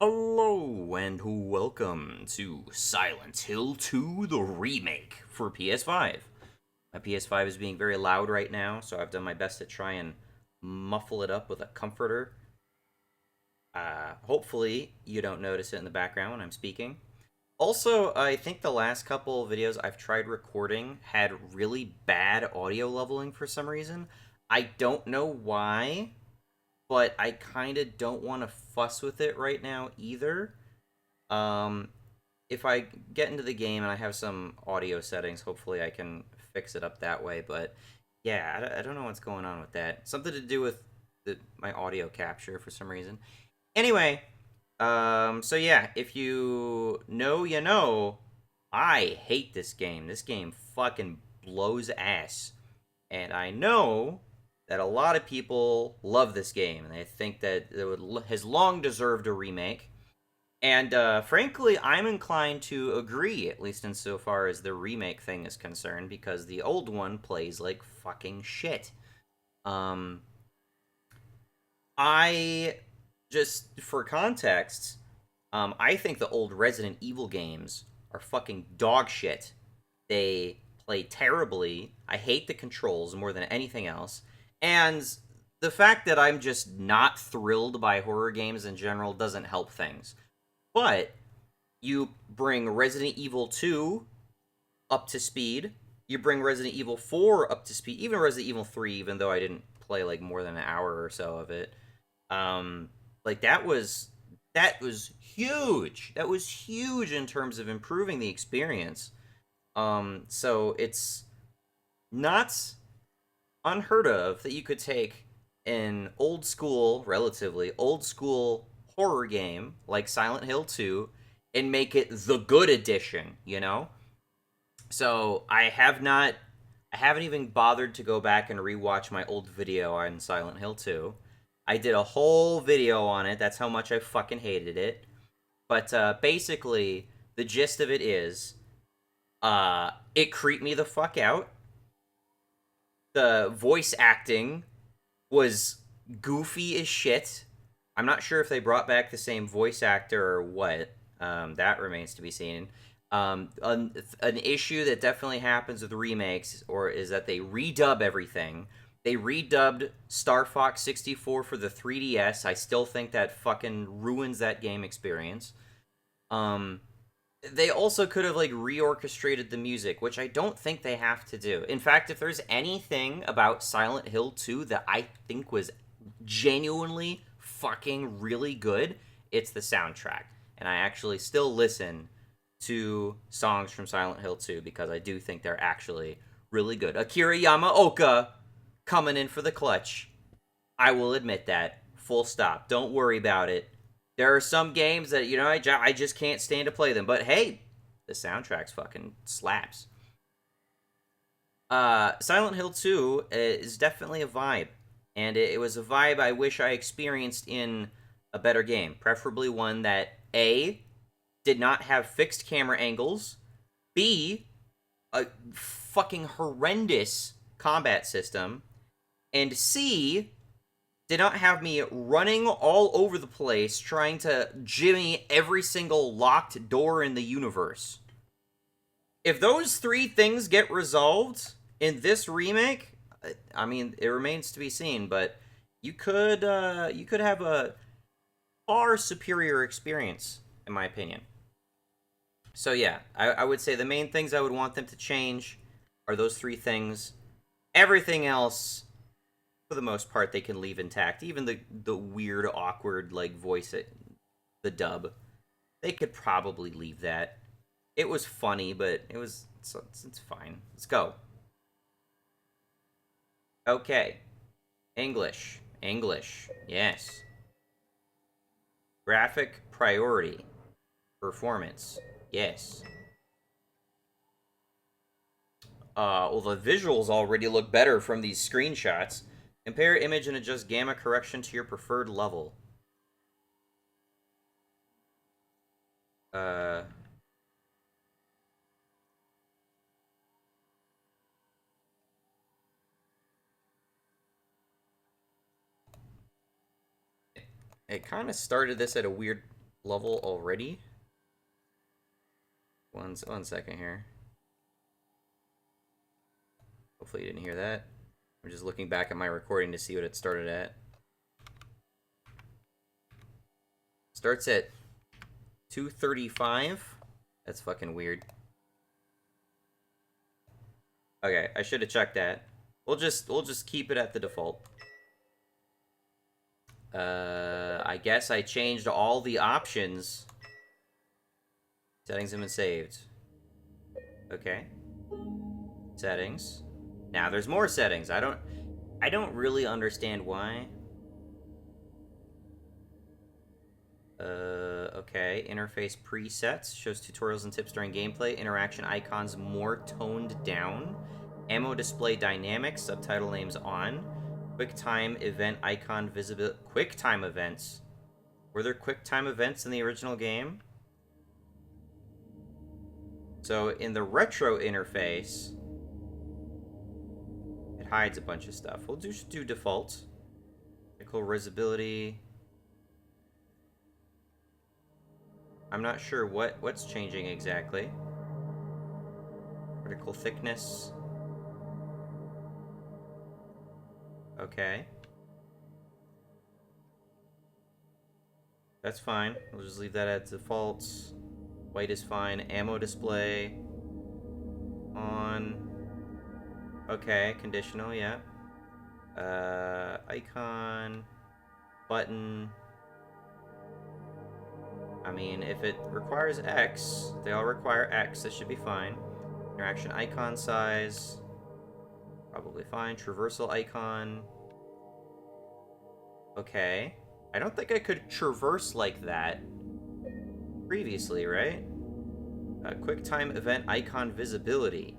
Hello and welcome to Silent Hill 2, the remake for PS5. My PS5 is being very loud right now, so I've done my best to try and muffle it up with a comforter. Hopefully, you don't notice it in the background when I'm speaking. Also, I think the last couple of videos I've tried recording had really bad audio leveling for some reason. I don't know why, but I kind of don't want to fuss with it right now either. Um, if I get into the game and I have some audio settings, hopefully I can fix it up that way. But yeah, I don't know what's going on with that. Something to do with my audio capture for some reason. Anyway, so yeah, if you know, you know, I hate this game. This game fucking blows ass. And I know that a lot of people love this game and they think that has long deserved a remake. And frankly, I'm inclined to agree, at least insofar as the remake thing is concerned, because the old one plays like fucking shit. Um, I just for context, I think the old Resident Evil games are fucking dog shit. They play terribly. I hate the controls more than anything else. And the fact that I'm just not thrilled by horror games in general doesn't help things. But you bring Resident Evil 2 up to speed. You bring Resident Evil 4 up to speed. Even Resident Evil 3, even though I didn't play like more than an hour or so of it. Um, like that was huge. That was huge in terms of improving the experience. So it's not unheard of that you could take an old school, relatively old school horror game like Silent Hill 2 and make it the good edition, you know? So I haven't even bothered to go back and rewatch my old video on Silent Hill 2. I did a whole video on it. That's how much I fucking hated it. But basically, the gist of it is, it creeped me the fuck out. The voice acting was goofy as shit. I'm not sure if they brought back the same voice actor or what. That remains to be seen. An issue that definitely happens with remakes, or is that they redub everything. They redubbed Star Fox 64 for the 3DS. I still think that fucking ruins that game experience. Um, they also could have like reorchestrated the music, which I don't think they have to do. In fact, if there's anything about Silent Hill 2 that I think was genuinely fucking really good, it's the soundtrack. And I actually still listen to songs from Silent Hill 2 because I do think they're actually really good. Akira Yamaoka coming in for the clutch. I will admit that. Full stop. Don't worry about it. There are some games that, I just can't stand to play them. But hey, the soundtrack's fucking slaps. Silent Hill 2 is definitely a vibe. And it was a vibe I wish I experienced in a better game. Preferably one that, A, did not have fixed camera angles, B, a fucking horrendous combat system, and C, did not have me running all over the place trying to jimmy every single locked door in the universe. If those three things get resolved in this remake, I mean, it remains to be seen, but you could have a far superior experience, in my opinion. So yeah, I would say the main things I would want them to change are those three things. Everything else, for the most part, they can leave intact. Even the weird, awkward like voice, the dub, they could probably leave that. It was funny, but it's fine. Let's go. Okay, English, yes. Graphic priority, performance, yes. Well, the visuals already look better from these screenshots. Compare image and adjust gamma correction to your preferred level. Uh, it kind of started this at a weird. level already? One second here. Hopefully you didn't hear that. I'm just looking back at my recording to see what it started at. Starts at 2:35. That's fucking weird. Okay, I should have checked that. We'll just keep it at the default. I guess I changed all the options. Settings have been saved. Okay. Settings. Now there's more settings. I don't really understand why. Okay. Interface presets. Shows tutorials and tips during gameplay. Interaction icons more toned down. Ammo display dynamics. Subtitle names on. QuickTime event icon visibility. QuickTime events. Were there QuickTime events in the original game? So in the retro interface, it hides a bunch of stuff. We'll just do default. Critical visibility. I'm not sure what's changing exactly. Critical thickness. Okay. That's fine. We'll just leave that at default. White is fine. Ammo display. On. Okay, conditional, yeah. Icon. Button. I mean, if it requires X, they all require X, that should be fine. Interaction icon size. Probably fine. Traversal icon. Okay. I don't think I could traverse like that previously, right? QuickTime event icon visibility.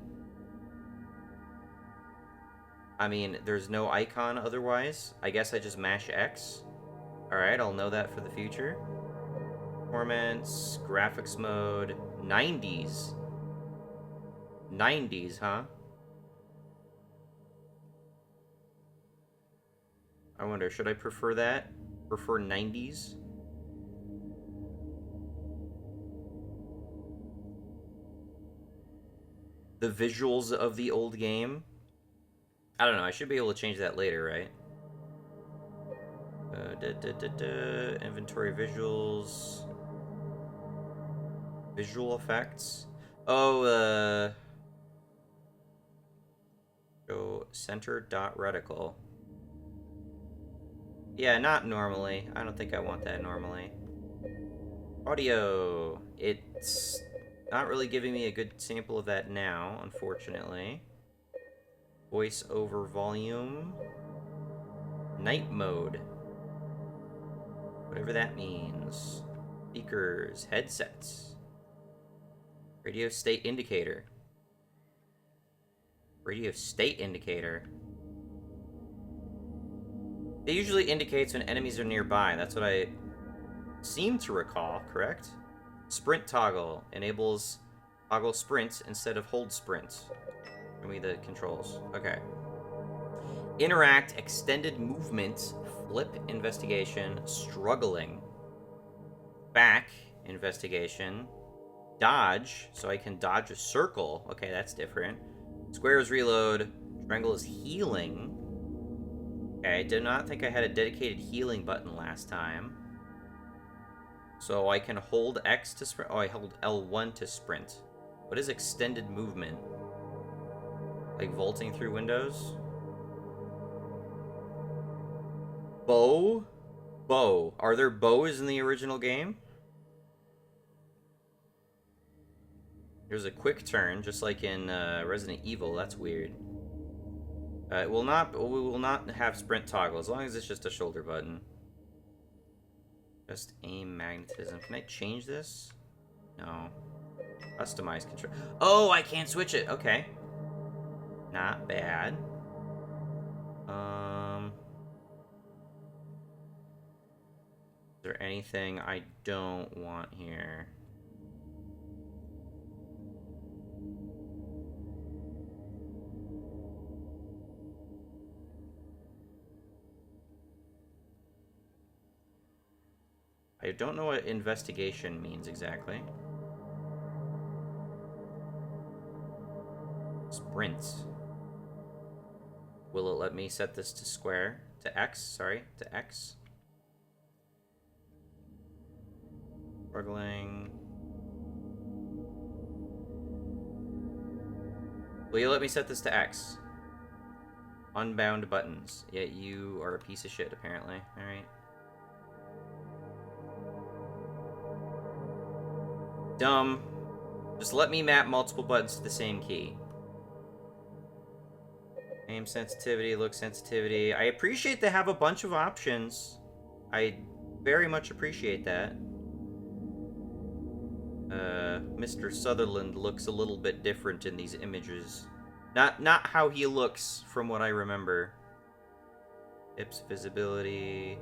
I mean, there's no icon otherwise. I guess I just mash X. Alright, I'll know that for the future. Performance, graphics mode, 90s. 90s, huh? I wonder, should I prefer that? Prefer 90s? The visuals of the old game? I don't know, I should be able to change that later, right? Inventory visuals. Visual effects. Oh, show center dot reticle. Yeah, not normally. I don't think I want that normally. Audio. It's not really giving me a good sample of that now, unfortunately. Voice over volume. Night mode. Whatever that means. Speakers. Headsets. Radio state indicator. Radio state indicator. It usually indicates when enemies are nearby. That's what I seem to recall, correct? Sprint toggle enables toggle sprint instead of hold sprint. Show me the controls. Okay. Interact, extended movement, flip investigation, struggling. Back investigation. Dodge, so I can dodge a circle. Okay, that's different. Square is reload. Triangle is healing. Okay, I did not think I had a dedicated healing button last time. So I can hold X to sprint. Oh, I hold L1 to sprint. What is extended movement? Like vaulting through windows? Bow? Bow. Are there bows in the original game? There's a quick turn, just like in Resident Evil. That's weird. We will not have sprint toggle, as long as it's just a shoulder button. Just aim magnetism. Can I change this? No. Customize control. Oh, I can't switch it. Okay. Not bad. Is there anything I don't want here? I don't know what investigation means exactly. Sprint. Will it let me set this to square? To X? Sorry, to X. Struggling. Will you let me set this to X? Unbound buttons. Yeah, you are a piece of shit, apparently. Alright. Dumb. Just let me map multiple buttons to the same key. Aim sensitivity, look sensitivity. I appreciate they have a bunch of options. I very much appreciate that. Mr. Sutherland looks a little bit different in these images. Not how he looks from what I remember. Hips visibility.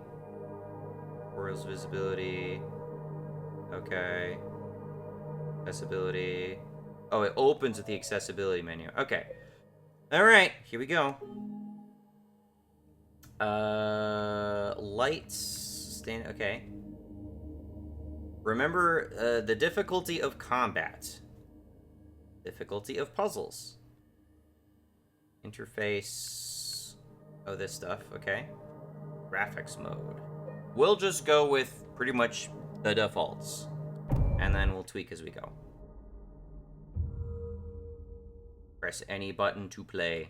Orals visibility. Okay. Accessibility. Oh, it opens with the accessibility menu. Okay. Alright, here we go. Lights. Okay. Remember the difficulty of combat. Difficulty of puzzles. Interface. Oh, this stuff. Okay. Graphics mode. We'll just go with pretty much the defaults. And then we'll tweak as we go. Press any button to play.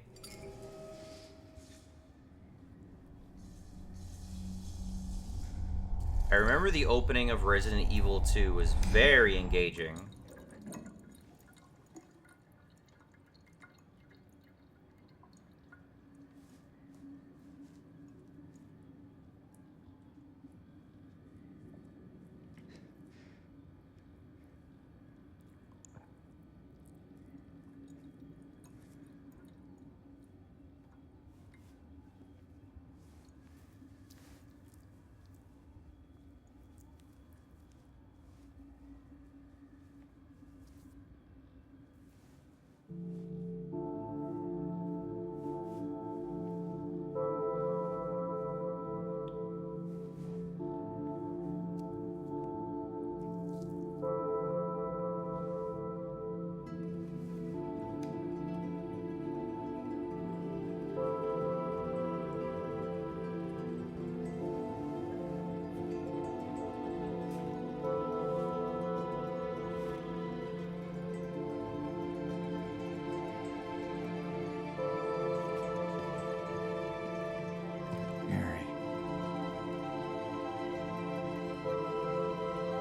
I remember the opening of Resident Evil 2 was very engaging.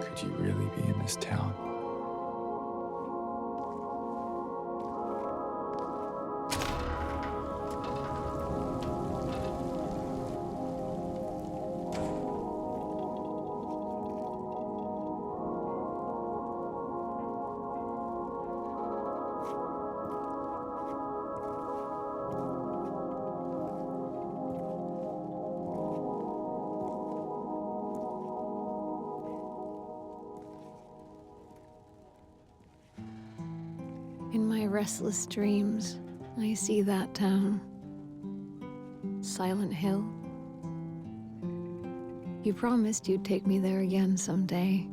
Could you really be in this town? In my restless dreams, I see that town. Silent Hill. You promised you'd take me there again someday.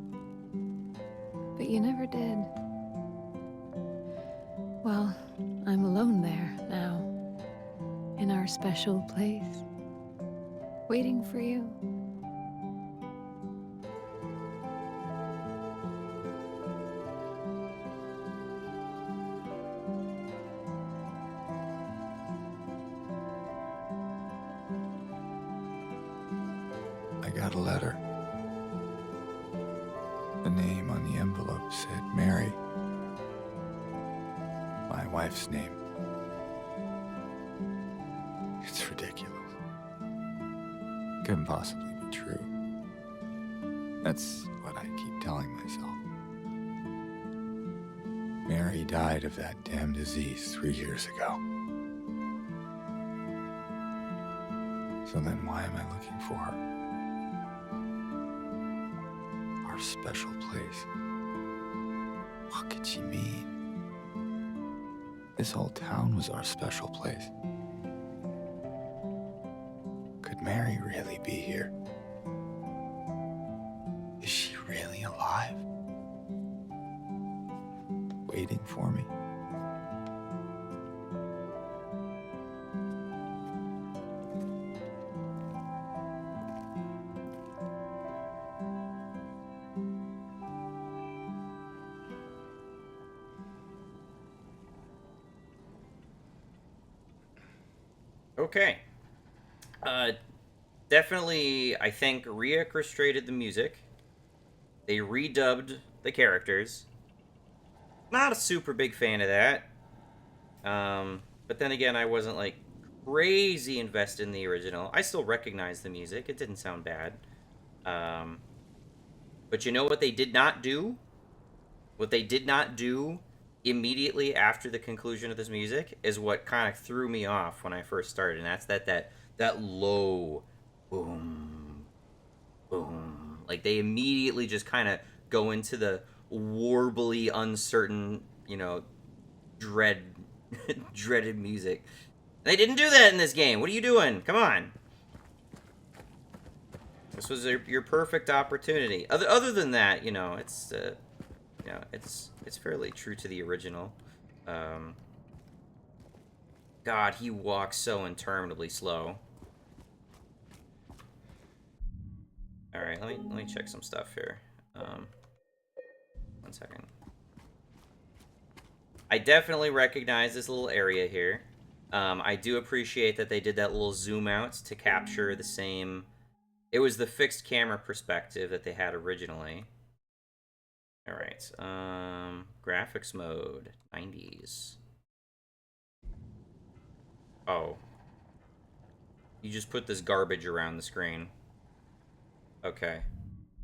But you never did. Well, I'm alone there now. In our special place. Waiting for you. I got a letter. The name on the envelope said Mary. My wife's name. It's ridiculous. Couldn't possibly be true. That's what I keep telling myself. Mary died of that damn disease 3 years ago. So then why am I looking for her? Our special place. What could she mean? This whole town was our special place. Could Mary really be here? Is alive? Waiting for me? Okay. Uh, Definitely, I think reorchestrated the music. They redubbed the characters. Not a super big fan of that. But then again, I wasn't like crazy invested in the original. I still recognize the music. It didn't sound bad. Um, but you know what they did not do? What they did not do immediately after the conclusion of this music is what kind of threw me off when I first started, and that's that low boom boom. Like they immediately just kind of go into the warbly, uncertain, dread dreaded music. They didn't do that in this game. What are you doing? Come on. This was your perfect opportunity. Other than that, it's fairly true to the original. Um, God, he walks so interminably slow. All right, let me check some stuff here. 1 second. I definitely recognize this little area here. I do appreciate that they did that little zoom out to capture the same. It was the fixed camera perspective that they had originally. All right. Graphics mode 90s. Oh, you just put this garbage around the screen. Okay.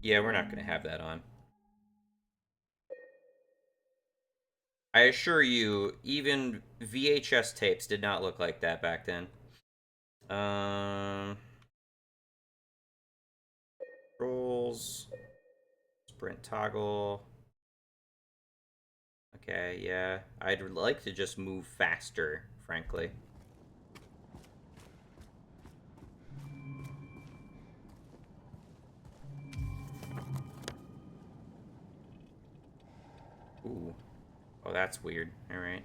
Yeah, we're not gonna have that on. I assure you, even VHS tapes did not look like that back then. Controls, sprint toggle. Okay, yeah. I'd like to just move faster, frankly. Ooh. Oh, that's weird. Alright.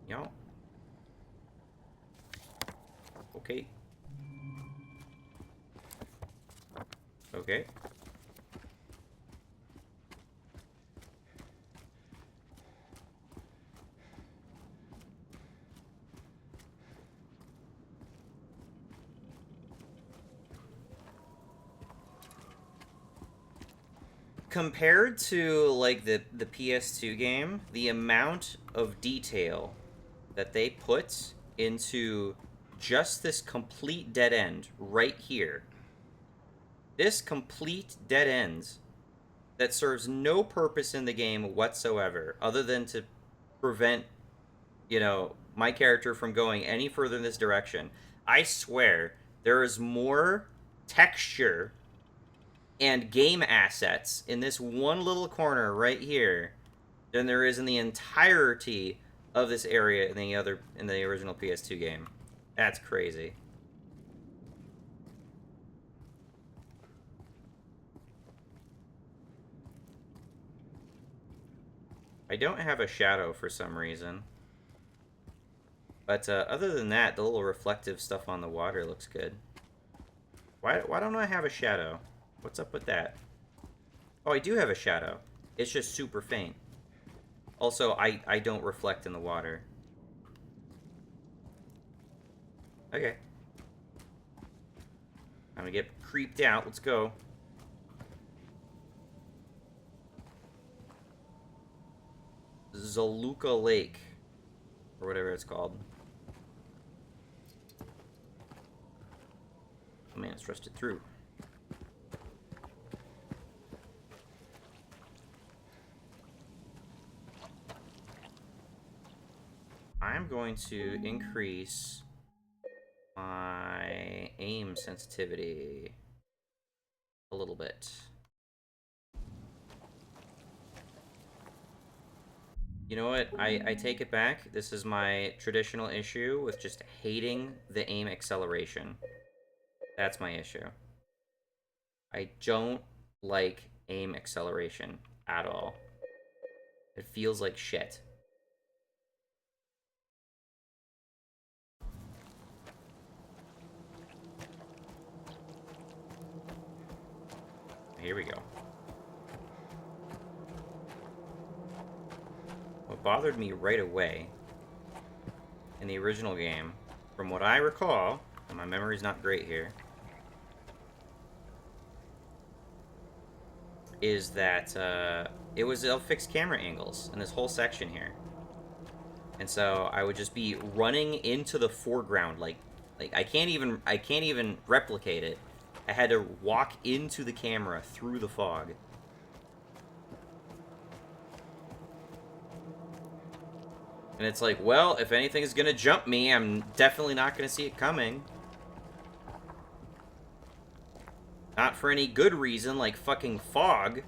Y'all. Okay. Okay. Compared to like the PS2 game, the amount of detail that they put into just this complete dead end right here. This complete dead end that serves no purpose in the game whatsoever other than to prevent, my character from going any further in this direction. I swear there is more texture and game assets in this one little corner right here than there is in the entirety of this area in the original PS2 game. That's crazy. I don't have a shadow for some reason. But other than that, the little reflective stuff on the water looks good. Why don't I have a shadow? What's up with that? Oh, I do have a shadow. It's just super faint. Also, I don't reflect in the water. Okay. I'm gonna get creeped out. Let's go. Zaluka Lake. Or whatever it's called. Oh man, it's rusted through. I'm going to increase my aim sensitivity a little bit. You know what? I take it back. This is my traditional issue with just hating the aim acceleration. That's my issue. I don't like aim acceleration at all. It feels like shit. Here we go. What bothered me right away in the original game, from what I recall, and my memory's not great here, is that it was fixed camera angles in this whole section here. And so I would just be running into the foreground, like I can't even replicate it. I had to walk into the camera through the fog. And it's like, well, if anything's gonna jump me, I'm definitely not gonna see it coming. Not for any good reason, like fucking fog,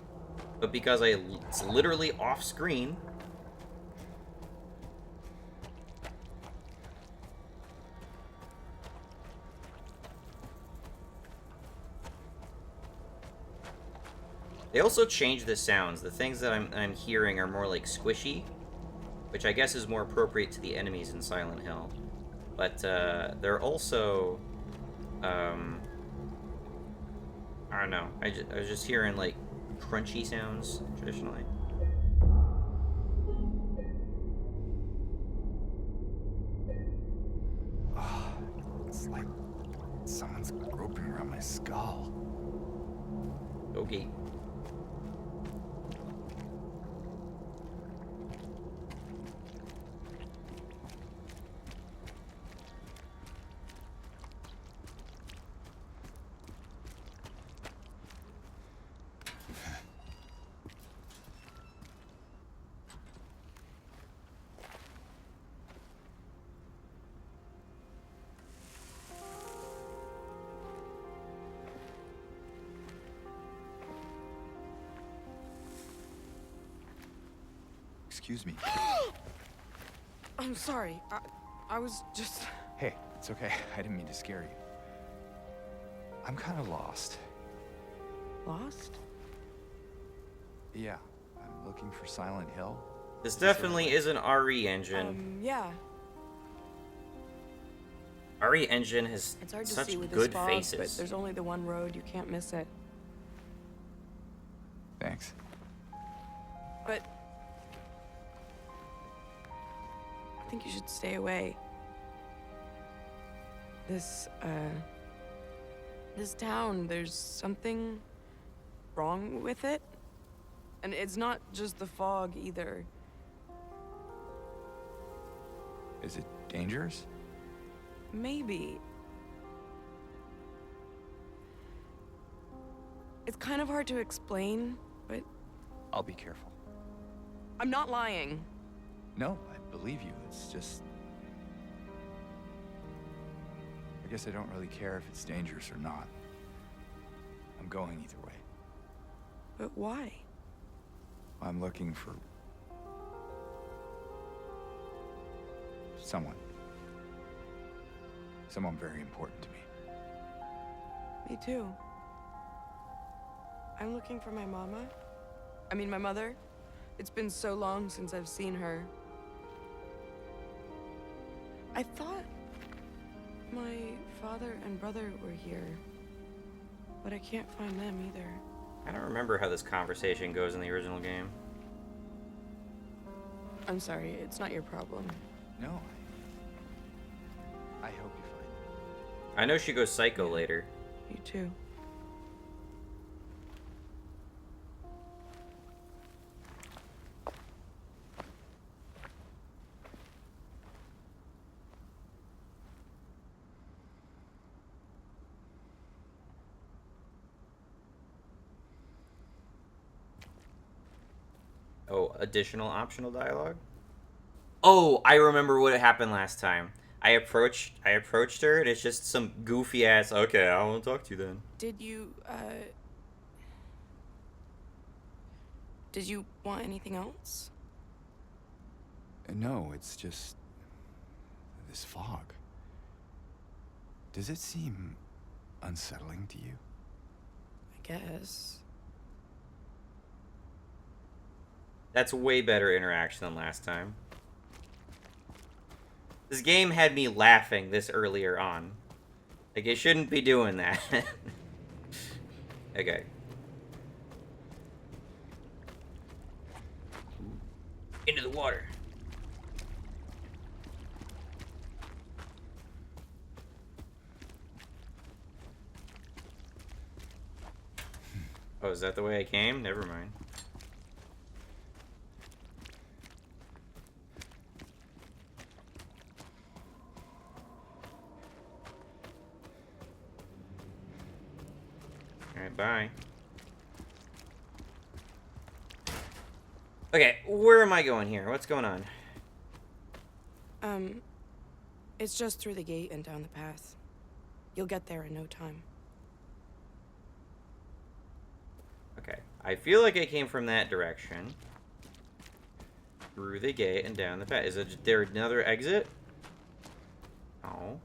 but because it's literally off screen. They also changed the sounds. The things that I'm hearing are more like squishy, which I guess is more appropriate to the enemies in Silent Hill. But they're also, I don't know. I was just hearing like crunchy sounds traditionally. Oh, it's like someone's groping around my skull. Okay. Excuse me. I'm sorry. I was just... Hey, it's okay. I didn't mean to scare you. I'm kind of lost. Lost? Yeah, I'm looking for Silent Hill. This definitely is an RE engine. Yeah. RE engine has It's hard to such see with good this fog, faces. but there's only the one road. You can't miss it. Thanks. But... I think you should stay away. This town, there's something wrong with it. And it's not just the fog, either. Is it dangerous? Maybe. It's kind of hard to explain, but I'll be careful. I'm not lying. No, I believe you. It's just... I guess I don't really care if it's dangerous or not. I'm going either way. But why? I'm looking for... someone. Someone very important to me. Me too. I'm looking for my mama. I mean, my mother. It's been so long since I've seen her. I thought my father and brother were here, but I can't find them either. I don't remember how this conversation goes in the original game. I'm sorry, it's not your problem. No, I hope you find it. I know she goes psycho later. You too. Oh, additional optional dialogue? Oh, I remember what happened last time. I approached her, and it's just some goofy ass, okay, I won't talk to you then. Did you want anything else? No, it's just... this fog. Does it seem unsettling to you? I guess. That's way better interaction than last time. This game had me laughing this earlier on. Like, it shouldn't be doing that. Okay. Into the water. Oh, is that the way I came? Never mind. Alright, bye. Okay, where am I going here? What's going on? It's just through the gate and down the path. You'll get there in no time. Okay, I feel like I came from that direction. Through the gate and down the path. Is there another exit? No.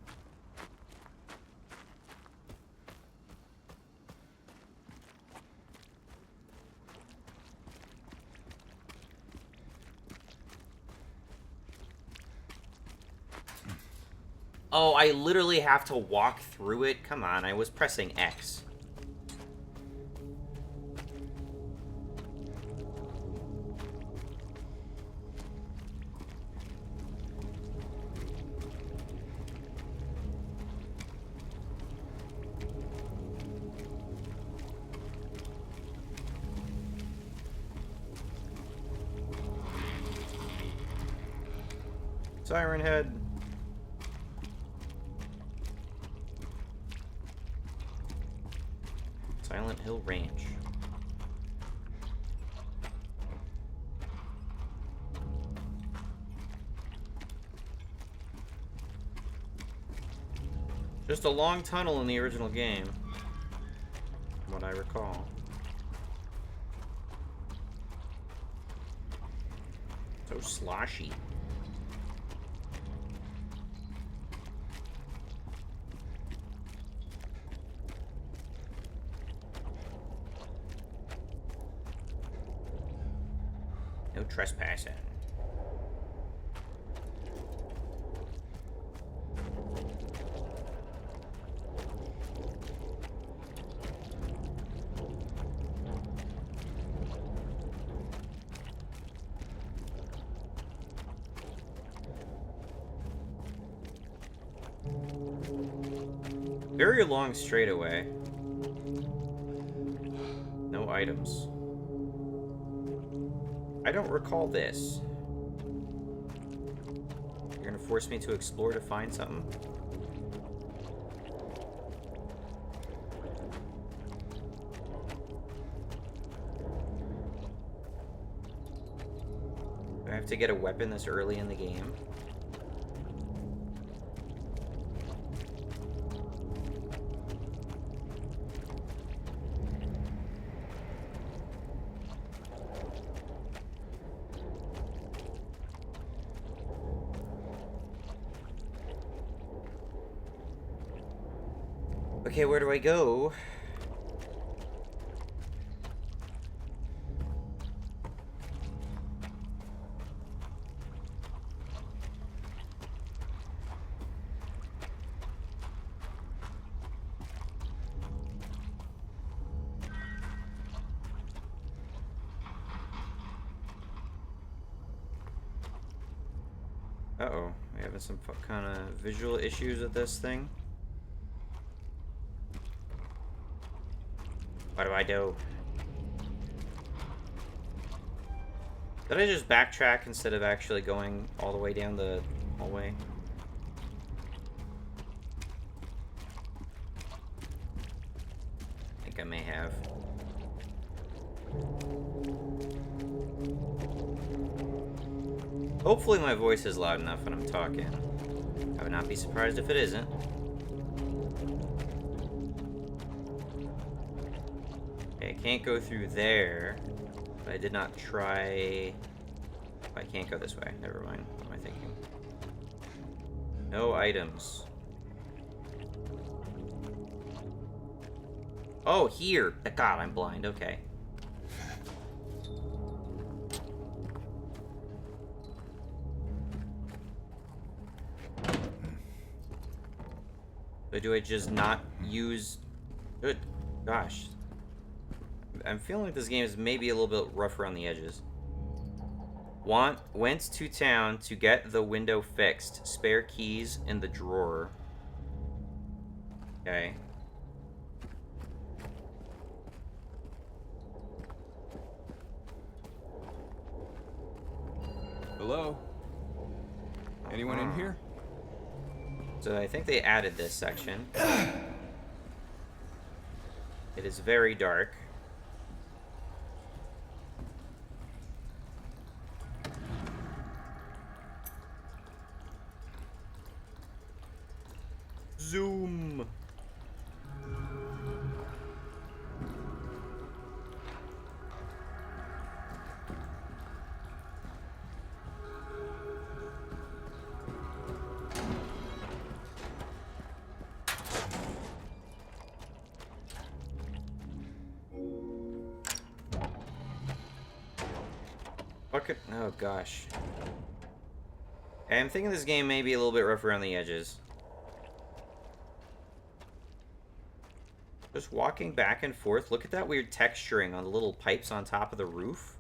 Oh, I literally have to walk through it? Come on, I was pressing X. Siren Head. Silent Hill Ranch. Just a long tunnel in the original game, from what I recall. So sloshy. No trespassing. Very long straightaway. No items. I don't recall this. You're gonna force me to explore to find something? Do I have to get a weapon this early in the game? Okay, where do I go? Uh-oh, we having some kind of visual issues with this thing. What do I do? Did I just backtrack instead of actually going all the way down the hallway? I think I may have. Hopefully my voice is loud enough when I'm talking. I would not be surprised if it isn't. Okay, I can't go through there. But I did not try... I can't go this way. Never mind. What am I thinking? No items. Oh, here! God, I'm blind. Okay. Or do I just not use... Good gosh. I'm feeling like this game is maybe a little bit rough around the edges. Went to town to get the window fixed. Spare keys in the drawer. Okay. Hello? Anyone in here? So I think they added this section. It is very dark. Zoom. Fuck it. Oh gosh. I'm thinking this game may be a little bit rough around the edges. Just walking back and forth. Look at that weird texturing on the little pipes on top of the roof.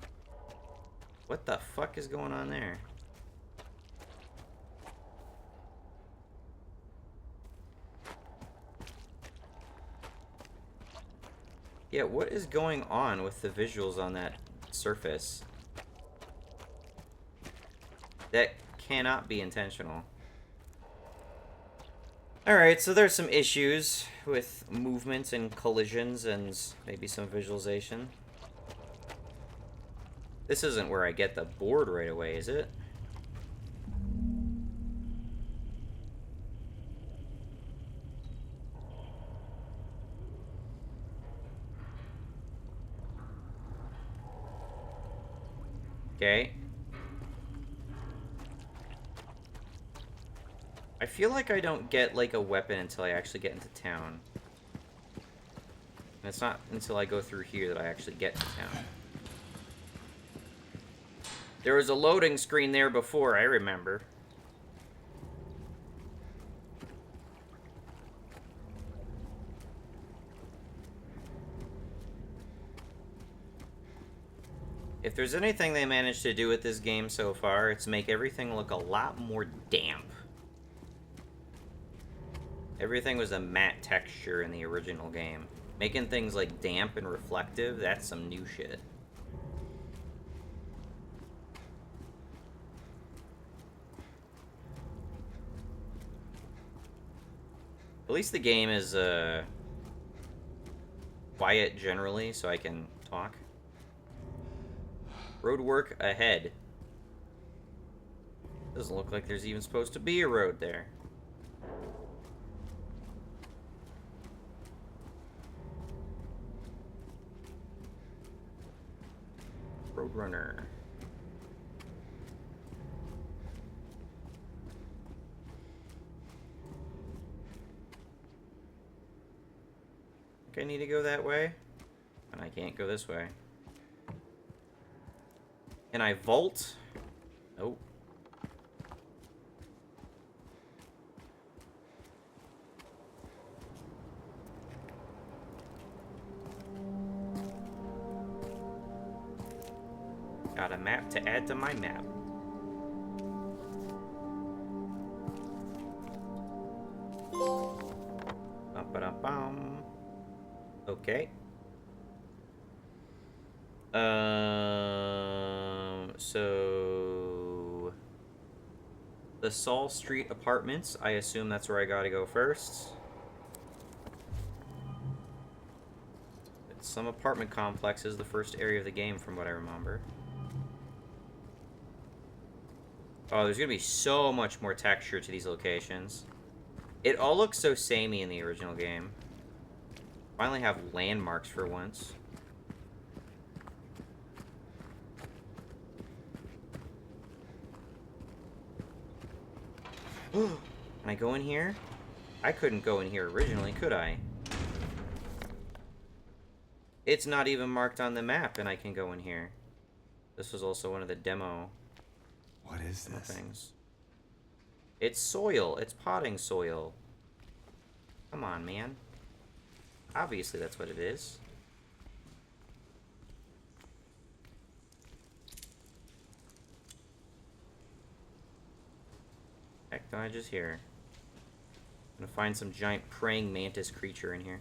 What the fuck is going on there? Yeah, what is going on with the visuals on that surface? That cannot be intentional. Alright, so there's some issues with movement and collisions and maybe some visualization. This isn't where I get the board right away, is it? Okay. I feel like I don't get, like, a weapon until I actually get into town. And it's not until I go through here that I actually get to town. There was a loading screen there before, I remember. If there's anything they managed to do with this game so far, it's make everything look a lot more damp. Everything was a matte texture in the original game. Making things like damp and reflective, that's some new shit. At least the game is quiet generally, so I can talk. Road work ahead. Doesn't look like there's even supposed to be a road there. Roadrunner. Think I need to go that way? And I can't go this way. Can I vault? Nope. Got a map to add to my map. Bum-ba-dum-bum. Okay. So the Saul Street Apartments, I assume that's where I gotta go first. It's some apartment complexes, the first area of the game from what I remember. Oh, there's gonna be so much more texture to these locations. It all looks so samey in the original game. Finally have landmarks for once. Can I go in here? I couldn't go in here originally, could I? It's not even marked on the map, and I can go in here. This was also one of the demo What is this? things. It's soil. It's potting soil. Come on, man. Obviously that's what it is. Heck, did I just hear? I'm gonna find some giant praying mantis creature in here.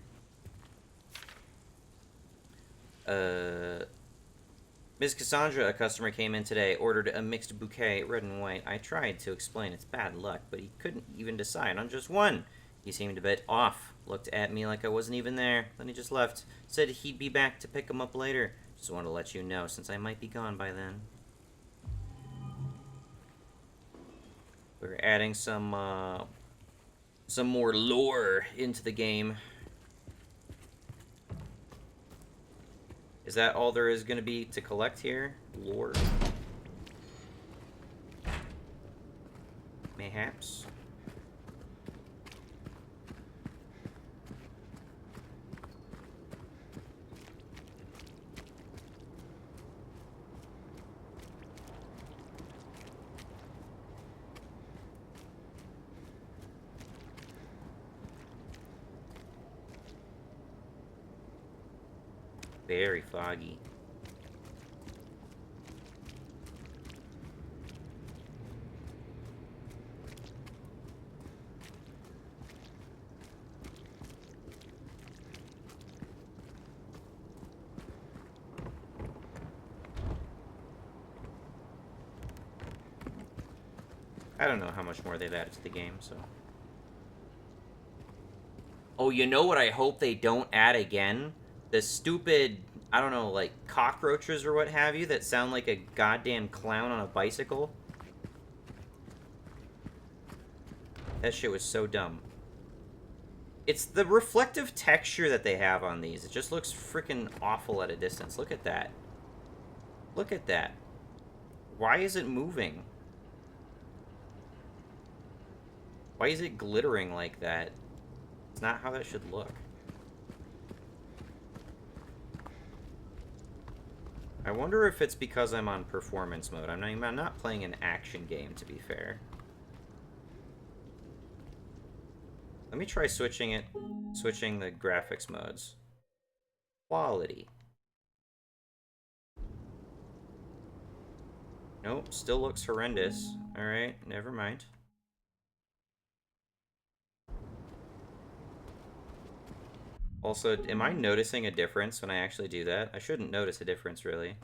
Ms. Cassandra, a customer came in today, ordered a mixed bouquet, red and white. I tried to explain it's bad luck, but he couldn't even decide on just one. He seemed a bit off, looked at me like I wasn't even there, then he just left. Said he'd be back to pick him up later. Just wanted to let you know, since I might be gone by then. We're adding some more lore into the game. Is that all there is going to be to collect here? Lore? Mayhaps. Very foggy. I don't know how much more they've added to the game, so... Oh, you know what I hope they don't add again? The stupid, I don't know, like, cockroaches or what have you that sound like a goddamn clown on a bicycle. That shit was so dumb. It's the reflective texture that they have on these. It just looks freaking awful at a distance. Look at that. Look at that. Why is it moving? Why is it glittering like that? It's not how that should look. I wonder if it's because I'm on performance mode. I'm not playing an action game, to be fair. Let me try switching the graphics modes. Quality. Nope, still looks horrendous. Alright, never mind. Also, am I noticing a difference when I actually do that? I shouldn't notice a difference, really.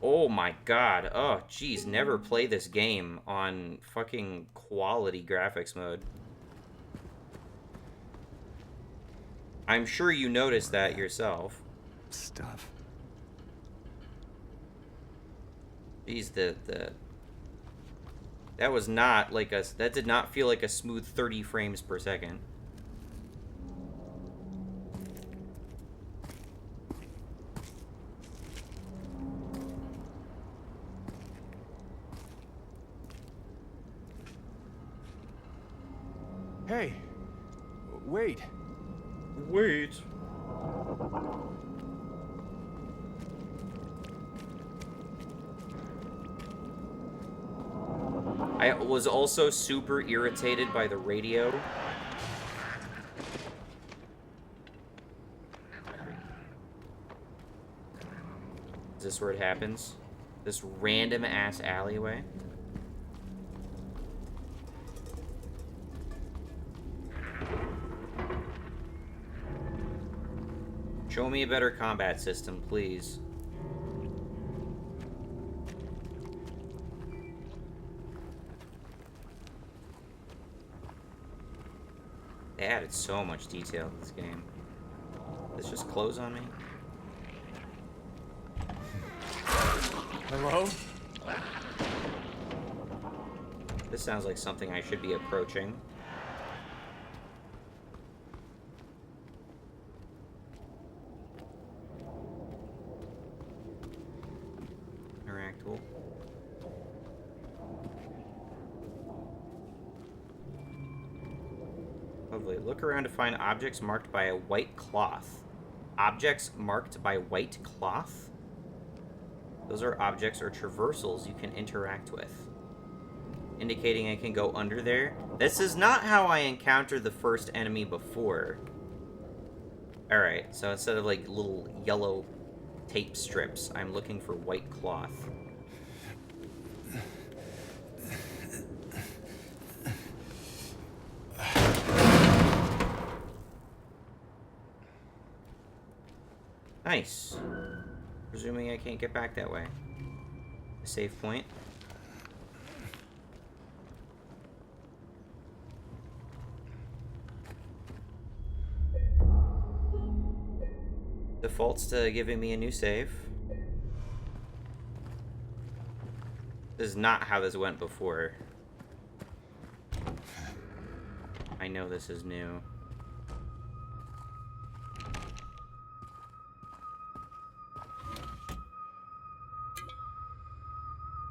Oh my god. Oh, jeez. Never play this game on fucking quality graphics mode. I'm sure you noticed that yourself. Stuff. Jeez, that was not like a... That did not feel like a smooth 30 frames per second. Hey, wait. Wait. I was also super irritated by the radio. Is this where it happens? This random ass alleyway? Show me a better combat system, please. They added so much detail to this game. Let's just close on me. Hello? This sounds like something I should be approaching. Interactable. Lovely. Look around to find objects marked by a white cloth. Objects marked by white cloth? Those are objects or traversals you can interact with. indicating I can go under there. This is not how I encountered the first enemy before. Alright, so instead of like little yellow tape strips, I'm looking for white cloth. Nice. Presuming I can't get back that way. A save point. Defaults to giving me a new save. This is not how this went before. I know this is new.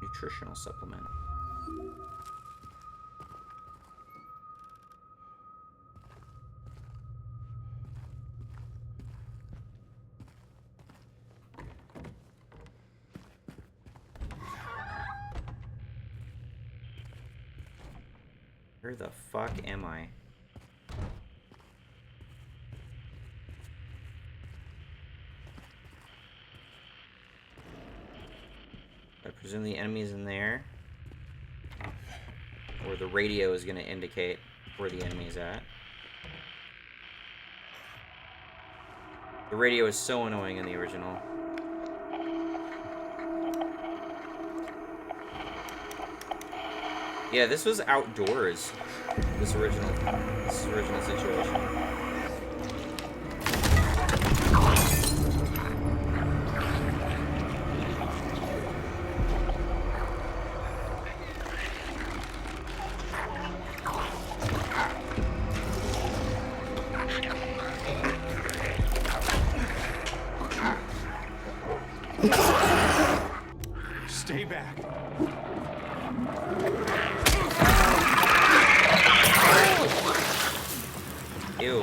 Nutritional supplement. Where the fuck am I? I presume the enemy is in there. Or the radio is going to indicate where the enemy is at. The radio is so annoying in the original. Yeah, this was outdoors. This original situation. Stay back. Ew.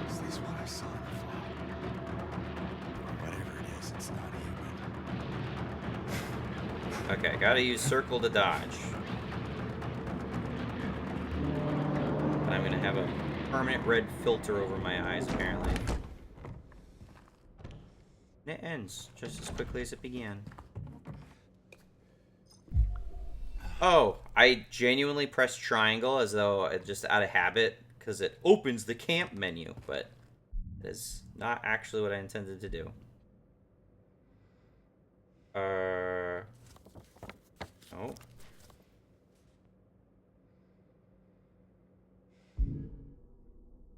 Is this what I saw in the fog? Whatever it is, it's not human. Okay, gotta use circle to dodge. And I'm gonna have a permanent red filter over my eyes, apparently. And it ends just as quickly as it began. Oh, I genuinely pressed triangle as though it just out of habit, because it opens the camp menu, but it is not actually what I intended to do. Oh.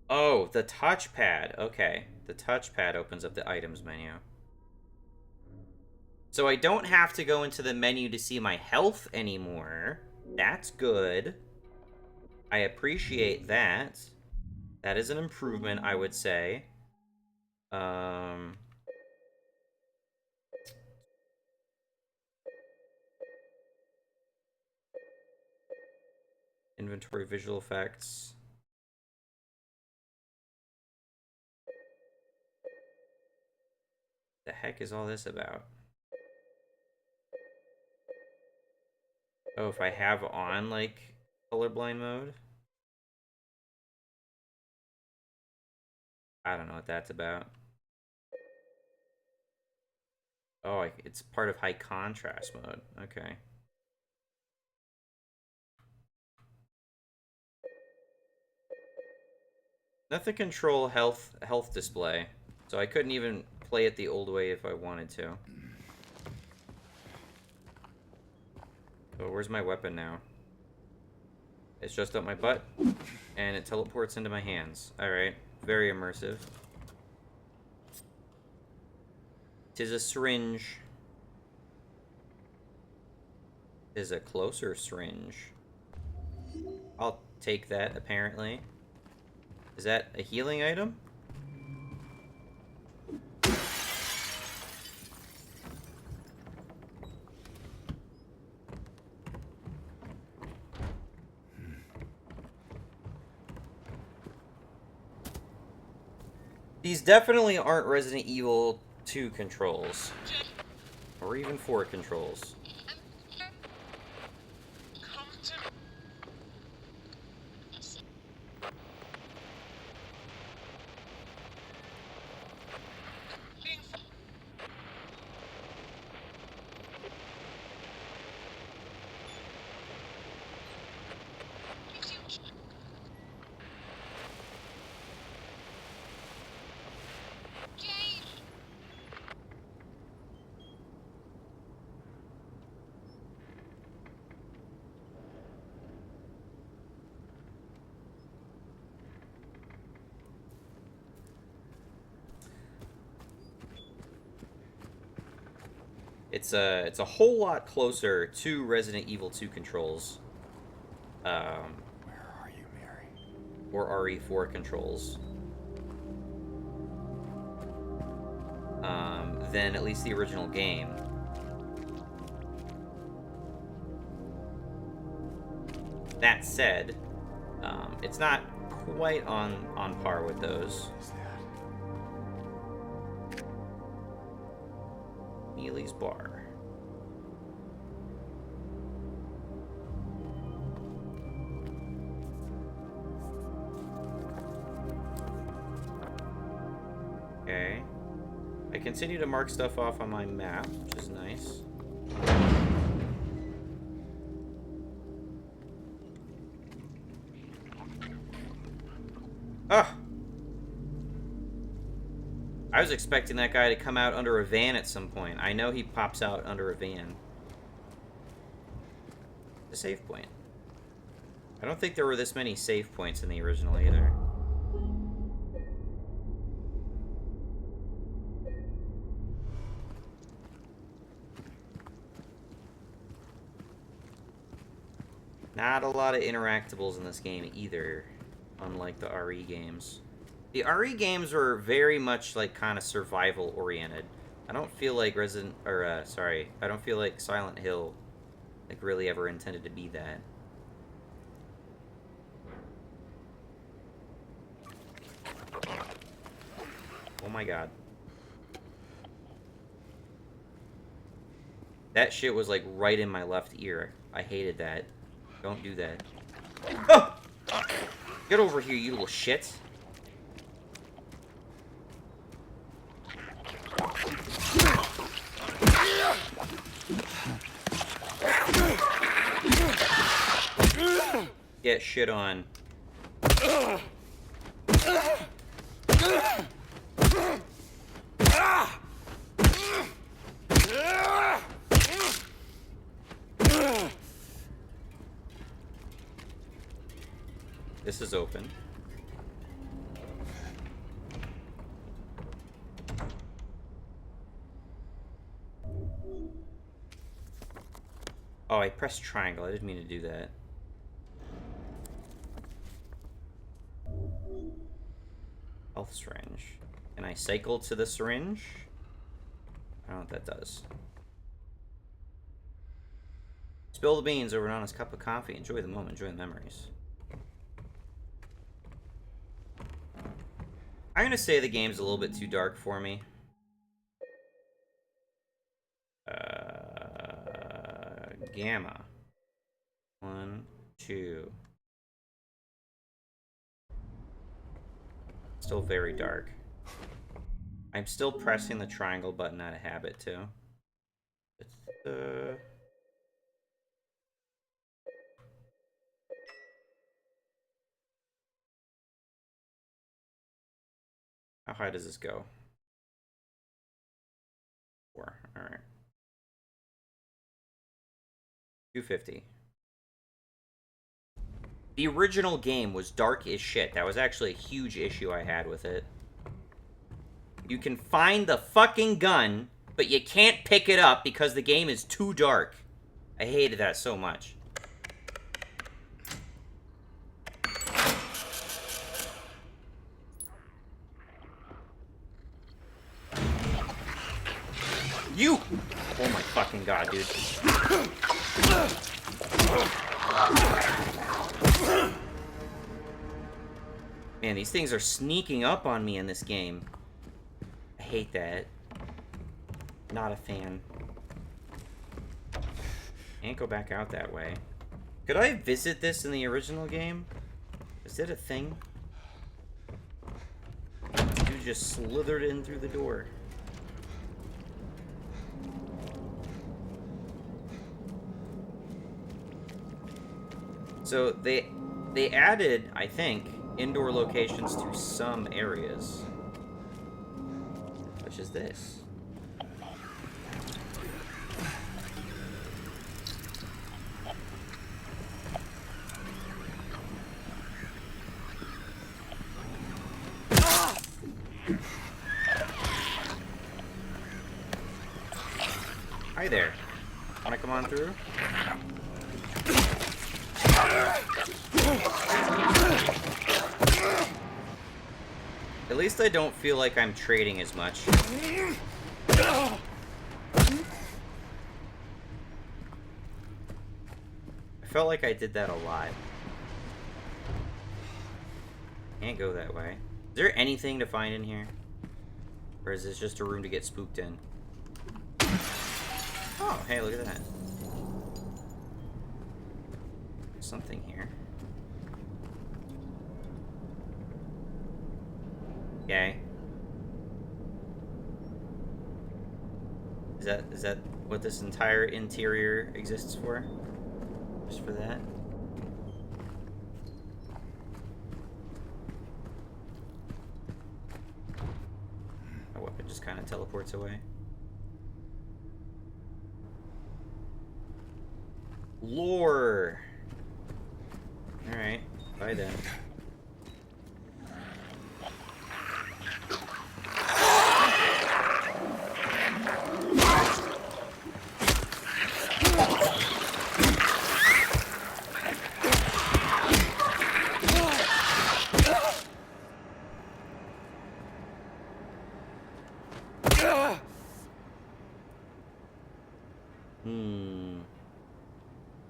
Oh, the touchpad. Okay. The touchpad opens up the items menu. So I don't have to go into the menu to see my health anymore. That's good. I appreciate that. That is an improvement, I would say. Inventory, visual effects. The heck is all this about? Oh, if I have on, like, colorblind mode? I don't know what that's about. Oh, it's part of high contrast mode. Okay. Nothing control health display. So I couldn't even play it the old way if I wanted to. So where's my weapon now? It's just up my butt, and it teleports into my hands. Alright, very immersive. Tis a syringe. Tis a closer syringe. I'll take that, apparently. Is that a healing item? These definitely aren't Resident Evil 2 controls. Or even 4 controls. It's a whole lot closer to Resident Evil 2 controls. Where are you, Mary? Or RE4 controls. Than at least the original game. That said, it's not quite on par with those. What is that? Neely's Bar. Okay. I continue to mark stuff off on my map, which is nice. Ah! I was expecting that guy to come out under a van at some point. I know he pops out under a van. The save point. I don't think there were this many save points in the original either. Not a lot of interactables in this game either, unlike the RE games. The RE games were very much like kind of survival oriented. I don't feel like I don't feel like Silent Hill like really ever intended to be that. Oh my god. That shit was like right in my left ear. I hated that. Don't do that. Oh! Get over here, you little shit. Get shit on. This is open. Oh, I pressed triangle. I didn't mean to do that. Health syringe. Can I cycle to the syringe? I don't know what that does. Spill the beans over an honest cup of coffee. Enjoy the moment. Enjoy the memories. I'm gonna say the game's a little bit too dark for me. Gamma. 1, 2. Still very dark. I'm still pressing the triangle button out of habit too. It's how high does this go? 4. All right. 250. The original game was dark as shit. That was actually a huge issue I had with it. You can find the fucking gun, but you can't pick it up because the game is too dark. I hated that so much. You! Oh my fucking god, dude. Man, Man, these things are sneaking up on me in this game. I hate that. Not a fan. Can't go back out that way. Could I visit this in the original game? Is it a thing? Dude just slithered in through the door. So they added, I think, indoor locations to some areas. Such as this. Hi there. Wanna come on through? At least I don't feel like I'm trading as much. I felt like I did that a lot. Can't go that way. Is there anything to find in here? Or is this just a room to get spooked in? Oh, hey, look at that. Something here. Okay. Is that what this entire interior exists for? Just for that? My weapon just kind of teleports away. Lore. Alright, bye then.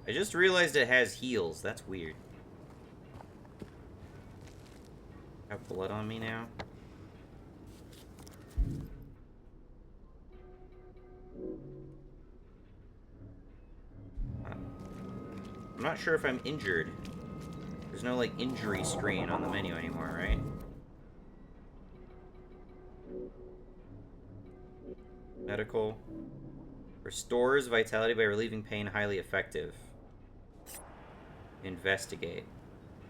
I just realized it has heals. That's weird. Got blood on me now. I'm not sure if I'm injured. There's no, like, injury screen on the menu anymore, right? Medical. Restores vitality by relieving pain, highly effective. Investigate.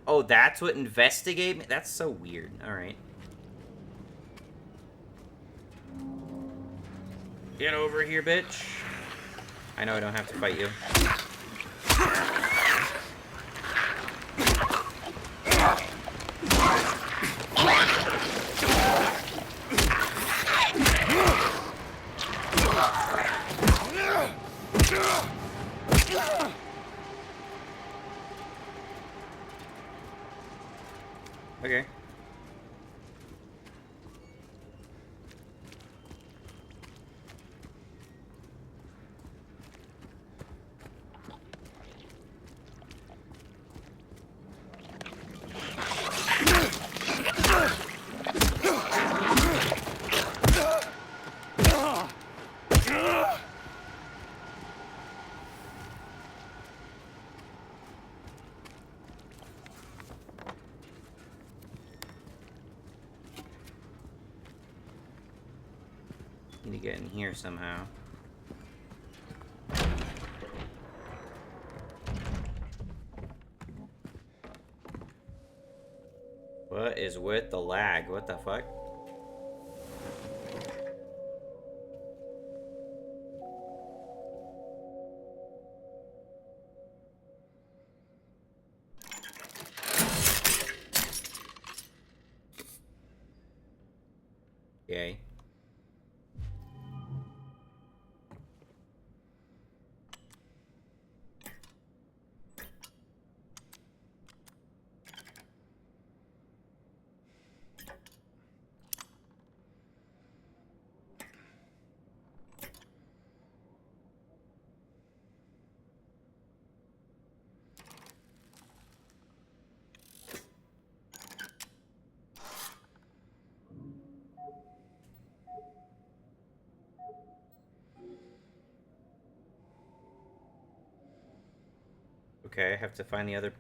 Oh, that's what investigate? That's so weird. Alright. Get over here, bitch. I know I don't have to fight you. Okay. Need to get in here somehow. What is with the lag? What the fuck? Okay. Okay, I have to find the other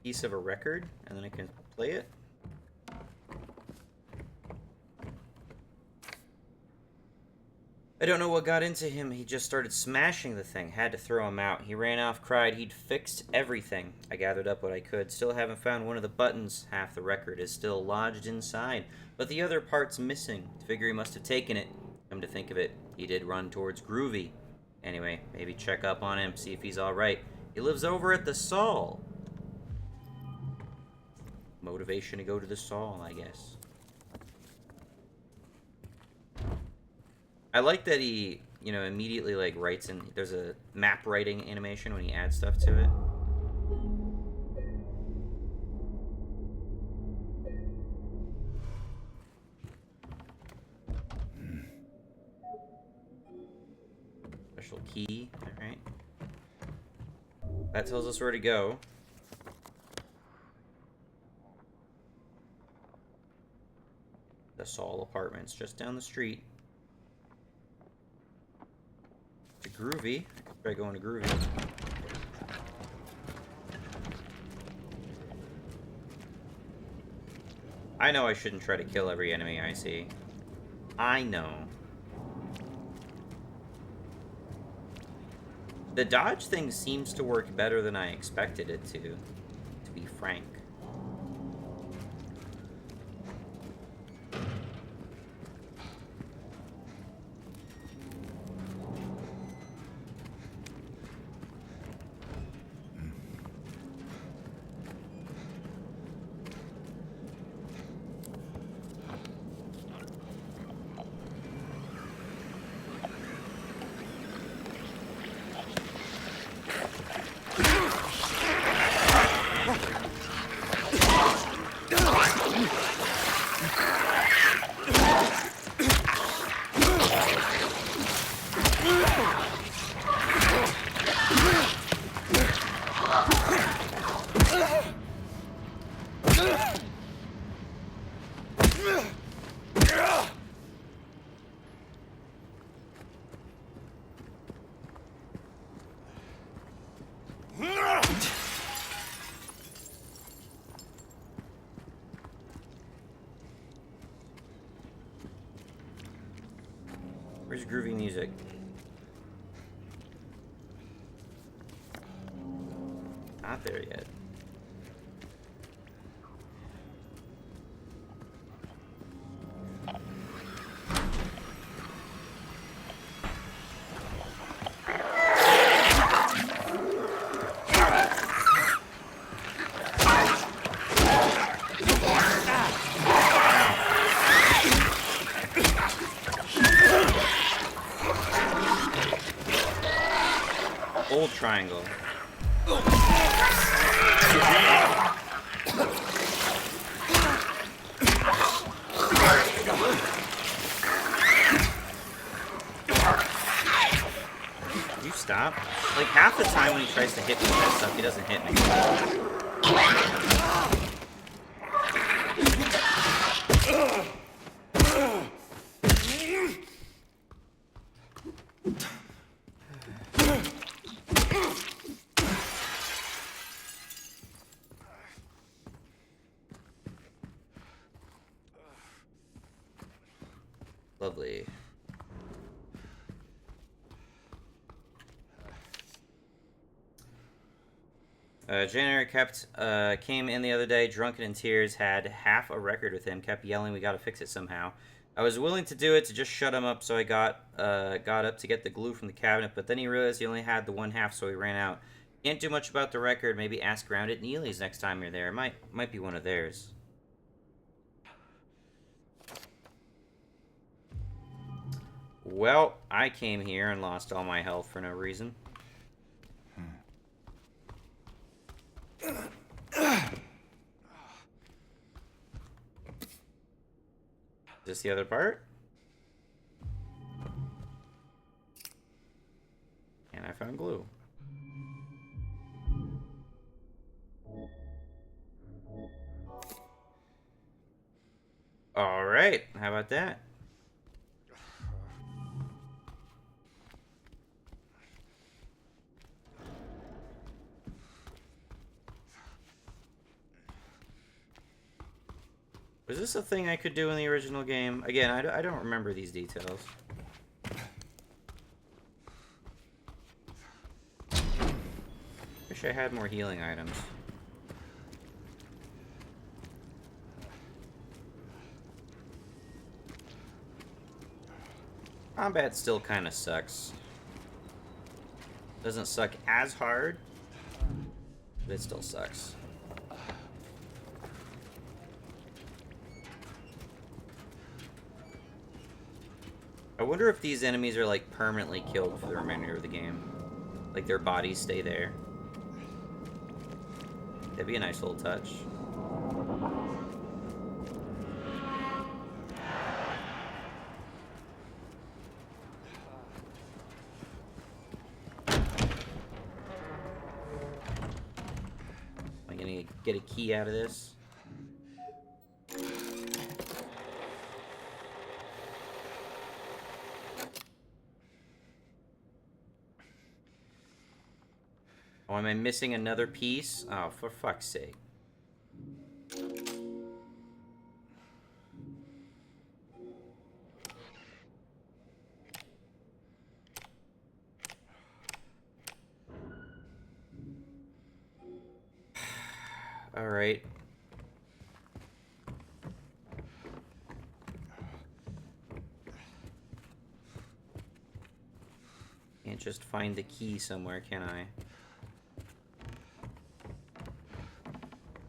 piece of a record, and then I can play it. I don't know what got into him. He just started smashing the thing. Had to throw him out. He ran off, cried he'd fixed everything. I gathered up what I could. Still haven't found one of the buttons. Half the record is still lodged inside, but the other part's missing. Figure he must have taken it. Come to think of it, he did run towards Groovy. Anyway, maybe check up on him, see if he's alright. He lives over at the Saul. Motivation to go to the Saul, I guess. I like that he, you know, immediately, like, writes in... There's a map writing animation when he adds stuff to it. Special key, alright. That tells us where to go. The Saul Apartments, just down the street. To Groovy. I could try going to Groovy. I know I shouldn't try to kill every enemy I see. I know. The dodge thing seems to work better than I expected it to be frank. Where's groovy music? Not there yet. Old triangle. You stop? Like half the time when he tries to hit me with that stuff, he doesn't hit me. Lovely. Janitor came in the other day, drunken in tears, had half a record with him, kept yelling, "We gotta fix it somehow." I was willing to do it to just shut him up, so I got up to get the glue from the cabinet, but then he realized he only had the one half, so he ran out. Can't do much about the record. Maybe ask around at Neely's next time you're there. Might be one of theirs. Well, I came here and lost all my health for no reason. Is this the other part? And I found glue. Alright, how about that? Was this a thing I could do in the original game? Again, I don't remember these details. Wish I had more healing items. Combat still kind of sucks. Doesn't suck as hard, but it still sucks. I wonder if these enemies are like permanently killed for the remainder of the game. Like their bodies stay there. That'd be a nice little touch. Am I gonna get a key out of this? Oh, am I missing another piece? Oh, for fuck's sake. All right. Can't just find the key somewhere, can I?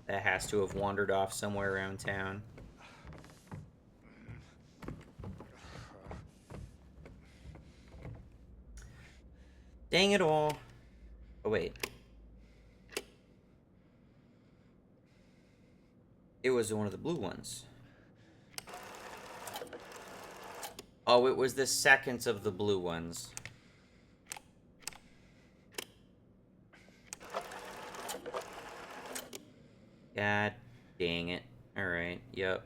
That has to have wandered off somewhere around town. Dang it all. Oh, wait. It was one of the blue ones. Oh, it was the second of the blue ones. God dang it. Alright, yep.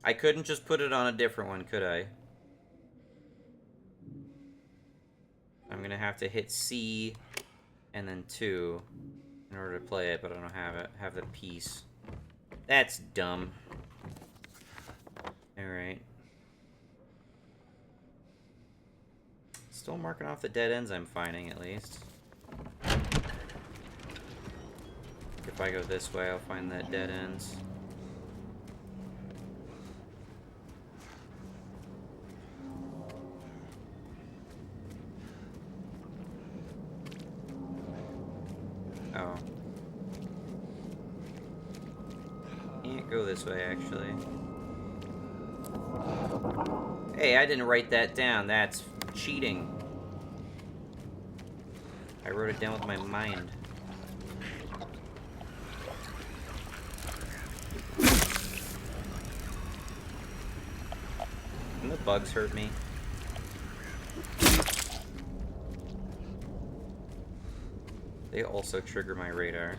I couldn't just put it on a different one, could I? I'm gonna have to hit C and then 2 in order to play it, but I don't have the piece. That's dumb. Alright. Still marking off the dead ends I'm finding, at least. If I go this way, I'll find the dead ends. Oh. Can't go this way, actually. Hey, I didn't write that down. That's cheating. I wrote it down with my mind. And the bugs hurt me. They also trigger my radar.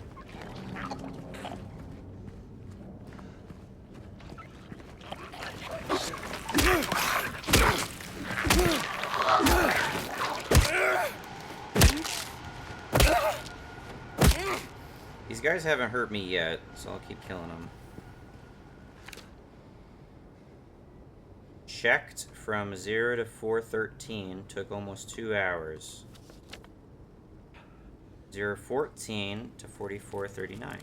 These guys haven't hurt me yet, so I'll keep killing them. Checked from 0 to 413, took almost 2 hours. 014 to 4439.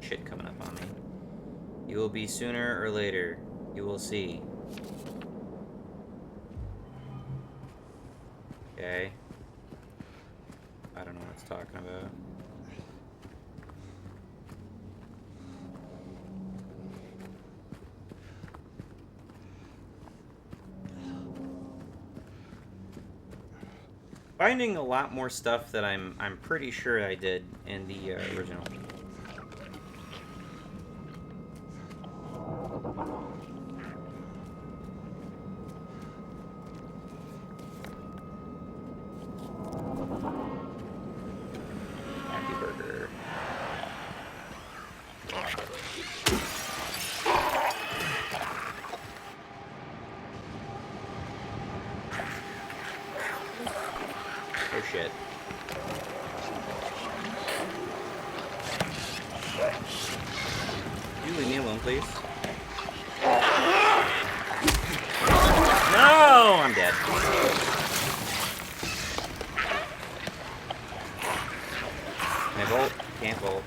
Shit coming up on me. You will be sooner or later. You will see. Okay. I don't know what it's talking about. Finding a lot more stuff that I'm pretty sure I did in the original. Happy burger. Oh shit. please. No! I'm dead. Can I bolt? Can't bolt.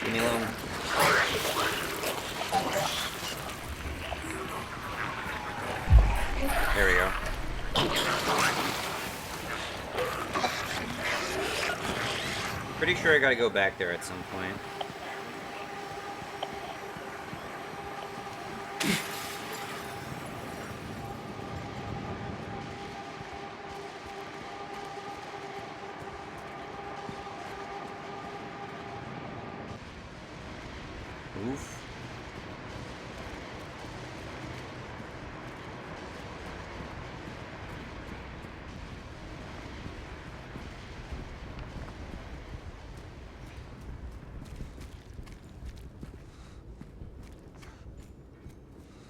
Leave me alone. There we go. Pretty sure I gotta go back there at some point. Oof.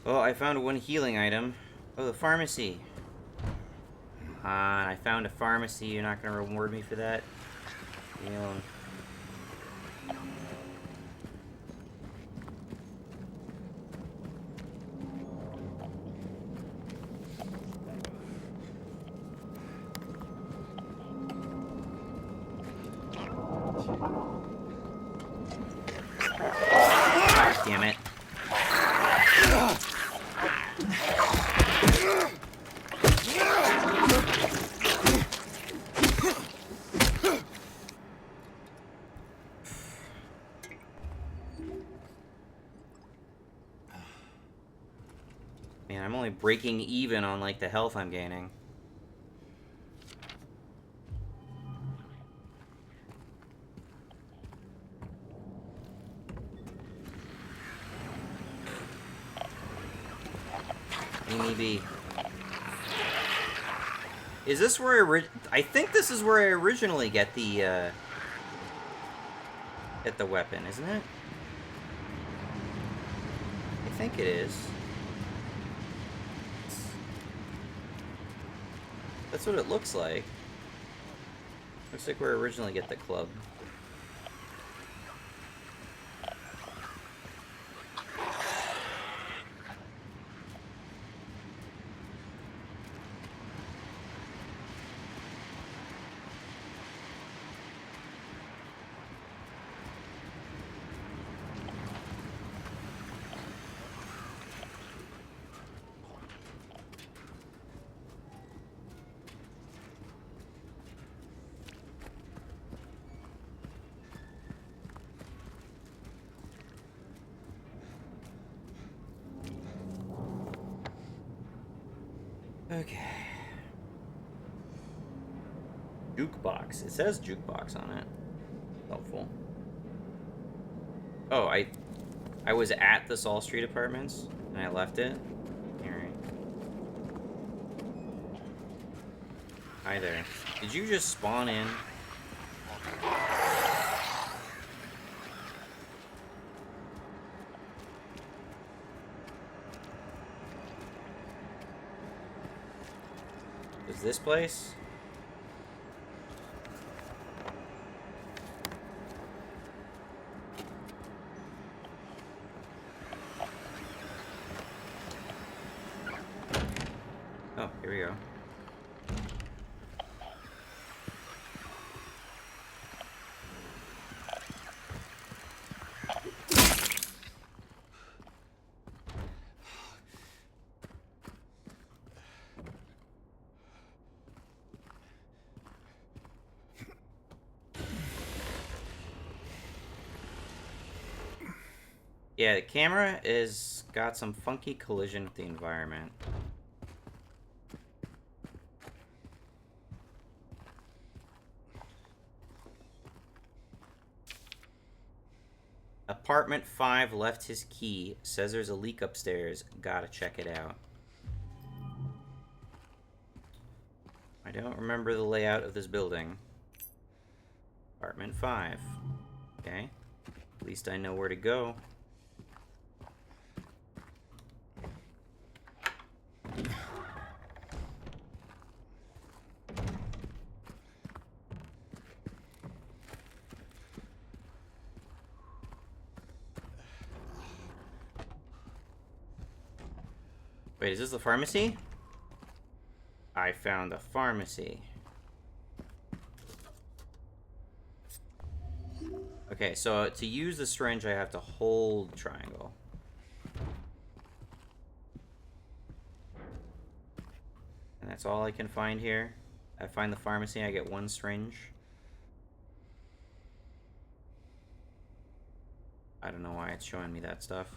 Oh, I found one healing item. Oh, the pharmacy. I found a pharmacy. You're not gonna reward me for that? You know. Damn it. Man, I'm only breaking even on, like, the health I'm gaining. Maybe. Is this where I think this is where I originally get the weapon, isn't it? I think it is. That's what it looks like. Looks like where I originally get the club. Okay. Jukebox. It says jukebox on it. Helpful. Oh, I was at the Saul Street Apartments and I left it. Alright. Hi there. Did you just spawn in? Is this place? Oh, here we go. Yeah, the camera is got some funky collision with the environment. Apartment 5 left his key. Says there's a leak upstairs. Gotta check it out. I don't remember the layout of this building. Apartment 5. Okay. At least I know where to go. Wait, is this the pharmacy? I found the pharmacy. Okay, so to use the syringe, I have to hold triangle. And that's all I can find here. I find the pharmacy, I get one syringe. I don't know why it's showing me that stuff.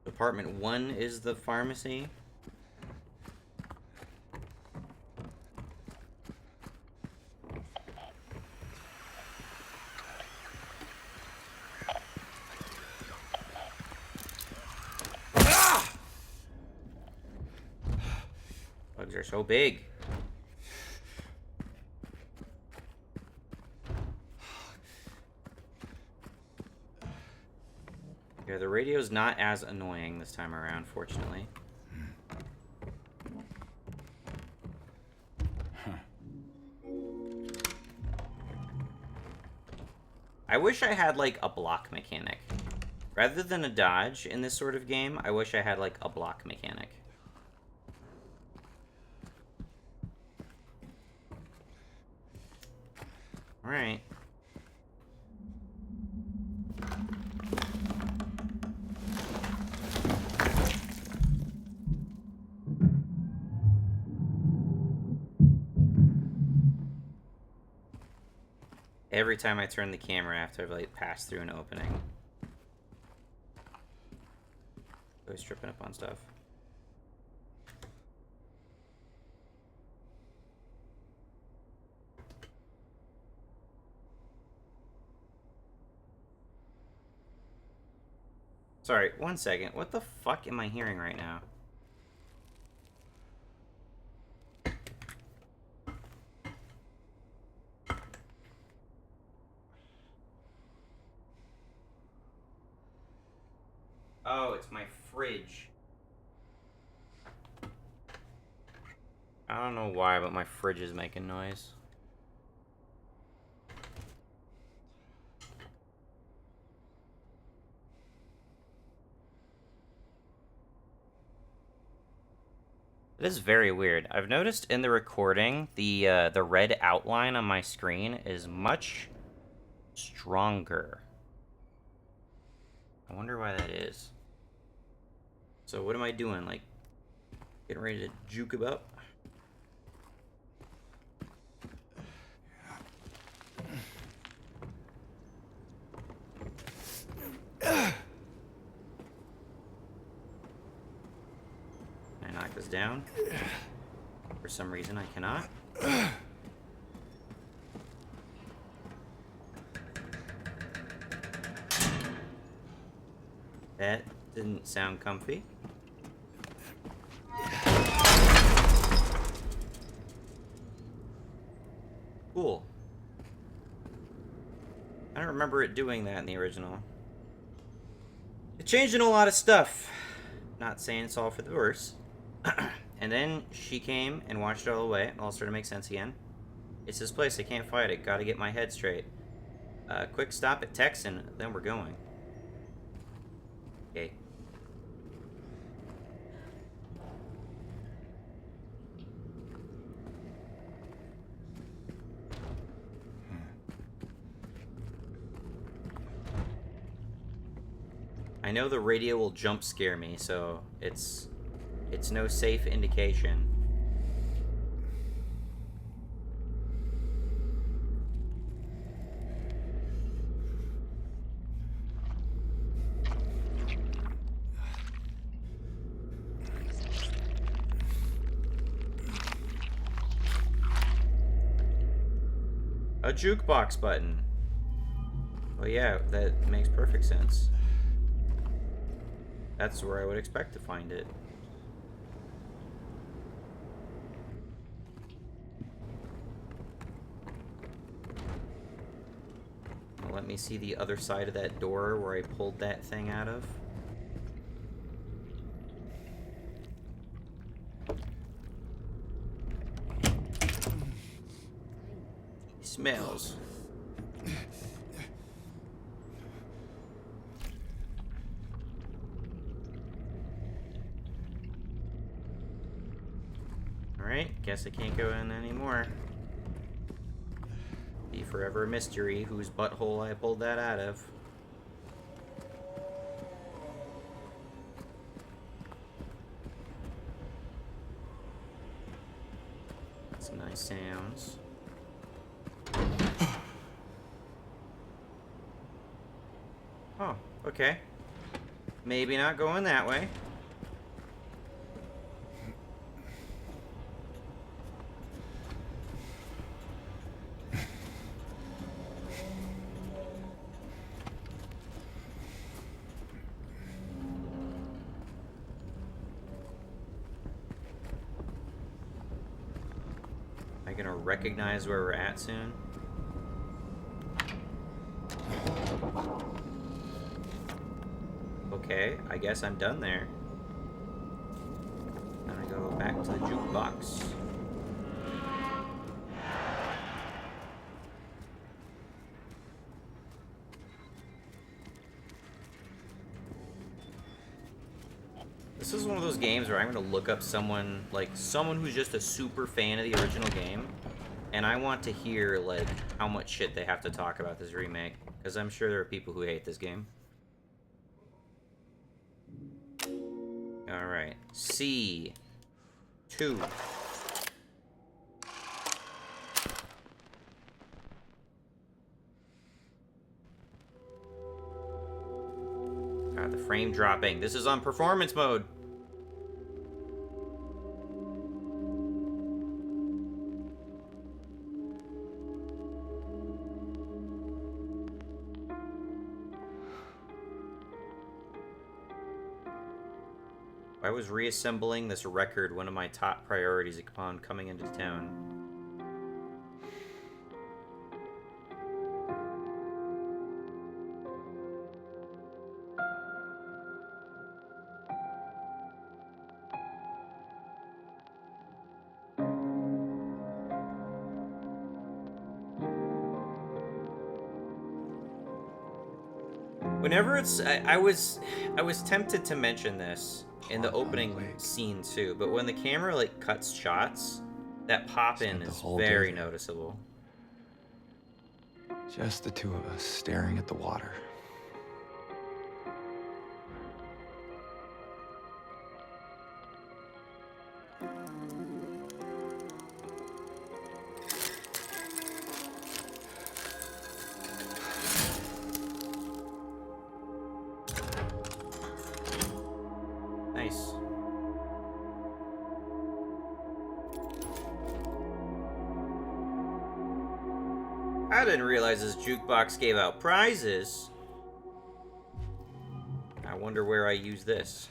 Apartment 1 is the pharmacy. Ah! Bugs are so big. Yeah, the radio's not as annoying this time around, fortunately. I wish I had, like, a block mechanic. Rather than a dodge in this sort of game, I wish I had, like, a block mechanic. Alright. Every time I turn the camera, I have to, like, pass through an opening. Always tripping up on stuff. Sorry, one second. What the fuck am I hearing right now? Oh, it's my fridge. I don't know why, but my fridge is making noise. It is very weird. I've noticed in the recording, the red outline on my screen is much stronger. I wonder why that is. So what am I doing? Like, getting ready to juke about? Can I knock this down? For some reason, I cannot. That didn't sound comfy. Cool. I don't remember it doing that in the original. It changed in a lot of stuff. Not saying it's all for the worse. And then she came and washed it all away. It all started to make sense again. It's this place. I can't fight it. Gotta get my head straight. Quick stop at Tex and then we're going. Okay. I know the radio will jump scare me, so it's no safe indication. A jukebox button. Well, yeah, that makes perfect sense. That's where I would expect to find it. let me see the other side of that door where I pulled that thing out of. He smells. Alright, guess I can't go in anymore. Be forever a mystery whose butthole I pulled that out of. Some nice sounds. Oh, okay. Maybe not going that way. Am I gonna recognize where we're at soon? Okay, I guess I'm done there. I'm gonna go back to the jukebox. This is one of those games where I'm gonna look up someone, like, someone who's just a super fan of the original game, and I want to hear, like, how much shit they have to talk about this remake, because I'm sure there are people who hate this game. Alright, C2. God, the frame dropping. This is on performance mode. Why was reassembling this record one of my top priorities upon coming into town? Whenever it's, I was tempted to mention this in the opening scene too, but when the camera like cuts shots, that pop in is very noticeable. Just the two of us staring at the water. Nice. I didn't realize this jukebox gave out prizes. I wonder where I use this.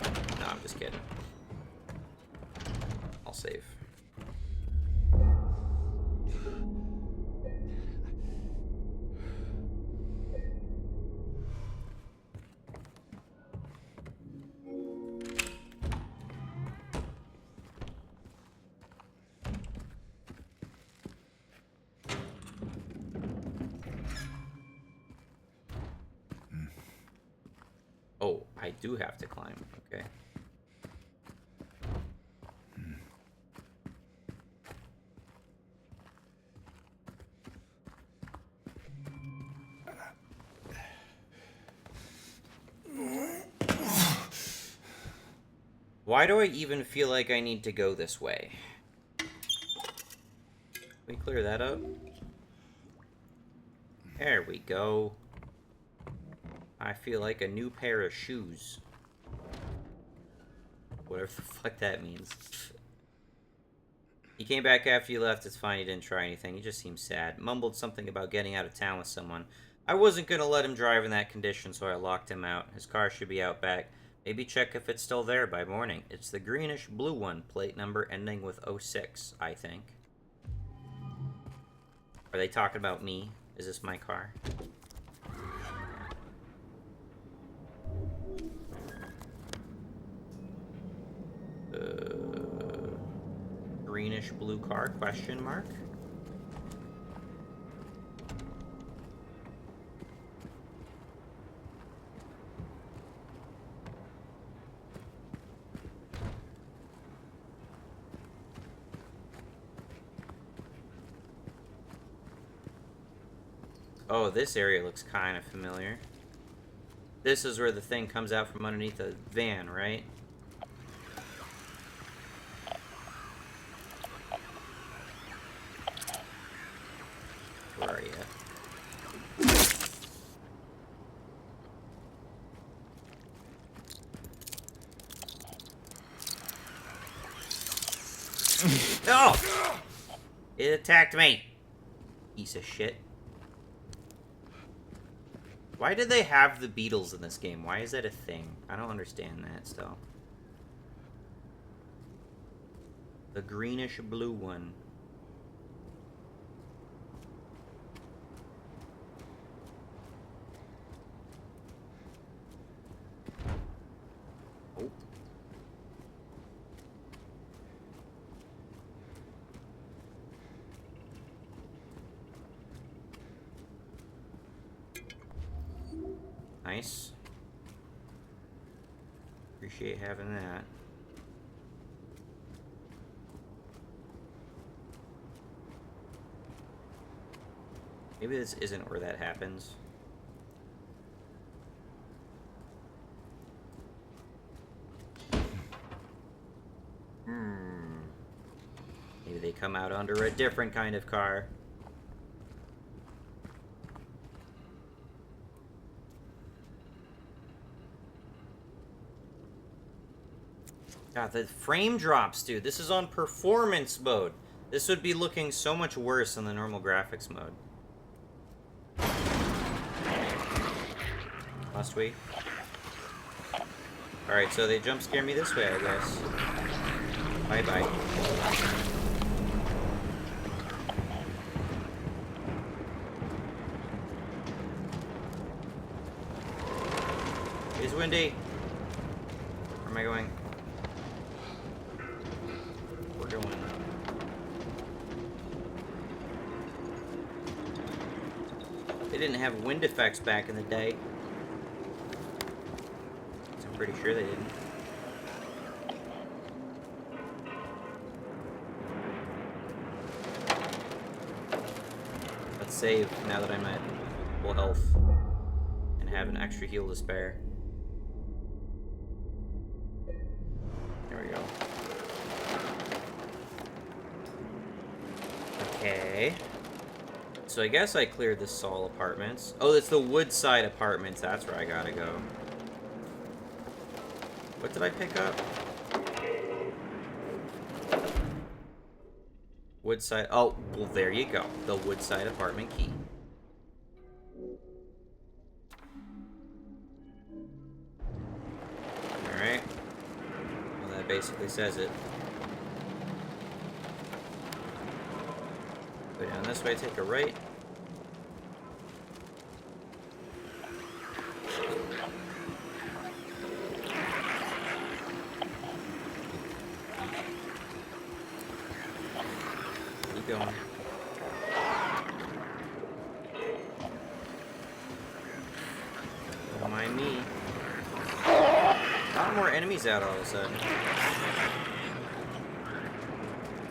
No, I'm just kidding. I'll save. Oh, I do have to climb. Okay. Why do I even feel like I need to go this way? Can we clear that up? There we go. I feel like a new pair of shoes. Whatever the fuck that means. He came back after you left. It's fine. He didn't try anything. He just seemed sad. Mumbled something about getting out of town with someone. I wasn't going to let him drive in that condition, so I locked him out. His car should be out back. Maybe check if it's still there by morning. It's the greenish blue one, plate number ending with 06, I think. Are they talking about me? Is this my car? Greenish blue car, question mark? Oh, this area looks kind of familiar. This is where the thing comes out from underneath the van, right? Where are you? Oh! It attacked me! Piece of shit. Why did they have the Beatles in this game? Why is that a thing? I don't understand that still. The greenish blue one. Oh. Nice. Appreciate having that. Maybe this isn't where that happens. Maybe they come out under a different kind of car. God, the frame drops, dude. This is on performance mode. This would be looking so much worse than the normal graphics mode. Must we? Alright, so they jump scare me this way, I guess. Bye-bye. It's windy. Where am I going? We're going. They didn't have wind effects back in the day. I'm pretty sure they didn't. Let's save now that I'm at full health and have an extra heal to spare. There we go. Okay. So I guess I cleared the Saul apartments. Oh, it's the Woodside apartments. That's where I gotta go. What did I pick up? Woodside. Oh, well, there you go. The Woodside apartment key. Alright. Well, that basically says it. Go down this way, take a right. Keep going. Don't mind me. A lot more enemies out all of a sudden.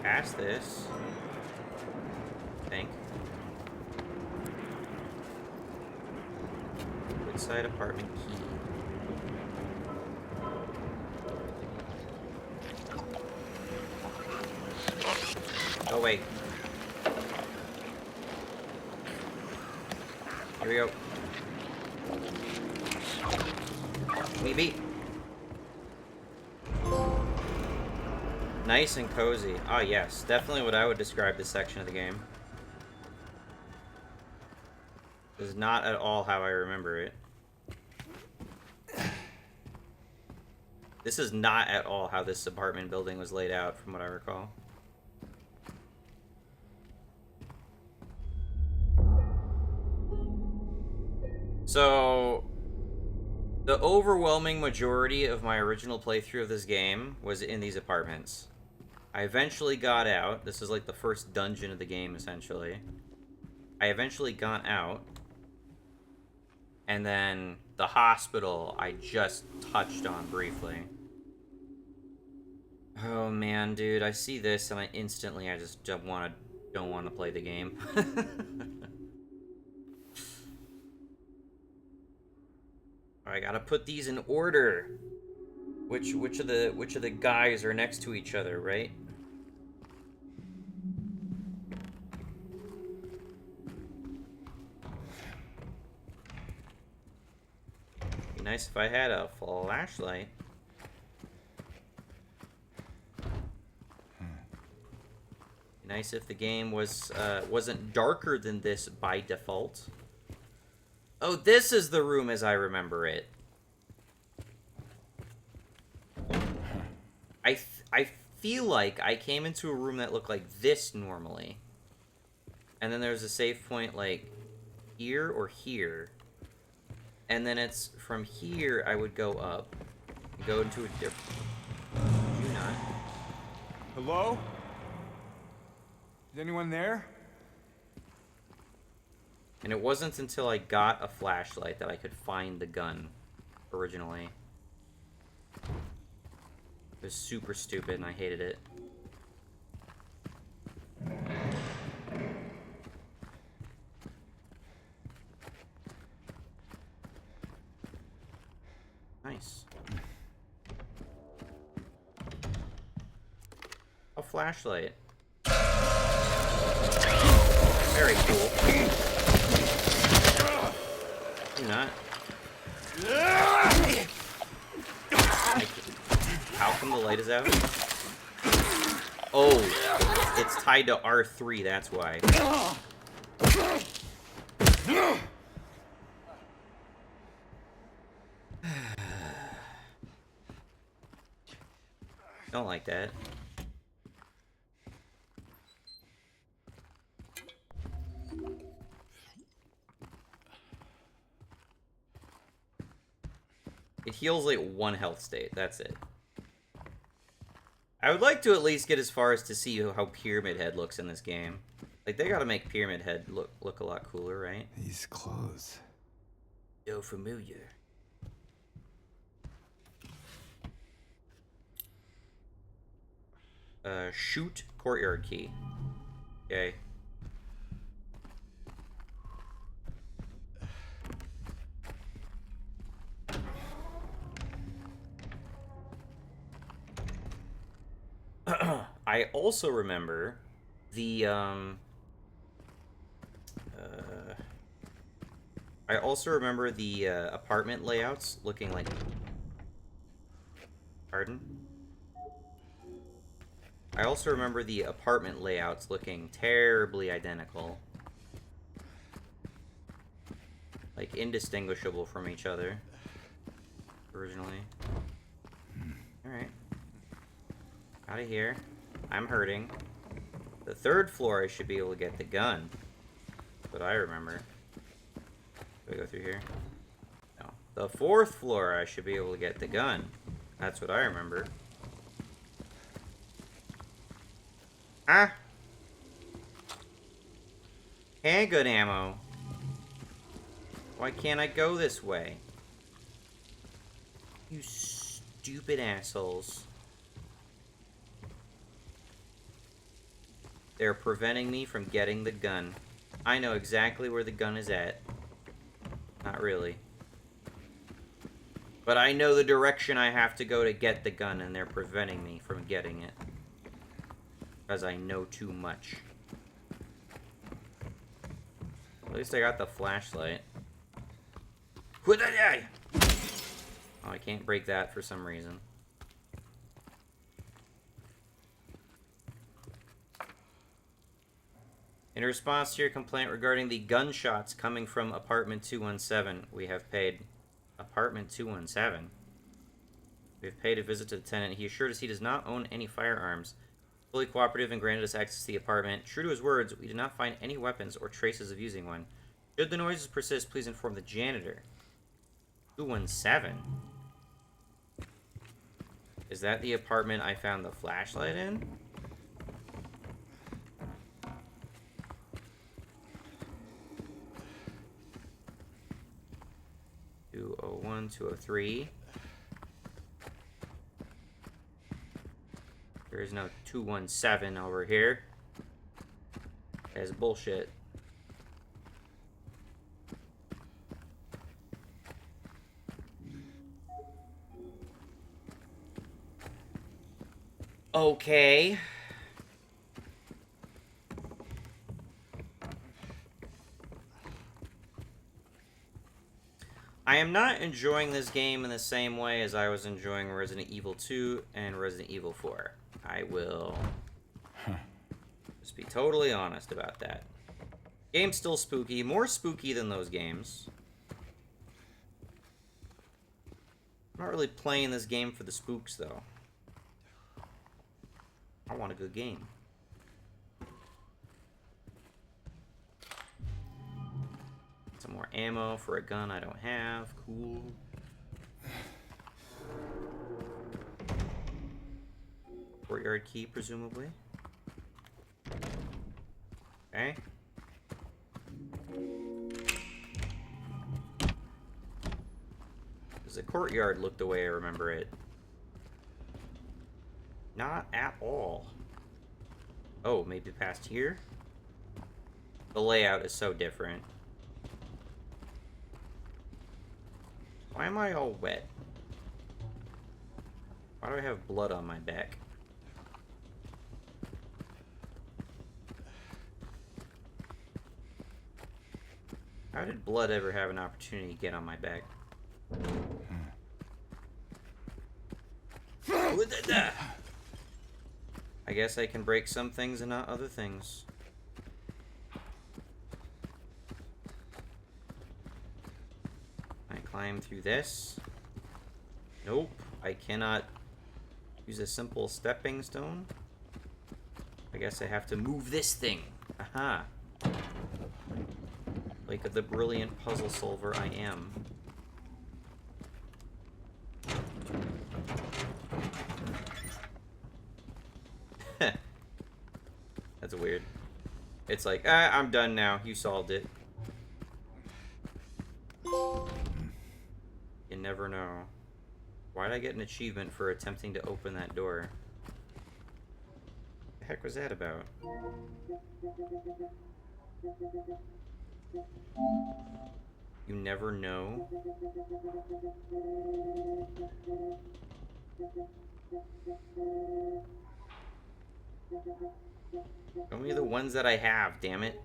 Past this. I think. Woodside apartment key. Oh wait. Here we go. Maybe. Nice and cozy. Ah, yes. Definitely what I would describe this section of the game. This is not at all how I remember it. This is not at all how this apartment building was laid out, from what I recall. So, the overwhelming majority of my original playthrough of this game was in these apartments. I eventually got out. This is like the first dungeon of the game, essentially. I eventually got out. And then the hospital I just touched on briefly. Oh man, dude, I see this and I just don't want to play the game. I gotta put these in order. Which of the guys are next to each other, right? Be nice if I had a flashlight. Be nice if the game wasn't darker than this by default. Oh, this is the room as I remember it. I feel like I came into a room that looked like this normally. And then there's a save point like here or here. And then it's from here I would go up. Go into a different... Do not. Hello? Is anyone there? And it wasn't until I got a flashlight that I could find the gun originally. It was super stupid and I hated it. Nice. A flashlight. Very cool. Do not. How come the light is out? Oh, it's tied to R3, that's why. Don't like that. It heals like 1 health state, that's it. I would like to at least get as far as to see how Pyramid Head looks in this game. Like, they gotta make Pyramid Head look a lot cooler, right? These clothes. So familiar. Shoot courtyard key. Okay. I also remember the apartment layouts looking like... Pardon? I also remember the apartment layouts looking terribly identical. Like, indistinguishable from each other. Originally. Alright. Out of here. I'm hurting. The 3rd floor, I should be able to get the gun. That's what I remember. Do I go through here? No. The 4th floor, I should be able to get the gun. That's what I remember. Ah! Handgun ammo. Why can't I go this way? You stupid assholes. They're preventing me from getting the gun. I know exactly where the gun is at. Not really. But I know the direction I have to go to get the gun, and they're preventing me from getting it. Because I know too much. At least I got the flashlight. Oh, I can't break that for some reason. In response to your complaint regarding the gunshots coming from apartment 217, we have paid... Apartment 217? We have paid a visit to the tenant. He assured us he does not own any firearms. Fully cooperative and granted us access to the apartment. True to his words, we did not find any weapons or traces of using one. Should the noises persist, please inform the janitor. 217. Is that the apartment I found the flashlight in? (201, 203). There is no 217 over here. That's bullshit. Okay. I am not enjoying this game in the same way as I was enjoying Resident Evil 2 and Resident Evil 4. I will just be totally honest about that. Game's still spooky. More spooky than those games. I'm not really playing this game for the spooks, though. I want a good game. Some more ammo for a gun I don't have. Cool. Courtyard key, presumably. Okay. The courtyard looked the way I remember it. Not at all. Oh, maybe past here? The layout is so different. Why am I all wet? Why do I have blood on my back? How did blood ever have an opportunity to get on my back? I guess I can break some things and not other things. I climb through this. Nope, I cannot use a simple stepping stone. I guess I have to move this thing. Aha. Like the brilliant puzzle solver I am. That's weird. It's like, I'm done now. You solved it. You never know. Why did I get an achievement for attempting to open that door? What the heck was that about? You never know. Show me the ones that I have, damn it.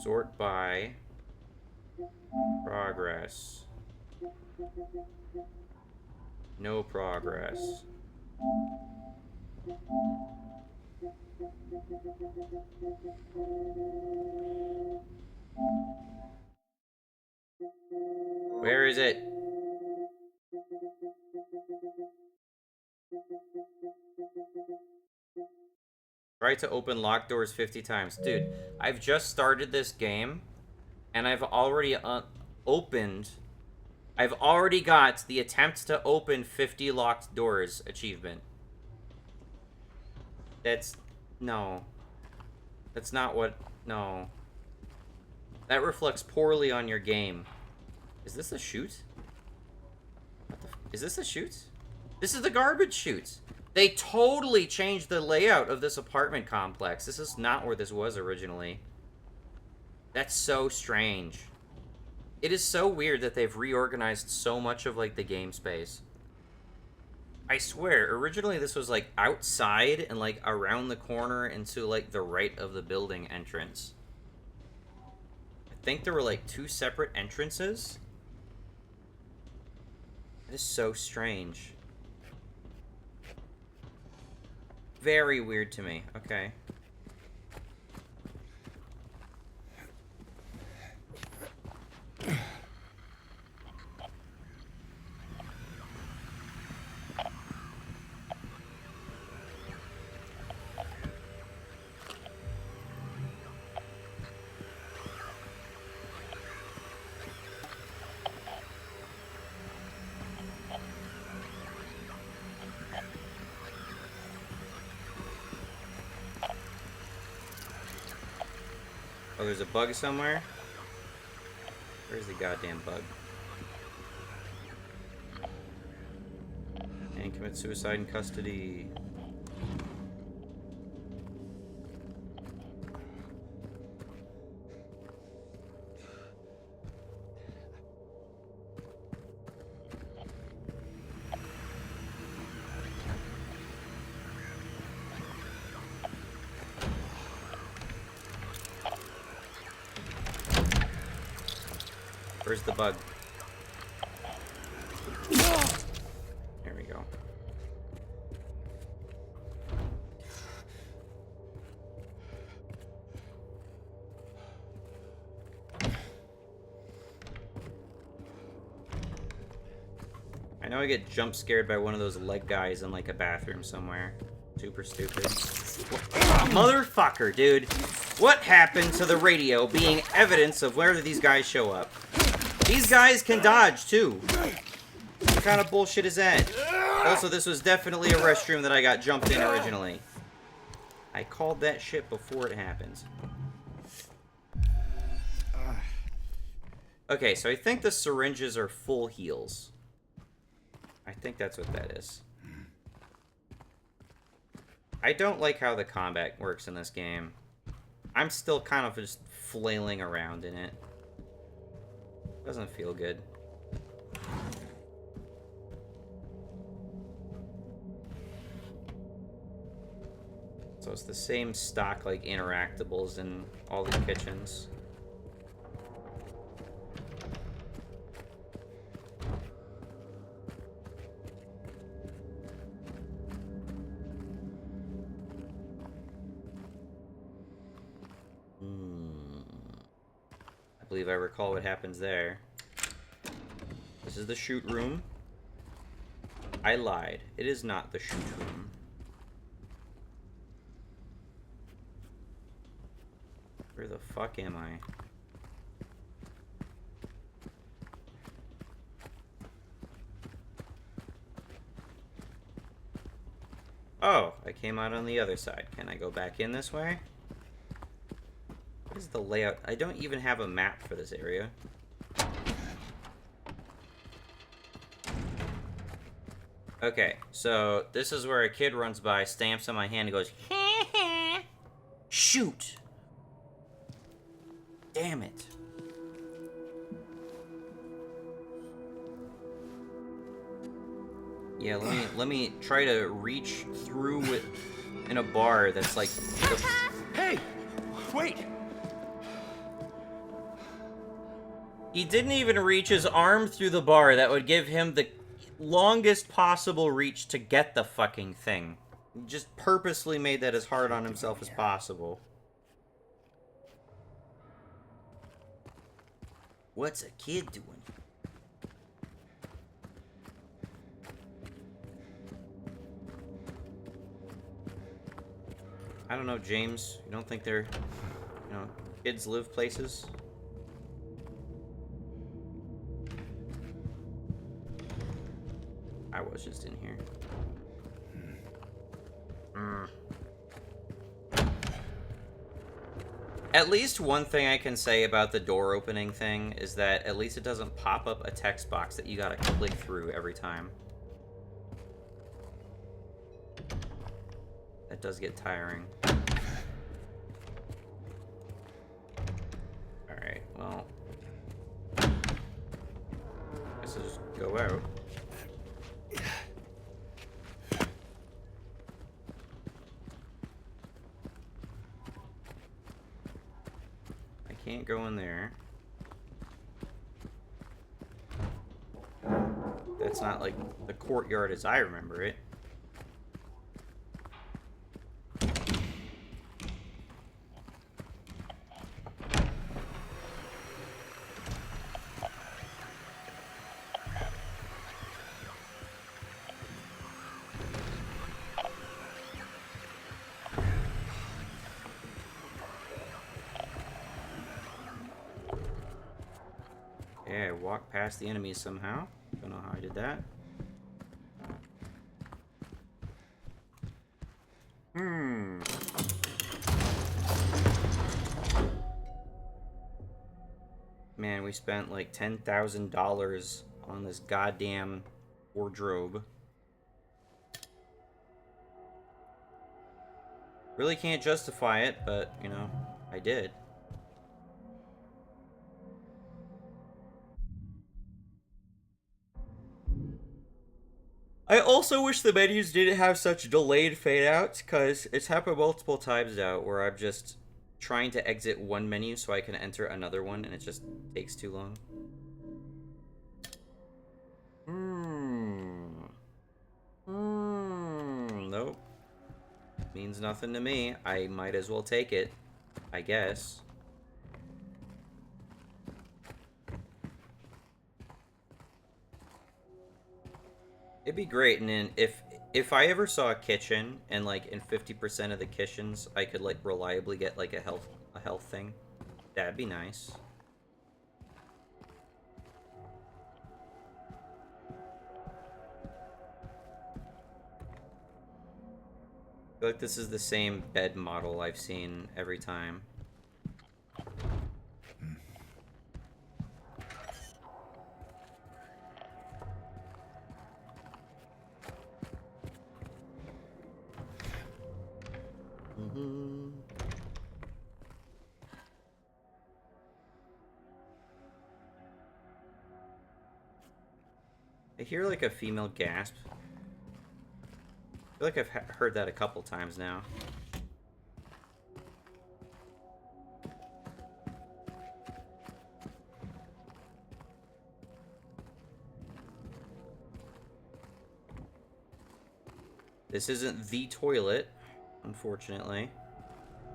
Sort by progress. No progress. Where is it? Try to open locked doors 50 times. Dude, I've just started this game, and I've already opened... I've already got the attempt to open 50 locked doors achievement. That's... No. That's not what... No. That reflects poorly on your game. Is this a chute? What the is this a chute? This is the garbage chute. They totally changed the layout of this apartment complex. This is not where this was originally. That's so strange. It is so weird that they've reorganized so much of, like, the game space. I swear, originally this was, like, outside and, like, around the corner and to, like, the right of the building entrance. I think there were, like, 2 separate entrances. It is so strange. Very weird to me. Okay. Oh, there's a bug somewhere? Where's the goddamn bug? And commit suicide in custody. Where's the bug? There we go. I know I get jump scared by one of those leg guys in like a bathroom somewhere. Super stupid. Motherfucker, dude. What happened to the radio being evidence of where these guys show up? These guys can dodge, too. What kind of bullshit is that? Also, this was definitely a restroom that I got jumped in originally. I called that shit before it happened. Okay, so I think the syringes are full heals. I think that's what that is. I don't like how the combat works in this game. I'm still kind of just flailing around in it. Doesn't feel good. So it's the same stock, like, interactables in all the kitchens. I believe I recall what happens there. This is the shoot room. I lied. It is not the shoot room. Where the fuck am I? Oh, I came out on the other side. Can I go back in this way? What is the layout? I don't even have a map for this area. Okay, so this is where a kid runs by, stamps on my hand, and goes, shoot! Damn it. Yeah, let me try to reach through it in a bar that's like the... Hey! Wait! He didn't even reach his arm through the bar that would give him the longest possible reach to get the fucking thing. He just purposely made that as hard on himself as possible. What's a kid doing? I don't know, James. You don't think they're, you know, kids live places? I was just in here. At least one thing I can say about the door opening thing is that at least it doesn't pop up a text box that you gotta click through every time. That does get tiring. Alright, well. Guess I'll just go out. Can't go in there. That's not like the courtyard as I remember it. Yeah, I walked past the enemies somehow. Don't know how I did that. Man, we spent like $10,000 on this goddamn wardrobe. Really can't justify it, but, you know, I did. I also wish the menus didn't have such delayed fade outs, because it's happened multiple times now where I'm just trying to exit one menu so I can enter another one, and it just takes too long. Nope. Means nothing to me. I might as well take it, I guess. It'd be great, and then if I ever saw a kitchen and like in 50% of the kitchens I could like reliably get like a health thing, that'd be nice. I feel like this is the same bed model I've seen every time. I hear like a female gasp. I feel like I've heard that a couple times now. This isn't the toilet, unfortunately.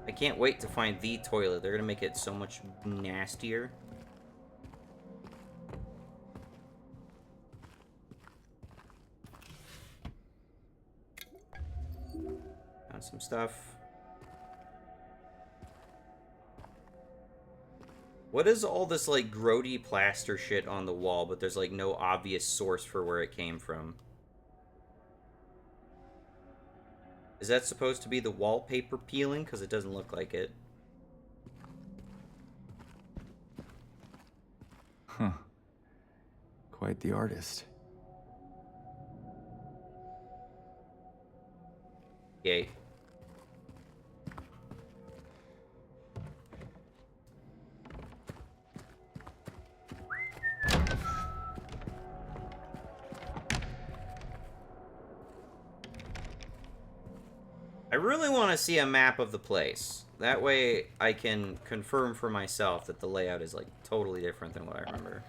I can't wait to find the toilet. They're gonna make it so much nastier. Found some stuff. What is all this like grody plaster shit on the wall, but there's like no obvious source for where it came from? Is that supposed to be the wallpaper peeling? Because it doesn't look like it. Huh. Quite the artist. Yay. I really want to see a map of the place. That way I can confirm for myself that the layout is like totally different than what I remember.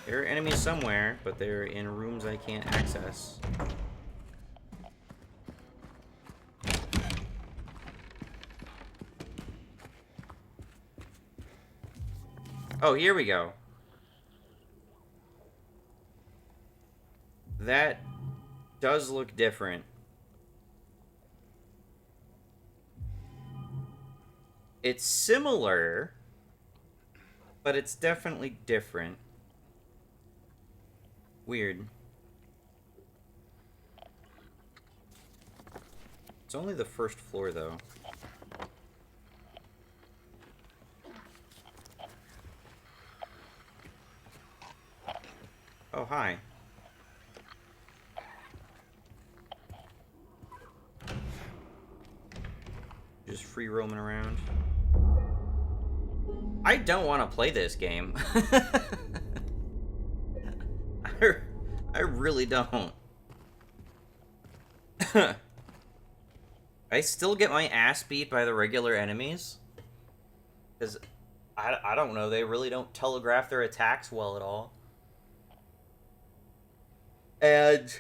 There are enemies somewhere, but they're in rooms I can't access. Oh, here we go. That does look different. It's similar, but it's definitely different. Weird. It's only the first floor, though. Oh, hi. Just free roaming around. I don't want to play this game. I really don't. I still get my ass beat by the regular enemies. Because, I don't know, they really don't telegraph their attacks well at all. And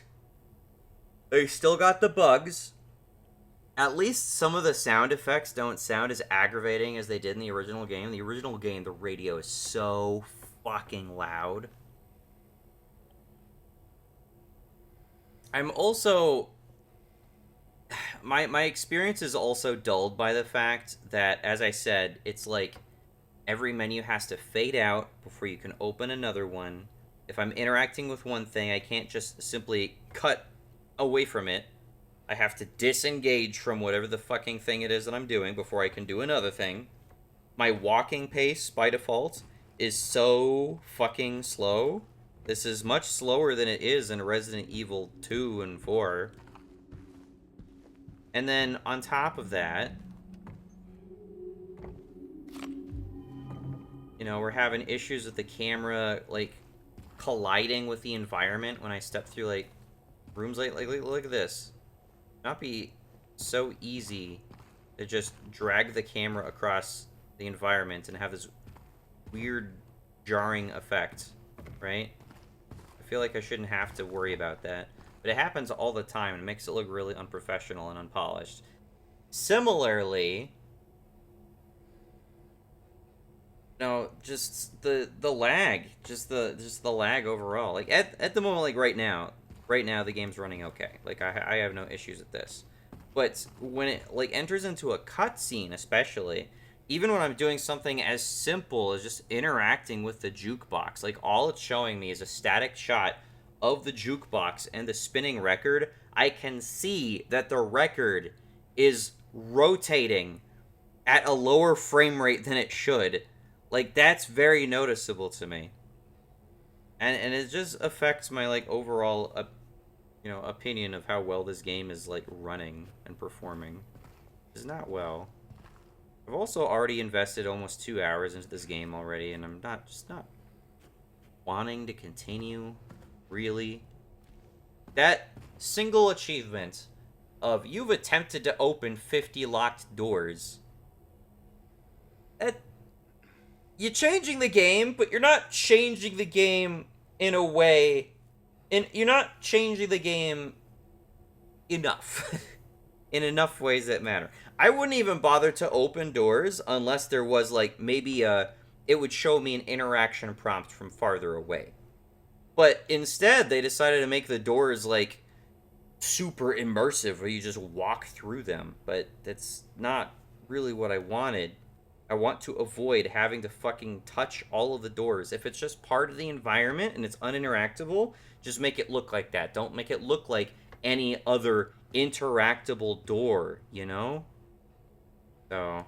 they still got the bugs. At least some of the sound effects don't sound as aggravating as they did in the original game. The original game, the radio is so fucking loud. I'm also... My experience is also dulled by the fact that, as I said, it's like every menu has to fade out before you can open another one. If I'm interacting with one thing, I can't just simply cut away from it I have to disengage from whatever the fucking thing it is that I'm doing before I can do another thing. My walking pace, by default, is so fucking slow. This is much slower than it is in Resident Evil 2 and 4. And then, on top of that, you know, we're having issues with the camera, like, colliding with the environment when I step through, like, rooms like look at this. Not be so easy to just drag the camera across the environment and have this weird jarring effect, right? I feel like I shouldn't have to worry about that, but it happens all the time and it makes it look really unprofessional and unpolished. Similarly, no, just the lag, just the lag overall. Like at the moment, like right now the game's running okay. Like I have no issues with this. But when it like enters into a cutscene, especially, even when I'm doing something as simple as just interacting with the jukebox, like all it's showing me is a static shot of the jukebox and the spinning record, I can see that the record is rotating at a lower frame rate than it should. Like that's very noticeable to me. And it just affects my like overall opinion of how well this game is like running and performing. It's not well. I've also already invested almost 2 hours into this game already, and I'm not wanting to continue, really. That single achievement of you've attempted to open 50 locked doors. You're changing the game, but you're not changing the game in a way, and you're not changing the game enough. In enough ways that matter. I wouldn't even bother to open doors unless there was like maybe it would show me an interaction prompt from farther away. But instead they decided to make the doors like super immersive where you just walk through them, but that's not really what I wanted. I want to avoid having to fucking touch all of the doors. If it's just part of the environment and it's uninteractable, just make it look like that. Don't make it look like any other interactable door, you know? So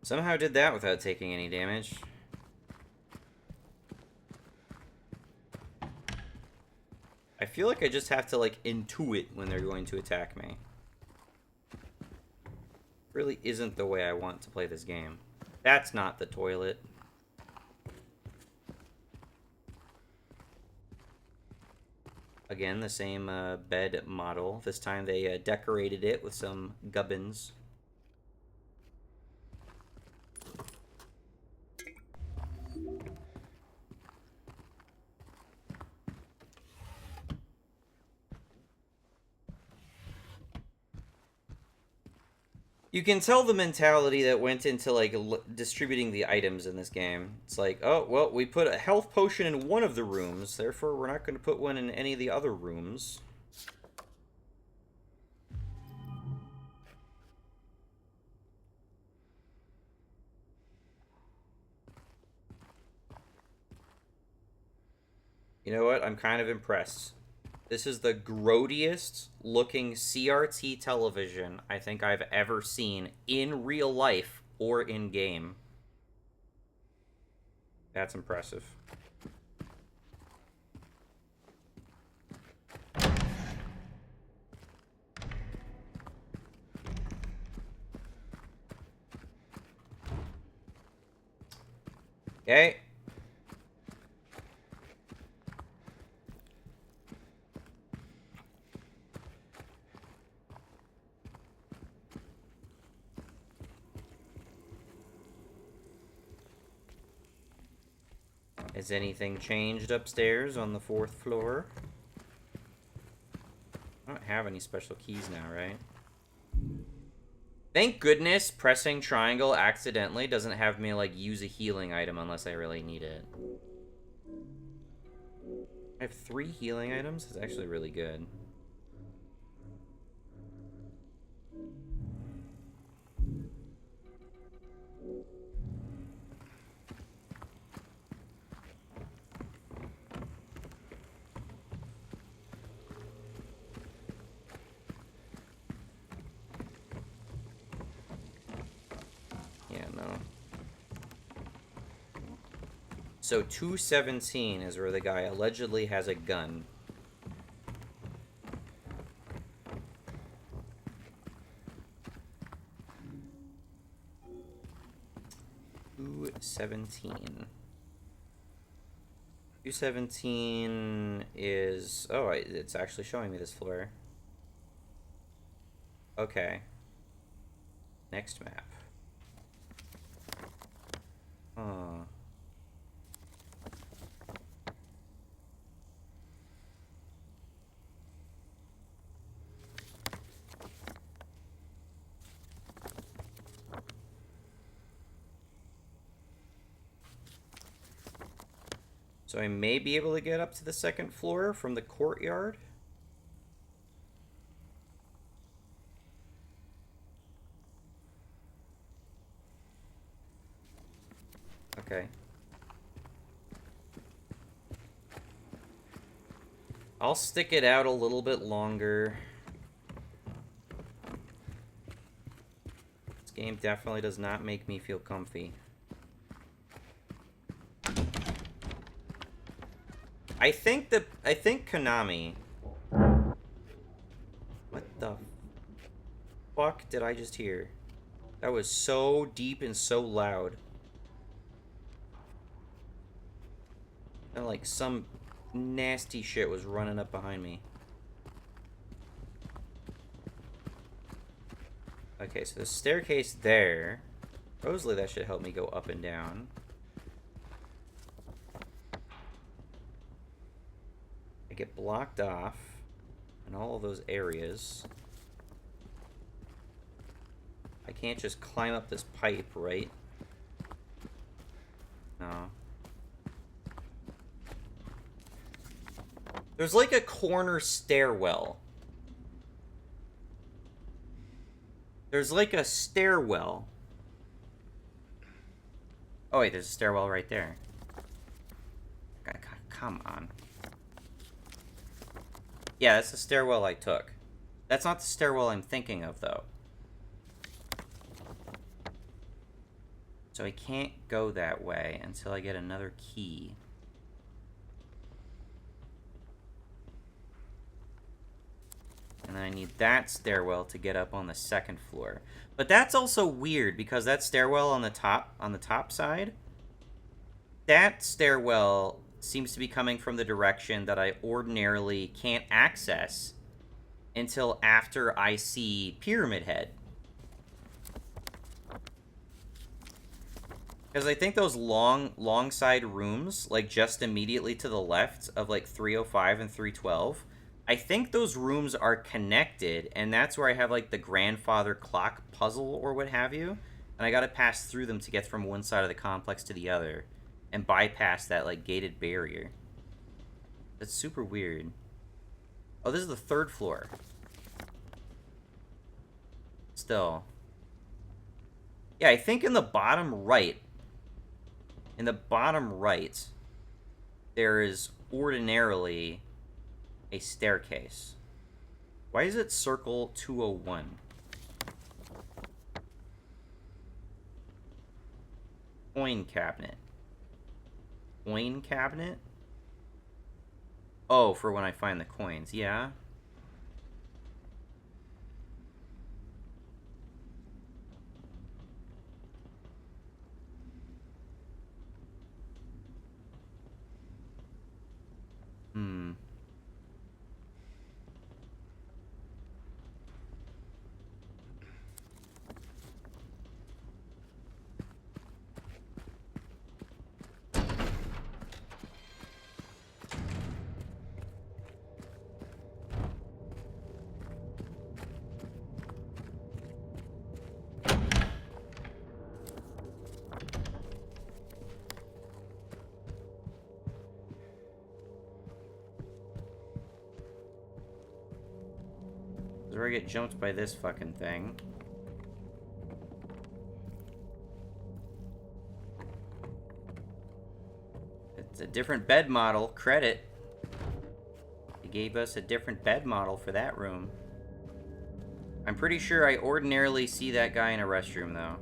somehow did that without taking any damage. I feel like I just have to like intuit when they're going to attack me. Really isn't the way I want to play this game. That's not the toilet. Again, the same bed model. This time they decorated it with some gubbins. You can tell the mentality that went into like distributing the items in this game. It's like, oh, well, we put a health potion in one of the rooms, therefore we're not going to put one in any of the other rooms. You know what? I'm kind of impressed. This is the grodiest looking CRT television I think I've ever seen in real life or in game. That's impressive. Okay. Has anything changed upstairs on the 4th floor? I don't have any special keys now, right? Thank goodness pressing triangle accidentally doesn't have me, like, use a healing item unless I really need it. I have 3 healing items? That's actually really good. Yeah, no. So 217 is where the guy allegedly has a gun. $217. 217 is... Oh, it's actually showing me this floor. Okay. Next map. Huh. So I may be able to get up to the 2nd floor from the courtyard. Okay. I'll stick it out a little bit longer. This game definitely does not make me feel comfy. I think Konami... What the fuck did I just hear? That was so deep and so loud. And like some nasty shit was running up behind me. Okay, so the staircase there. Supposedly that should help me go up and down. I get blocked off in all of those areas. I can't just climb up this pipe, right? No. There's like a corner stairwell. There's like a stairwell. Oh wait, there's a stairwell right there. Come on. Yeah, that's the stairwell I took. That's not the stairwell I'm thinking of, though. So I can't go that way until I get another key. And then I need that stairwell to get up on the 2nd floor. But that's also weird, because that stairwell on the top side, that stairwell seems to be coming from the direction that I ordinarily can't access until after I see Pyramid Head. Because I think those long side rooms, like just immediately to the left of like 305 and 312, I think those rooms are connected, and that's where I have like the grandfather clock puzzle or what have you, and I gotta pass through them to get from one side of the complex to the other and bypass that like gated barrier. That's super weird. Oh, this is the 3rd floor. Still. Yeah, I think in the bottom right, there is ordinarily a staircase. Why is it circle 201? Coin cabinet. Coin cabinet? Oh, for when I find the coins, yeah. Hmm. Before I get jumped by this fucking thing. It's a different bed model. Credit. They gave us a different bed model for that room. I'm pretty sure I ordinarily see that guy in a restroom, though.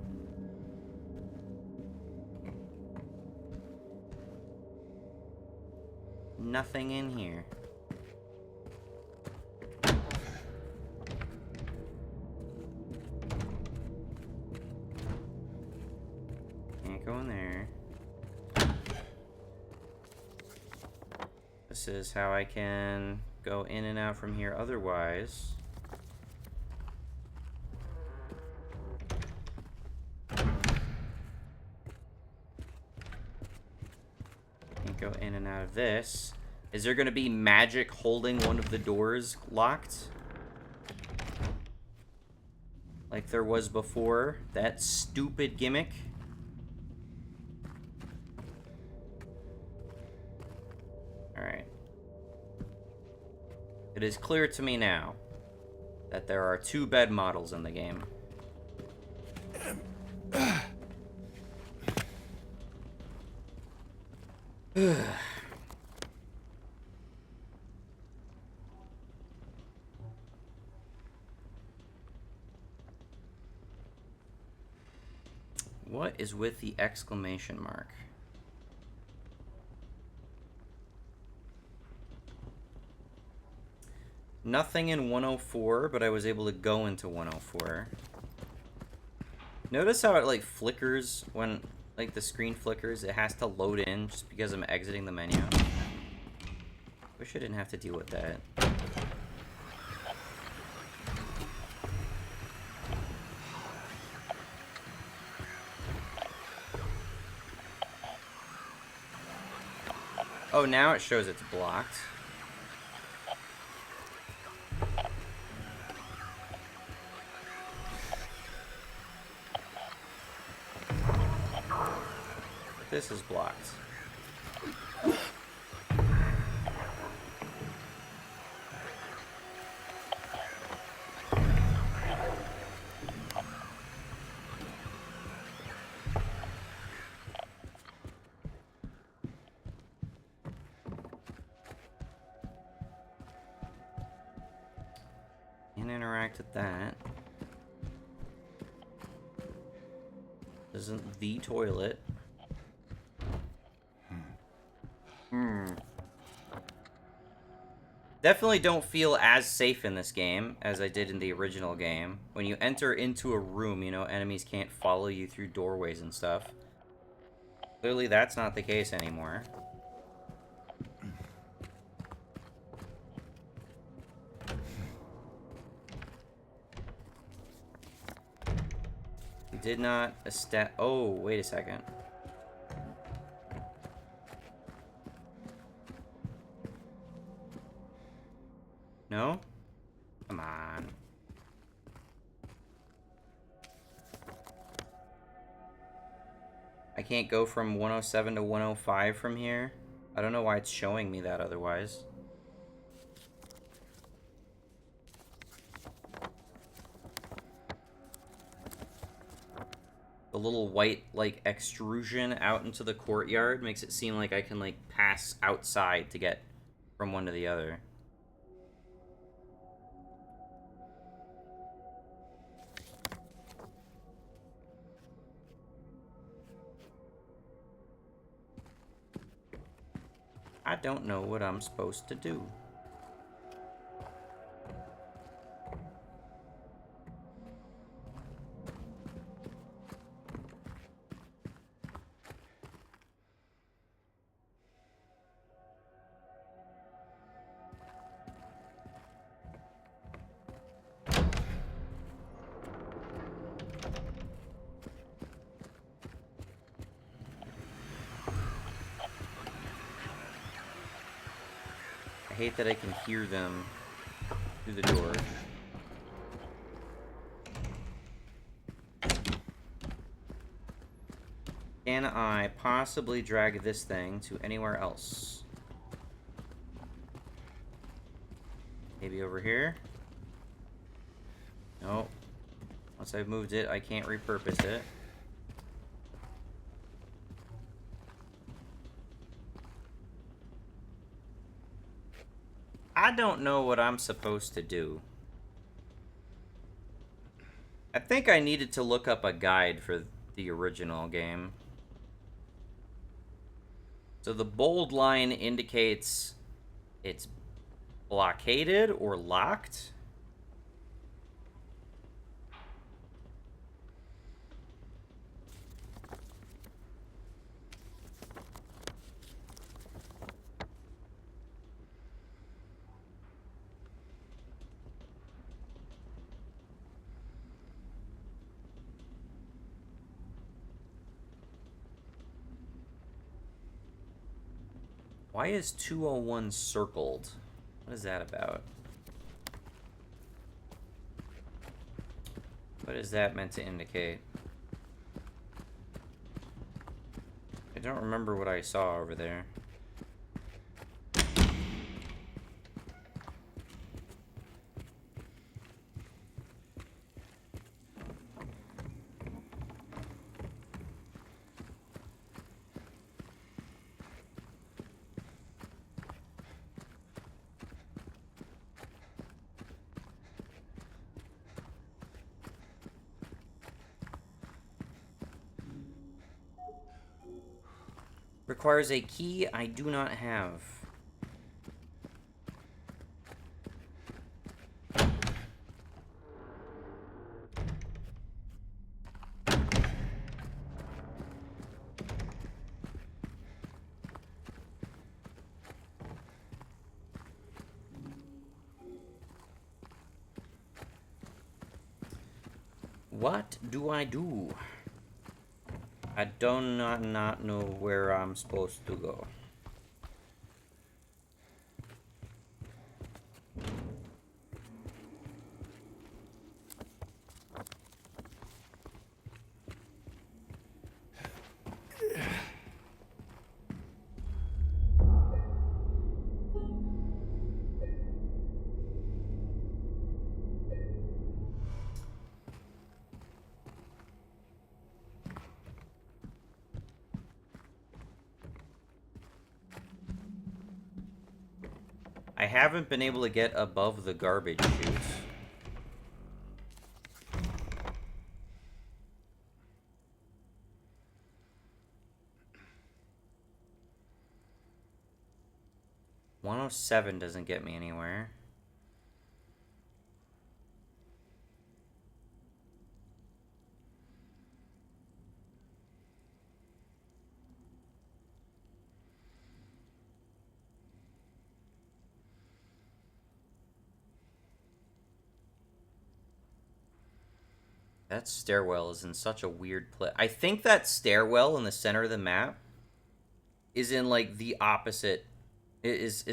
Nothing in here. Can't go in there. This is how I can go in and out from here otherwise. Can't go in and out of this. Is there going to be magic holding one of the doors locked? Like there was before? That stupid gimmick? Alright. It is clear to me now that there are 2 bed models in the game. What is with the exclamation mark? Nothing in 104, but I was able to go into 104. Notice how it like flickers when like the screen flickers. It has to load in just because I'm exiting the menu. Wish I didn't have to deal with that. Oh, now it shows it's blocked. This is blocked. Can't interact with that. Isn't the toilet. Definitely don't feel as safe in this game as I did in the original game. When you enter into a room, you know, enemies can't follow you through doorways and stuff. Clearly that's not the case anymore. We did not establish... Oh, wait a second. No? Come on. I can't go from 107 to 105 from here. I don't know why it's showing me that otherwise. The little white, like, extrusion out into the courtyard makes it seem like I can, like, pass outside to get from one to the other. I don't know what I'm supposed to do. I hate that I can hear them through the door. Can I possibly drag this thing to anywhere else? Maybe over here? No. Once I've moved it, I can't repurpose it. I don't know what I'm supposed to do. I think I needed to look up a guide for the original game. So the bold line indicates it's blockaded or locked. Why is 201 circled? What is that about? What is that meant to indicate? I don't remember what I saw over there. Requires a key I do not have. What do I do? I do not know where I'm supposed to go. I haven't been able to get above the garbage chutes. "107 doesn't get me anywhere. That stairwell is in such a weird place. I think that stairwell in the center of the map is in like the opposite. It's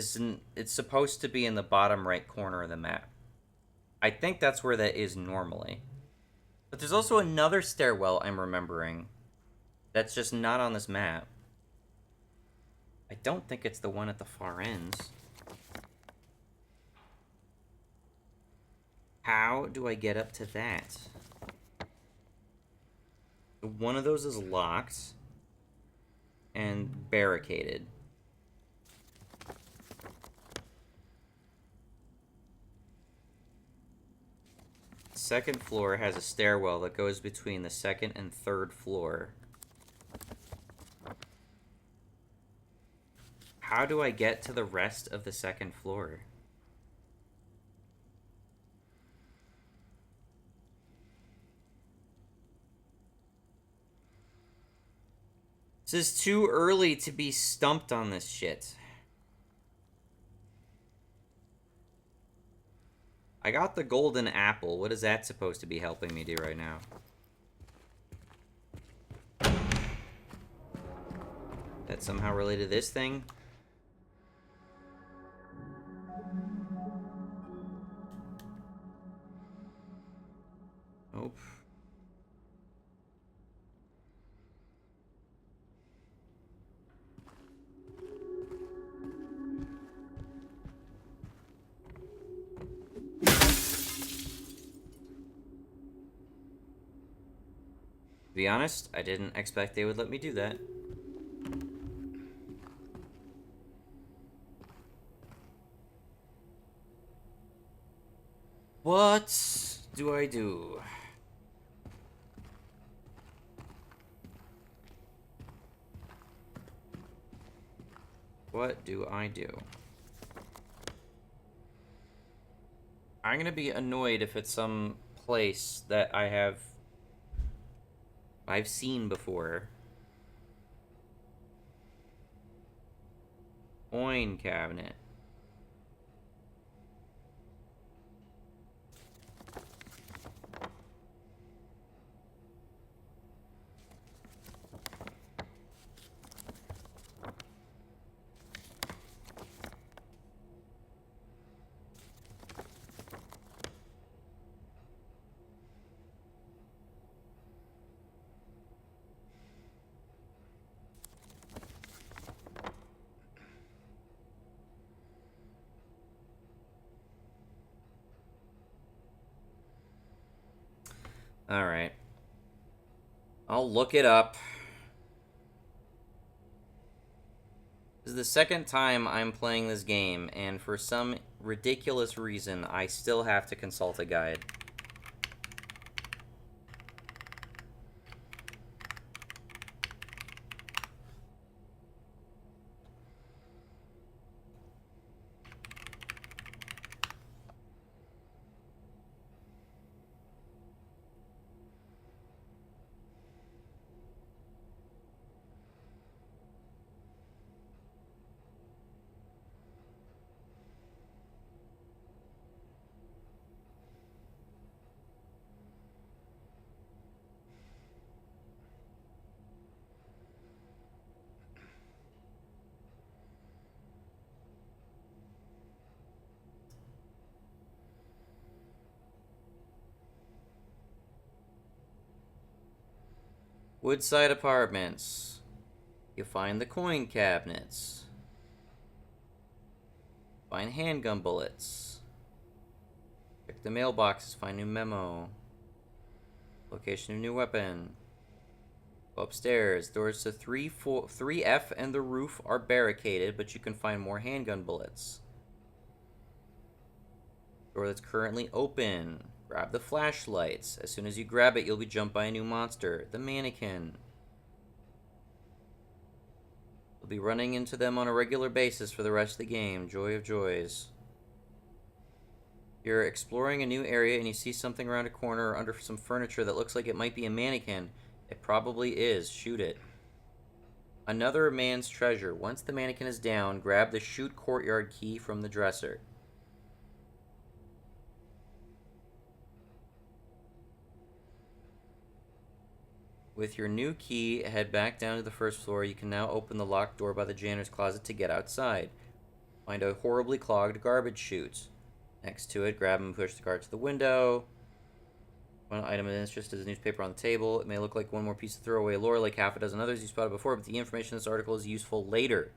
supposed to be in the bottom right corner of the map. I think that's where that is normally. But there's also another stairwell I'm remembering that's just not on this map. I don't think it's the one at the far ends. How do I get up to that? One of those is locked and barricaded. Second floor has a stairwell that goes between the second and third floor. How do I get to the rest of the second floor? This is too early to be stumped on this shit. I got the golden apple. What is that supposed to be helping me do right now? That's somehow related to this thing? Nope. be honest, I didn't expect they would let me do that. What do I do? What do I do? I'm gonna be annoyed if it's some place that I've seen before. Coin cabinet. Alright. I'll look it up. This is the second time I'm playing this game, and for some ridiculous reason, I still have to consult a guide. Woodside Apartments. You find the coin cabinets. Find handgun bullets. Check the mailboxes, find new memo. Location of new weapon. Go upstairs. Doors to 3F and the roof are barricaded, but you can find more handgun bullets. Door that's currently open. Grab the flashlights. As soon as you grab it, you'll be jumped by a new monster. The mannequin. You'll be running into them on a regular basis for the rest of the game. Joy of joys. You're exploring a new area and you see something around a corner or under some furniture that looks like it might be a mannequin. It probably is. Shoot it. Another man's treasure. Once the mannequin is down, grab the shoot courtyard key from the dresser. With your new key, head back down to the first floor. You can now open the locked door by the janitor's closet to get outside. Find a horribly clogged garbage chute. Next to it, grab and push the cart to the window. One item of interest is a newspaper on the table. It may look like one more piece of throwaway lore like half a dozen others you spotted before, but the information in this article is useful later.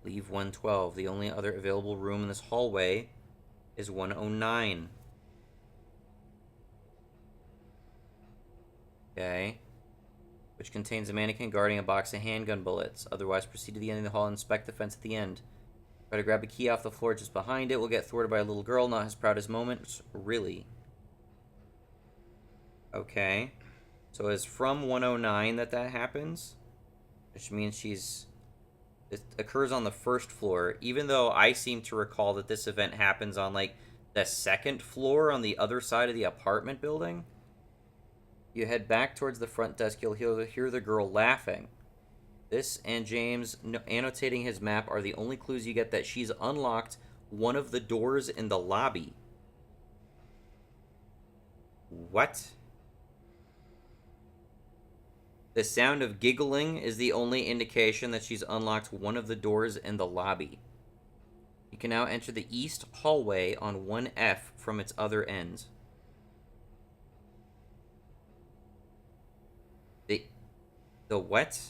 Leave 112. The only other available room in this hallway is 109. Okay. Which contains a mannequin guarding a box of handgun bullets. Otherwise, proceed to the end of the hall and inspect the fence at the end. Try to grab a key off the floor just behind it. We'll get thwarted by a little girl, not his proudest moment. Really? Okay. So it's from 109 that happens? Which means it occurs on the first floor, even though I seem to recall that this event happens on, like, the second floor on the other side of the apartment building. You head back towards the front desk. You'll hear the girl laughing. This and James annotating his map are the only clues you get that she's unlocked one of the doors in the lobby. What? The sound of giggling is the only indication that she's unlocked one of the doors in the lobby. You can now enter the east hallway on 1F from its other end. The what?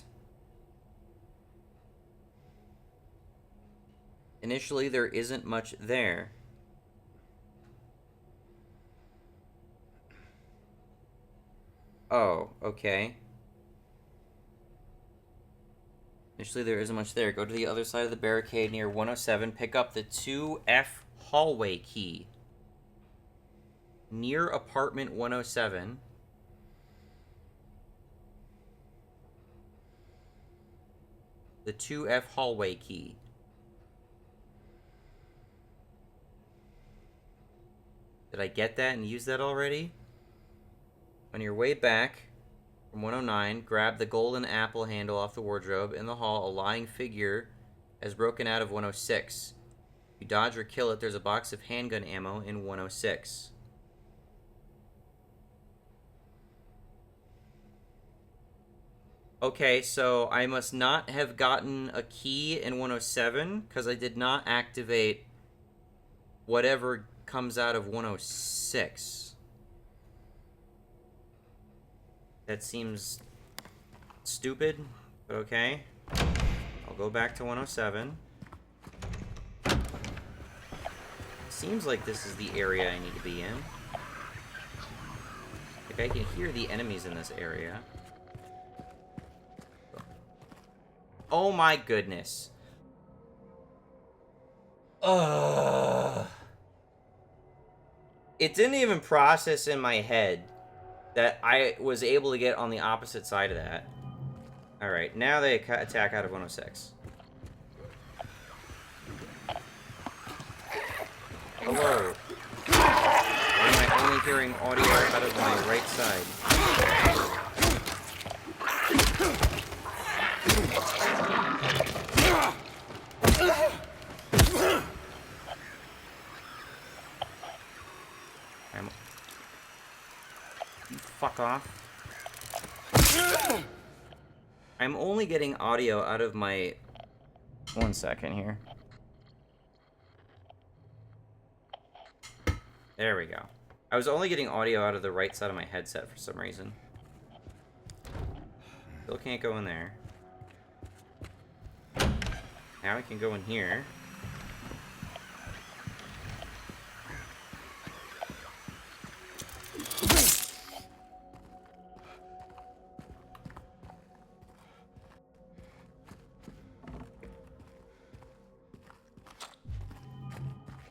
Initially, there isn't much there. Oh, okay. Initially, there isn't much there. Go to the other side of the barricade near 107. Pick up the 2F hallway key. Near apartment 107. The 2F hallway key. Did I get that and use that already? On your way back from 109, grab the golden apple handle off the wardrobe. In the hall, a lying figure has broken out of 106. You dodge or kill it, there's a box of handgun ammo in 106. Okay, so I must not have gotten a key in 107 because I did not activate whatever comes out of 106. That seems stupid, but okay. I'll go back to 107. Seems like this is the area I need to be in. Like, I can hear the enemies in this area. Oh my goodness. Ugh. It didn't even process in my head that I was able to get on the opposite side of that. Alright, now they attack out of 106. Hello. Why am I only hearing audio out of my right side? Fuck off. I'm only getting audio out of my... 1 second here. There we go. I was only getting audio out of the right side of my headset for some reason. Still can't go in there. Now I can go in here.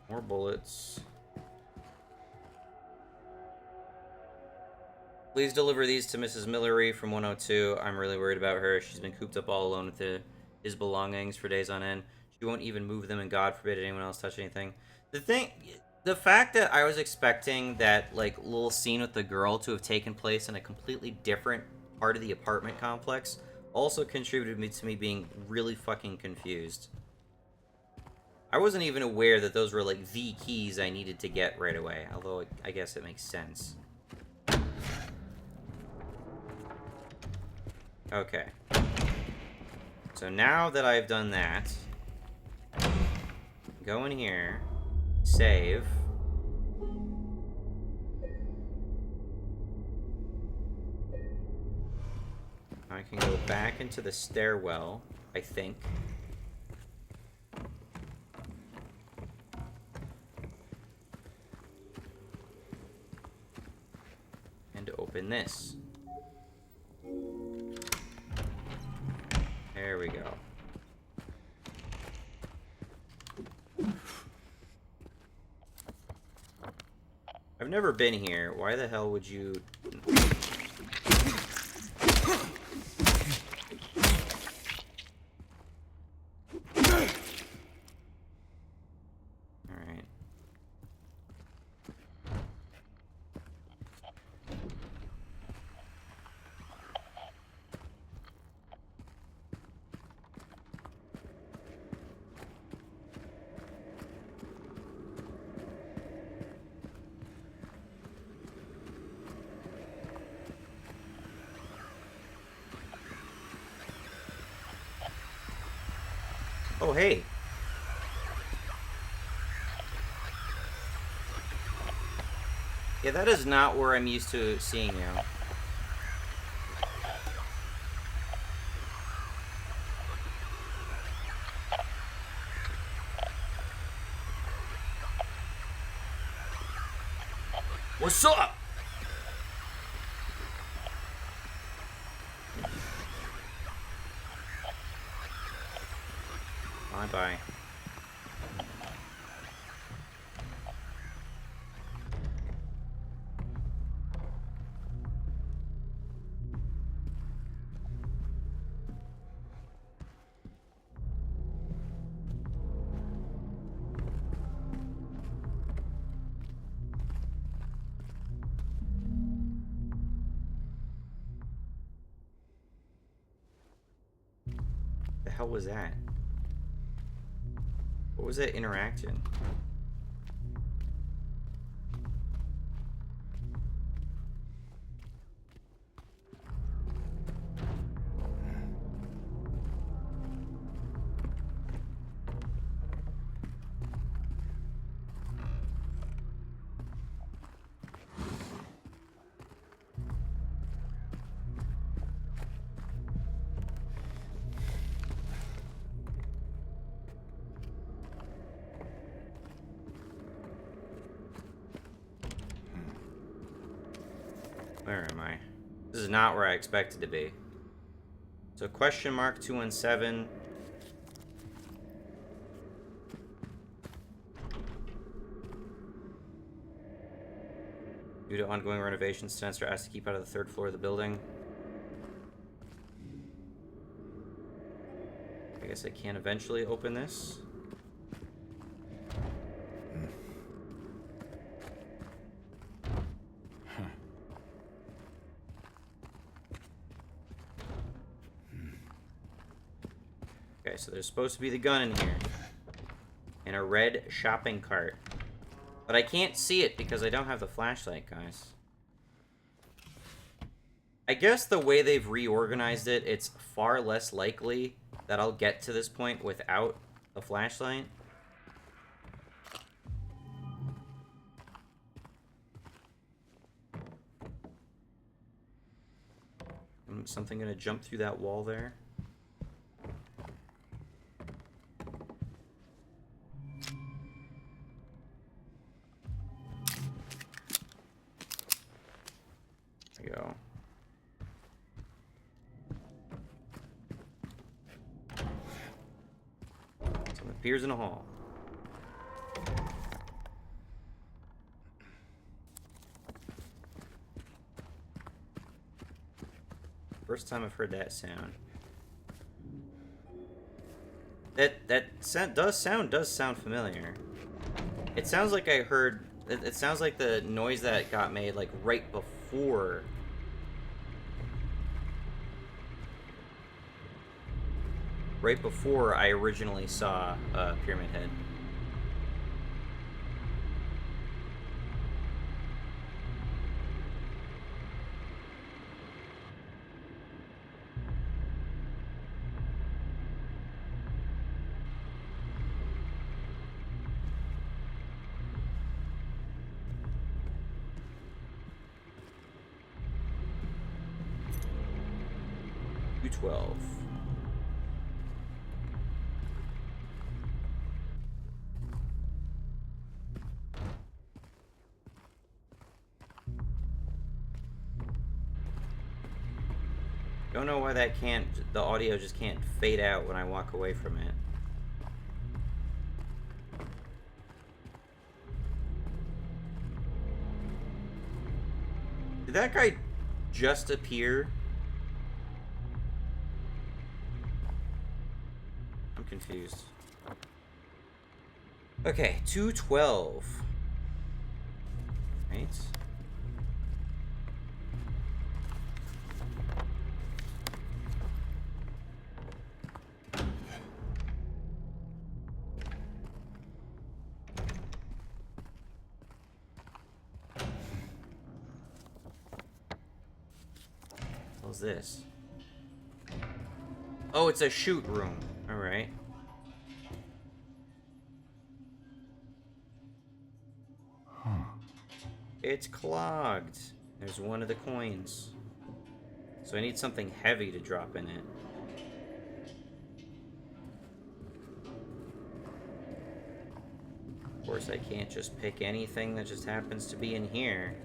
More bullets. Please deliver these to Mrs. Millery from 102. I'm really worried about her. She's been cooped up all alone with his belongings for days on end. She won't even move them, and God forbid anyone else touch anything. The fact that I was expecting that, like, little scene with the girl to have taken place in a completely different part of the apartment complex also contributed to me being really fucking confused. I wasn't even aware that those were, like, the keys I needed to get right away, although I guess it makes sense. Okay. So now that I've done that, go in here, save. I can go back into the stairwell, I think. And open this. There we go. I've never been here. Why the hell would you... Alright. Oh, hey. Yeah, that is not where I'm used to seeing you. What's up? hell was that? What was that interacting? Where am I? This is not where I expected to be. So question mark 217. Due to ongoing renovations, tenants are asked to keep out of the 3rd floor of the building. I guess I can eventually open this. Okay, so there's supposed to be the gun in here. And a red shopping cart. But I can't see it because I don't have the flashlight, guys. I guess the way they've reorganized it, it's far less likely that I'll get to this point without a flashlight. Something gonna jump through that wall there? There we go. Something appears in the hall. First time I've heard that sound. That sound does sound familiar. It sounds like I heard. It sounds like the noise that got made like right before. Right before I originally saw Pyramid Head. U12. Don't know why that can't, the audio just can't fade out when I walk away from it. Did that guy just appear? I'm confused. Okay, 212. Right? What's this? Oh, it's a shoot room. Alright. It's clogged. There's one of the coins. So I need something heavy to drop in it. Of course, I can't just pick anything that just happens to be in here.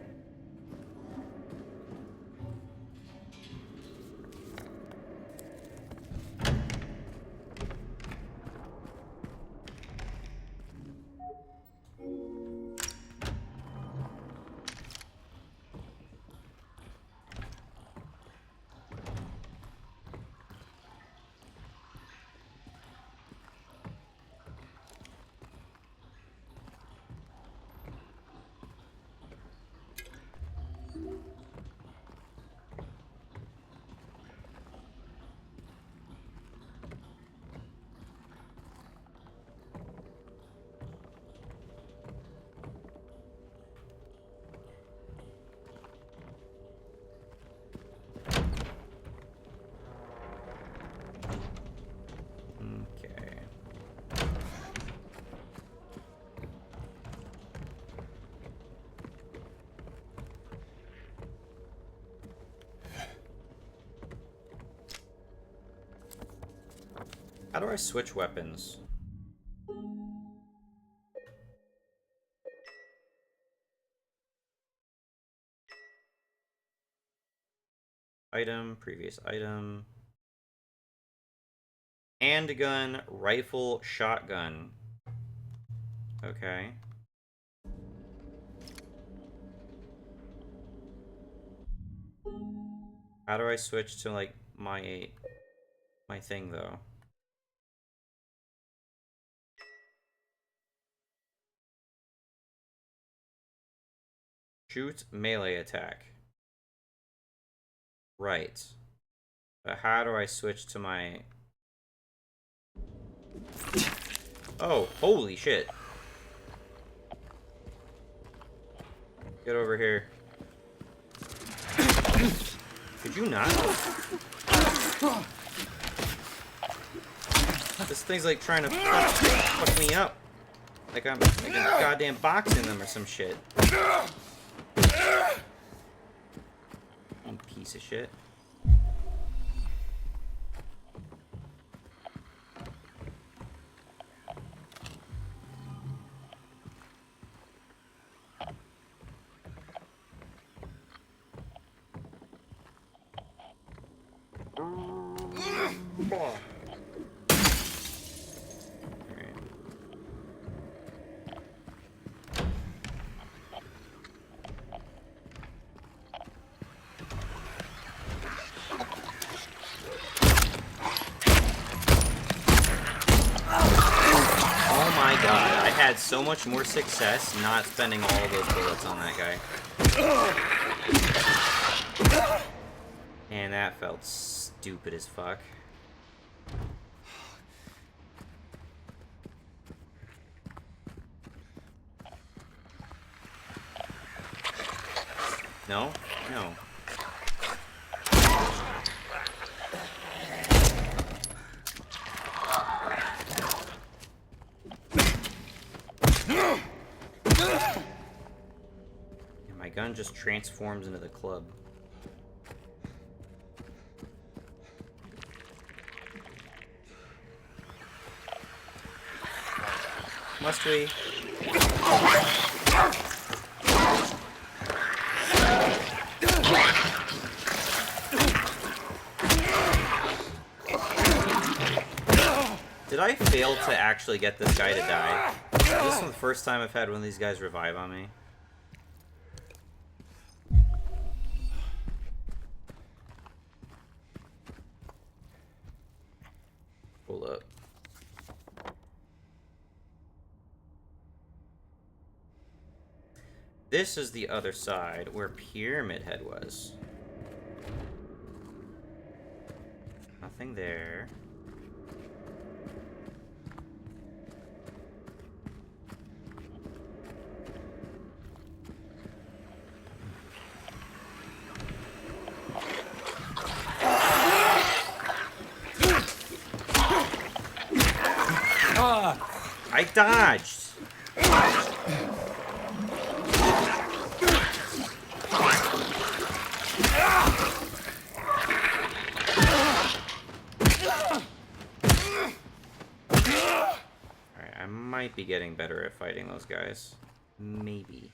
How do I switch weapons? Item, previous item. Handgun, rifle, shotgun. Okay. How do I switch to, like, my thing, though? Shoot, melee attack. Right. But how do I switch to my... Oh, holy shit. Get over here. Could you not? This thing's like trying to fuck me up. Like I'm like a goddamn boxing them or some shit. You piece of shit. So much more success not spending all of those bullets on that guy. And that felt stupid as fuck. No? No. Gun just transforms into the club. Must we? Did I fail to actually get this guy to die? Is this the first time I've had one of these guys revive on me? Hold up. This is the other side where Pyramid Head was. Nothing there. I dodged. Alright, I might be getting better at fighting those guys. Maybe.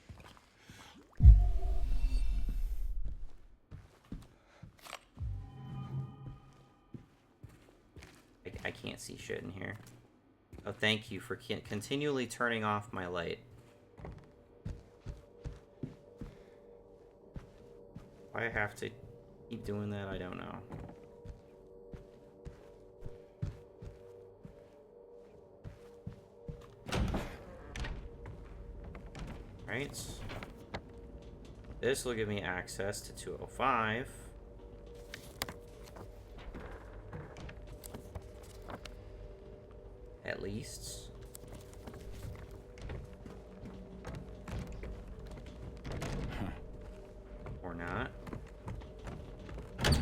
I can't see shit in here. Oh, thank you for continually turning off my light. Why I have to keep doing that, I don't know. Right. This will give me access to 205. At least. Or not. God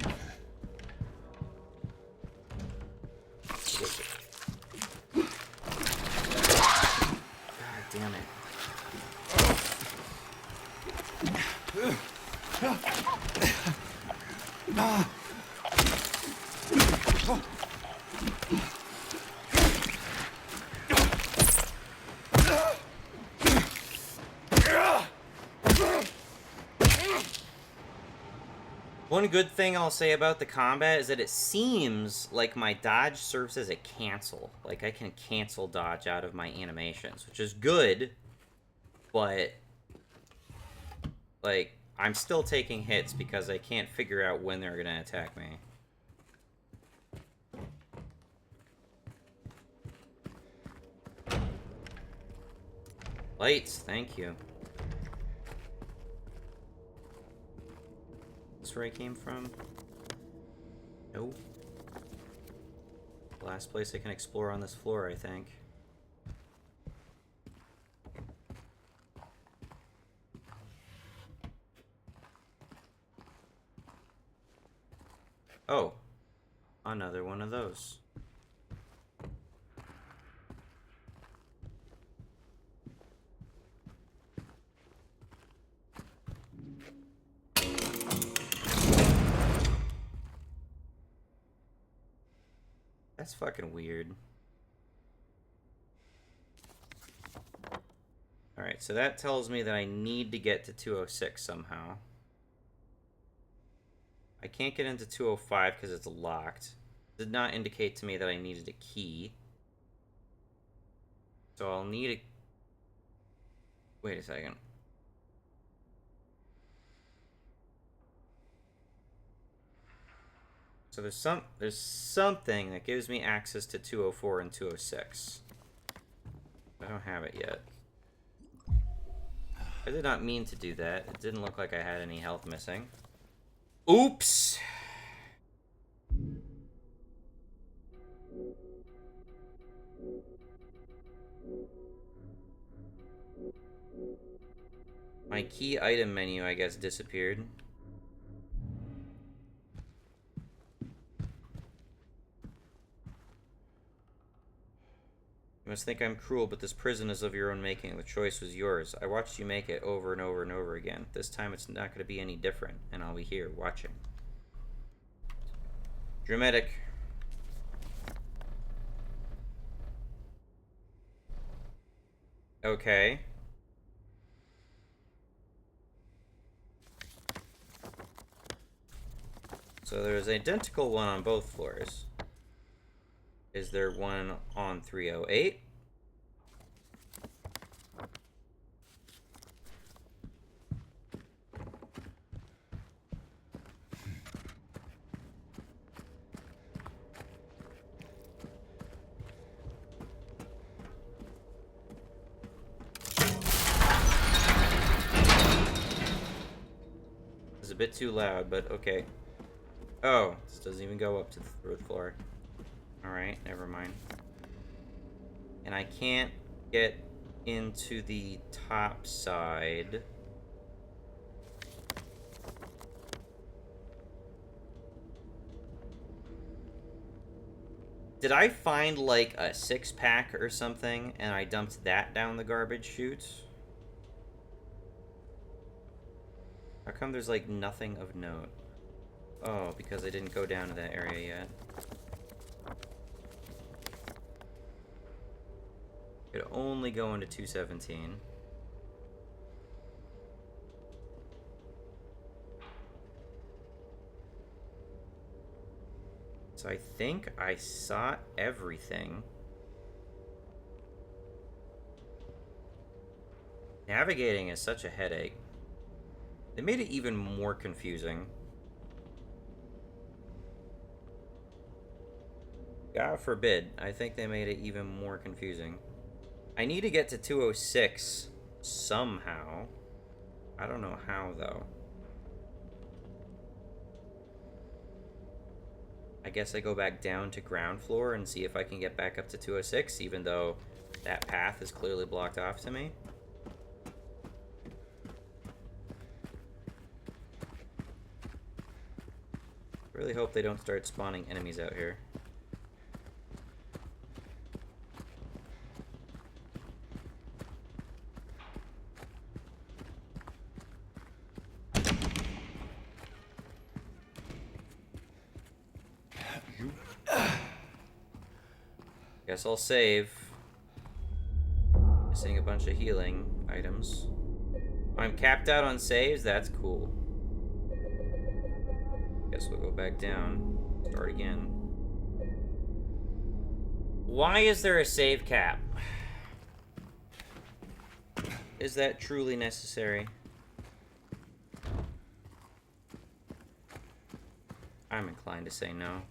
damn it. One good thing I'll say about the combat is that it seems like my dodge serves as a cancel. Like, I can cancel dodge out of my animations, which is good, but, like, I'm still taking hits because I can't figure out when they're gonna attack me. Lights, thank you. Is this where I came from? Nope. Last place I can explore on this floor, I think. Oh. Another one of those. That's fucking weird. Alright, so that tells me that I need to get to 206 somehow. I can't get into 205 because it's locked. Did not indicate to me that I needed a key. So I'll need a... Wait a second. So there's something that gives me access to 204 and 206. I don't have it yet. I did not mean to do that. It didn't look like I had any health missing. Oops! My key item menu, I guess, disappeared. You must think I'm cruel, but this prison is of your own making. The choice was yours. I watched you make it over and over and over again. This time it's not going to be any different, and I'll be here, watching. Dramatic. Okay. So there's an identical one on both floors. Is there one on 308? It's a bit too loud, but okay. Oh, this doesn't even go up to the third floor. Alright, never mind. And I can't get into the top side. Did I find, like, a 6-pack or something, and I dumped that down the garbage chute? How come there's, like, nothing of note? Oh, because I didn't go down to that area yet. Could only go into 217. So I think I saw everything. Navigating is such a headache. They made it even more confusing. God forbid, I think they made it even more confusing. I need to get to 206 somehow. I don't know how, though. I guess I go back down to ground floor and see if I can get back up to 206, even though that path is clearly blocked off to me. Really hope they don't start spawning enemies out here. Guess I'll save. Missing a bunch of healing items. I'm capped out on saves? That's cool. Guess we'll go back down. Start again. Why is there a save cap? Is that truly necessary? I'm inclined to say no.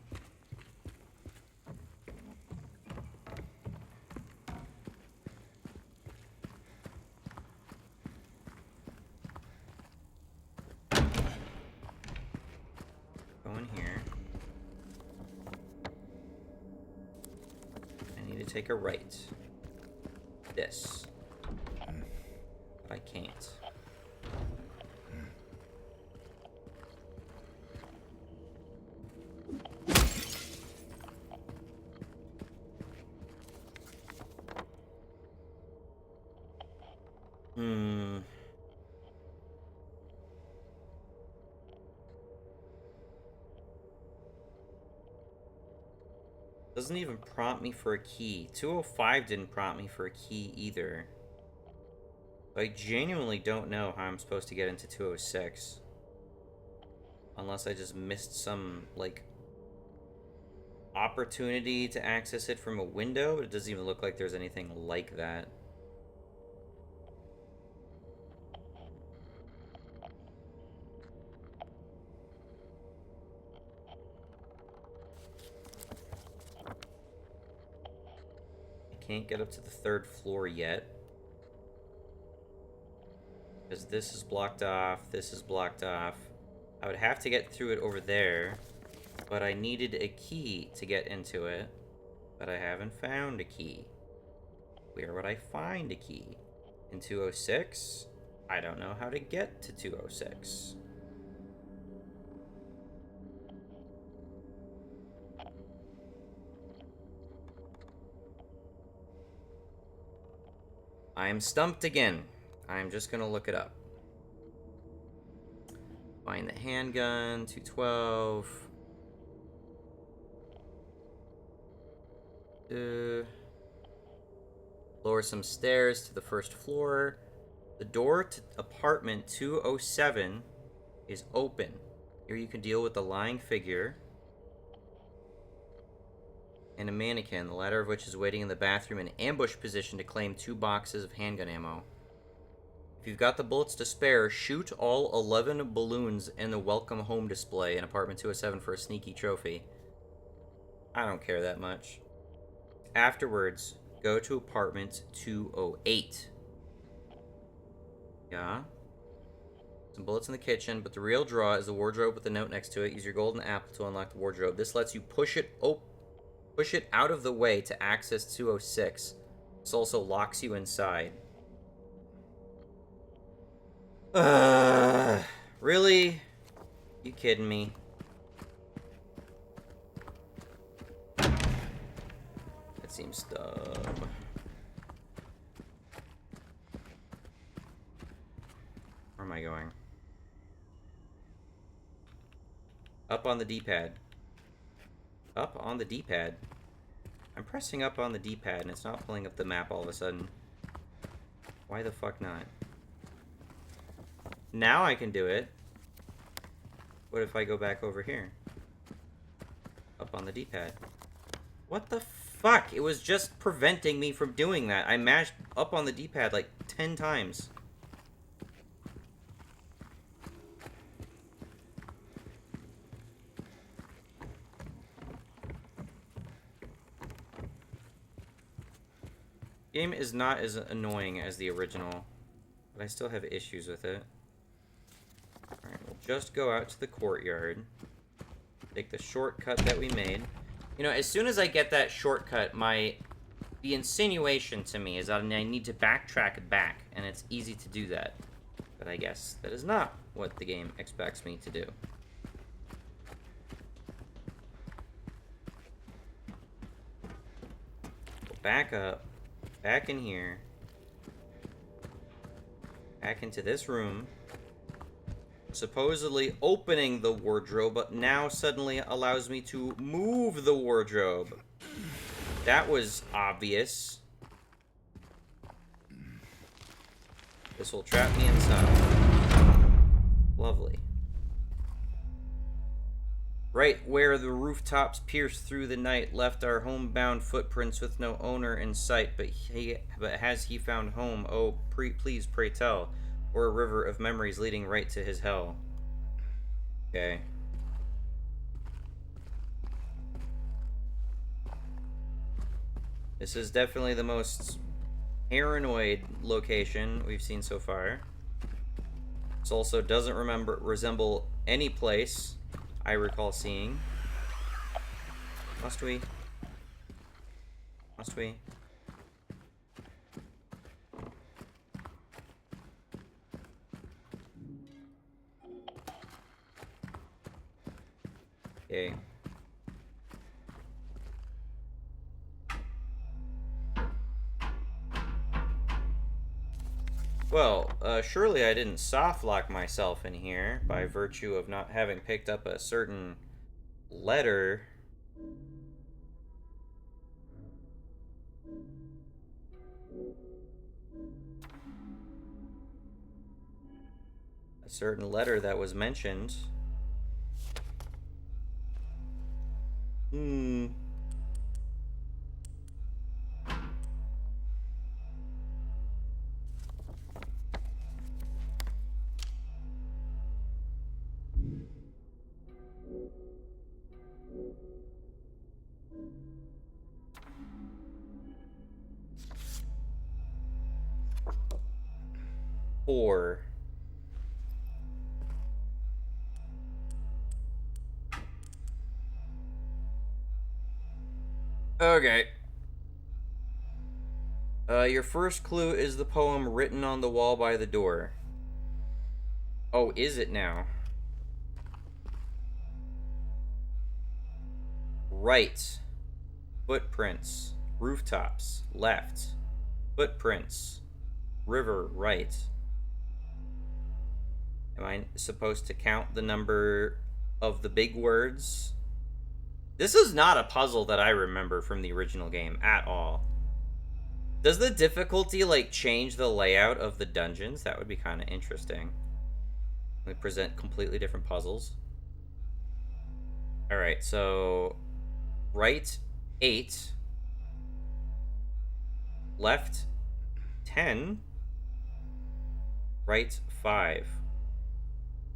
Go in here. I need to take a right. This. But I can't. Doesn't even prompt me for a key. 205 didn't prompt me for a key either. I genuinely don't know how I'm supposed to get into 206. Unless I just missed some, like, opportunity to access it from a window. But it doesn't even look like there's anything like that. Can't get up to the 3rd floor yet. Because this is blocked off, this is blocked off. I would have to get through it over there, but I needed a key to get into it. But I haven't found a key. Where would I find a key? In 206? I don't know how to get to 206. I am stumped again. I'm just gonna look it up. Find the handgun, 212. Lower some stairs to the 1st floor. The door to apartment 207 is open. Here you can deal with the lying figure and a mannequin, the latter of which is waiting in the bathroom in ambush position to claim 2 boxes of handgun ammo. If you've got the bullets to spare, shoot all 11 balloons in the welcome home display in apartment 207 for a sneaky trophy. I don't care that much. Afterwards, go to apartment 208. Yeah. Some bullets in the kitchen, but the real draw is the wardrobe with the note next to it. Use your golden apple to unlock the wardrobe. This lets you push it out of the way to access 206. This also locks you inside. Really? You kidding me? That seems dumb. Where am I going? Up on the D-pad. Up on the D-pad. I'm pressing up on the D-pad and it's not pulling up the map all of a sudden. Why the fuck not? Now I can do it. What if I go back over here? Up on the D-pad. What the fuck? It was just preventing me from doing that. I mashed up on the D-pad like 10 times. Game is not as annoying as the original, but I still have issues with it. Alright, we'll just go out to the courtyard. Take the shortcut that we made. You know, as soon as I get that shortcut, the insinuation to me is that I need to backtrack back, and it's easy to do that. But I guess that is not what the game expects me to do. We'll back up. Back in here. Back into this room. Supposedly opening the wardrobe, but now suddenly allows me to move the wardrobe. That was obvious. This will trap me inside. Lovely. Right where the rooftops pierced through the night left our homebound footprints with no owner in sight, but has he found home? Oh, please pray tell, or a river of memories leading right to his hell. Okay. This is definitely the most paranoid location we've seen so far. This also doesn't resemble any place I recall seeing. Must we? Must we? Okay. Well, surely I didn't soft lock myself in here by virtue of not having picked up a certain letter. A certain letter that was mentioned. Hmm. Four. Okay. Your first clue is the poem written on the wall by the door. Oh, is it now? Right. Footprints. Rooftops. Left. Footprints. River. Right. Am I supposed to count the number of the big words? This is not a puzzle that I remember from the original game at all. Does the difficulty, like, change the layout of the dungeons? That would be kind of interesting. We present completely different puzzles. Alright, so... right, 8. Left, 10. Right, 5.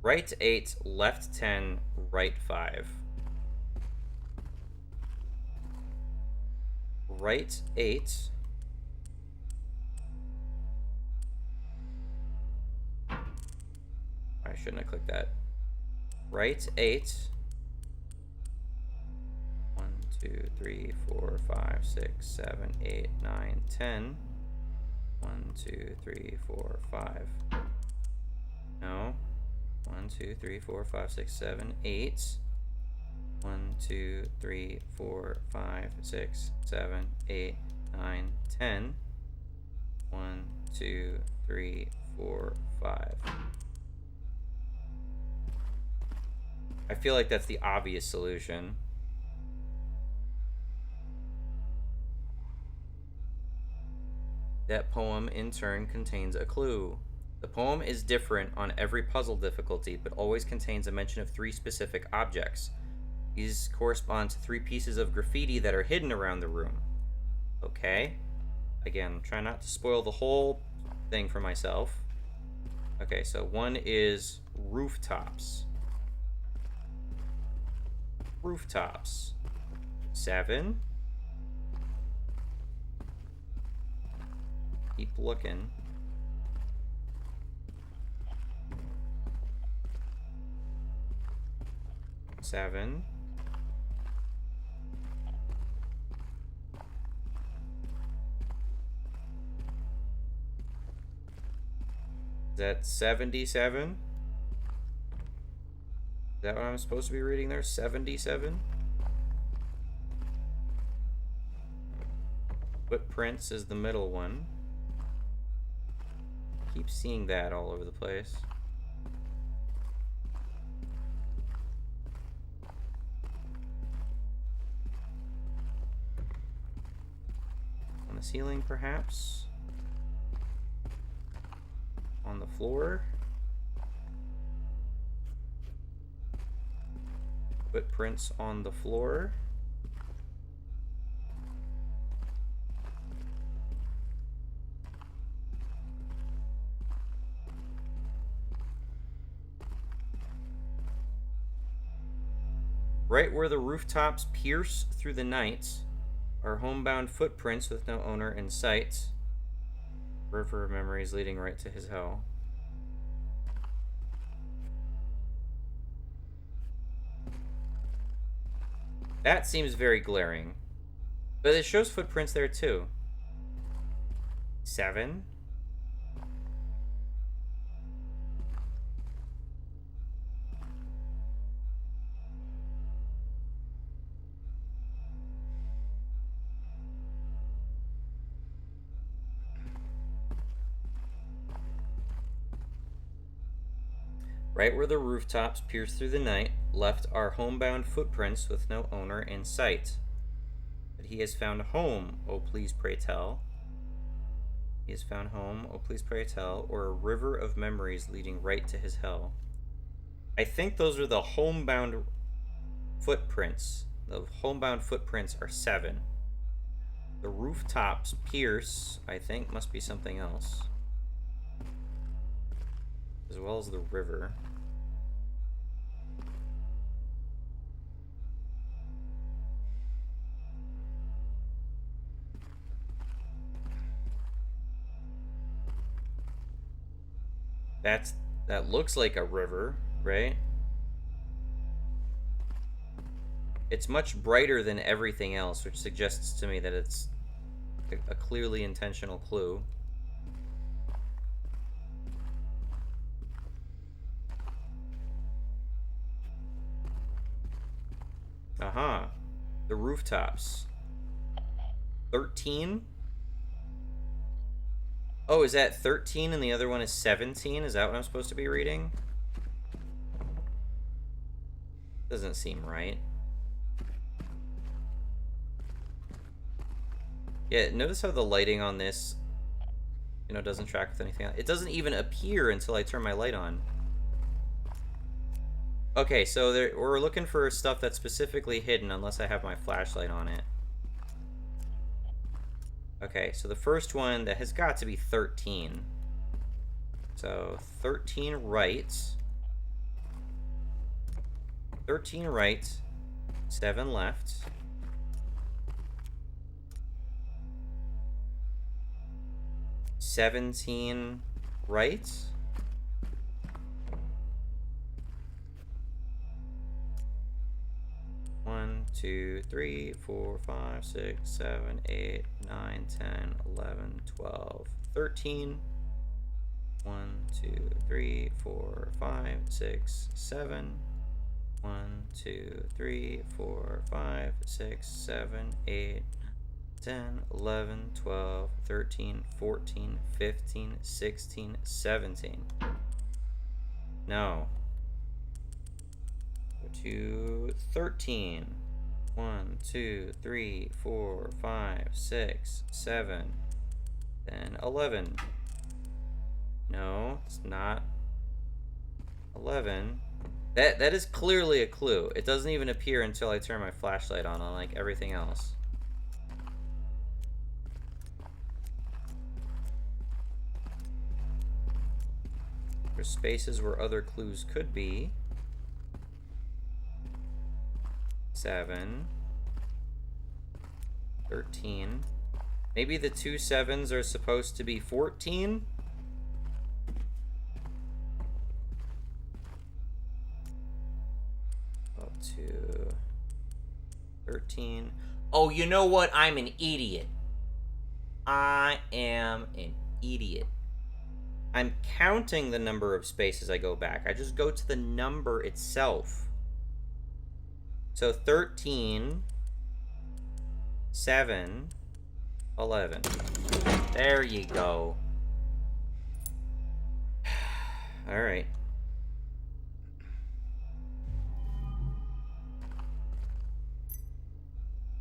Right, 8. Left, 10. Right, 5. Right, 8. I shouldn't have clicked that. Right, 8. 1, 2, 3, 4, 5, 6, 7, 8, 9, 10. 1, 2, 3, 4, 5. No. 1, 2, 3, 4, 5, 6, 7, 8. 1, 2, 3, 4, 5, 6, 7, 8, 9, 10. 1, 2, 3, 4, 5. I feel like that's the obvious solution. That poem, in turn, contains a clue. The poem is different on every puzzle difficulty, but always contains a mention of 3 specific objects. These correspond to 3 pieces of graffiti that are hidden around the room. Okay. Again, try not to spoil the whole thing for myself. Okay, so 1 is rooftops. Rooftops. 7. Keep looking. 7. Is that 77? Is that what I'm supposed to be reading there? 77? Footprints is the middle one. Keep seeing that all over the place. On the ceiling, perhaps? On the floor? Footprints on the floor. Right where the rooftops pierce through the night are homebound footprints with no owner in sight. River of memories leading right to his hell. That seems very glaring. But it shows footprints there too. 7. Right where the rooftops pierce through the night, left are homebound footprints with no owner in sight. But he has found home, oh please pray tell. He has found home, oh please pray tell, or a river of memories leading right to his hell. I think those are the homebound footprints. The homebound footprints are 7. The rooftops pierce, I think, must be something else. As well as the river. That looks like a river, right? It's much brighter than everything else, which suggests to me that it's a clearly intentional clue. Aha. The rooftops. 13? Oh, is that 13 and the other one is 17? Is that what I'm supposed to be reading? Doesn't seem right. Yeah, notice how the lighting on this, doesn't track with anything else. It doesn't even appear until I turn my light on. Okay, so we're looking for stuff that's specifically hidden unless I have my flashlight on it. Okay, so the first one, that has got to be 13. So 13 right. 13 right. 7 left. 17 right. One, 2, 3, 4, 5, 6, 7, 8, 9, 10, 11, 12, 13. 1, 2, 3, 4, 5, 6, 7. 1, 2, 3, 4, 5, 6, 7, 8, 10, 11, 12, 13, 14, 15, 16, 17. No. Go to 13. 1, 2, 3, 4, 5, 6, 7, then 11. No, it's not 11. That is clearly a clue. It doesn't even appear until I turn my flashlight on, unlike everything else. There's spaces where other clues could be. 7. 13. Maybe the 2 7s are supposed to be 14? Up to 13. Oh, you know what? I'm an idiot. I am an idiot. I'm counting the number of spaces I go back. I just go to the number itself. So 13, 7, 11. There you go. All right.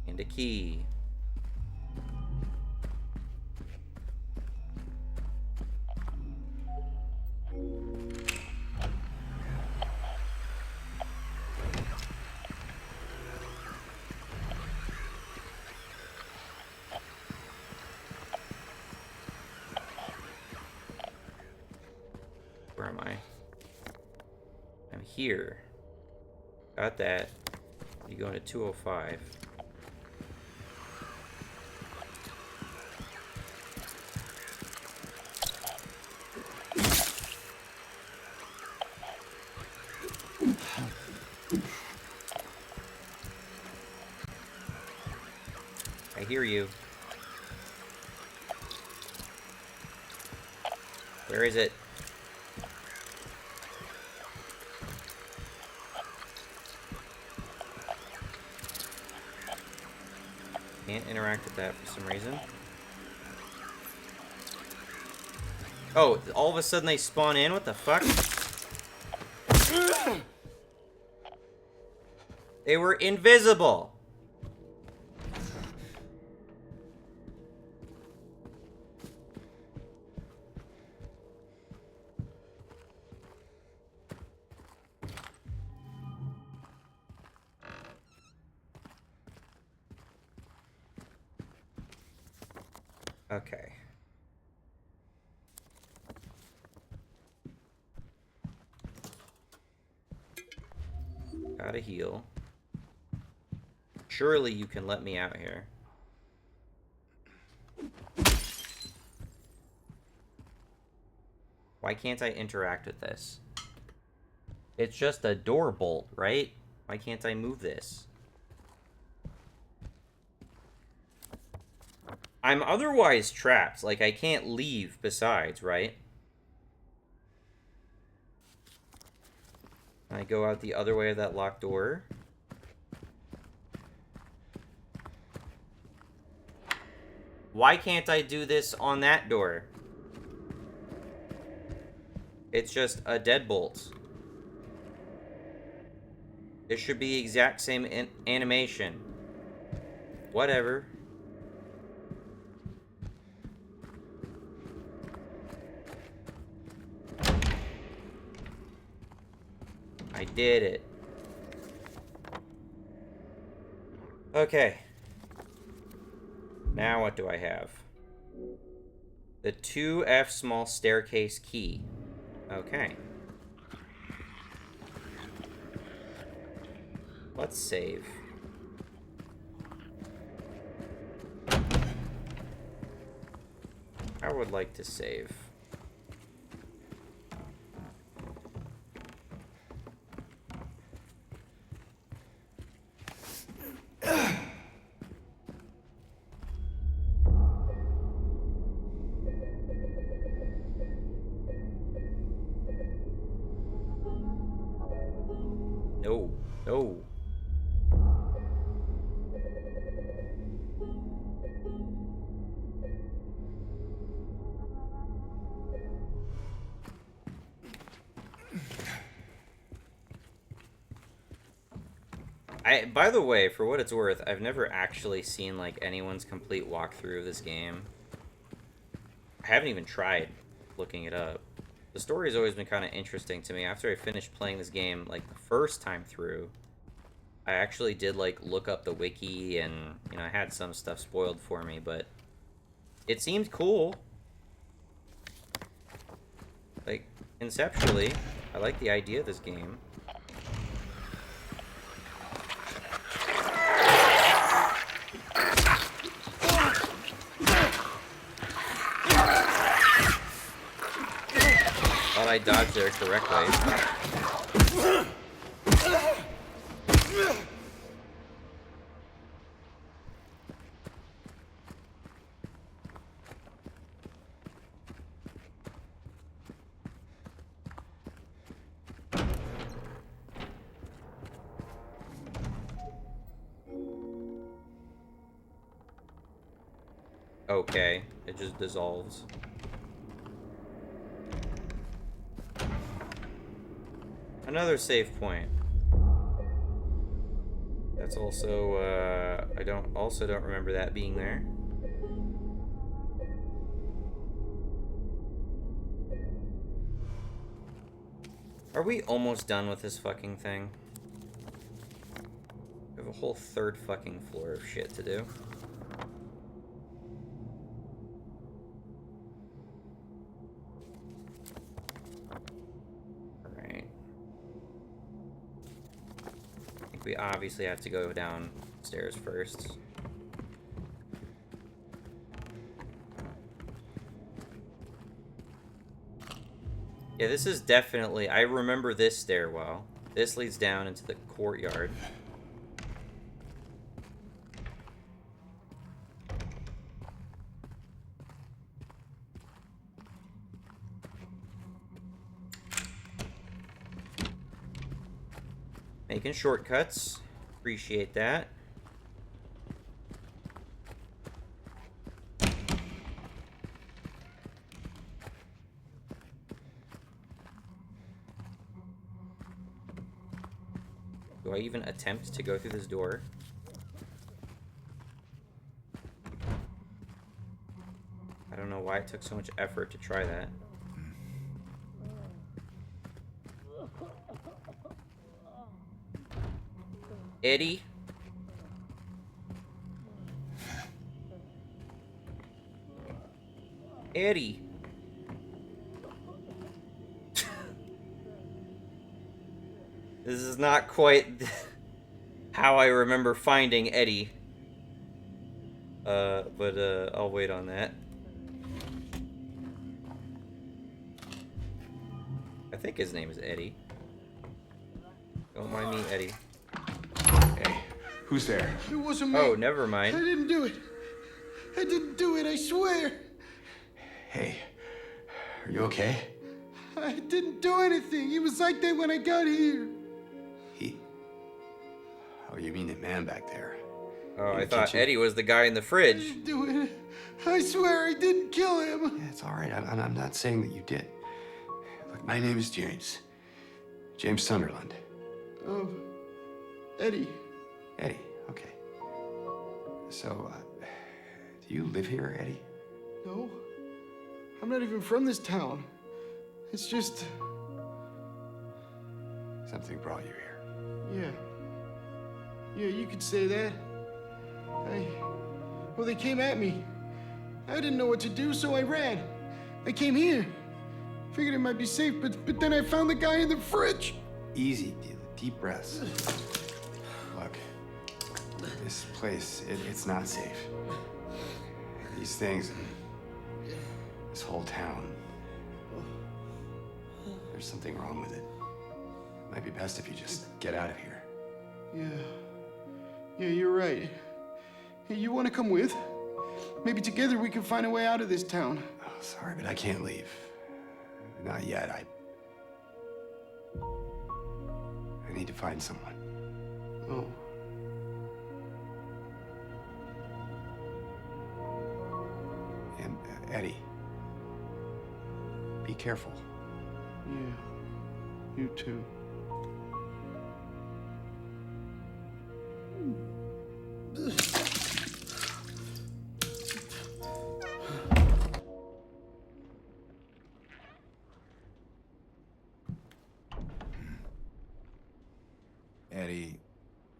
And a key. Where am I? I'm here. Got that. You go into 205. I hear you. Where is it? Can't interact with that for some reason. Oh, all of a sudden they spawn in? What the fuck? They were invisible! Okay. Gotta heal. Surely you can let me out here. Why can't I interact with this? It's just a door bolt, right? Why can't I move this? I'm otherwise trapped. Like, I can't leave besides, right? I go out the other way of that locked door. Why can't I do this on that door? It's just a deadbolt. It should be the exact same animation. Whatever. I did it. Okay. Now what do I have? The 2F small staircase key. Okay. Let's save. I would like to save. No, no. By the way, for what it's worth, I've never actually seen, like, anyone's complete walkthrough of this game. I haven't even tried looking it up. The story's always been kind of interesting to me. After I finished playing this game, like, the first time through, I actually did, like, look up the wiki, and, you know, I had some stuff spoiled for me, but it seemed cool. Like, conceptually, I like the idea of this game. Thought I dodged there correctly. Okay, it just dissolves. Another save point. That's also, I don't remember that being there. Are we almost done with this fucking thing? We have a whole third fucking floor of shit to do. We obviously have to go downstairs first. Yeah, this is definitely... I remember this stairwell. This leads down into the courtyard. Making shortcuts. Appreciate that. Do I even attempt to go through this door? I don't know why it took so much effort to try that. Eddie? Eddie? This is not quite how I remember finding Eddie. But I'll wait on that. I think his name is Eddie. Don't mind me, Eddie. Hey, who's there? It wasn't me. Oh, never I mind. didn't do it. I didn't do it, I swear. Hey, are you okay? I didn't do anything. It was like that when I got here. He... Oh, you mean the man back there? Oh, In I the thought kitchen? Eddie was the guy in the I fridge. didn't do it. I swear I didn't kill him. Yeah, it's all right. I'm not saying that you did. Look, my name is James. James Sunderland. Oh, Eddie. Eddie, okay. So, do you live here, Eddie? No, I'm not even from this town. It's just, Something brought you here. yeah. Yeah, you could say that. Well, they came at me. I didn't know what to do, so I ran. I came here. Figured it might be safe, but then I found the guy in the fridge. Easy, deep breaths. Look, this place, it's not safe. These things, this whole town, there's something wrong with it. It might be best if you just get out of here. Yeah, you're right. Hey, you want to come with? Maybe together we can find a way out of this town. Oh, sorry, but I can't leave. Not yet. I need to find someone. Oh. And Eddie, be careful. Yeah, you too. Eddie,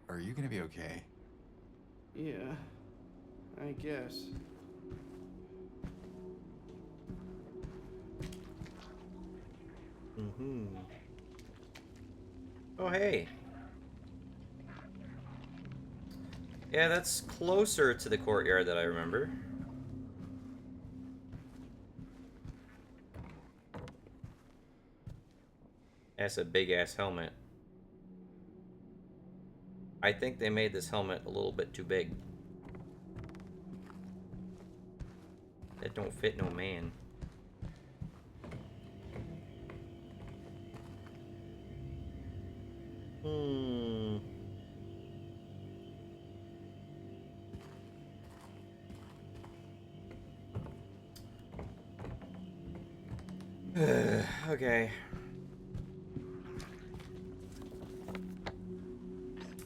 are you gonna be okay? Yeah, I guess. Mm-hmm. Oh, hey. Yeah, that's closer to the courtyard that I remember. That's a big-ass helmet. I think they made this helmet a little bit too big. That don't fit no man. Okay.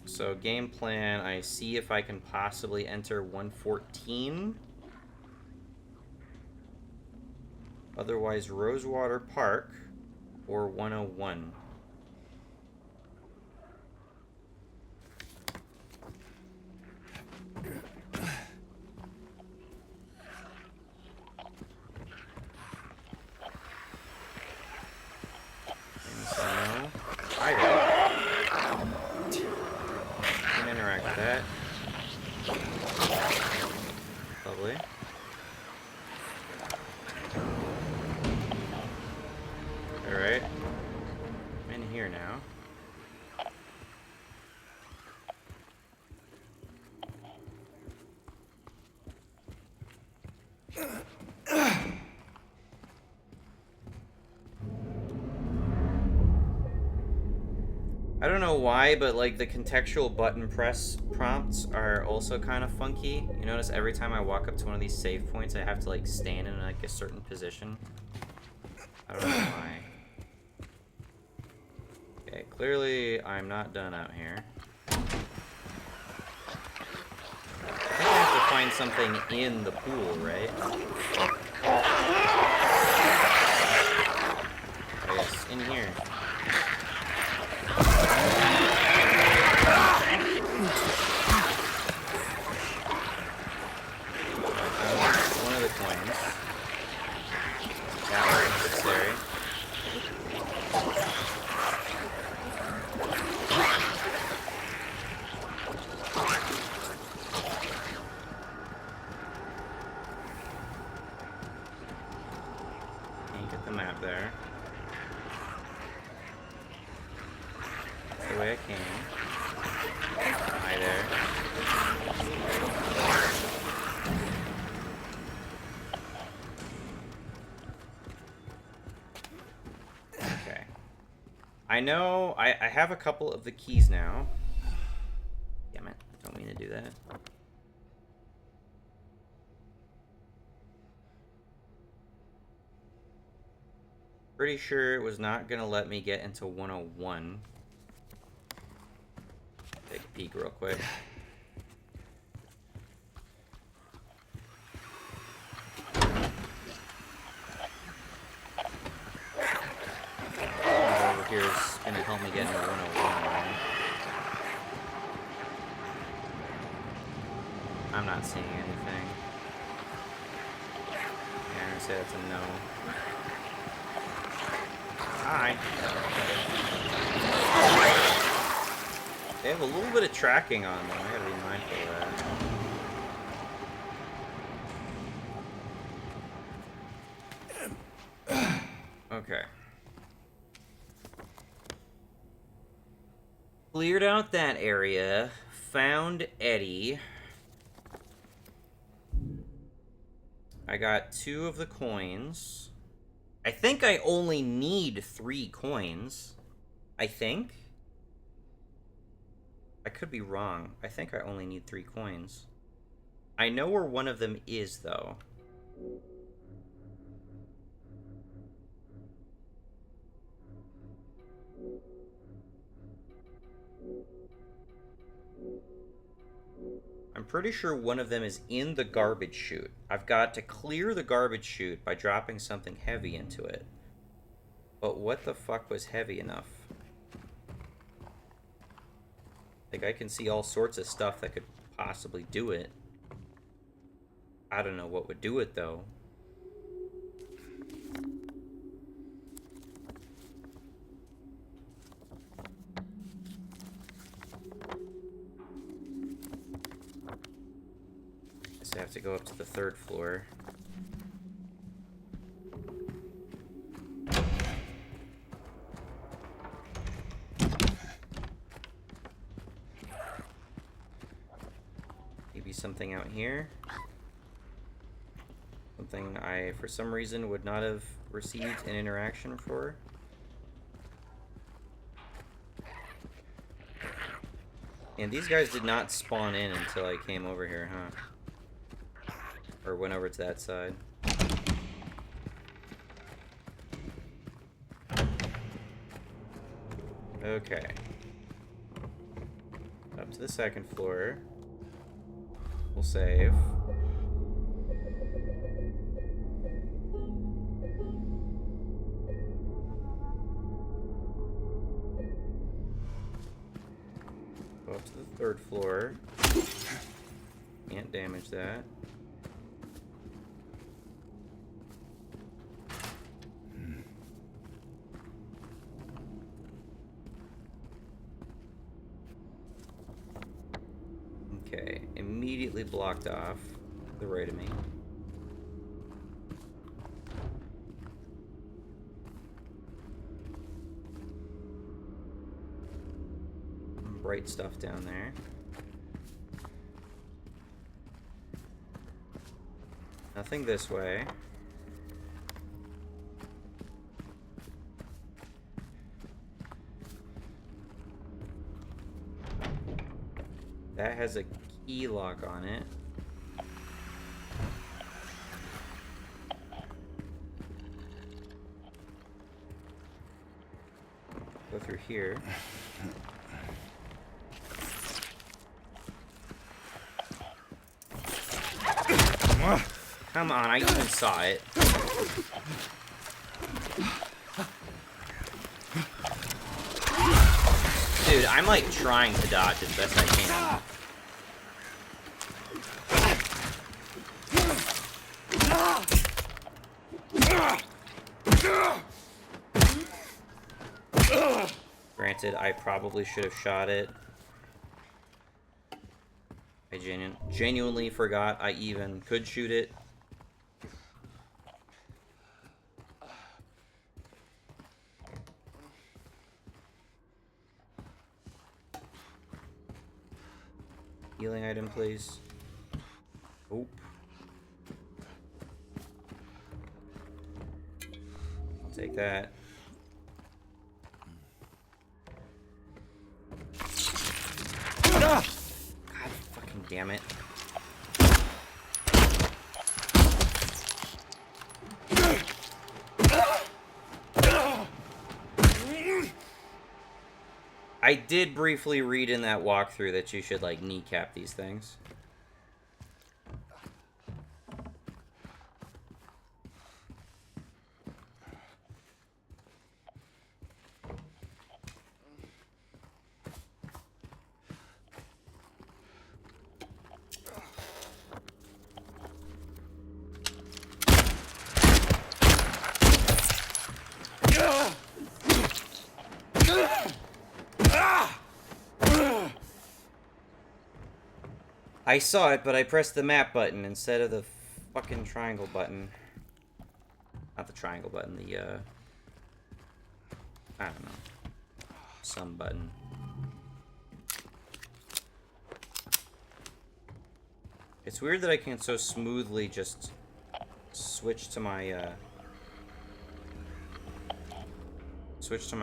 So game plan, I see if I can possibly enter 114. Otherwise Rosewater Park or 101. here now. I don't know why, but like the contextual button press prompts are also kind of funky. You notice every time I walk up to one of these save points, I have to like stand in like a certain position. I don't know why. Okay, clearly I'm not done out here. I think I have to find something in the pool, right? Oh yes, in here. One of the coins. That was necessary. Can't get the map there. That's the way I came. Hi there. Okay. I know I have a couple of the keys now. Damn it. Don't mean to do that. Pretty sure it was not gonna let me get into 101. Take a peek real quick. Over here is gonna help me get into 101, right? I'm not seeing anything. Yeah, I'm gonna say that's a no. Hi. They have a little bit of tracking on them. I gotta be mindful of that. Okay. Cleared out that area. Found Eddie. I got 2 of the coins. I think I only need 3 coins. I think. I could be wrong. I think I only need 3 coins. I know where one of them is, though. I'm pretty sure one of them is in the garbage chute. I've got to clear the garbage chute by dropping something heavy into it. But what the fuck was heavy enough? Like, I can see all sorts of stuff that could possibly do it. I don't know what would do it, though. Guess I have to go up to the 3rd floor. Maybe something out here. Something I, for some reason, would not have received an interaction for. And these guys did not spawn in until I came over here, huh? Or went over to that side. Okay. Up to the 2nd floor. We'll save. Go up to the 3rd floor. Can't damage that. Okay, immediately blocked off the right of me. bright stuff down there. Nothing this way. That has a key lock on it. Go through here. Come on, I even saw it. Dude, I'm like trying to dodge as best I can. Granted, I probably should have shot it. I genuinely forgot I even could shoot it. Healing item, please. Oop. I'll take that. God fucking damn it. I did briefly read in that walkthrough that you should, like, kneecap these things. I saw it, but I pressed the map button instead of the fucking triangle button. Not the triangle button, the, I don't know. Some button. It's weird that I can so smoothly just switch to my,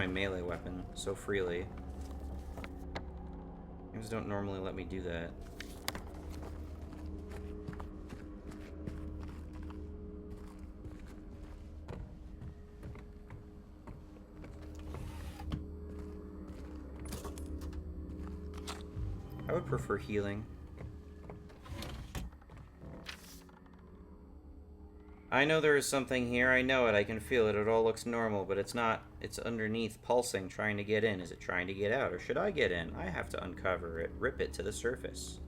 melee weapon so freely. Games don't normally let me do that. I would prefer healing. I know there is something here. I know it. I can feel it. It all looks normal, but it's not. It's underneath, pulsing, trying to get in. Is it trying to get out, or should I get in? I have to uncover it, rip it to the surface.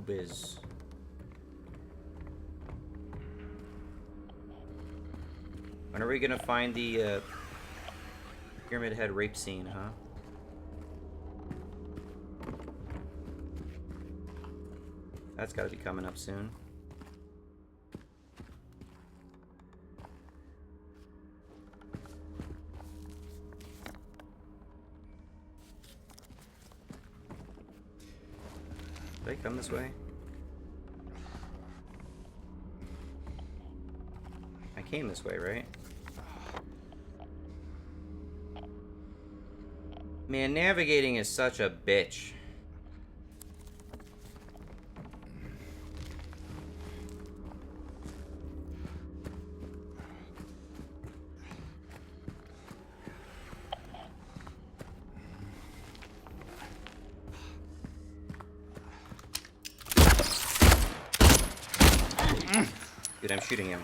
Biz. When are we gonna find the Pyramid Head rape scene, huh? That's gotta be coming up soon. Did I come this way? I came this way, right? Man, navigating is such a bitch. Dude, I'm shooting him.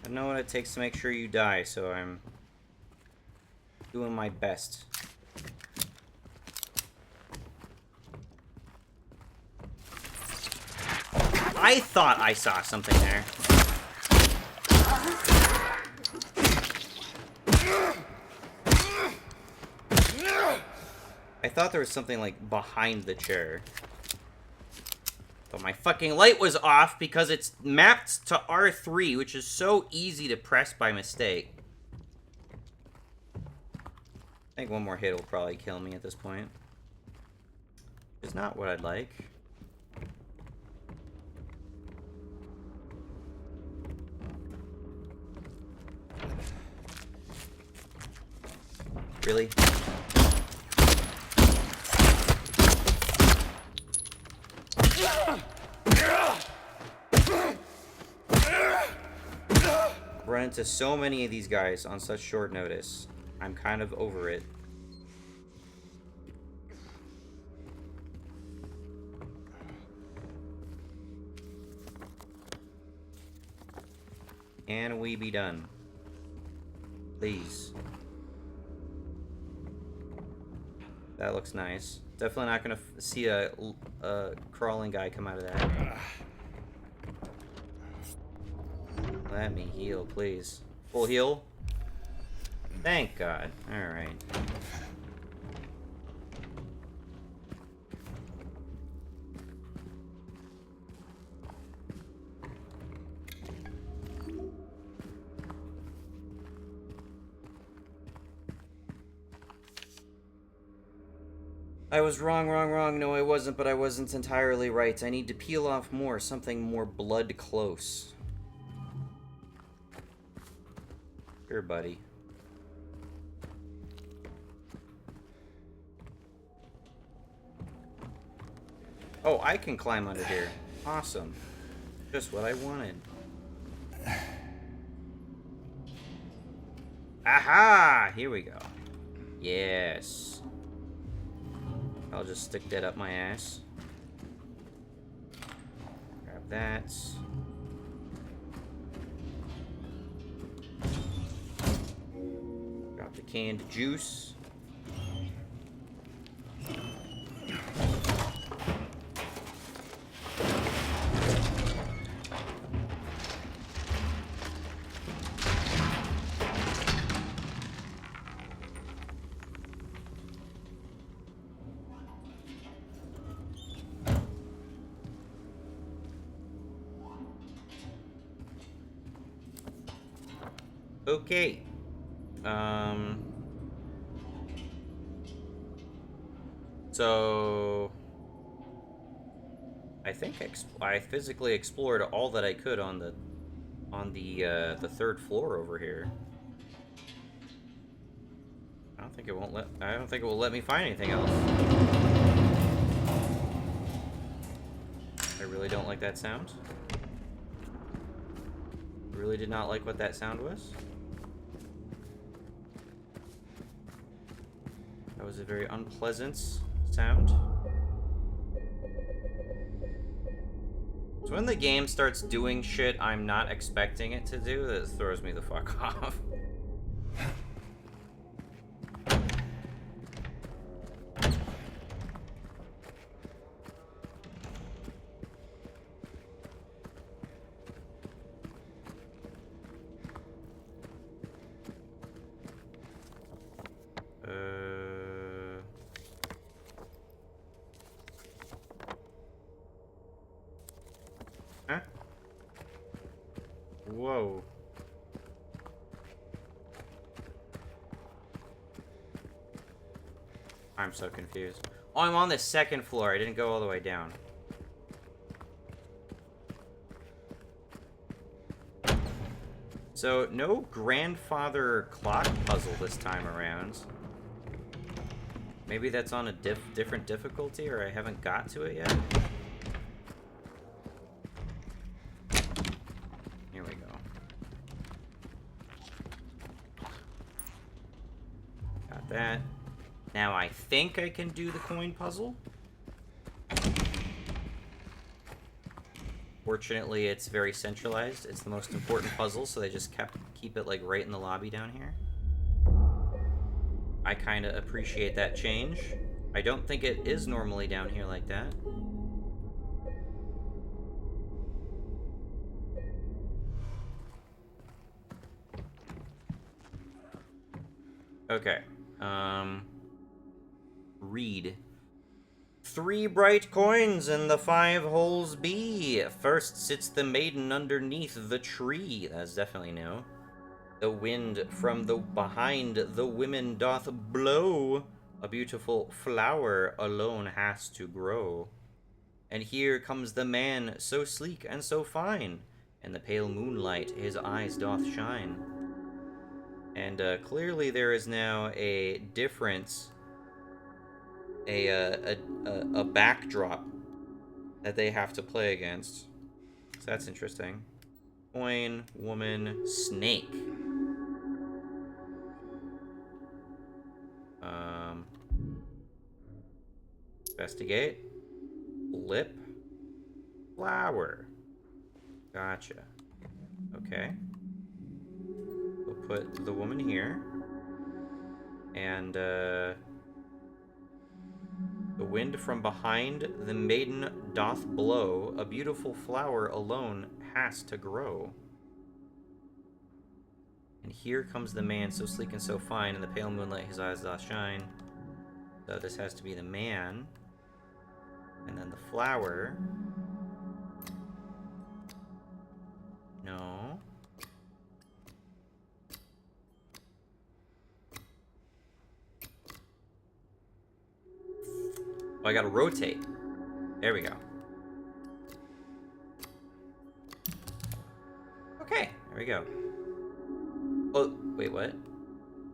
I know what it takes to make sure you die, so I'm doing my best. I thought I saw something there. I thought there was something, like, behind the chair. But my fucking light was off because it's mapped to R3, which is so easy to press by mistake. I think one more hit will probably kill me at this point. It's not what I'd like. Really? Run into so many of these guys on such short notice. I'm kind of over it. Can we be done? Please. That looks nice. Definitely not gonna see a crawling guy come out of that. Let me heal, please. Full heal? Thank God. Alright. I was wrong. No, I wasn't, but I wasn't entirely right. I need to peel off more, something more blood close. Here, buddy. Oh, I can climb under here. Awesome. Just what I wanted. Aha! Here we go. Yes. I'll just stick that up my ass. Grab that. Drop the canned juice. Okay. So I think I physically explored all that I could on the third floor over here. I don't think it will let me find anything else. I really don't like that sound. Really did not like what that sound was. That was a very unpleasant sound. So when the game starts doing shit I'm not expecting it to do, that throws me the fuck off. Huh? Whoa. I'm so confused. Oh, I'm on the second floor. I didn't go all the way down. So, no grandfather clock puzzle this time around. Maybe that's on a different difficulty, or I haven't got to it yet. Here we go. Got that. Now I think I can do the coin puzzle. Fortunately, it's very centralized. It's the most important puzzle, so they just keep it like right in the lobby down here. I kind of appreciate that change. I don't think it is normally down here like that. Okay. Read. 3 bright coins and the 5 holes be. First sits the maiden underneath the tree. That's definitely new. The wind from the behind the women doth blow. A beautiful flower alone has to grow. And here comes the man, so sleek and so fine. In the pale moonlight his eyes doth shine. And clearly there is now a difference, a backdrop that they have to play against. So that's interesting. Coin, woman, snake. Investigate. Lip. Flower. Gotcha. Okay. We'll put the woman here. And, the wind from behind the maiden doth blow. A beautiful flower alone has to grow. And here comes the man, so sleek and so fine. In the pale moonlight his eyes doth shine. So this has to be the man. And then the flower. No. Oh, I gotta rotate. There we go. Okay, there we go. Oh, wait, what?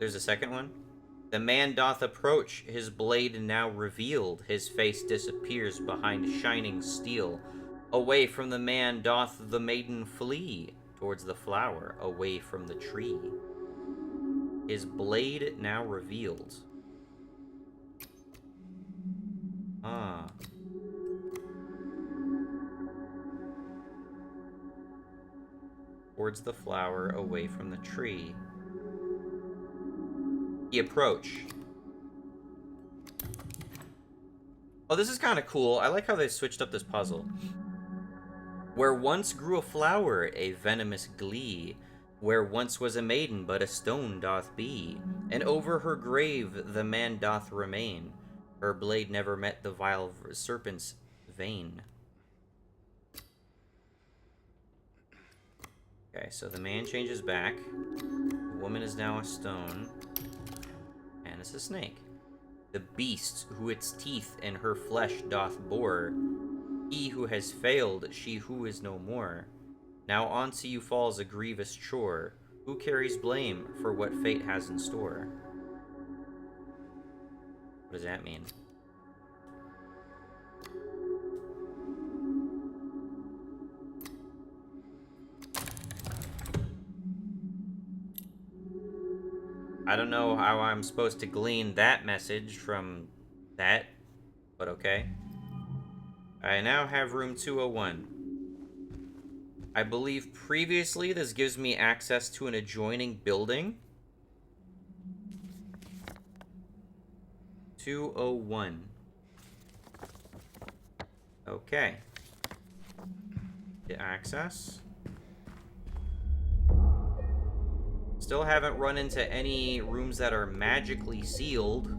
There's a second one? The man doth approach, his blade now revealed. His face disappears behind shining steel. Away from the man doth the maiden flee, towards the flower, away from the tree. His blade now revealed. Ah. Towards the flower, away from the tree. He approach. Oh, this is kind of cool. I like how they switched up this puzzle. Where once grew a flower, a venomous glee. Where once was a maiden, but a stone doth be. And over her grave the man doth remain. Her blade never met the vile serpent's vein. Okay, so the man changes back. The woman is now a stone. And it's a snake. The beast who its teeth in her flesh doth bore. He who has failed, she who is no more. Now onto you falls a grievous chore. Who carries blame for what fate has in store? What does that mean? I don't know how I'm supposed to glean that message from that, but okay. I now have room 201. I believe previously this gives me access to an adjoining building. 201. Okay. Get access. Still haven't run into any rooms that are magically sealed.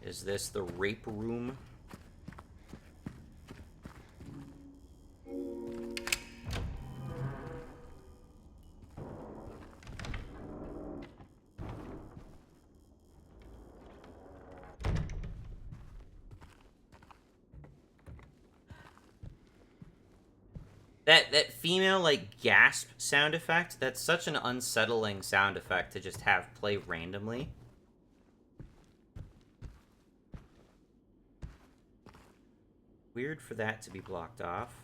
Is this the rape room? That female, like, gasp sound effect, that's such an unsettling sound effect to just have play randomly. Weird for that to be blocked off.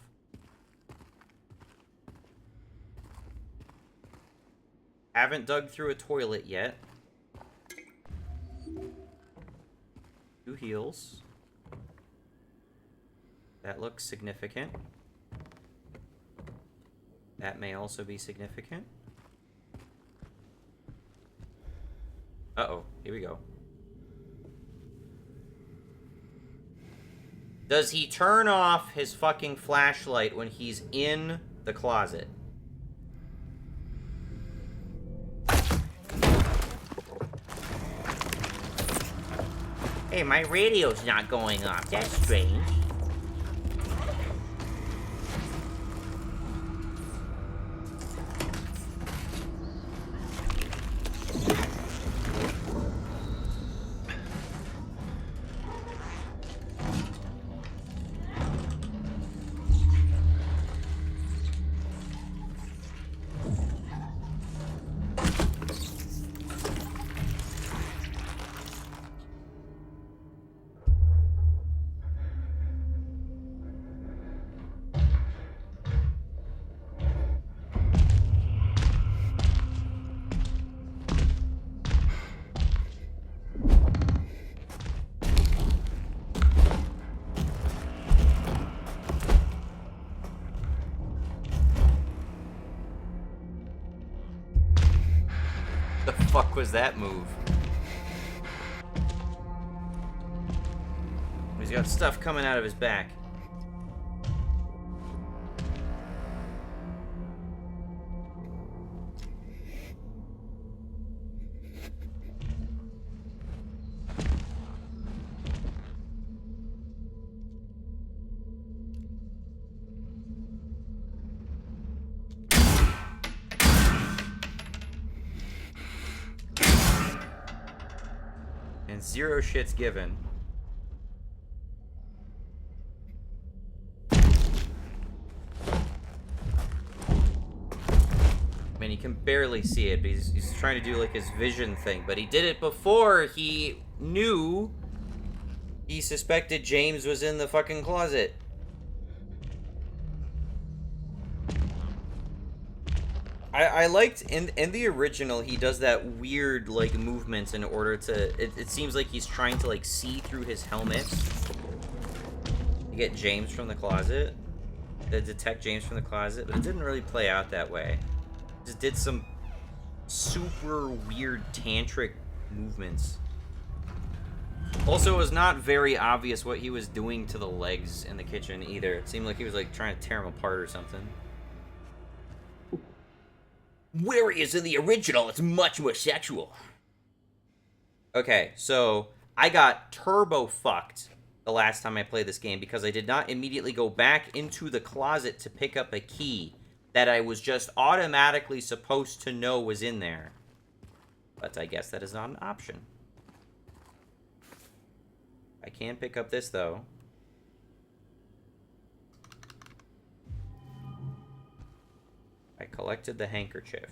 Haven't dug through a toilet yet. 2 heals. That looks significant. That may also be significant. Uh-oh, here we go. Does he turn off his fucking flashlight when he's in the closet? Hey, my radio's not going off. That's strange. The fuck was that move? He's got stuff coming out of his back. And zero shits given. I mean, you can barely see it, but he's trying to do like his vision thing. But he did it before he knew he suspected James was in the fucking closet. I liked in the original he does that weird like movements in order to it seems like he's trying to like see through his helmet to get James from the closet, to detect James from the closet, but it didn't really play out that way. It just did some super weird tantric movements. Also, it was not very obvious what he was doing to the legs in the kitchen either. It seemed like he was like trying to tear them apart or something. Where he is in the original, it's much more sexual. Okay, so I got turbo fucked the last time I played this game because I did not immediately go back into the closet to pick up a key that I was just automatically supposed to know was in there. But I guess that is not an option. I can pick up this, though. I collected the handkerchief.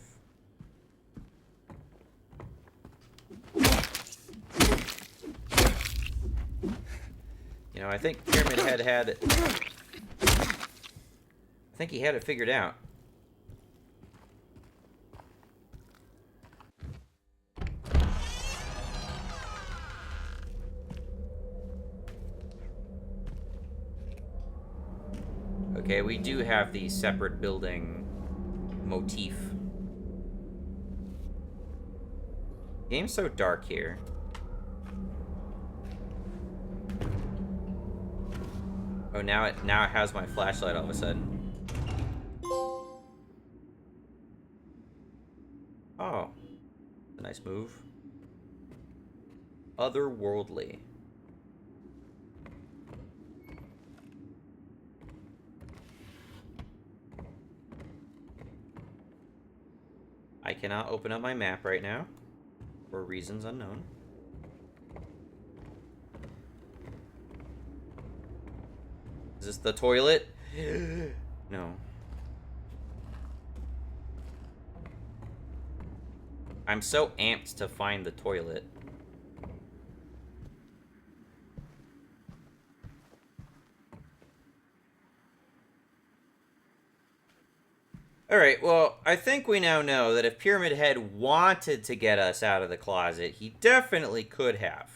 You know, I think Pyramid Head had it. I think he had it figured out. Okay, we do have the separate building motif. Game's so dark here. Oh, now it has my flashlight all of a sudden. Oh, a nice move. Otherworldly. I cannot open up my map right now, for reasons unknown. Is this the toilet? No. I'm so amped to find the toilet. Alright, well, I think we now know that if Pyramid Head wanted to get us out of the closet, he definitely could have.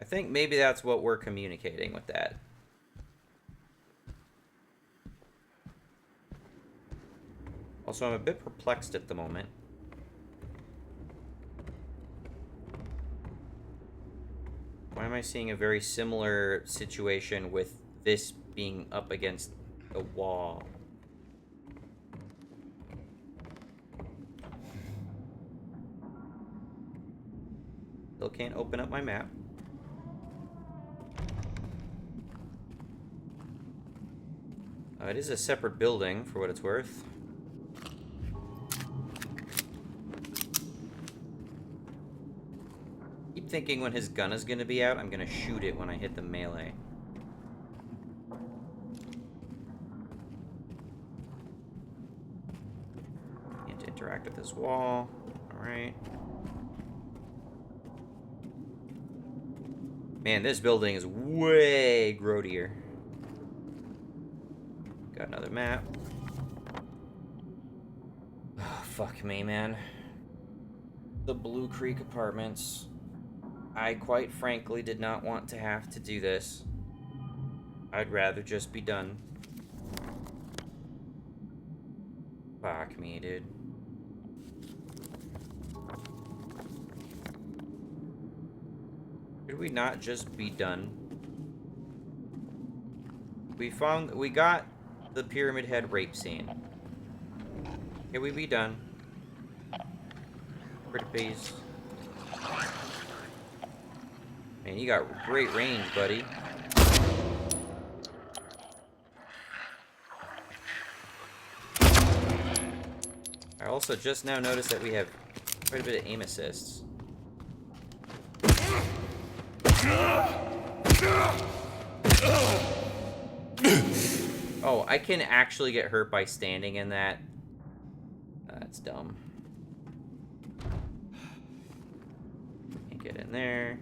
I think maybe that's what we're communicating with that. Also, I'm a bit perplexed at the moment. Why am I seeing a very similar situation with this being up against the wall? Still can't open up my map. It is a separate building, for what it's worth. Keep thinking when his gun is gonna be out, I'm gonna shoot it when I hit the melee. Can't interact with this wall. Alright. Man, this building is way grodier. Got another map. Oh, fuck me, man. The Blue Creek Apartments. I quite frankly did not want to have to do this. I'd rather just be done. Fuck me, dude. Could we not just be done? We got the Pyramid Head rape scene. Can we be done? Pretty please. Man, you got great range, buddy. I also just now noticed that we have quite a bit of aim assists. Oh, I can actually get hurt by standing in that. That's dumb. Can't get in there.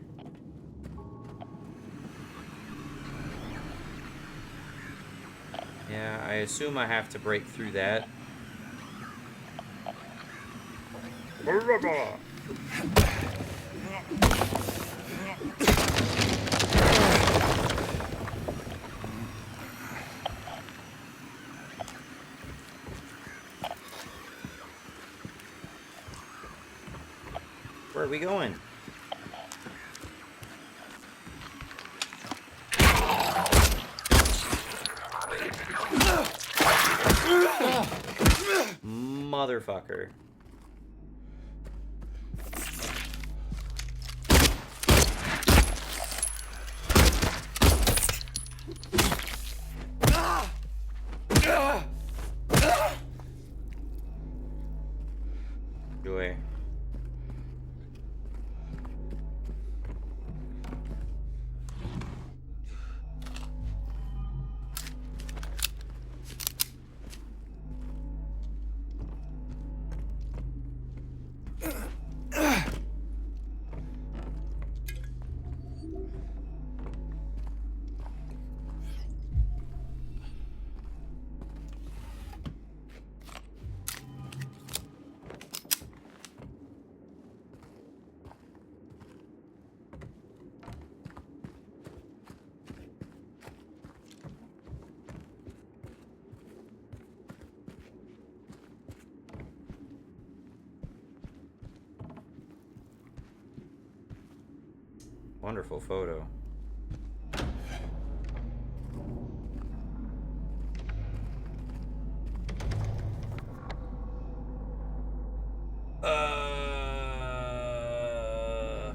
Yeah, I assume I have to break through that. Where are we going? Motherfucker. Joy. Wonderful photo.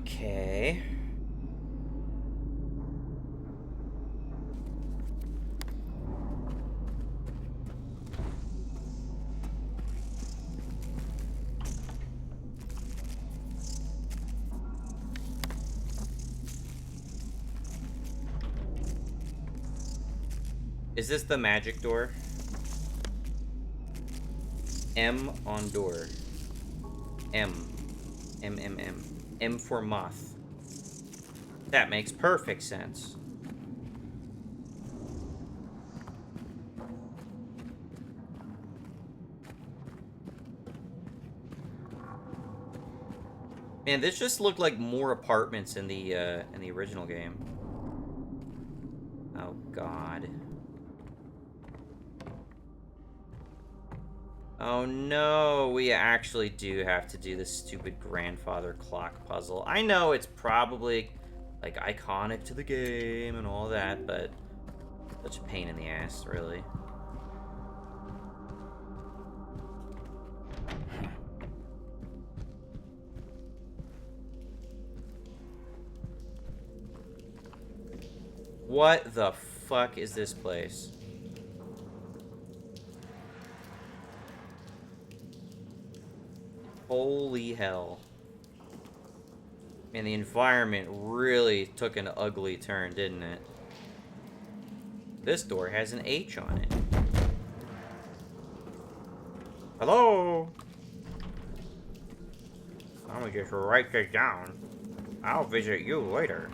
Okay. Is this the magic door? M on door. M. M, M, M. M for moth. That makes perfect sense. Man, this just looked like more apartments in the original game. Oh God. Oh no, we actually do have to do this stupid grandfather clock puzzle. I know it's probably, like, iconic to the game and all that, but such a pain in the ass, really. What the fuck is this place? Holy hell. Man, the environment really took an ugly turn, didn't it? This door has an H on it. Hello? I'm gonna just write this down. I'll visit you later.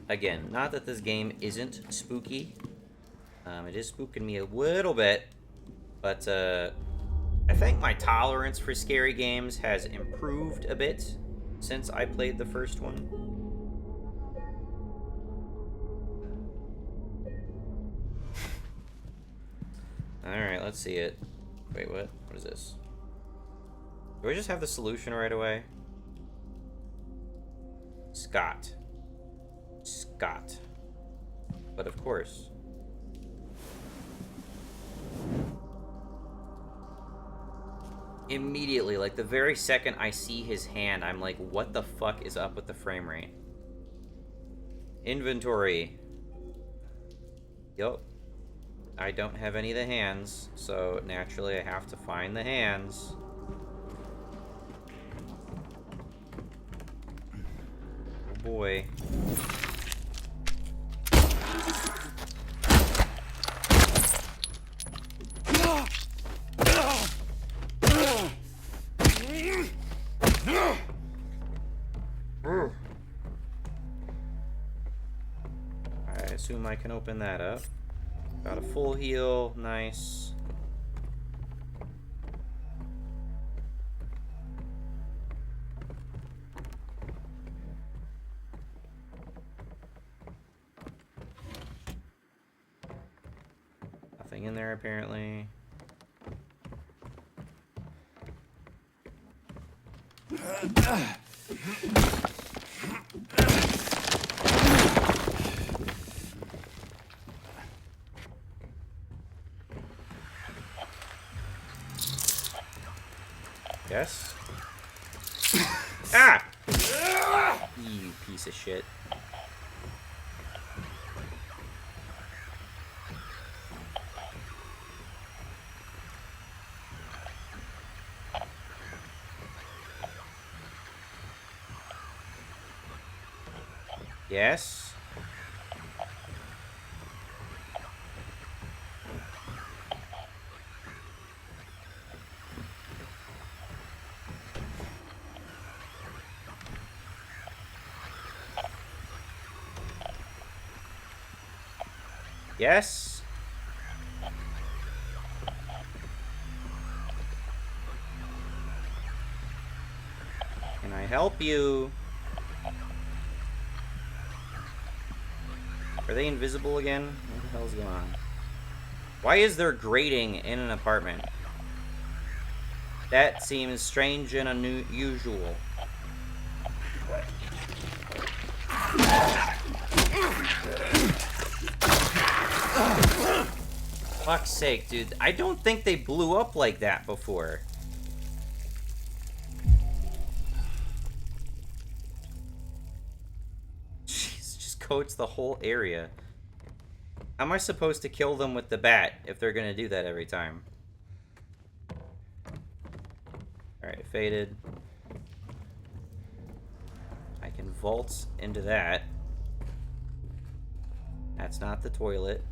Again, not that this game isn't spooky. It is spooking me a little bit, but I think my tolerance for scary games has improved a bit since I played the first one. Alright, let's see it. Wait, what? What is this? Do I just have the solution right away? Scott. Scott. But of course. Immediately, like the very second I see his hand, I'm like, what the fuck is up with the frame rate? Inventory. Yup. I don't have any of the hands, so naturally I have to find the hands. Oh boy. I assume I can open that up. Got a full heal, nice. Nothing in there apparently. Yes? Ah! You piece of shit. Yes? Yes? Can I help you? Are they invisible again? What the hell's going on? Why is there grating in an apartment? That seems strange and unusual. Fuck's sake, dude. I don't think they blew up like that before. Jeez, just coats the whole area. How am I supposed to kill them with the bat if they're gonna do that every time? Alright, faded. I can vault into that. That's not the toilet.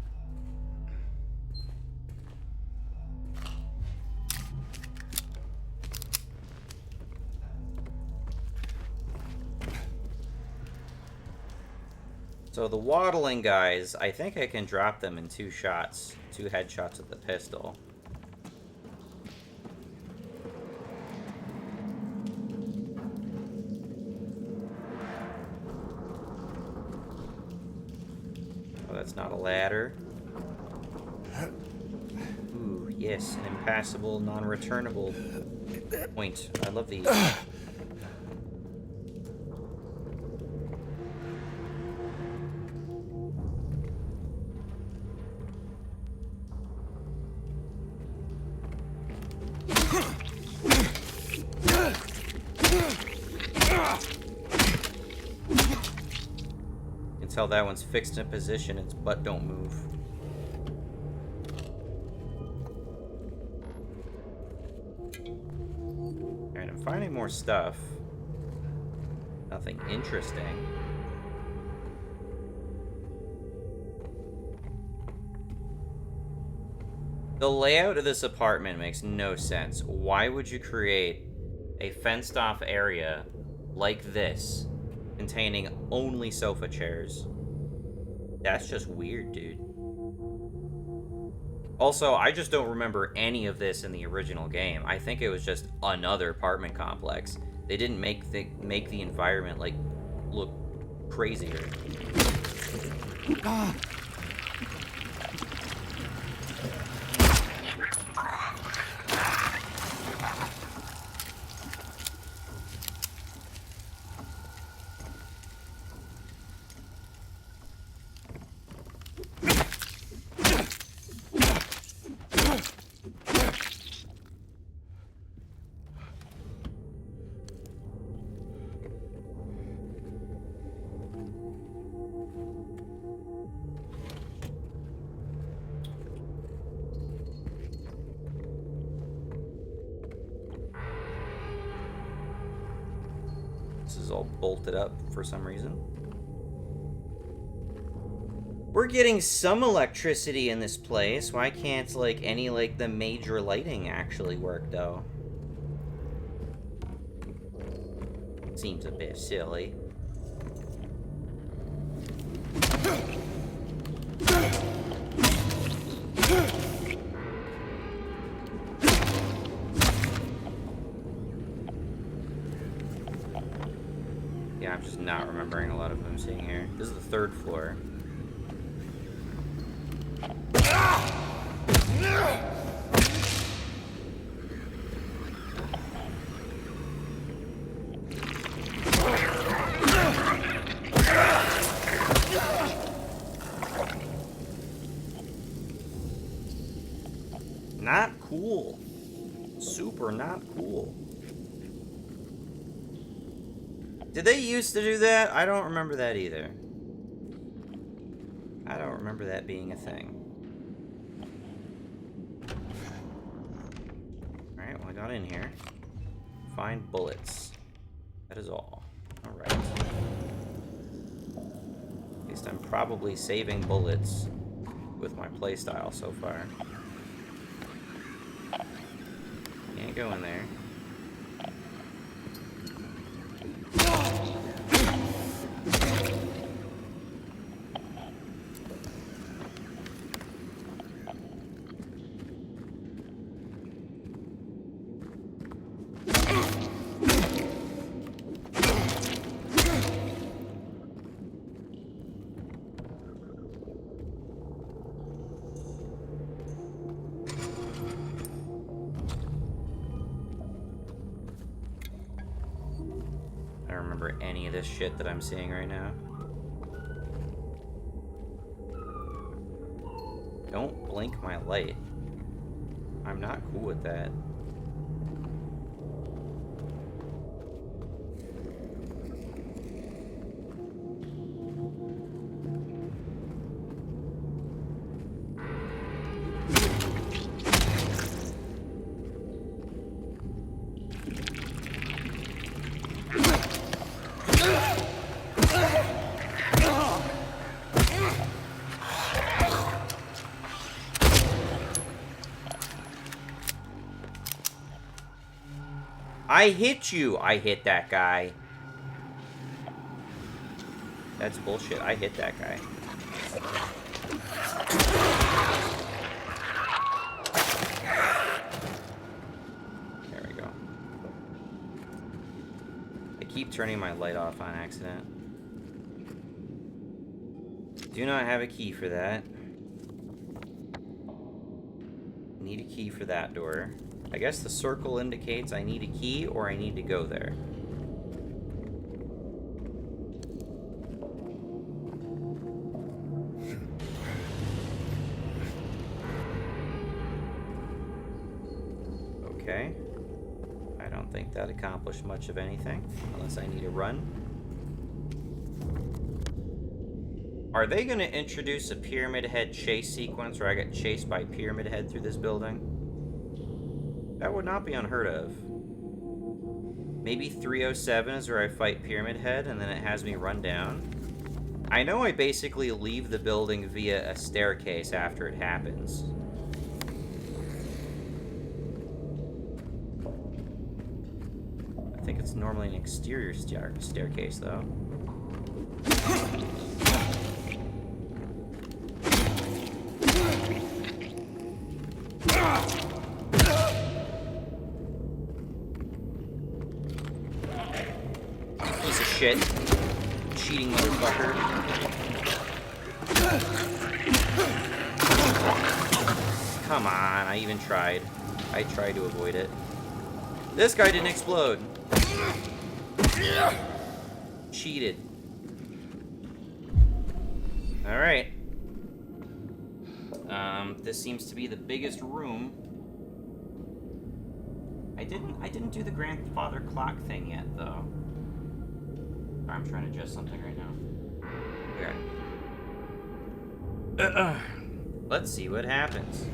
So the waddling guys, I think I can drop them in 2 shots. 2 headshots with the pistol. Oh, that's not a ladder. Ooh, yes, an impassable, non-returnable point. I love these. You can tell that one's fixed in position, its butt don't move. Alright, I'm finding more stuff. Nothing interesting. The layout of this apartment makes no sense. Why would you create a fenced-off area like this, containing only sofa chairs? That's just weird, dude. Also, I just don't remember any of this in the original game. I think it was just another apartment complex. They didn't make the environment, like, look crazier. Ah. This is all bolted up for some reason. We're getting some electricity in this place. Why can't, like, any, like, the major lighting actually work, though? Seems a bit silly. Yeah, I'm just not remembering a lot of them seeing here. This is the 3rd floor. Not cool. Super not cool. Did they used to do that? I don't remember that either. I don't remember that being a thing. Alright, well, I got in here. Find bullets. That is all. Alright. At least I'm probably saving bullets with my playstyle so far. Can't go in there. I don't remember any of this shit that I'm seeing right now. Don't blink my light. I'm not cool with that. I hit you. I hit that guy. That's bullshit. I hit that guy. There we go. I keep turning my light off on accident. Do not have a key for that. Need a key for that door. I guess the circle indicates I need a key or I need to go there. Okay. I don't think that accomplished much of anything, unless I need to run. Are they going to introduce a Pyramid Head chase sequence where I get chased by Pyramid Head through this building? That would not be unheard of. Maybe 307 is where I fight Pyramid Head and then it has me run down. I know I basically leave the building via a staircase after it happens. I think it's normally an exterior staircase though. Piece of shit. Cheating motherfucker. Come on, I even tried. I tried to avoid it. This guy didn't explode. Cheated. Alright. This seems to be the biggest room. I didn't do the grandfather clock thing yet, though. I'm trying to adjust something right now. Okay. Let's see what happens.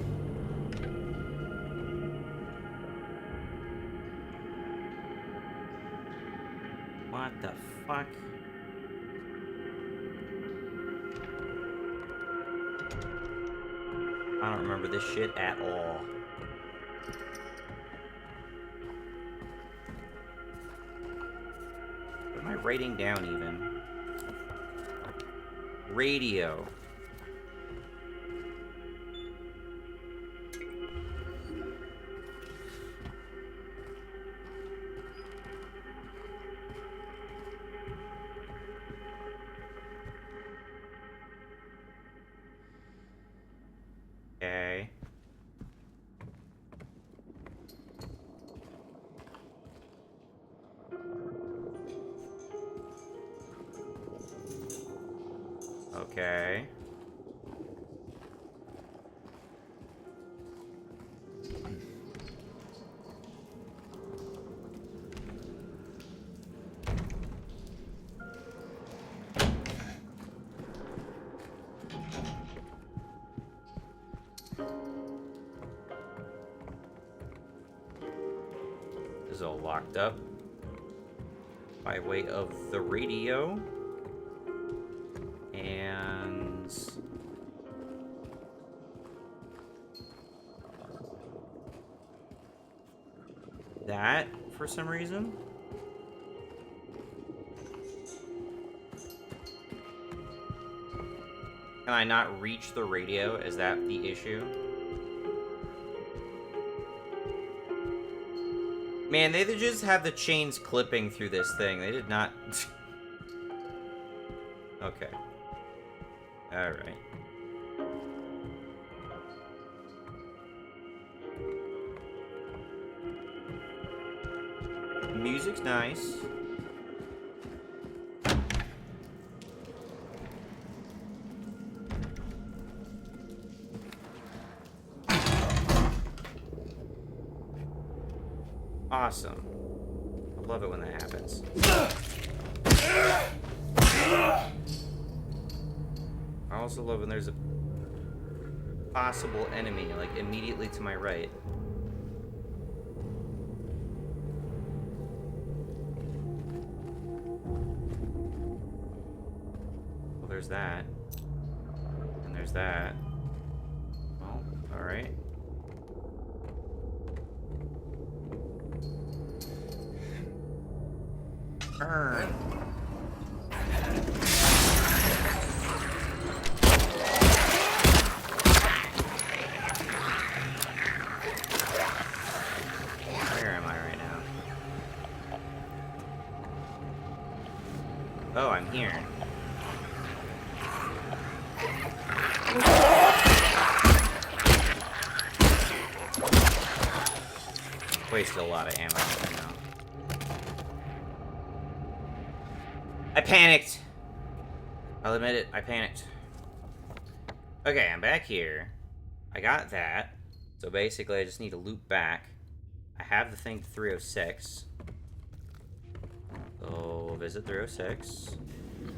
What the fuck? I don't remember this shit at all. What am I writing down even? Radio. Okay. Okay. This is all locked up by way of the radio. And that for some reason. Can I not reach the radio? Is that the issue? Man, they just have the chains clipping through this thing. They did not... Okay. Alright. Music's nice. Awesome. I love it when that happens. I also love when there's a possible enemy, like, immediately to my right. Well, there's that. And there's that. Well, alright. Burn. here? Wasted a lot of ammo, I know. I panicked! I'll admit it, I panicked. Okay, I'm back here. I got that. So basically, I just need to loop back. I have the thing to 306. So, we'll visit 306.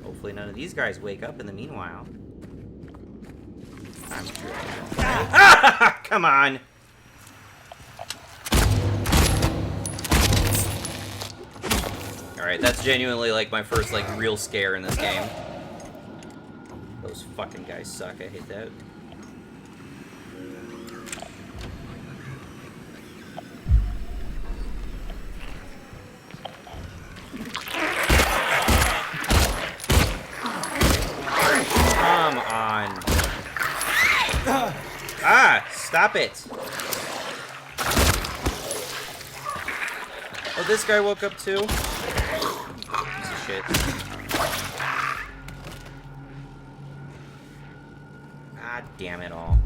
Hopefully none of these guys wake up in the meanwhile. I'm sure. Ah! Come on! Alright, that's genuinely, like, my first, like, real scare in this game. Those fucking guys suck. I hate that. Come on. Ah! Stop it! Oh, this guy woke up too? Piece of shit. God damn it all.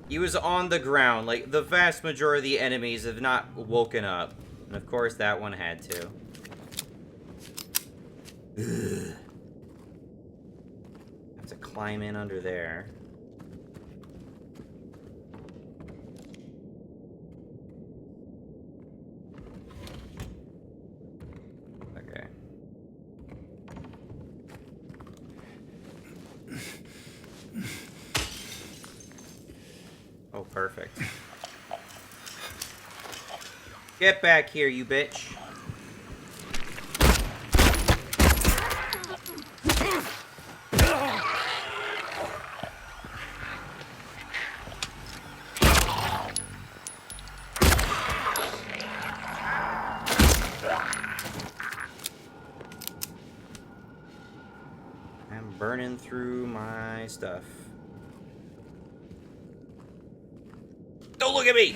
He was on the ground. Like, the vast majority of the enemies have not woken up. And of course, that one had to. Ugh. Have to climb in under there. Okay. Oh, perfect. Get back here, you bitch. I'm burning through my stuff. Don't look at me!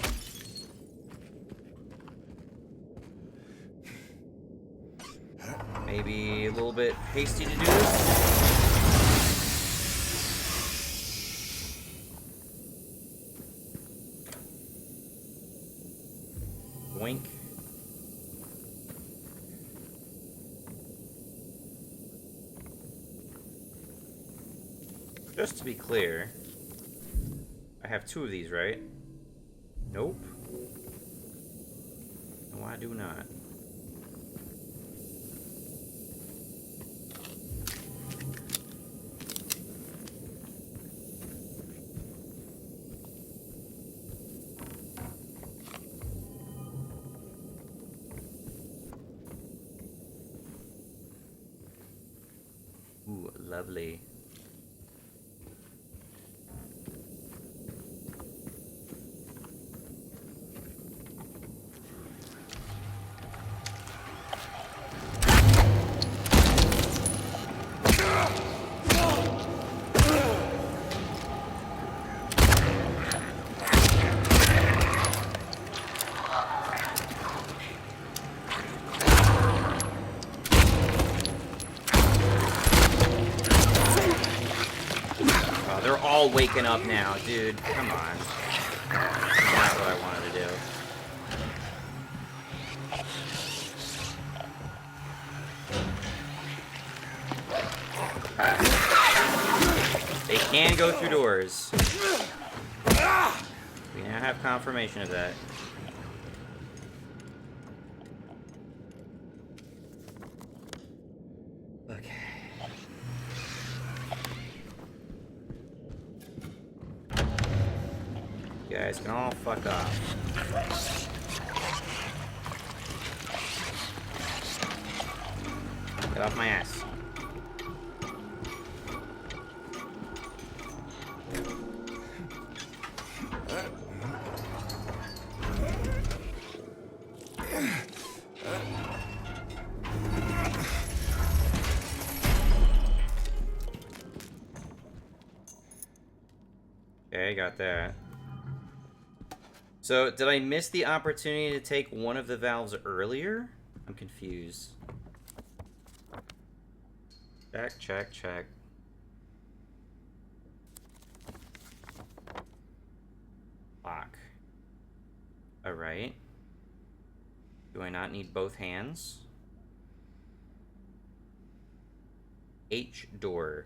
Maybe a little bit hasty to do this. Wink. Just to be clear, I have 2 of these, right? Nope. No, I do not. Ooh, lovely. They're all waking up now, dude. Come on. That's not what I wanted to do. They can go through doors. We now have confirmation of that. Okay. You guys can all fuck off. Get off my ass. Okay, got that. So, did I miss the opportunity to take one of the valves earlier? I'm confused. Check, check, check. Lock. Alright. Do I not need both hands? H door.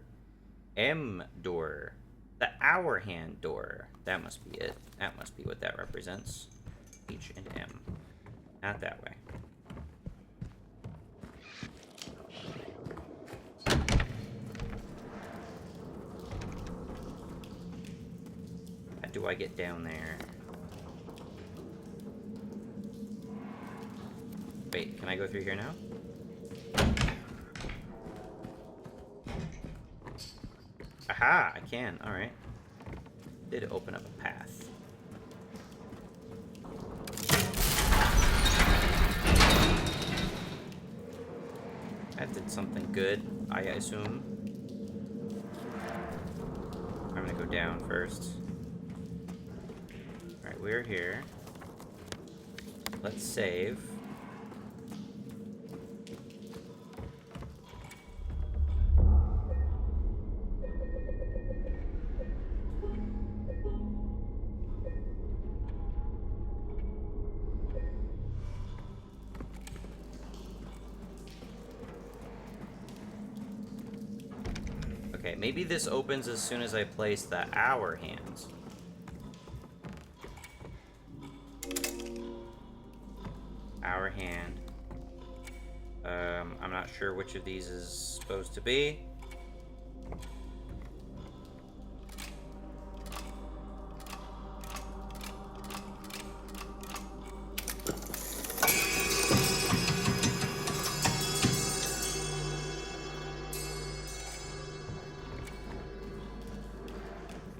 M door. The hour hand door. That must be it. That must be what that represents. H and M. Not that way. How do I get down there? Wait, can I go through here now? Aha! I can. Alright. Did open up a path. That did something good, I assume. I'm gonna go down first. Alright, we're here. Let's save. Okay, maybe this opens as soon as I place the hour hands. Hour hand. I'm not sure which of these is supposed to be.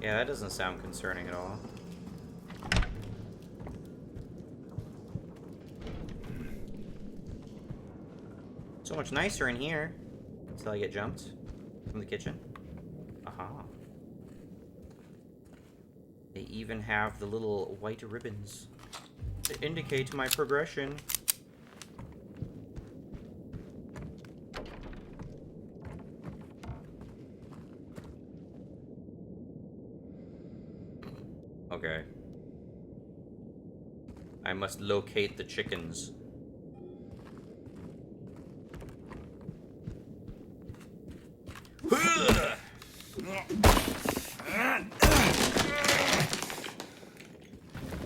Yeah, that doesn't sound concerning at all. So much nicer in here. Until I get jumped from the kitchen. Aha. They even have the little white ribbons to indicate my progression. Okay. I must locate the chickens.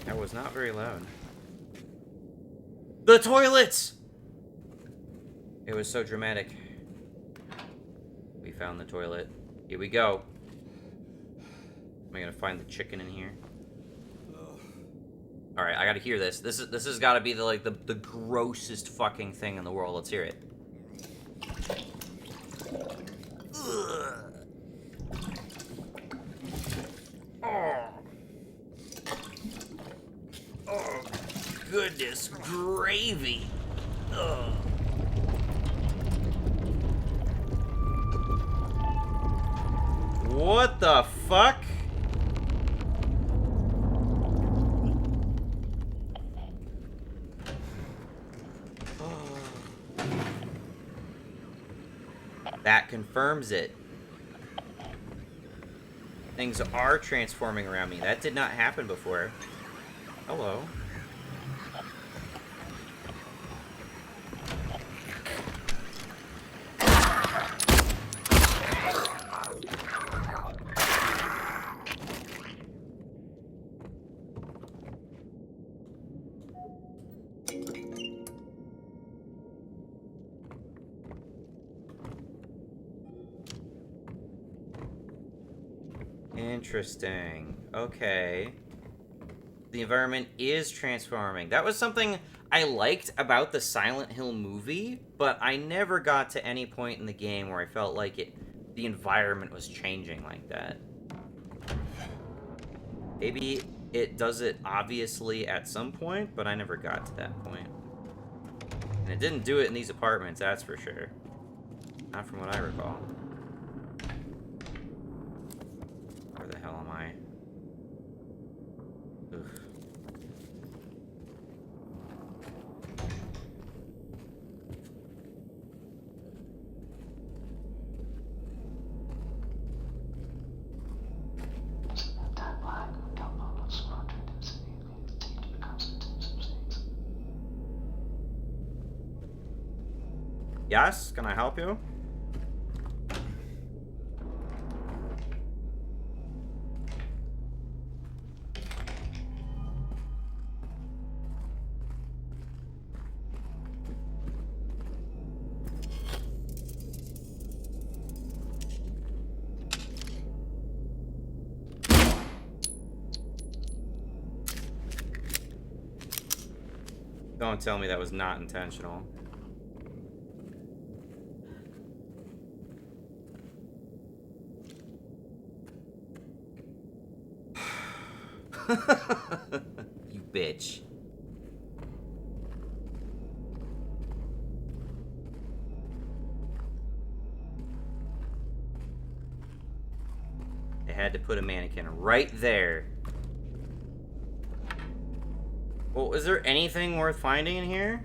That was not very loud. The toilets! It was so dramatic. We found the toilet. Here we go. Am I gonna find the chicken in here? All right, I gotta hear this. This has got to be the grossest fucking thing in the world. Let's hear it. Ugh. Oh, goodness gravy. Ugh. What the fuck? That confirms it. Things are transforming around me. That did not happen before. Hello. Interesting. Okay. The environment is transforming. That was something I liked about the Silent Hill movie, but I never got to any point in the game where I felt like the environment was changing like that. Maybe it does it obviously at some point, but I never got to that point. And it didn't do it in these apartments, that's for sure. Not from what I recall. Where the hell am I? Ugh. Yes, can I help you? Don't tell me that was not intentional. You bitch. They had to put a mannequin right there. Well, is there anything worth finding in here?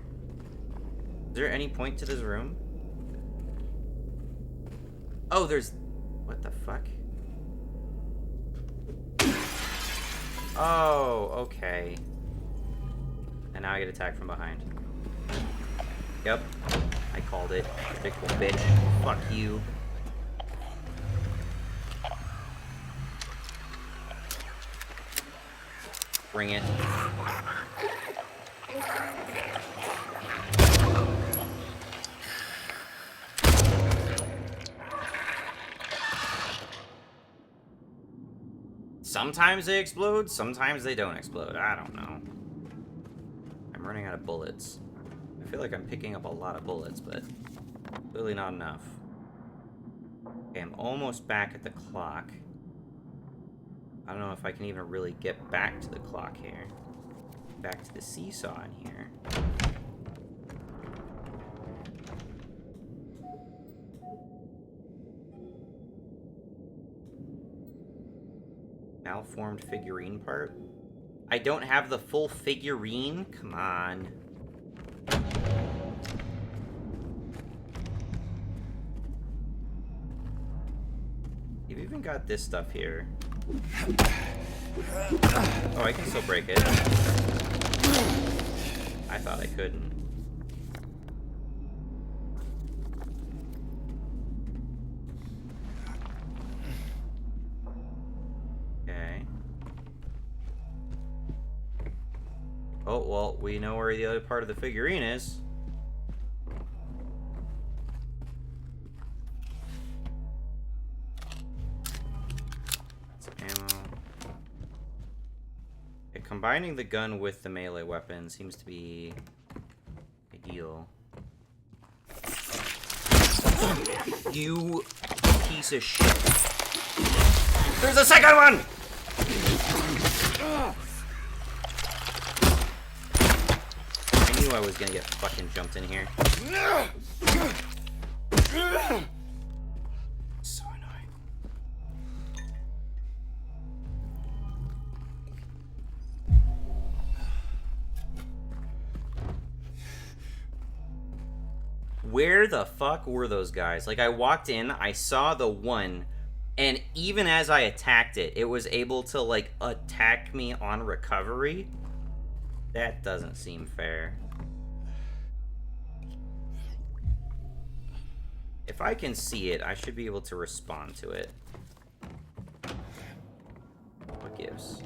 Is there any point to this room? Oh, there's... What the fuck? Oh, okay. And now I get attacked from behind. Yep. I called it. Predictable bitch. Fuck you. Bring it. Sometimes they explode, sometimes they don't explode. I don't know. I'm running out of bullets. I feel like I'm picking up a lot of bullets, but clearly not enough. Okay, I'm almost back at the clock. I don't know if I can even really get back to the clock here. Back to the seesaw in here. Malformed figurine part? I don't have the full figurine? Come on. You've even got this stuff here. Oh, I can still break it. I thought I couldn't. Okay. Oh, well, we know where the other part of the figurine is. Combining the gun with the melee weapon seems to be ideal. You piece of shit. There's a second one! I knew I was gonna get fucking jumped in here. So annoying. Where the fuck were those guys? Like, I walked in, I saw the one, and even as I attacked it, it was able to, like, attack me on recovery? That doesn't seem fair. If I can see it, I should be able to respond to it. What gives?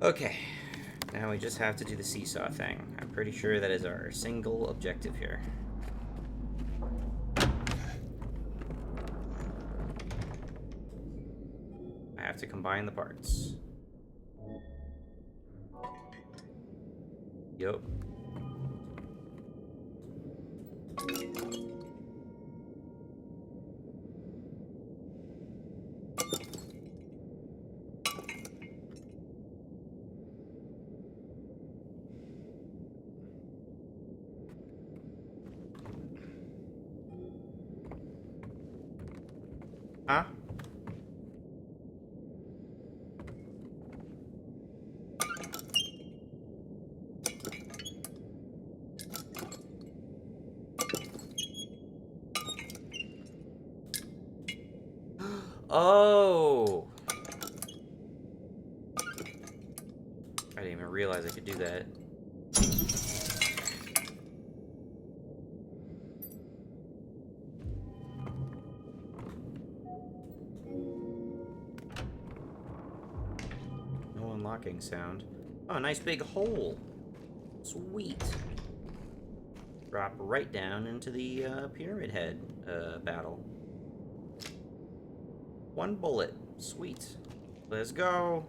Okay, now we just have to do the seesaw thing. I'm pretty sure that is our single objective here. I have to combine the parts. Yup. Huh? Oh! I didn't even realize I could do that. No unlocking sound. Oh, a nice big hole. Sweet. Drop right down into the Pyramid Head battle. 1 bullet. Sweet. Let's go.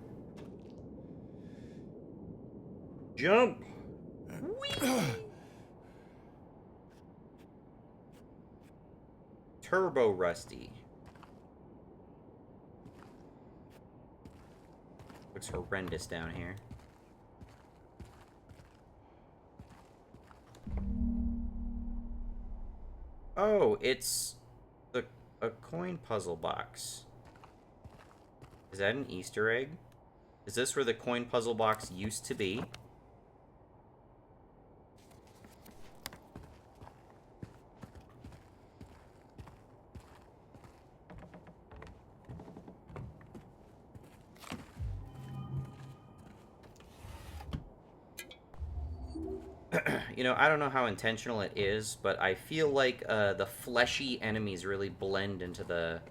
Jump. Whee! Turbo Rusty. Looks horrendous down here. Oh, it's a coin puzzle box. Is that an Easter egg? Is this where the coin puzzle box used to be? You know, I don't know how intentional it is, but I feel like the fleshy enemies really blend into the,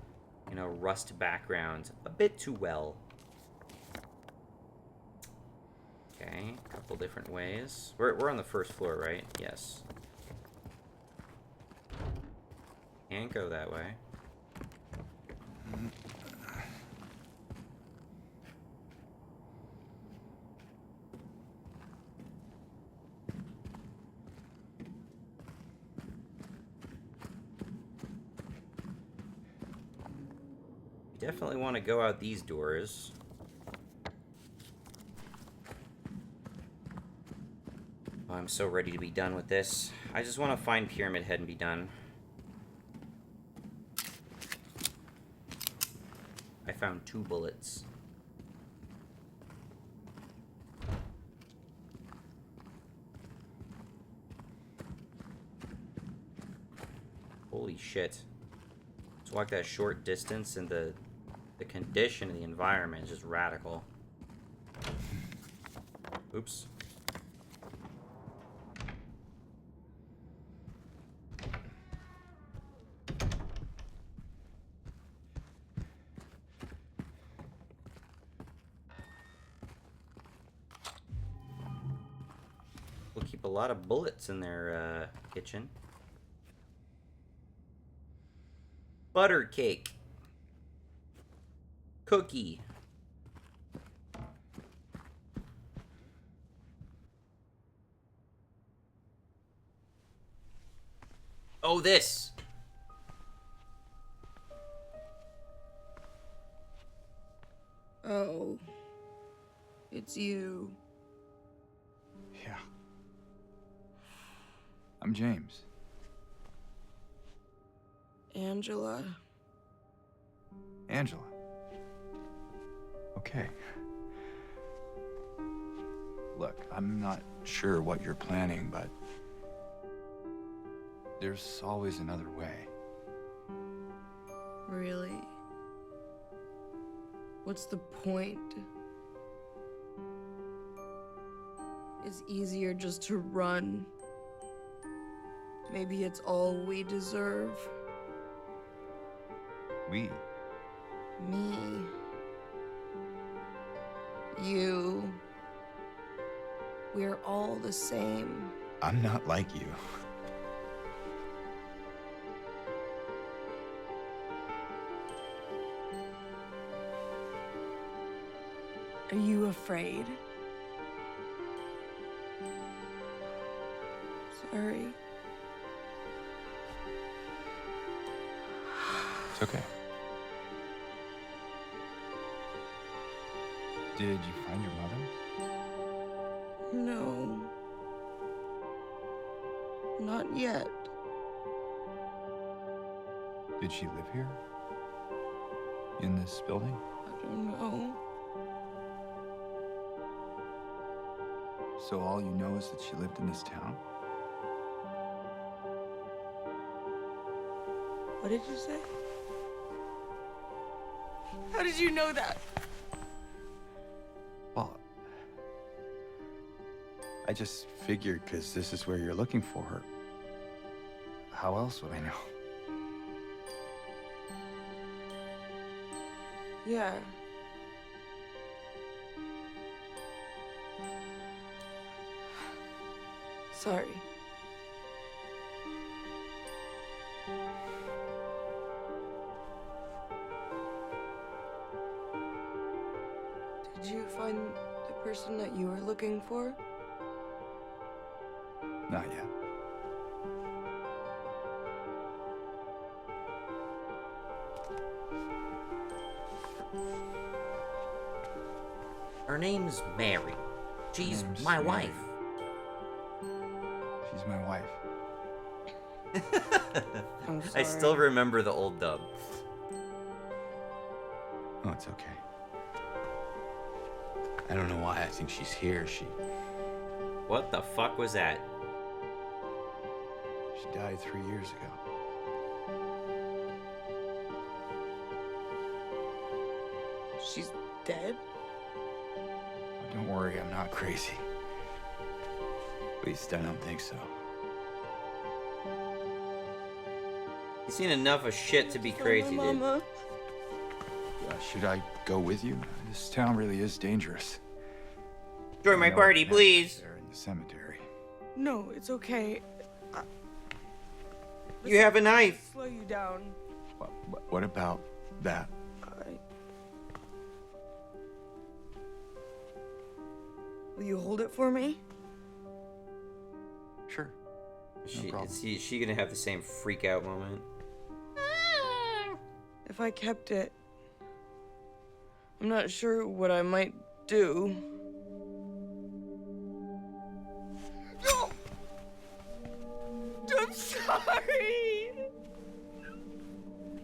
you know, rust background a bit too well. Okay, a couple different ways. We're on the first floor, right? Yes. Can't go that way. Definitely want to go out these doors. Oh, I'm so ready to be done with this. I just want to find Pyramid Head and be done. I found 2 bullets. Holy shit. Just walk that short distance and the condition of the environment is just radical. Oops. We'll keep a lot of bullets in their kitchen. Butter cake. Cookie. Oh, this. Oh. It's you. Yeah. I'm James. Angela. Angela. Okay. Look, I'm not sure what you're planning, but there's always another way. Really? What's the point? It's easier just to run. Maybe it's all we deserve. We? Me. You. We're all the same. I'm not like you. Are you afraid? Sorry. It's okay. Did you find your mother? No. Not yet. Did she live here? In this building? I don't know. So all you know is that she lived in this town? What did you say? How did you know that? Well, I just figured because this is where you're looking for her. How else would I know? Yeah. Sorry. Did you find the person that you were looking for? Not yet. Her name's Mary. She's Name's my Mary. wife. She's my wife. I'm I sorry. still remember the old dub. Oh, it's okay. I don't know why I think she's here. She What the fuck was that? died 3 years ago. She's dead? Don't worry, I'm not crazy. At least I don't think so. You've seen enough of shit to be crazy, My dude. mama. Should I go with you? This town really is dangerous. Join my I know party, what happened please. There in the cemetery. No, it's okay. You have a knife. Slow you down. What about that? Will you hold it for me? Sure. problem. Is she gonna have the same freak out moment? If I kept it, I'm not sure what I might do. No! I'm sorry!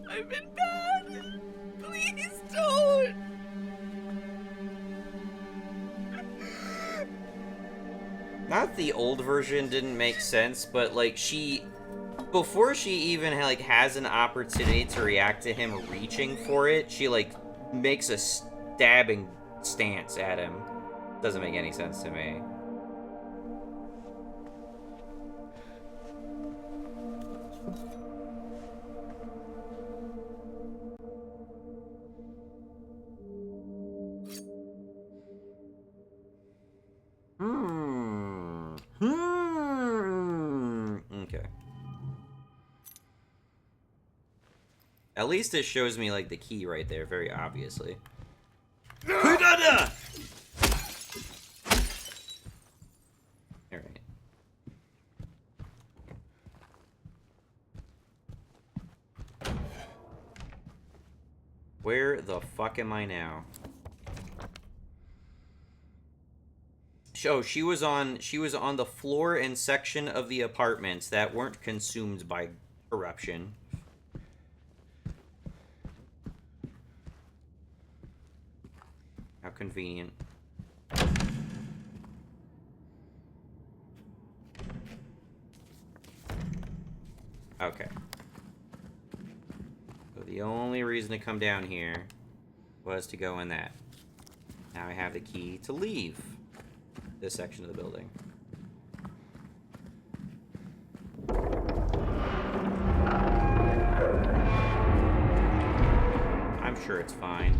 I've been bad! Please don't! Not the old version didn't make sense, but like before she even like has an opportunity to react to him reaching for it, she like makes a stabbing stance at him. Doesn't make any sense to me. Okay. At least it shows me like the key right there, very obviously. Alright. Where the fuck am I now? Oh, she was on the floor and section of the apartments that weren't consumed by corruption. How convenient. Okay. So the only reason to come down here was to go in that. Now I have the key to leave this section of the building. I'm sure it's fine.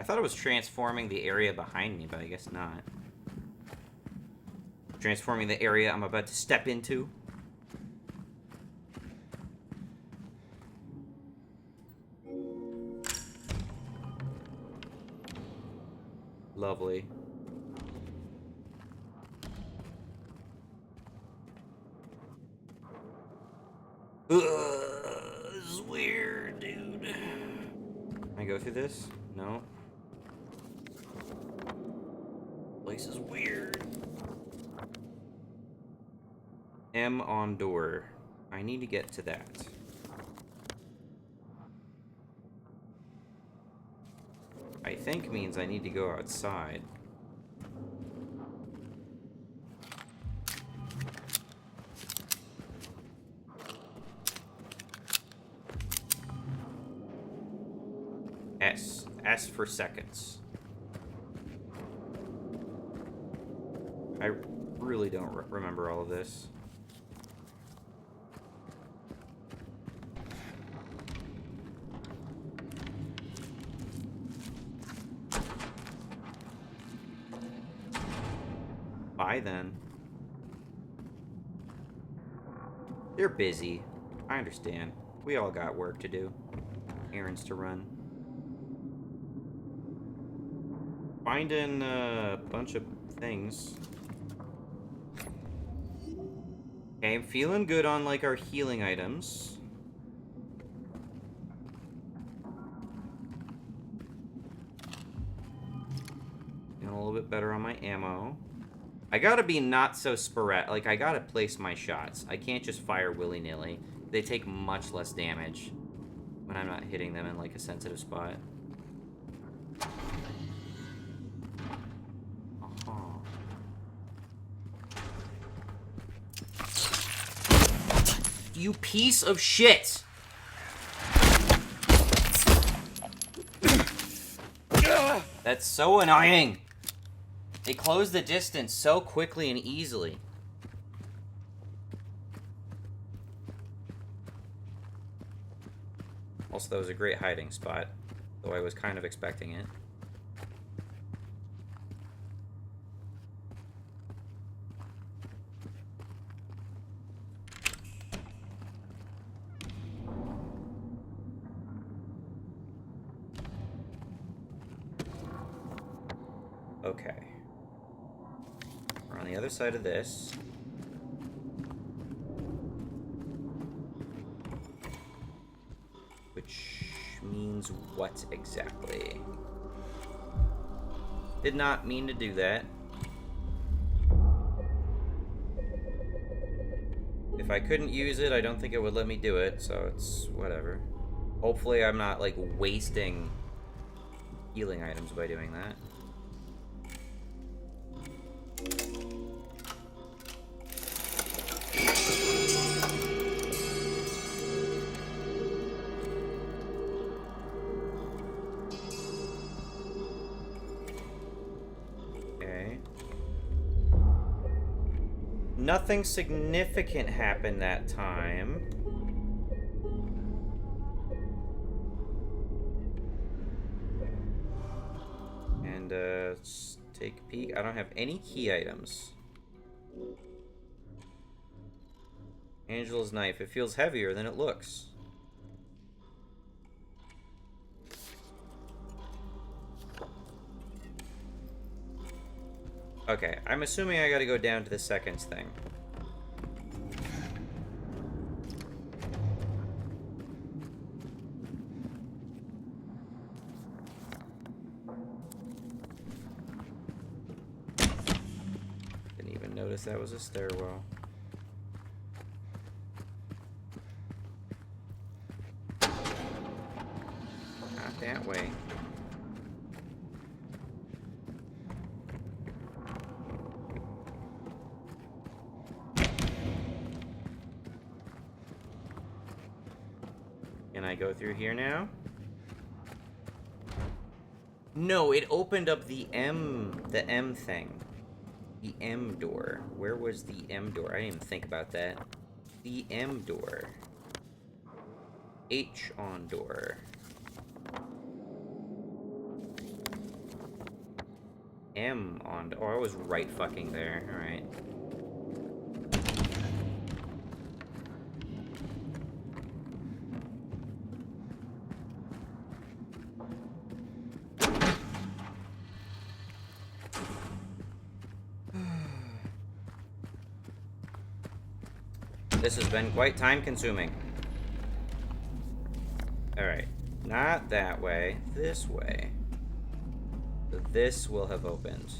I thought it was transforming the area behind me, but I guess not. Transforming the area I'm about to step into. Lovely. Ugh, this is weird, dude. Can I go through this? No. Place is weird. M on door. I need to get to that. I think means I need to go outside. S. S for seconds. I really don't remember all of this. Bye then. They're busy. I understand. We all got work to do. Errands to run. Finding a bunch of things. Okay, I'm feeling good on, like, our healing items. Feeling a little bit better on my ammo. I gotta be not so sporadic. Like, I gotta place my shots. I can't just fire willy-nilly. They take much less damage when I'm not hitting them in, like, a sensitive spot. You piece of shit! That's so annoying! They close the distance so quickly and easily. Also, that was a great hiding spot, though I was kind of expecting it. Okay. We're on the other side of this. Which means what exactly? Did not mean to do that. If I couldn't use it, I don't think it would let me do it, so it's whatever. Hopefully I'm not, like, wasting healing items by doing that. Nothing significant happened that time. And, let's take a peek. I don't have any key items. Angela's knife. It feels heavier than it looks. Okay, I'm assuming I gotta go down to the seconds thing. Didn't even notice that was a stairwell. Not that way. Can I go through here now? No, it opened up the M thing. The M door. Where was the M door? I didn't even think about that. The M door. H on door. M on door. Oh, I was right fucking there. Alright. This has been quite time-consuming. Alright. Not that way. This way. So this will have opened.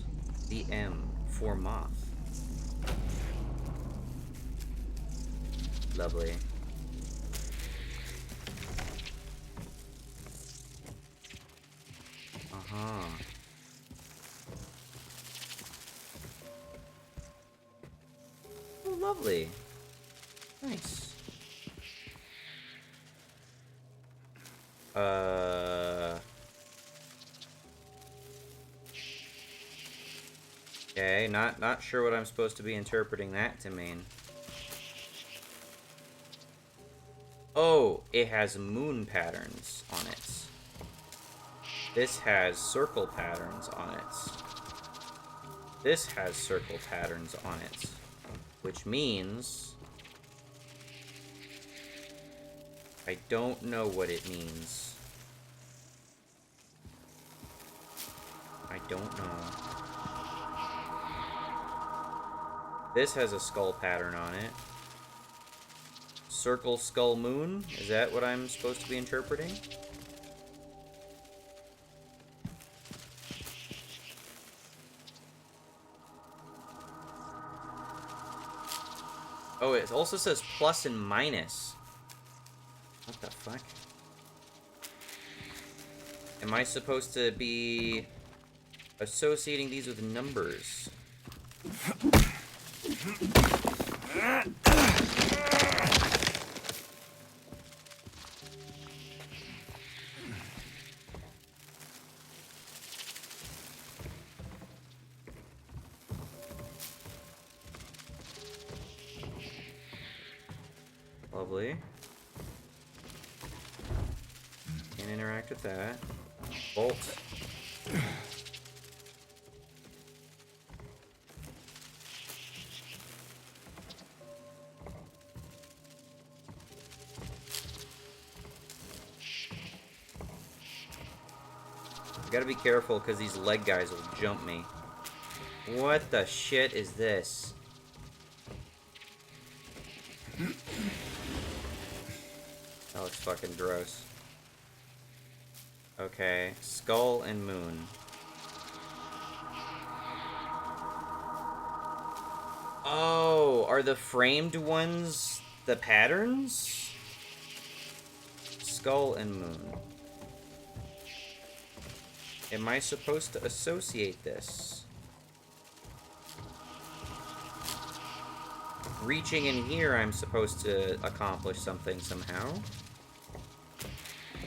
The M for moth. Lovely. Uh-huh. Oh, lovely. Nice. Okay, not sure what I'm supposed to be interpreting that to mean. Oh, it has moon patterns on it. This has circle patterns on it. This has circle patterns on it. Which means... I don't know what it means. I don't know. This has a skull pattern on it. Circle, skull, moon? Is that what I'm supposed to be interpreting? Oh, it also says plus and minus. What the fuck? Am I supposed to be associating these with numbers? Lovely. Can't interact with that. Bolt. I gotta be careful because these leg guys will jump me. What the shit is this? That looks fucking gross. Okay, skull and moon. Oh, are the framed ones the patterns? Skull and moon. Am I supposed to associate this? Reaching in here, I'm supposed to accomplish something somehow.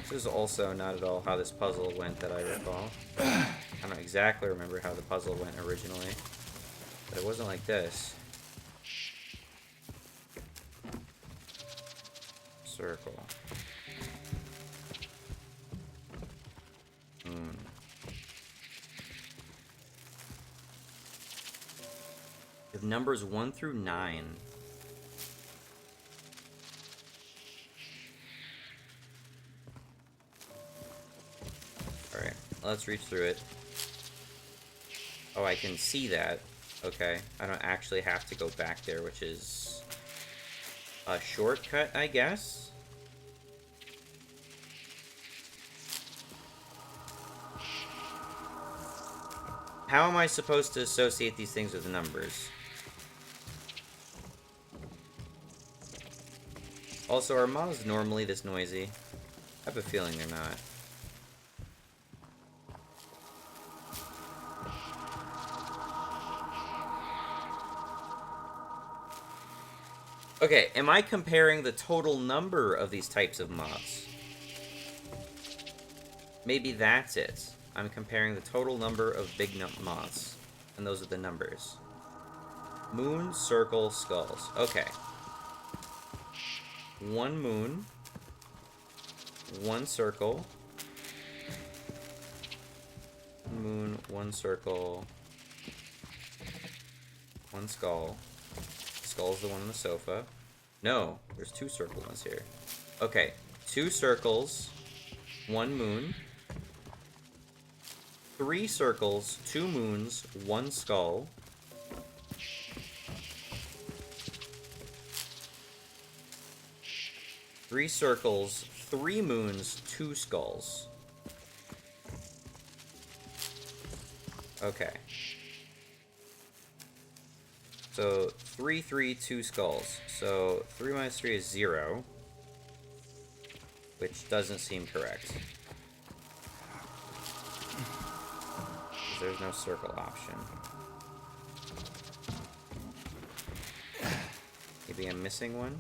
This is also not at all how this puzzle went that I recall. I don't exactly remember how the puzzle went originally, but it wasn't like this. Circle. Moon. With numbers 1 through 9. Alright, let's reach through it. Oh, I can see that. Okay, I don't actually have to go back there, which is a shortcut, I guess? How am I supposed to associate these things with the numbers? Also, are moths normally this noisy? I have a feeling they're not. Okay, am I comparing the total number of these types of moths? Maybe that's it. I'm comparing the total number of big moths. And those are the numbers. Moon, circle, skulls. Okay. 1 moon. 1 circle. Moon, 1 circle. 1 skull. Skull's the one on the sofa. No, there's 2 circle ones here. Okay, 2 circles. 1 moon. 3 circles, 2 moons, 1 skull. Three circles, 3 moons, 2 skulls. Okay. So 3, 3, 2 skulls. So 3 minus 3 is 0, which doesn't seem correct. There's no circle option. Maybe I'm missing one?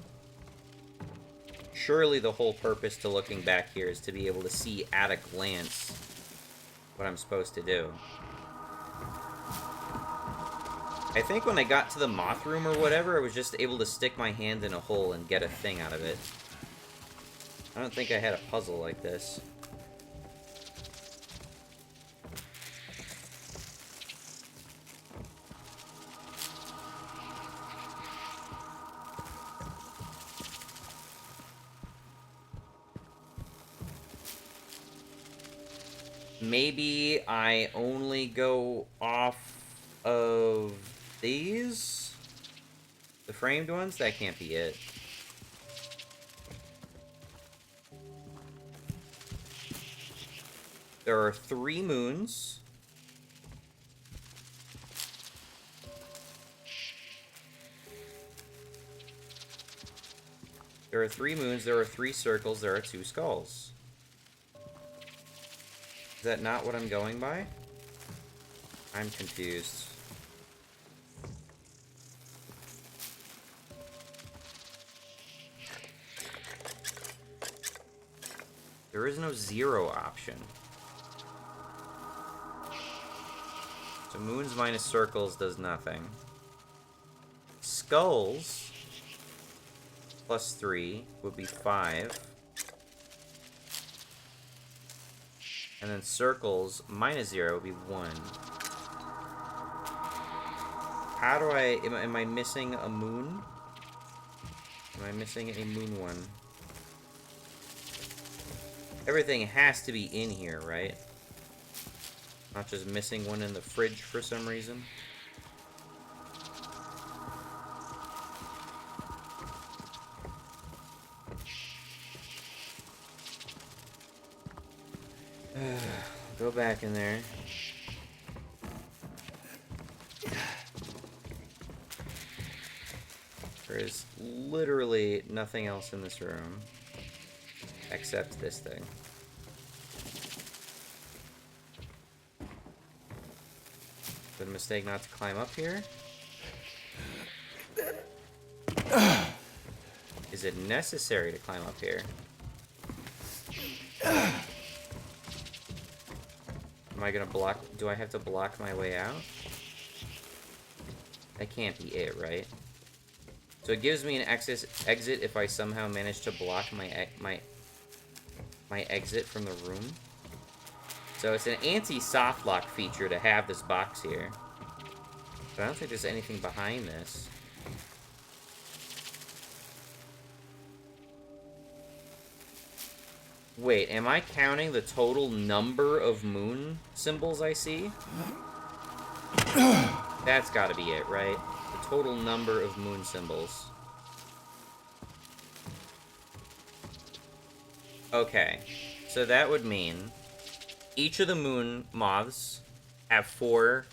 Surely the whole purpose to looking back here is to be able to see at a glance what I'm supposed to do. I think when I got to the moth room or whatever, I was just able to stick my hand in a hole and get a thing out of it. I don't think I had a puzzle like this. Maybe I only go off of these? The framed ones? That can't be it. There are 3 moons. There are 3 moons, there are 3 circles, there are 2 skulls. Is that not what I'm going by? I'm confused. There is no 0 option. So moons minus circles does nothing. Skulls plus 3 would be 5. And then circles minus 0 would be 1. How do I... Am I missing a moon? Am I missing a moon one? Everything has to be in here, right? Not just missing one in the fridge for some reason. Go back in there. There is literally nothing else in this room except this thing. Is it a mistake not to climb up here? Is it necessary to climb up here? Am I gonna block? Do I have to block my way out? That can't be it, right? So it gives me an exit if I somehow manage to block my exit from the room. So it's an anti-soft lock feature to have this box here. But I don't think there's anything behind this. Wait, am I counting the total number of moon symbols I see? That's gotta be it, right? The total number of moon symbols. Okay, so that would mean each of the moon moths have 4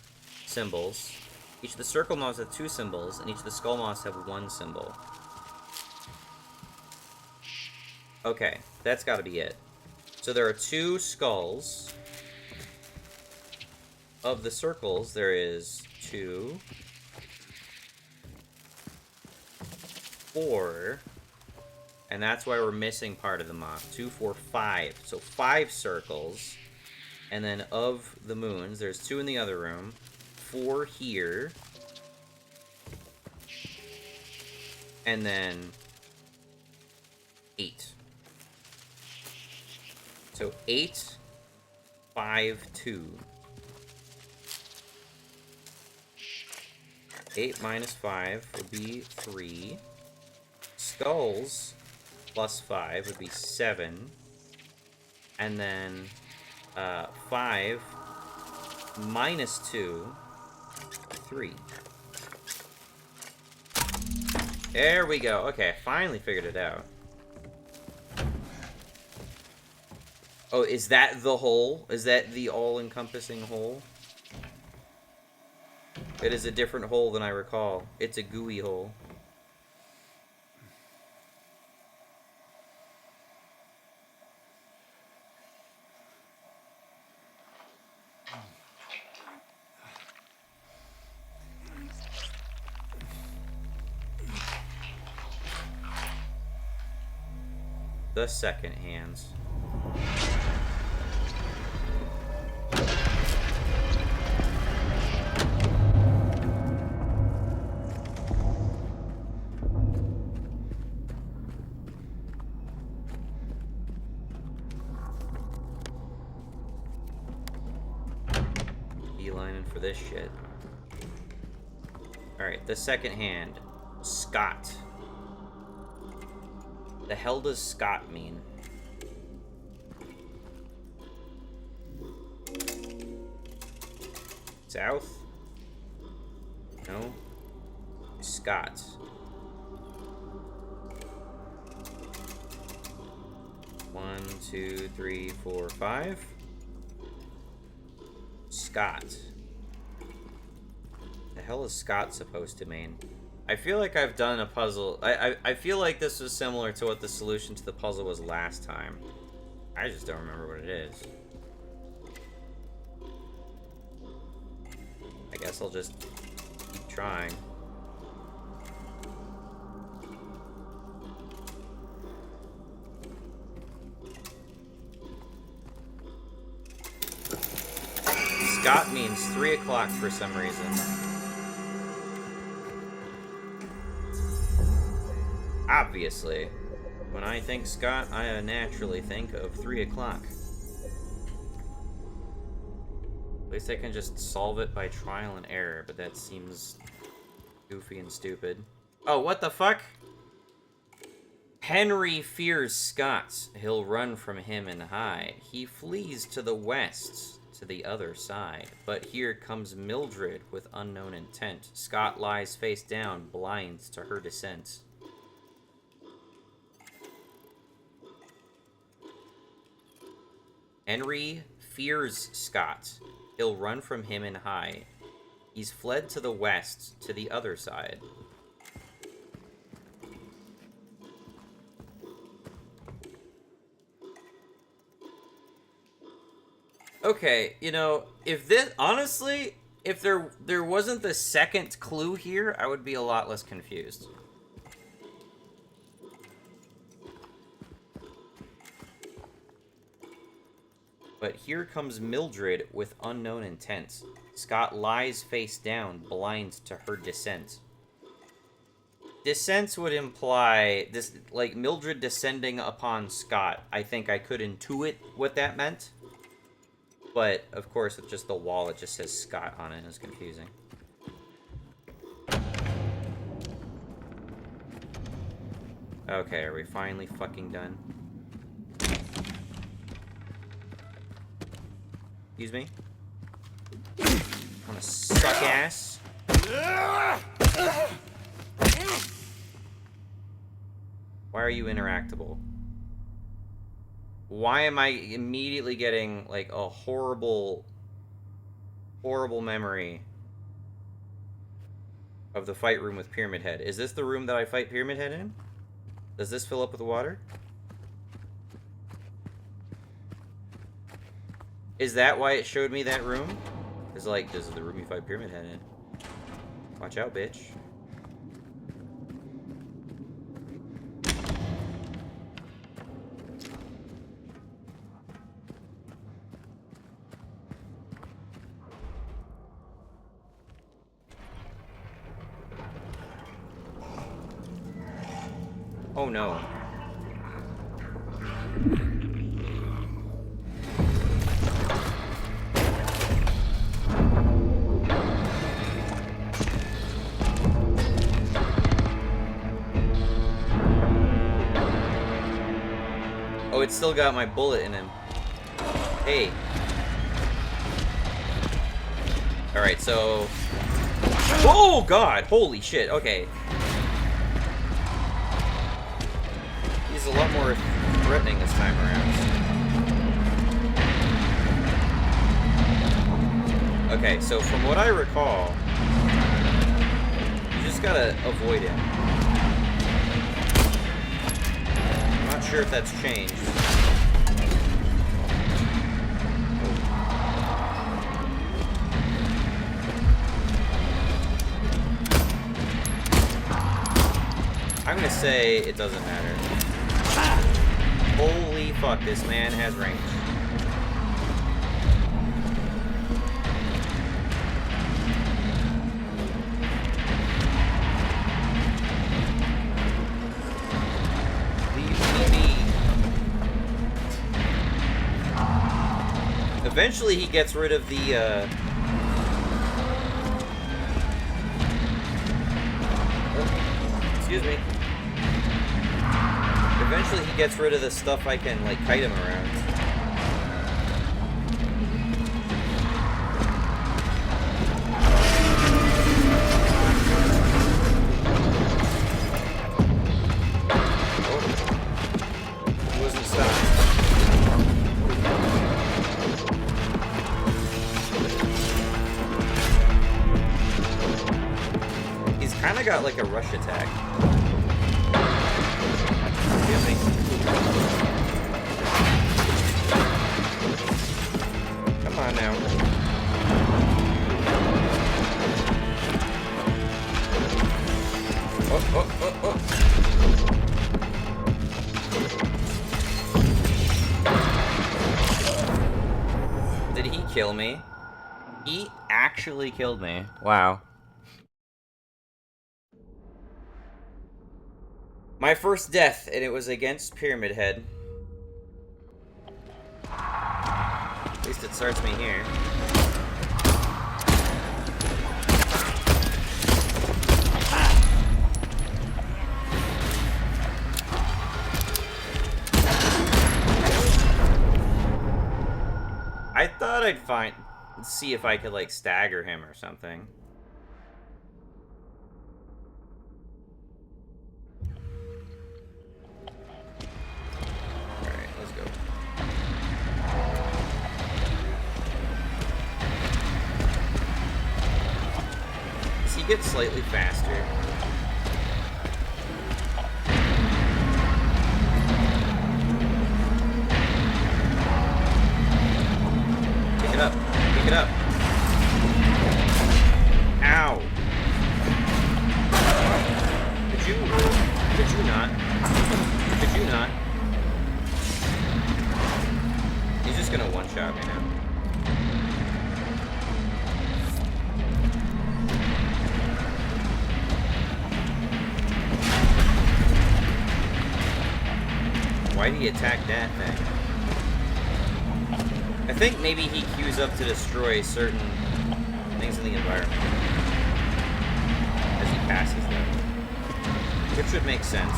symbols. Each of the circle moths have 2 symbols, and each of the skull moths have 1 symbol. Okay, that's gotta be it. So there are 2 skulls. Of the circles, there is 2, 4, and that's why we're missing part of the moth. 2, 4, 5. So 5 circles. And then of the moons, there's 2 in the other room, 4 here, and then 8. So 8, 5, 2. 8 minus 5 would be 3. Skulls plus 5 would be 7. And then 5 minus 2, 3. There we go. Okay, I finally figured it out. Oh, is that the hole? Is that the all-encompassing hole? It is a different hole than I recall. It's a gooey hole. The second hands. in for this shit. Alright, the second hand. Scott. The hell does Scott mean? South? No. Scott. One, two, three, four, five. Scott. The hell is Scott supposed to mean? I feel like I've done a puzzle. I feel like this was similar to what the solution to the puzzle was last time. I just don't remember what it is. I guess I'll just keep trying. Scott means 3 o'clock for some reason. Obviously, when I think Scott, I naturally think of 3 o'clock. At least I can just solve it by trial and error, but that seems goofy and stupid. Oh, what the fuck? Henry fears Scott. He'll run from him and hide. He flees to the west, to the other side. But here comes Mildred with unknown intent. Scott lies face down, blind to her descent. Henry fears Scott. He'll run from him and hide. He's fled to the west, to the other side. Okay, you know, if this, honestly, if there wasn't the second clue here, I would be a lot less confused. But here comes Mildred with unknown intent. Scott lies face down, blind to her descent. Descent would imply this, like Mildred descending upon Scott. I think I could intuit what that meant. But, of course, with just the wall, it just says Scott on it. It's confusing. Okay, are we finally fucking done? Excuse me? Wanna suck ass? Why are you interactable? Why am I immediately getting, like, a horrible, horrible memory of the fight room with Pyramid Head? Is this the room that I fight Pyramid Head in? Does this fill up with water? Is that why it showed me that room? It's like, this is the room you fight Pyramid Head in. Watch out, bitch. Oh no. Oh, it's still got my bullet in him. Hey. Alright, so... Oh, God! Holy shit, okay. He's a lot more threatening this time around. Okay, so from what I recall, you just gotta avoid him. I'm not sure if that's changed. I'm gonna say it doesn't matter. Holy fuck, this man has range. Leave me be. Eventually he gets rid of the Excuse me? Eventually he gets rid of the stuff I can, like, kite him around. Oh. He wasn't stopped. He's kind of got, like, a rush attack. Excuse me. Come on now. Oh, oh, oh, oh. Did he kill me? He actually killed me. Wow. My first death, and it was against Pyramid Head. At least it starts me here. I thought I'd see if I could, like, stagger him or something. Alright, let's go. Does he get slightly faster? Pick it up. Pick it up. Ow. Could you not? Could you not? He's just gonna one-shot me now. Why did he attack that thing? I think maybe he queues up to destroy certain things in the environment as he passes them. Which would make sense.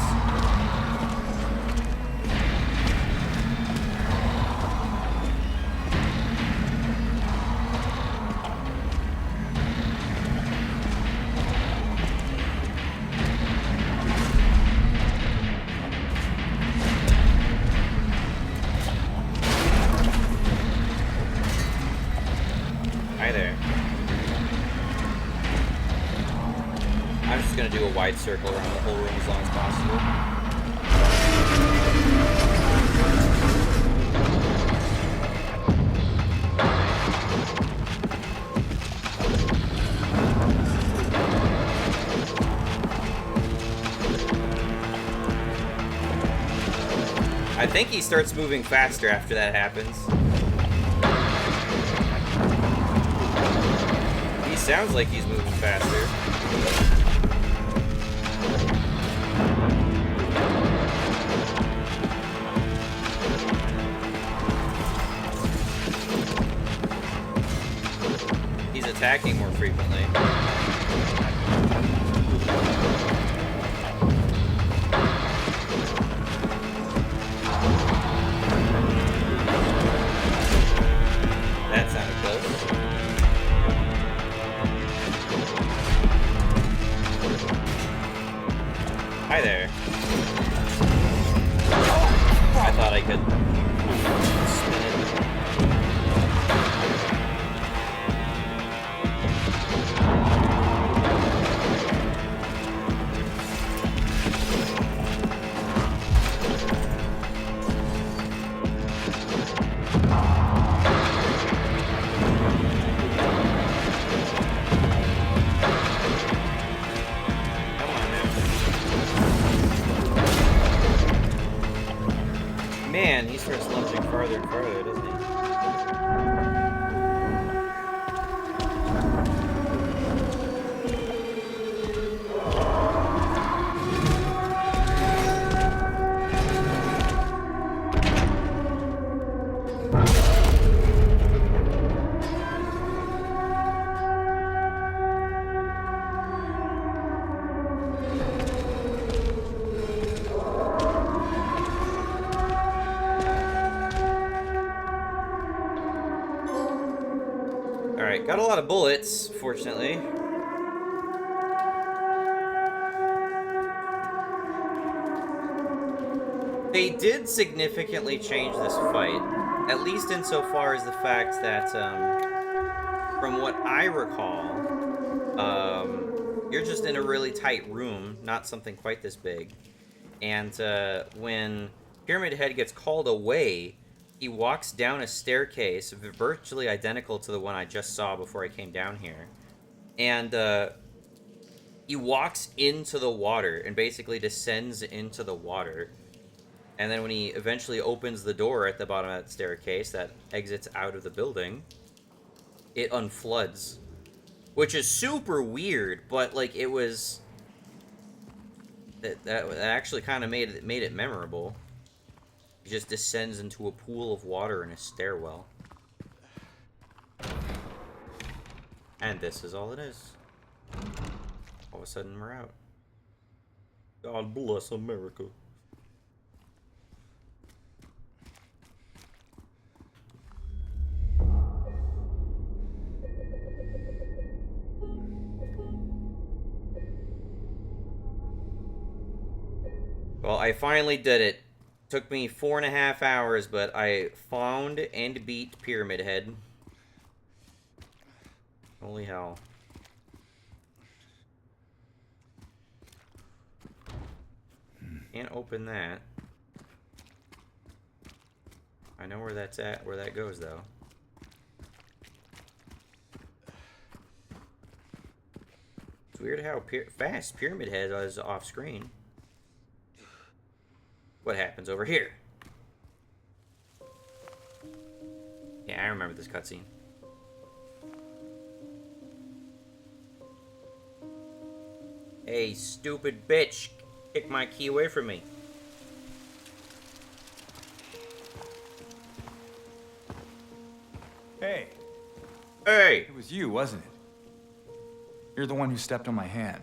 Hi there. I'm just gonna do a wide circle around the whole room as long as possible. I think he starts moving faster after that happens. He sounds like he's moving faster. He's attacking more frequently. That sounded close. Hi there. I thought I could spin it. Come on now. Man, he starts lunging farther and farther, doesn't he? Alright, got a lot of bullets, fortunately. They did significantly change this fight, at least insofar as the fact that, from what I recall, you're just in a really tight room, not something quite this big. And when Pyramid Head gets called away, he walks down a staircase virtually identical to the one I just saw before I came down here. And he walks into the water and basically descends into the water. And then when he eventually opens the door at the bottom of that staircase that exits out of the building, it unfloods. Which is super weird, but like it was... That actually kind of made it memorable. He just descends into a pool of water in a stairwell. And this is all it is. All of a sudden, we're out. God bless America. Well, I finally did it. Took me 4.5 hours, but I found and beat Pyramid Head. Holy hell. Can't open that. I know where that's at, where that goes, though. It's weird how fast Pyramid Head is off screen. What happens over here? Yeah, I remember this cutscene. Hey, stupid bitch. Kick my key away from me. Hey, Hey! it was you, wasn't it? You're the one who stepped on my hand.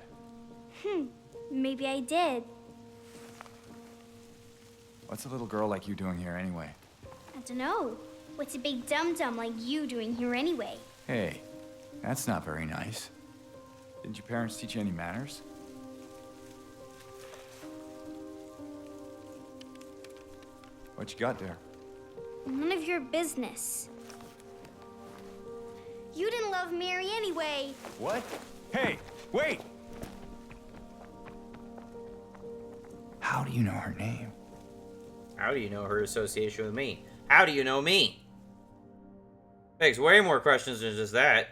Maybe I did. What's a little girl like you doing here anyway? I don't know. What's a big dum-dum like you doing here anyway? Hey, that's not very nice. Didn't your parents teach you any manners? What you got there? None of your business. You didn't love Mary anyway. What? Hey, wait! How do you know her name? How do you know her association with me? How do you know me? Begs way more questions than just that.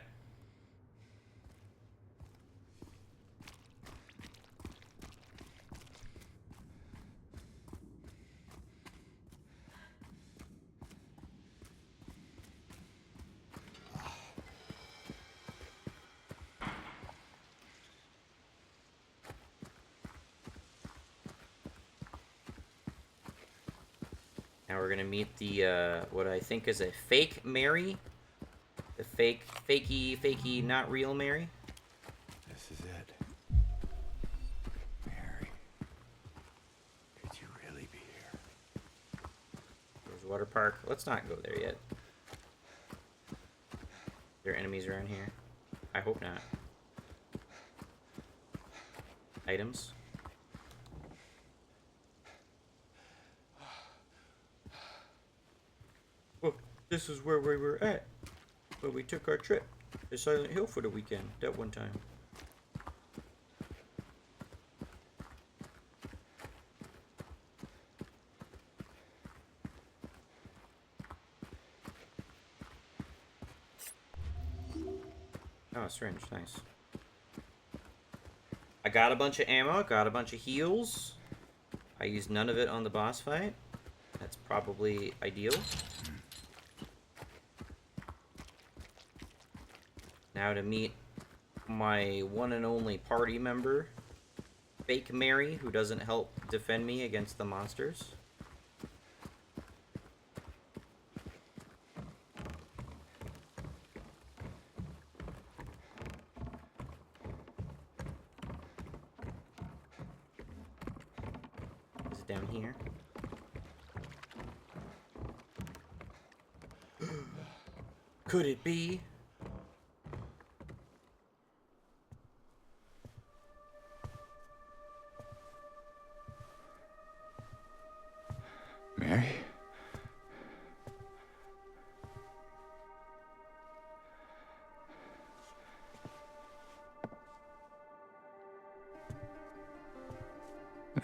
Now we're gonna meet the, what I think is a fake Mary. The fakey, not real Mary. This is it. Mary. Could you really be here? There's a water park. Let's not go there yet. There are enemies around here? I hope not. Items. Well, this is where we were at. Where we took our trip to Silent Hill for the weekend, that one time. Oh, syringe, nice. I got a bunch of ammo, got a bunch of heals. I used none of it on the boss fight. That's probably ideal. Now to meet my one and only party member, Fake Mary, who doesn't help defend me against the monsters. Is it down here? Could it be? Mary?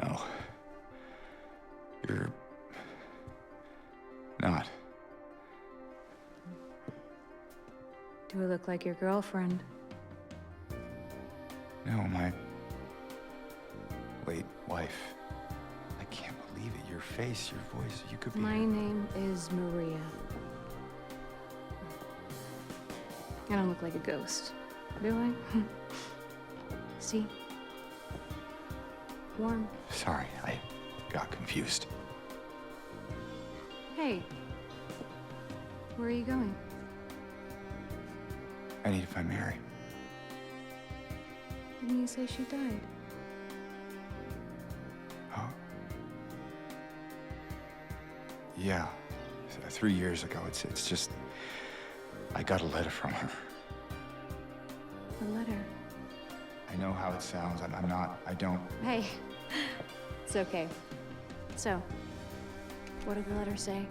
No. You're not. Do I look like your girlfriend? No, my late wife. I can't believe it. Your face, your voice, you could be. My name is Maria. I don't look like a ghost, do I? See? Warm. Sorry, I got confused. Hey. Where are you going? I need to find Mary. Didn't you say she died? Oh. Yeah. 3 years ago. It's just... I got a letter from her. A letter. I know how it sounds. I'm not... I don't... Hey. It's okay. So, what did the letter say?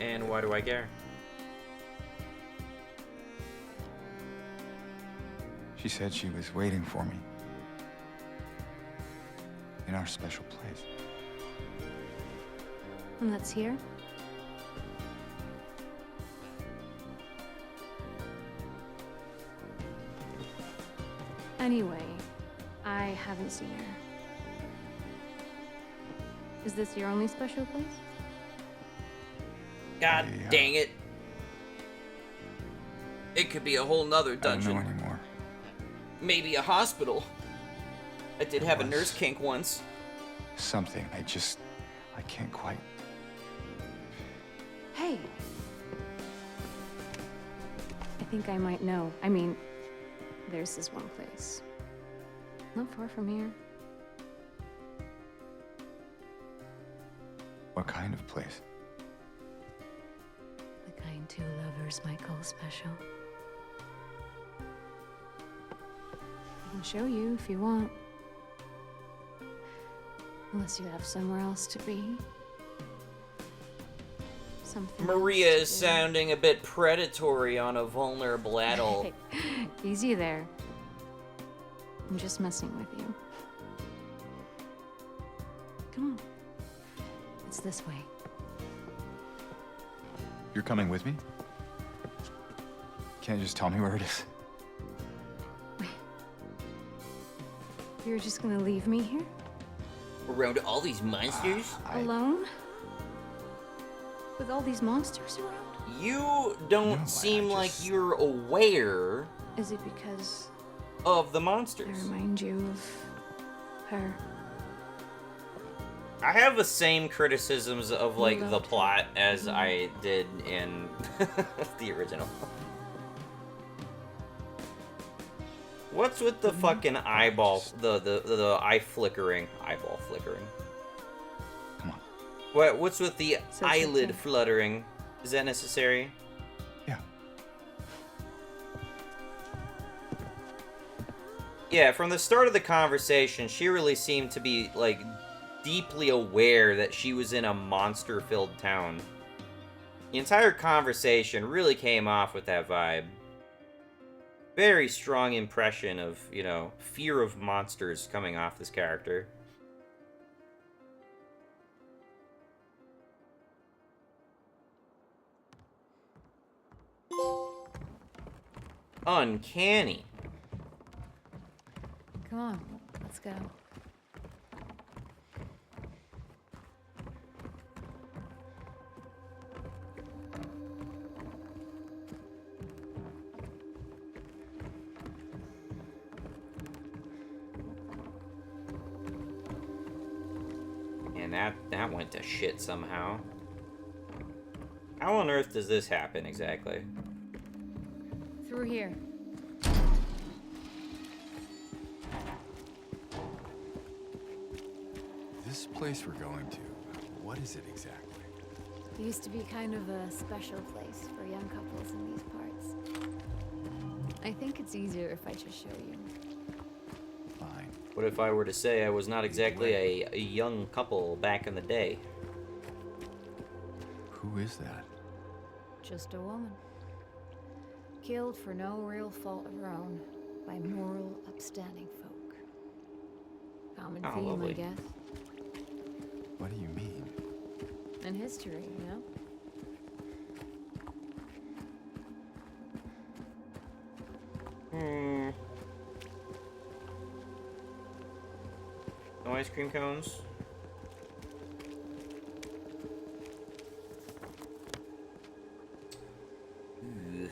And why do I care? She said she was waiting for me. In our special place. And that's here? Anyway, I haven't seen her. Is this your only special place? God Yeah. dang it. It could be a whole nother I don't know dungeon. anymore. Maybe a hospital. I did have a was. nurse kink once. Something. I can't quite... Hey! I think I might know. I mean, there's this one place. Not far from here. What kind of place? The kind two lovers might call special. I can show you if you want. Unless you have somewhere else to be. Something Maria else to is do. sounding a bit predatory on a vulnerable adult. Easy there. I'm just messing with you. Come on. It's this way. You're coming with me? Can't you just tell me where it is? You're just gonna leave me here? Around all these monsters? Alone? With all these monsters around? You don't No, seem I like just- you're aware Is it because of the I monsters. remind you of her? I have the same criticisms of like the loved her. plot as I did in the original. What's with the fucking eyeball, the eye flickering, eyeball flickering? Come on. What's with the So it's eyelid okay. fluttering? Is that necessary? Yeah. Yeah, from the start of the conversation, she really seemed to be, like, deeply aware that she was in a monster-filled town. The entire conversation really came off with that vibe. Very strong impression of, you know, fear of monsters coming off this character. Uncanny. Come on, let's go. And that went to shit somehow. How on earth does this happen exactly? Through here. This place we're going to, what is it exactly? It used to be kind of a special place for young couples in these parts. I think it's easier if I just show you. Fine. What if I were to say I was not exactly a young couple back in the day? Who is that? Just a woman. Killed for no real fault of her own by moral, upstanding folk. Common Oh, theme, lovely. I guess. What do you mean? In history, you know? No ice cream cones? Ugh.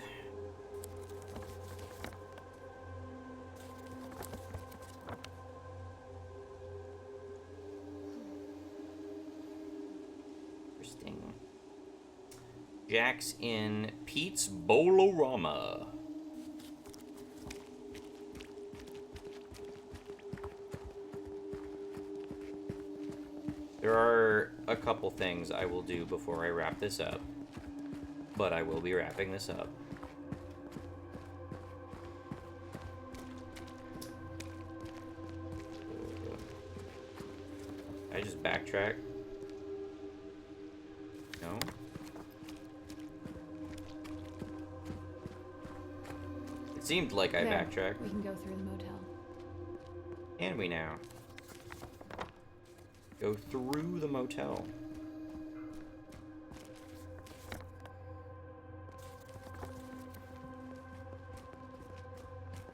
Interesting. Jack's in Pete's Bolorama. There are a couple things I will do before I wrap this up, but I will be wrapping this up. I just backtrack. No. It seemed like I There, backtracked. we can go through the motel. Can we now? Go through the motel.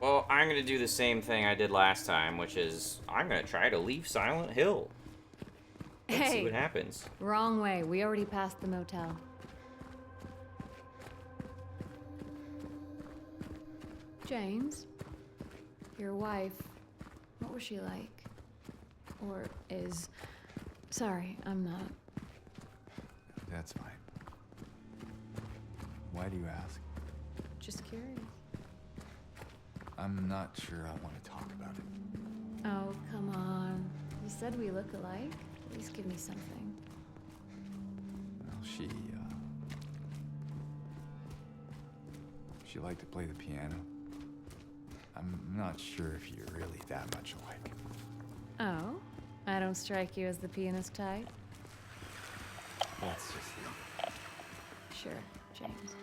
Well, I'm gonna do the same thing I did last time, which is I'm gonna try to leave Silent Hill. Let's see what happens. Wrong way. We already passed the motel. James, your wife, what was she like? Or is... Sorry, I'm not. That's fine. Why do you ask? Just curious. I'm not sure I want to talk about it. Oh, come on. You said we look alike. At least give me something. Well, she liked to play the piano. I'm not sure if you're really that much alike. Oh? I don't strike you as the pianist type? That's just it. Sure, James.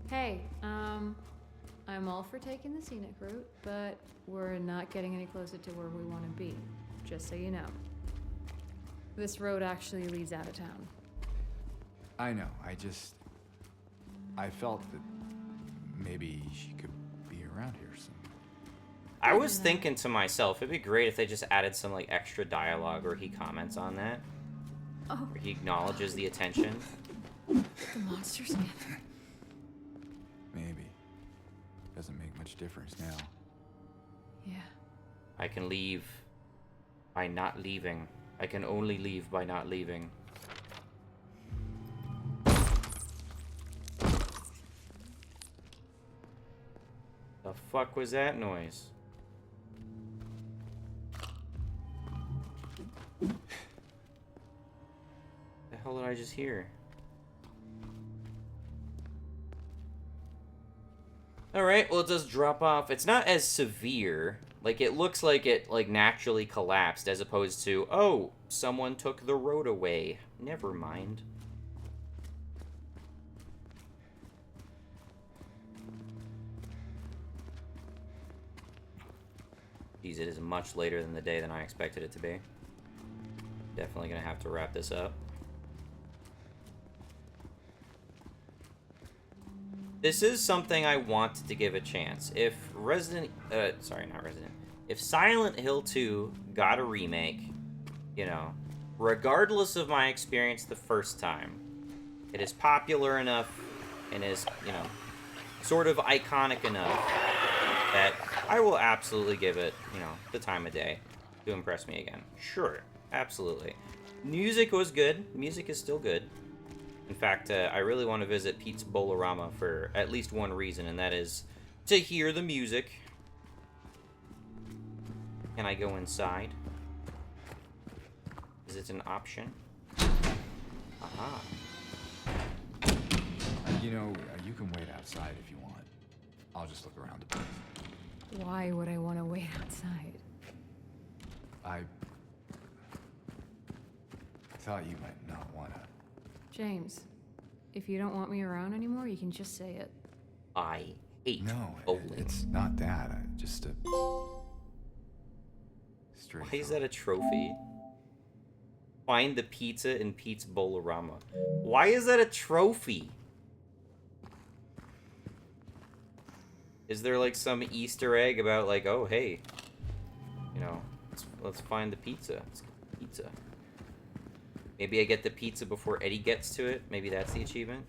Hey, I'm all for taking the scenic route, but we're not getting any closer to where we want to be, just so you know. This road actually leads out of town. I know, I felt that maybe she could be around here somewhere. I was thinking to myself, it'd be great if they just added some like extra dialogue where he comments on that. Oh, Where he acknowledges the attention. the monster's in. Maybe. Doesn't make much difference now. Yeah. I can leave by not leaving. I can only leave by not leaving. The fuck was that noise? The hell did I just hear? Alright, well it does drop off. It's not as severe. Like, it looks like it, like, naturally collapsed as opposed to, oh, someone took the road away. Never mind. Geez, it is much later than the day than I expected it to be. Definitely gonna have to wrap this up. This is something I wanted to give a chance. If if Silent Hill 2 got a remake, you know, regardless of my experience the first time, It is popular enough and is, you know, sort of iconic enough that I will absolutely give it, you know, the time of day to impress me again. Sure, absolutely. Music was good. Music is still good. In fact, I really want to visit Pete's Bolorama for at least one reason, and that is to hear the music. Can I go inside? Is it an option? Aha. You know, you can wait outside if you want. I'll just look around the place. Why would I want to wait outside? I thought you might not want to. James, if you don't want me around anymore, you can just say it. I hate No, bowling. it's not that. Just a straight. Why is that a trophy? Find the pizza in Pete's Bolorama. Why is that a trophy? Is there like some Easter egg about like, oh hey, you know, let's find the pizza. Let's get the pizza. Maybe I get the pizza before Eddie gets to it. Maybe that's the achievement.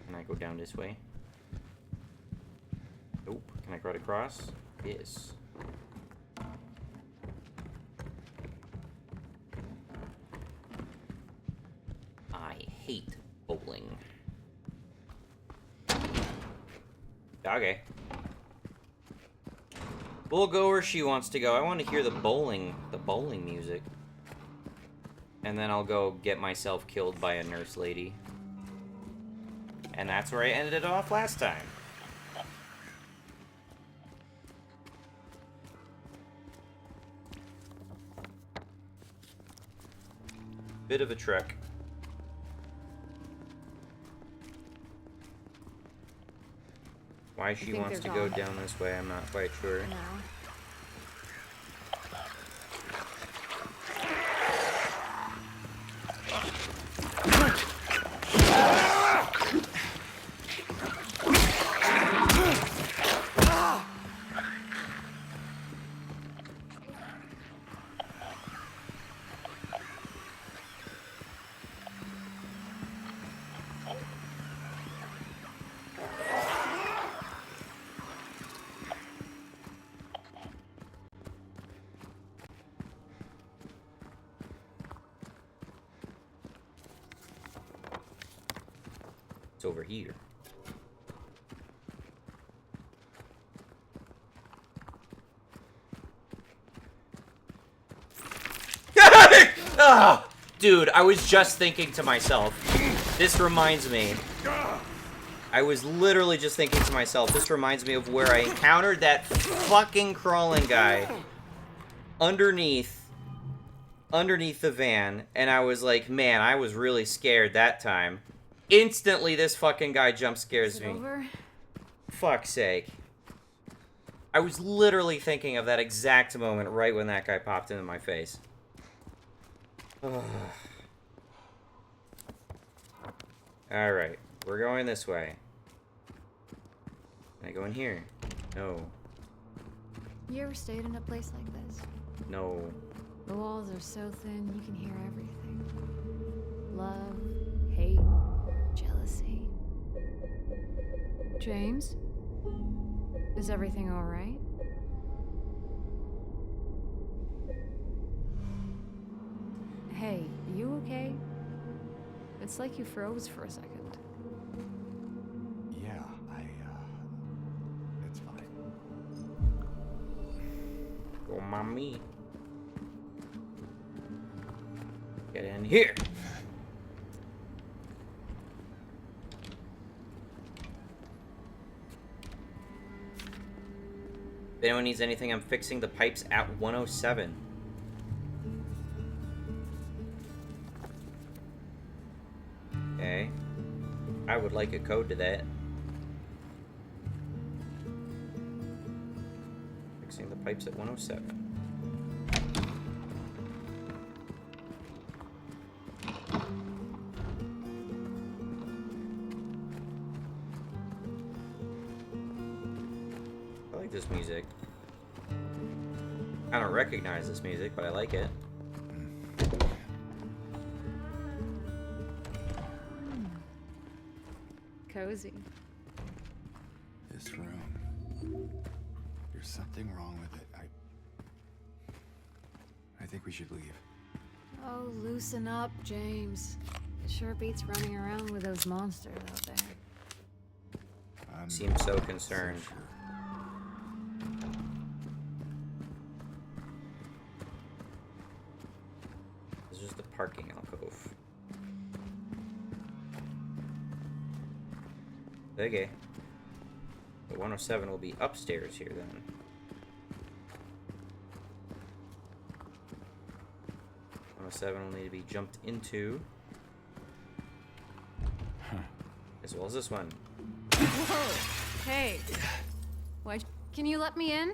Can I go down this way? Nope. Can I go right across? Yes. I hate bowling. Okay. We'll go where she wants to go. I want to hear the bowling music. And then I'll go get myself killed by a nurse lady. And that's where I ended it off last time. Bit of a trek. Why she think wants to they're go gone. down this way, I'm not quite sure. No. It's over here. Ah! Dude, I was just thinking to myself, this reminds me. I was literally just thinking to myself, this reminds me of where I encountered that fucking crawling guy underneath the van, and I was like, man, I was really scared that time. Instantly, this fucking guy jump scares Is it me. over? Fuck's sake. I was literally thinking of that exact moment right when that guy popped into my face. Alright, we're going this way. Can I go in here? No. You ever stayed in a place like this? No. The walls are so thin, you can hear everything. Love, hate, jealousy. James? Is everything alright? Hey, you okay? It's like you froze for a second. Yeah, it's fine. Oh, mommy. Get in here. If anyone needs anything, I'm fixing the pipes at 107. Okay. I would like a code to that. Fixing the pipes at 107. I like this music. I don't recognize this music, but I like it. Cozy. This room. There's something wrong with it. I think we should leave. Oh, loosen up, James. It sure beats running around with those monsters out there. Seems so concerned. Sure. This is the parking alcove. Okay. The 107 will be upstairs here then. Seven will need to be jumped into, as well as this one. Whoa! Hey, why? Can you let me in?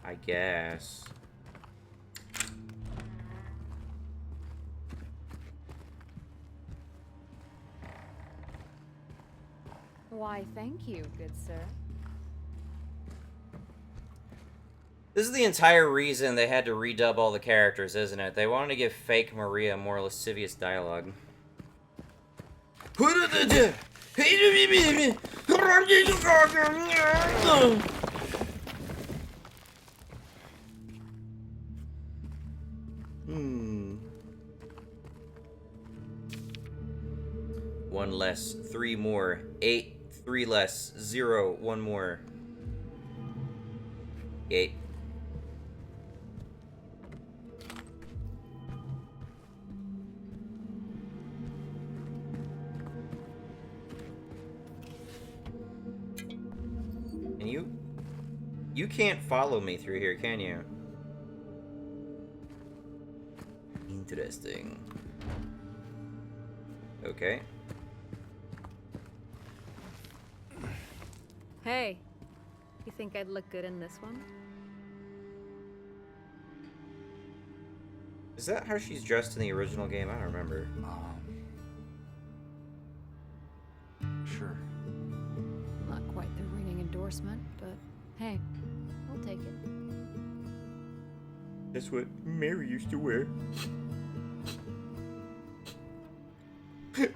I guess. Why, thank you, good sir. This is the entire reason they had to redub all the characters, isn't it? They wanted to give fake Maria more lascivious dialogue. One less, three more, 8, 3 less, 0, 1 more. 8. And you can't follow me through here, can you? Interesting. Okay. Hey, you think I'd look good in this one? Is that how she's dressed in the original game? I don't remember. Sure. Not quite the ringing endorsement, but hey, I'll take it. That's what Mary used to wear.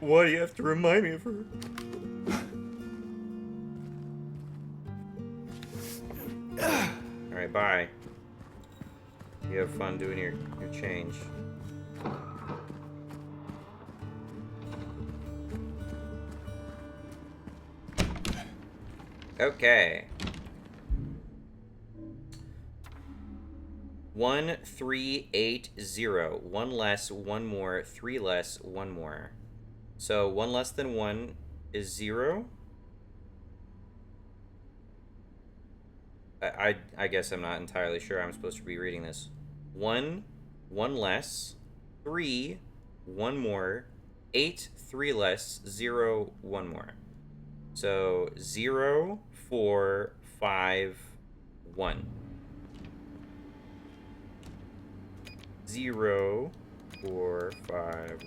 Why do you have to remind me of her? Alright, bye. You have fun doing your change. Okay. 1, 3, 8, 0. 1 less, 1 more, 3 less, 1 more. So 1 less than 1 is 0. I guess I'm not entirely sure I'm supposed to be reading this. 1, 1 less, 3, 1 more, 8, 3 less, 0, 1 more. So 0, 4, 5, 1. 0, 4, 5,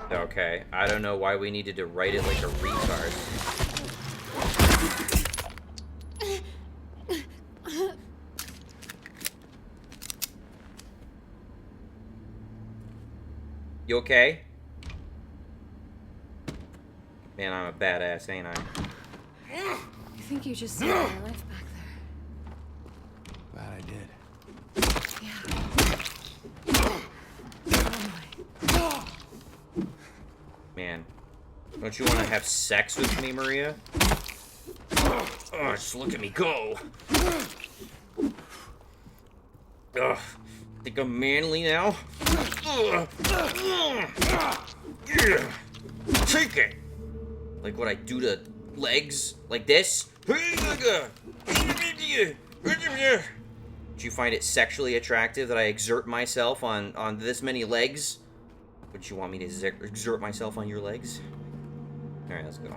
1. Okay, I don't know why we needed to write it like a retard. You okay? Man, I'm a badass, ain't I? I think you just saved my life back there. Glad I did. Man, don't you want to have sex with me, Maria? Oh, just look at me go. Ugh, think I'm manly now? Yeah. Take it! Like what I do to legs? Like this? Do you find it sexually attractive that I exert myself on this many legs? Would you want me to exert myself on your legs? Alright, let's go.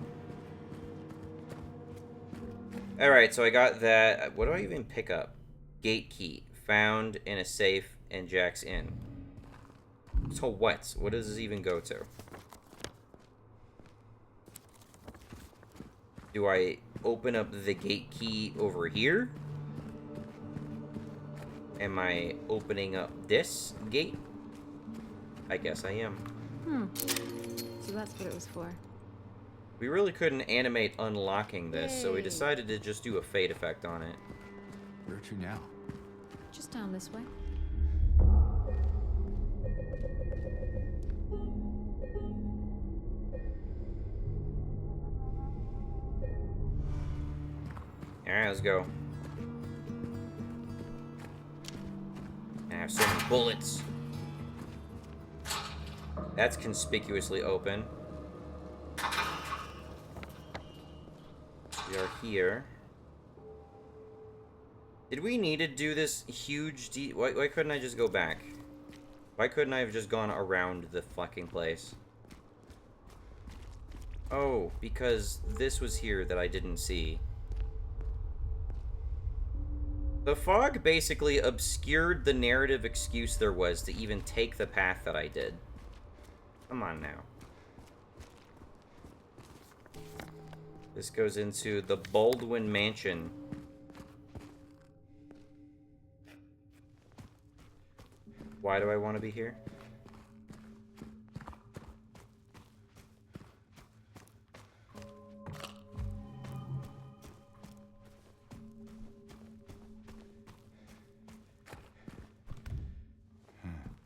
Alright, so I got that. What do I even pick up? Gate key. Found in a safe in Jack's Inn. So what? What does this even go to? Do I open up the gate key over here? Am I opening up this gate? I guess I am. So that's what it was for. We really couldn't animate unlocking this, so we Yay. decided to just do a fade effect on it. Where to now? Just down this way. Alright, let's go. I have so many bullets. That's conspicuously open. We are here. Did we need to do this huge why couldn't I just go back? Why couldn't I have just gone around the fucking place? Oh, because this was here that I didn't see. The fog basically obscured the narrative excuse there was to even take the path that I did. Come on now. This goes into the Baldwin Mansion. Why do I want to be here?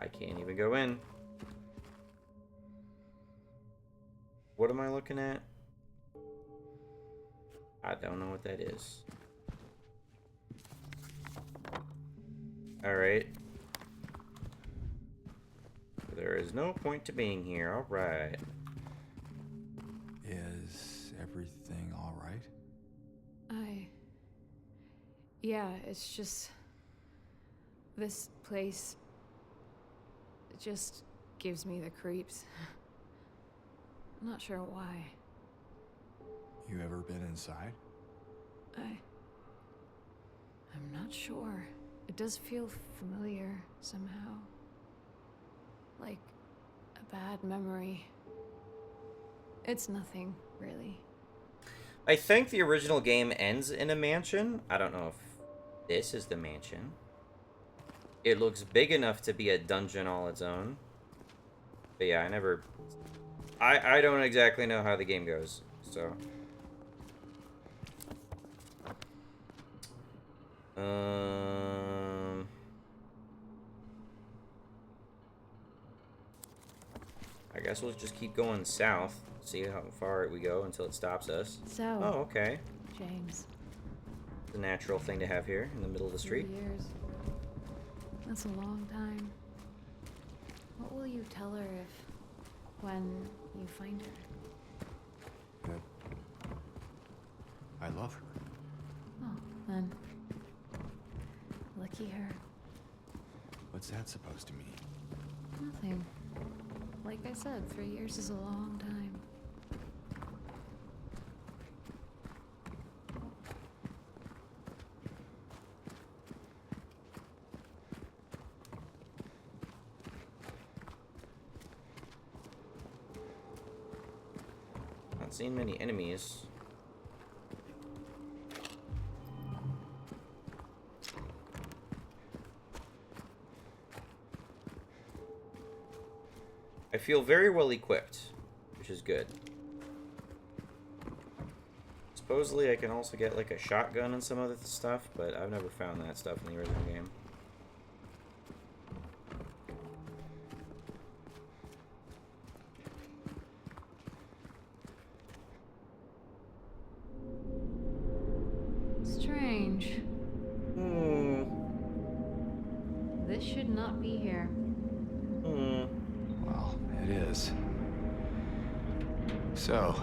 I can't even go in. What am I looking at? I don't know what that is. Alright. There is no point to being here. Alright. Is everything all right? Yeah, it's just... This place... It just gives me the creeps. I'm not sure why. You ever been inside? I'm not sure. It does feel familiar somehow. Like a bad memory. It's nothing, really. I think the original game ends in a mansion. I don't know if this is the mansion. It looks big enough to be a dungeon all its own. But yeah, I don't exactly know how the game goes, so. I guess we'll just keep going south. See how far we go until it stops us. So, Oh, okay. James. It's a natural thing to have here in the middle of the 3 street. years. That's a long time. What will you tell her when you find her? That I love her. Oh, then. Lucky her. What's that supposed to mean? Nothing. Like I said, 3 years is a long time. Not seeing many enemies. I feel very well equipped, which is good. Supposedly I can also get like a shotgun and some other stuff, but I've never found that stuff in the original game. Strange. Hmm. This should not be here. Hmm. Well, it is. So,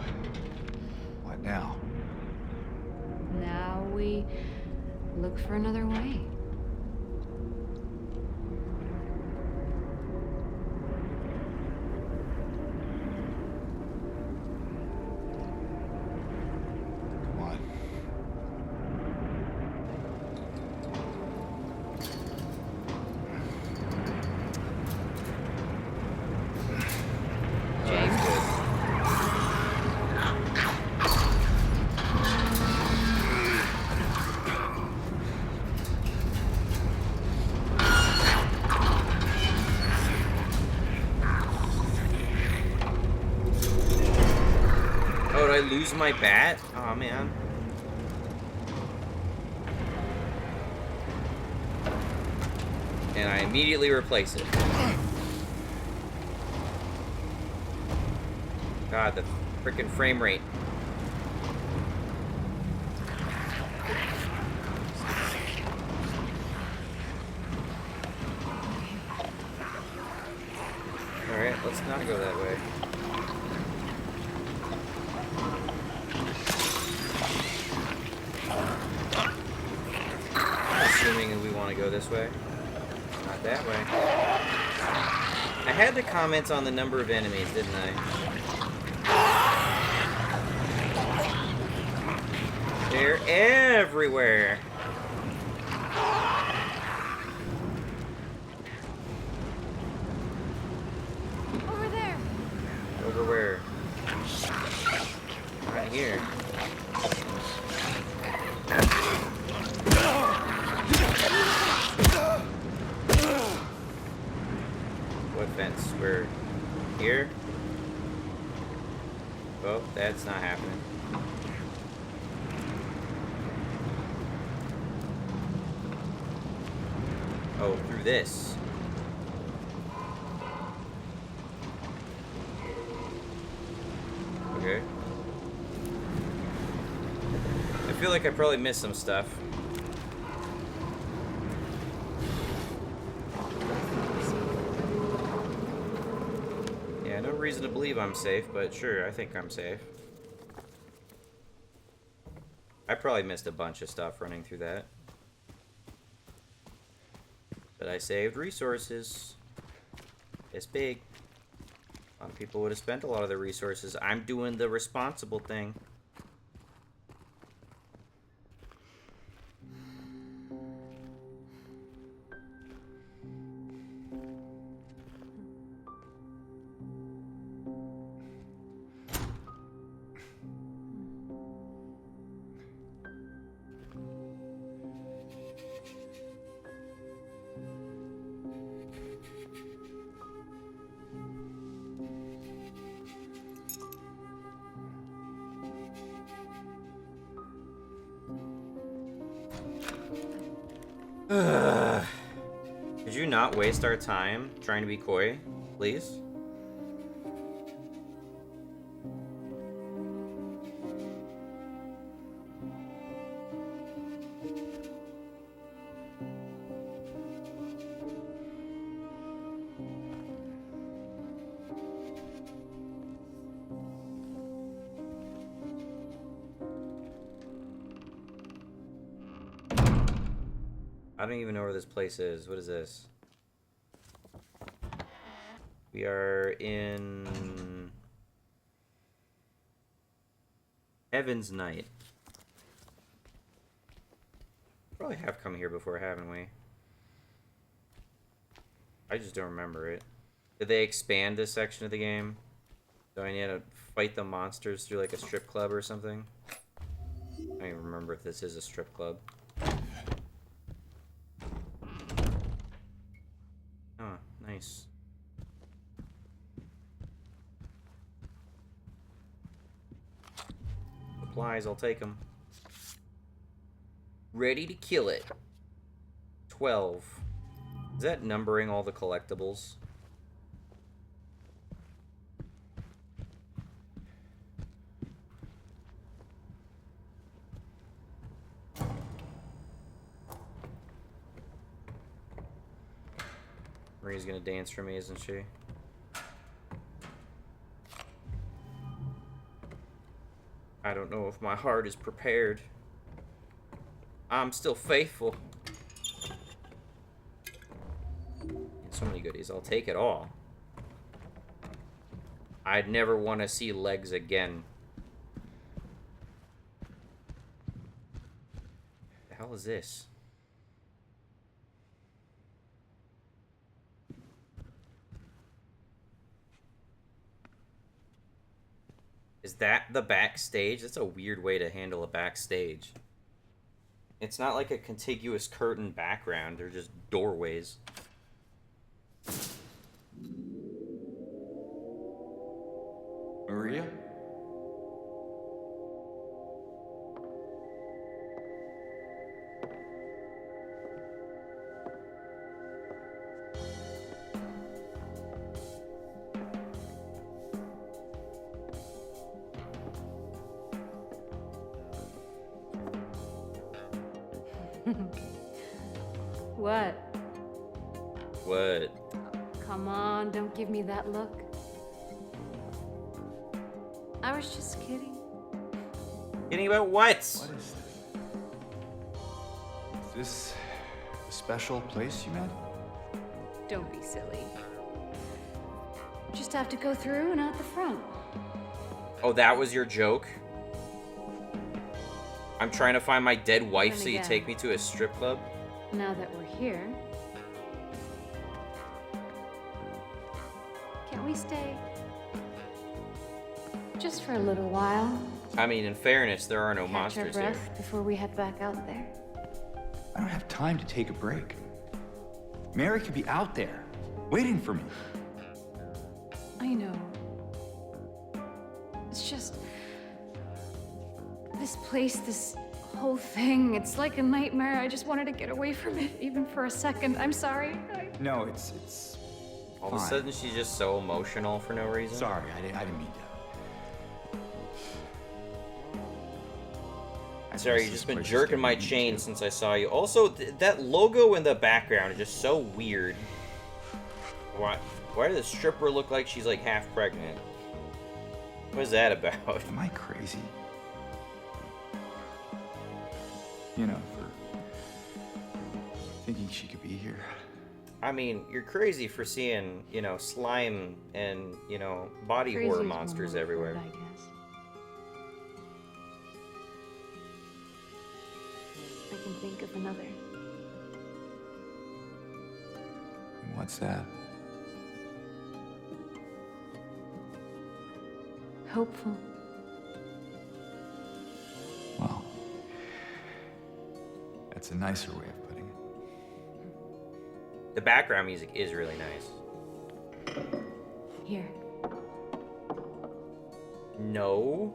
what now? Now we look for another way. Come on. James? lose my bat? Oh man. And I immediately replace it. God, the freaking frame rate. Alright, let's not go that way. Assuming that we want to go this way. Not that way. I had to comment on the number of enemies, didn't I? They're everywhere. Over there. Over where? Right here. What fence? We're here? Oh, that's not happening. Oh, through this. Okay. I feel like I probably missed some stuff. Yeah, no reason to believe I'm safe, but sure, I think I'm safe. I probably missed a bunch of stuff running through that. But I saved resources. It's big. A lot of people would have spent a lot of their resources. I'm doing the responsible thing. Could you not waste our time trying to be coy, please? I don't even know where this place is. What is this? We are in Heaven's Night. Probably have come here before, haven't we? I just don't remember it. Did they expand this section of the game? Do I need to fight the monsters through like a strip club or something? I don't even remember if this is a strip club. Oh, nice. Supplies, I'll take them. Ready to kill it. 12. Is that numbering all the collectibles? Marie's gonna dance for me, isn't she? I don't know if my heart is prepared. I'm still faithful. So many goodies. I'll take it all. I'd never want to see legs again. The hell is this? Is that the backstage? That's a weird way to handle a backstage. It's not like a contiguous curtain background. They're just doorways. Maria? What? What? Come on, don't give me that look. I was just kidding. Kidding about what? What is this? Is this a special place you met? Don't be silly. Just have to go through and out the front. Oh, that was your joke? I'm trying to find my dead wife, Then so you again. take me to a strip club? Now that we're here, can't we stay? Just for a little while. I mean, in fairness, there are no Catch our monsters here. breath before we head back out there. I don't have time to take a break. Mary could be out there, waiting for me. I know. It's just this place, this whole thing, it's like a nightmare. I just wanted to get away from it, even for a second. I'm sorry. No, it's All of a fine. sudden, she's just so emotional for no reason. Sorry, I didn't mean to. I Sorry, guess you've this just been place is jerking getting my me, chain too. since I saw you. Also, that logo in the background is just so weird. Why does the stripper look like she's like half pregnant? What is that about? Am I crazy? You know, for thinking she could be here. I mean, you're crazy for seeing, you know, slime and, you know, body Crazy horror is one monsters word for everywhere. it, I guess. I can think of another. And what's that? Hopeful. Well, that's a nicer way of putting it. The background music is really nice. Here. No.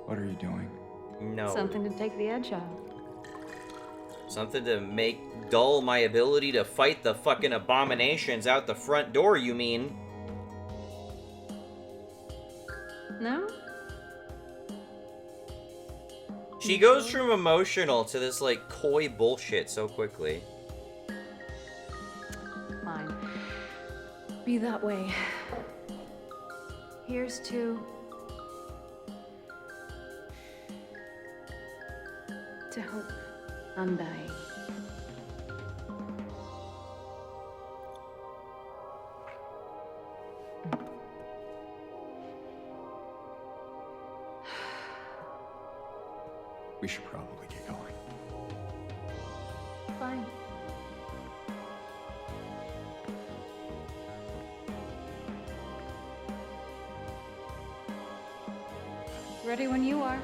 What are you doing? No. Something to take the edge off. Something to make dull my ability to fight the fucking abominations out the front door, you mean? No? She goes from emotional to this, like, coy bullshit so quickly. Fine. Be that way. Here's to... to hope. Undying. We should probably get going. Fine. Ready when you are.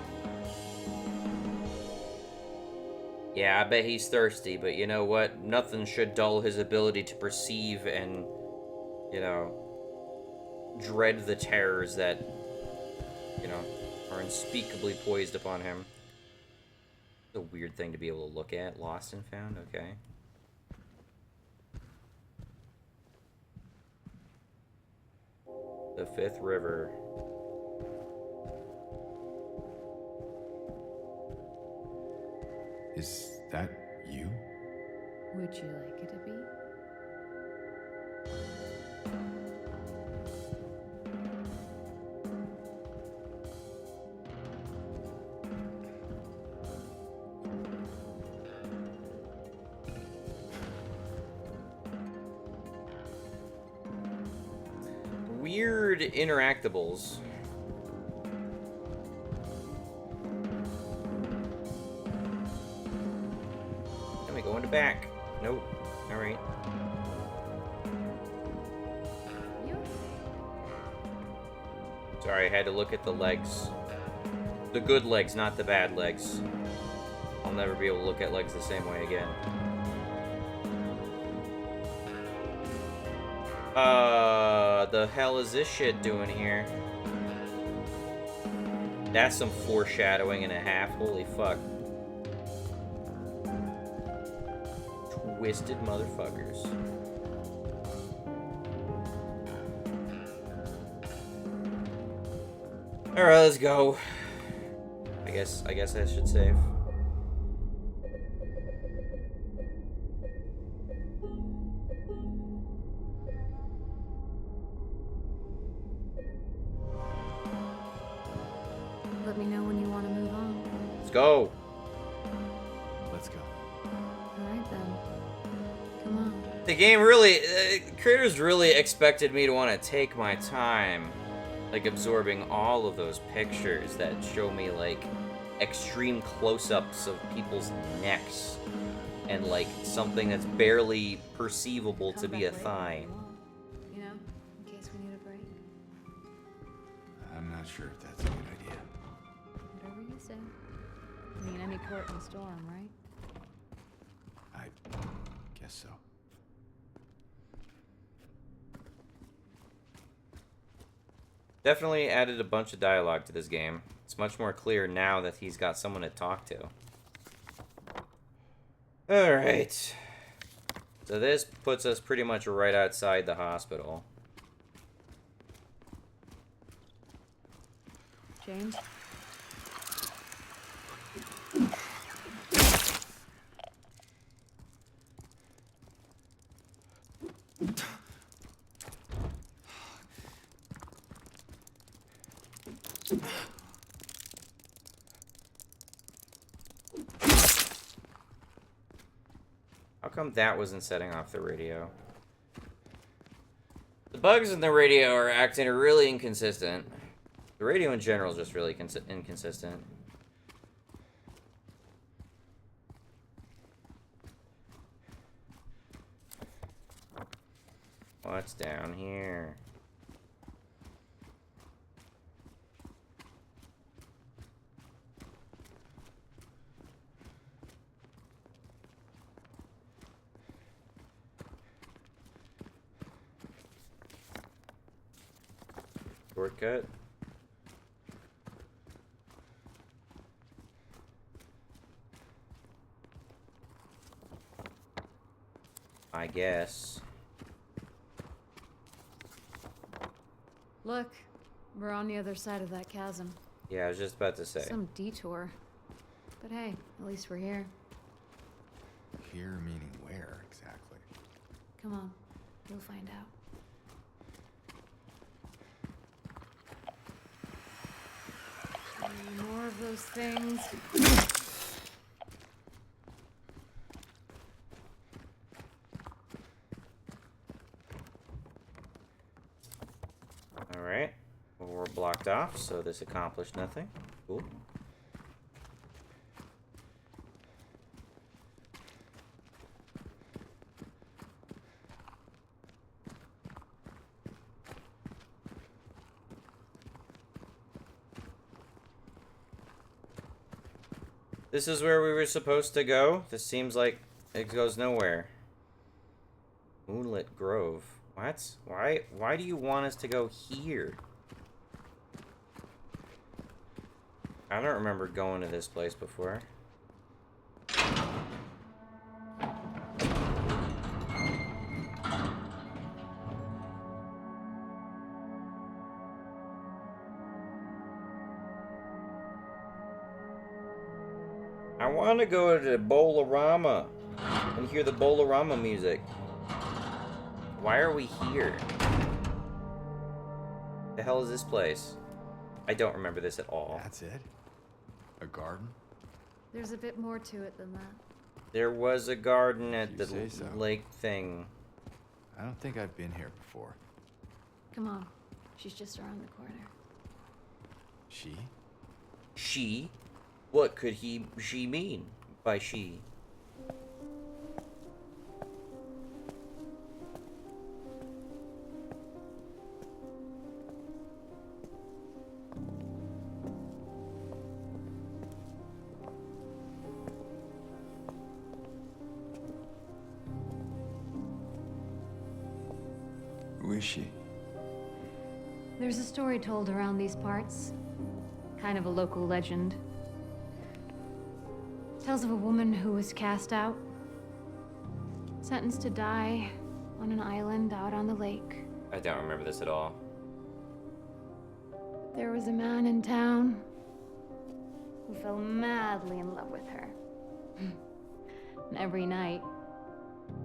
Yeah, I bet he's thirsty, but you know what? Nothing should dull his ability to perceive and, you know, dread the terrors that, you know, are unspeakably poised upon him. It's a weird thing to be able to look at. Lost and found? Okay. The Fifth River. Is that you? Would you like it to be? Weird interactables. Let me go in the back. Nope. Alright. You? Sorry, I had to look at the legs. The good legs, not the bad legs. I'll never be able to look at legs the same way again. The hell is this shit doing here? That's some foreshadowing and a half. Holy fuck. Twisted motherfuckers. Alright, let's go. I guess I should save. Let's go. Let's go. Alright then. Come on. The game really, creators really expected me to want to take my time, like absorbing all of those pictures that show me like extreme close-ups of people's necks and like something that's barely perceivable to Come be a back later thigh. if you want. You know, in case we need a break. I'm not sure if that's a good idea. Whatever you say. I mean, any port in a storm, right? I guess so. Definitely added a bunch of dialogue to this game. It's much more clear now that he's got someone to talk to. Alright. So this puts us pretty much right outside the hospital. James? How come that wasn't setting off the radio? The bugs in the radio are acting really inconsistent. The radio in general is just really inconsistent. What's down here? Shortcut? I guess. Look, we're on the other side of that chasm. Yeah, I was just about to say. Some detour. But hey, at least we're here. Here meaning where exactly? Come on, you'll find out. More of those things. Alright. Well, we're blocked off, so this accomplished nothing. Cool. This is where we were supposed to go. This seems like it goes nowhere. Moonlit Grove. What? Why do you want us to go here? I don't remember going to this place before. I want to go to Bowl-O-Rama and hear the Bowl-O-Rama music. Why are we here? The hell is this place? I don't remember this at all. That's it? A garden? There's a bit more to it than that. There was a garden at You the say so. lake thing. I don't think I've been here before. Come on, she's just around the corner. She? She? What could she mean by she? Who is she? There's a story told around these parts. Kind of a local legend. Tells of a woman who was cast out. Sentenced to die on an island out on the lake. I don't remember this at all. There was a man in town who fell madly in love with her. And every night,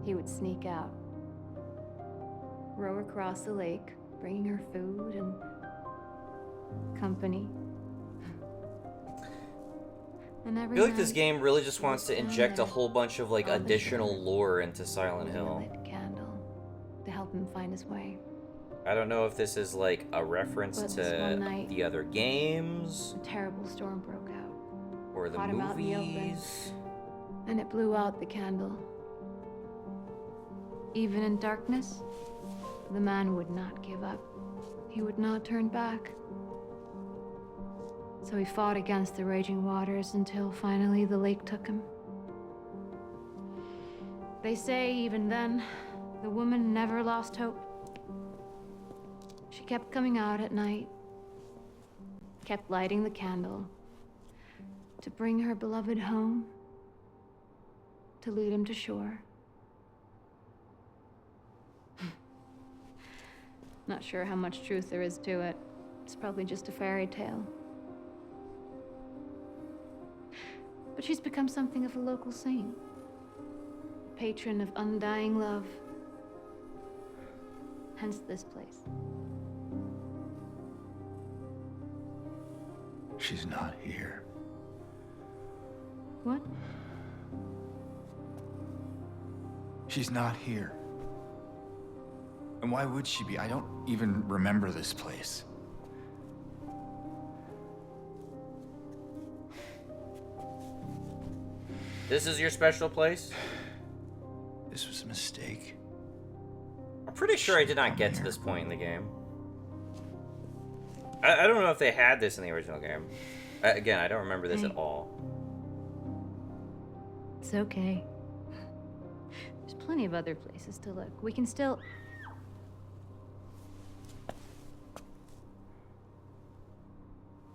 he would sneak out, row across the lake, bringing her food and company. And I every feel like this night, game really just wants to inject a then, whole bunch of like on the additional shore, lore into Silent we Hill. lit a candle to help him find his way. I don't know if this is like a reference But this one to night, the other games a terrible storm broke out, or the caught him out in the open. movies. and it blew out the candle. Even in darkness, the man would not give up. He would not turn back. So he fought against the raging waters until finally the lake took him. They say even then, the woman never lost hope. She kept coming out at night, kept lighting the candle to bring her beloved home, to lead him to shore. Not sure how much truth there is to it. It's probably just a fairy tale. But she's become something of a local saint, patron of undying love. Hence this place. She's not here. What? She's not here. And why would she be? I don't even remember this place. This is your special place? This was a mistake. I'm pretty sure I did not get to this point in the game. I don't know if they had this in the original game. Again, I don't remember this at all. It's okay. There's plenty of other places to look. We can still...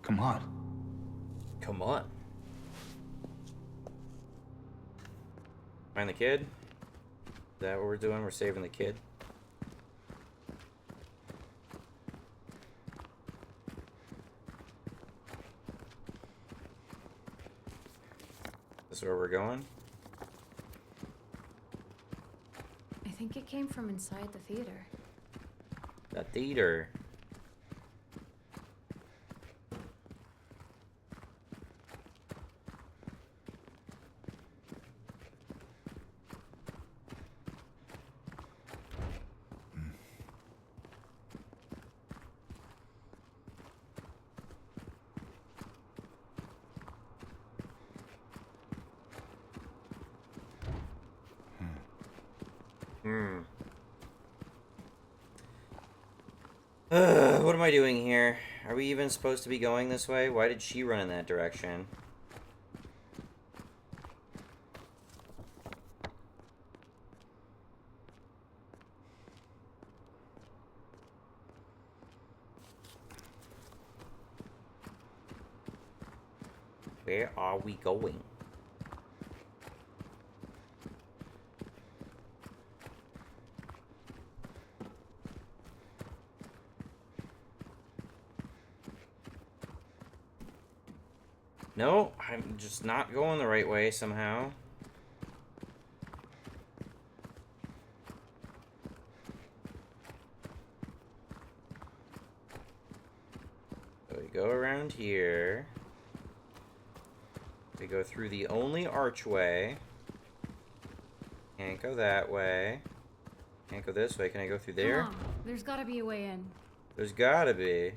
Come on. Come on. Find the kid? Is that what we're doing? We're saving the kid? This is where we're going? I think it came from inside the theater. The theater. What am I doing here? Are we even supposed to be going this way? Why did she run in that direction? Where are we going? No, I'm just not going the right way somehow. So we go around here. We go through the only archway. Can't go that way. Can't go this way. Can I go through there? Come on. There's gotta be a way in. There's gotta be.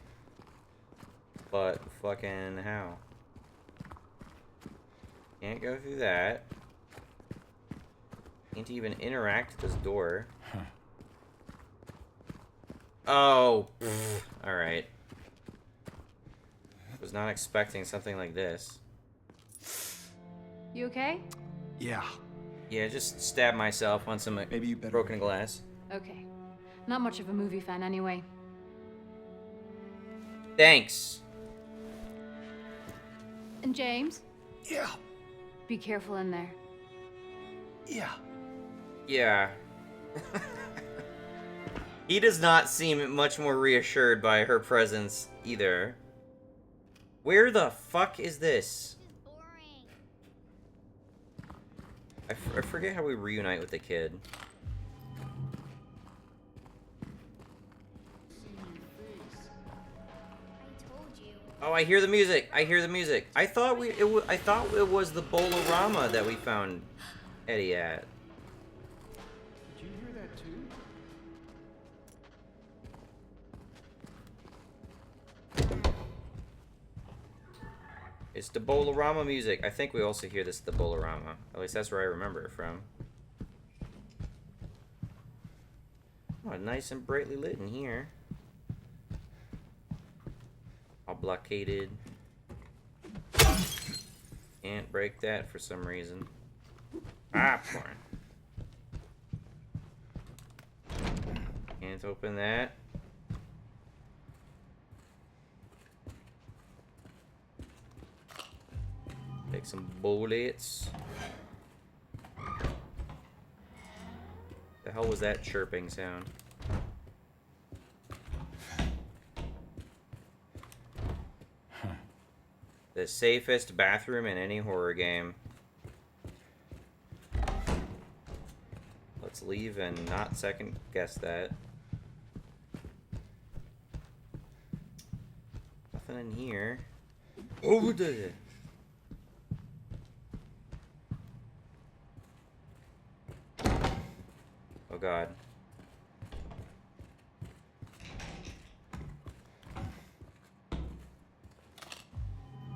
But fucking how? Can't go through that. Can't even interact with this door. Oh, alright. Was not expecting something like this. You okay? Yeah. Yeah, just stab myself on some Maybe you better broken wait. glass. Okay. Not much of a movie fan anyway. Thanks. And James, Yeah. be careful in there. Yeah. Yeah. He does not seem much more reassured by her presence either. Where the fuck is this? Boring. I forget how we reunite with the kid. I told you. Oh, I hear the music. I hear the music. I thought I thought it was the Bolorama that we found Eddie at. Did you hear that too? It's the Bolorama music. I think we also hear this at the Bolorama. At least that's where I remember it from. Oh, nice and brightly lit in here. All blockaded. Can't break that for some reason. Popcorn. Can't open that. Take some bullets. The hell was that chirping sound? The safest bathroom in any horror game. Let's leave and not second guess that. Nothing in here. Over there. Oh god.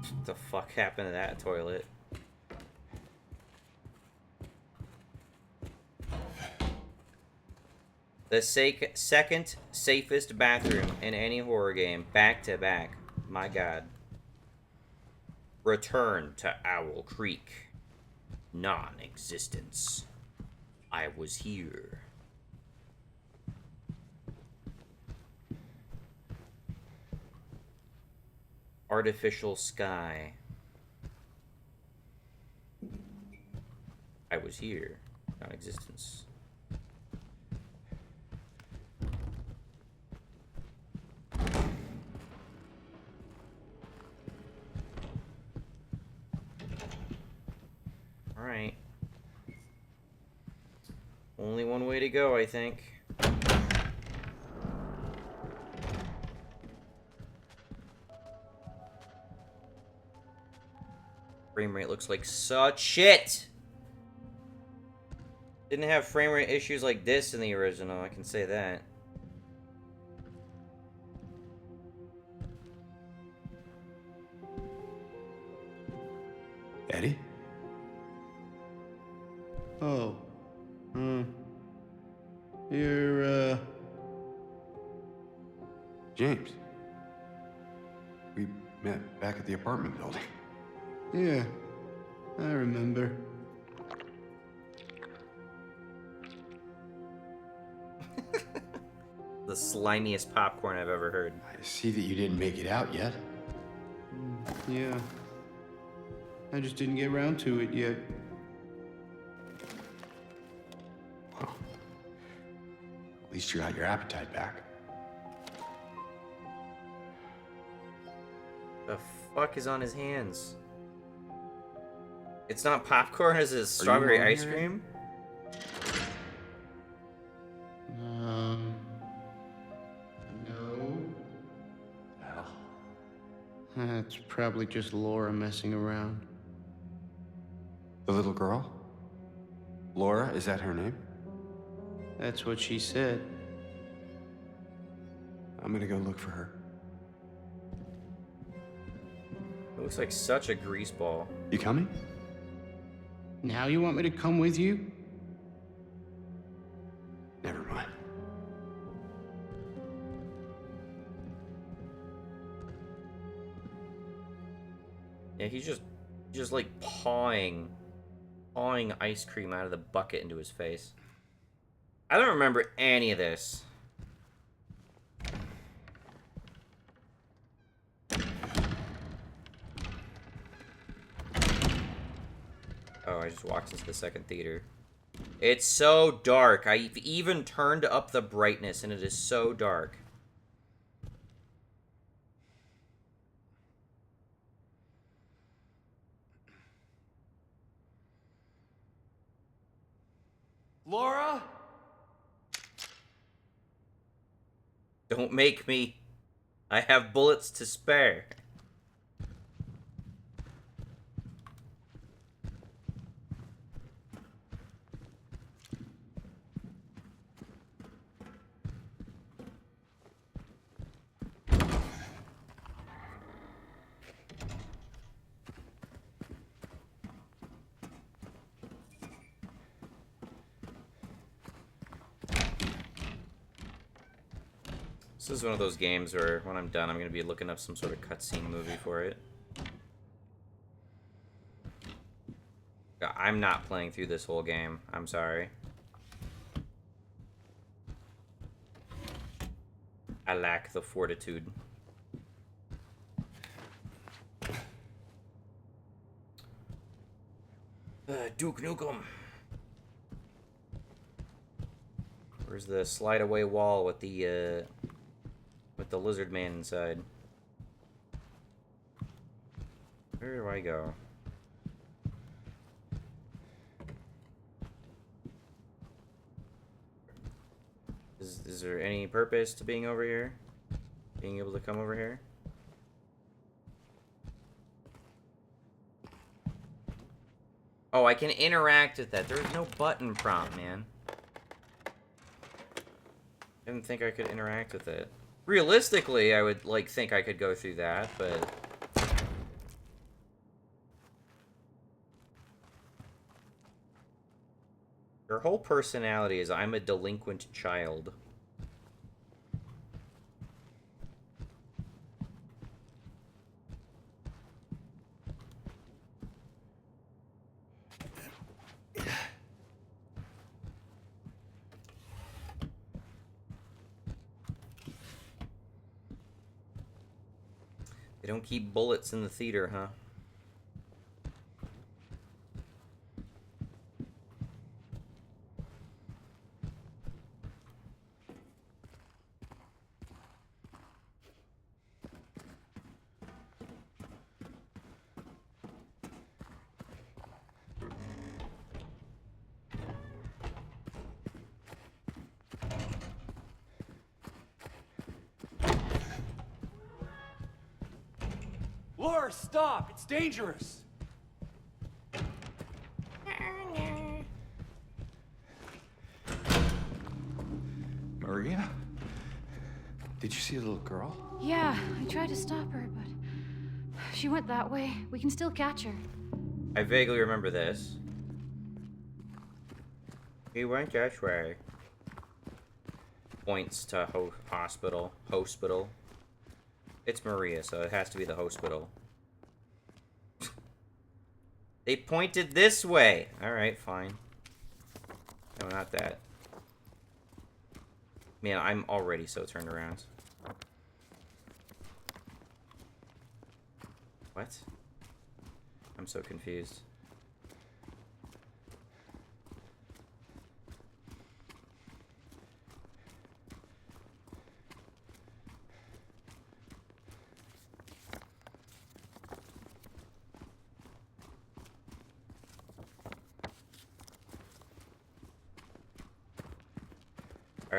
What the fuck happened to that toilet? The second safest bathroom in any horror game, back to back. My god. Return to Owl Creek. Non-existence. I was here. Artificial sky. I was here. Non-existence. Alright. Only one way to go, I think. Frame rate looks like such shit! Didn't have frame rate issues like this in the original, I can say that. Eddie? Oh. You're, James. We met back at the apartment building. Yeah, I remember. The slimiest popcorn I've ever heard. I see that you didn't make it out yet. Yeah. I just didn't get around to it yet. Well, at least you got your appetite back. The fuck is on his hands? It's not popcorn, it's a strawberry alone ice here? cream? No. Well, That's probably just Laura messing around. the little girl? Laura, is that her name? That's what she said. I'm gonna go look for her. It looks like such a greaseball. You coming? Now you want me to come with you? Never mind. Yeah, he's just like pawing ice cream out of the bucket into his face. I don't remember any of this. Oh, I just walked into the second theater. It's so dark. I've even turned up the brightness and it is so dark. Laura? Don't make me. I have bullets to spare. This is one of those games where when I'm done, I'm going to be looking up some sort of cutscene movie for it. I'm not playing through this whole game. I'm sorry. I lack the fortitude. Duke Nukem. Where's the slide away wall with the lizard man inside? Where do I go? Is there any purpose to being over here? Being able to come over here? Oh, I can interact with that. There's no button prompt, man. I didn't think I could interact with it. Realistically, I would, like, think I could go through that, but... Her whole personality is, I'm a delinquent child. They don't keep bullets in the theater, huh? Laura, stop! It's dangerous! Maria? Did you see a little girl? Yeah, I tried to stop her, but she went that way. We can still catch her. I vaguely remember this. He went that way. Points to hospital. Hospital. It's Maria, so it has to be the hospital. They pointed this way. Alright, fine. No, not that. Man, I'm already so turned around. What? I'm so confused.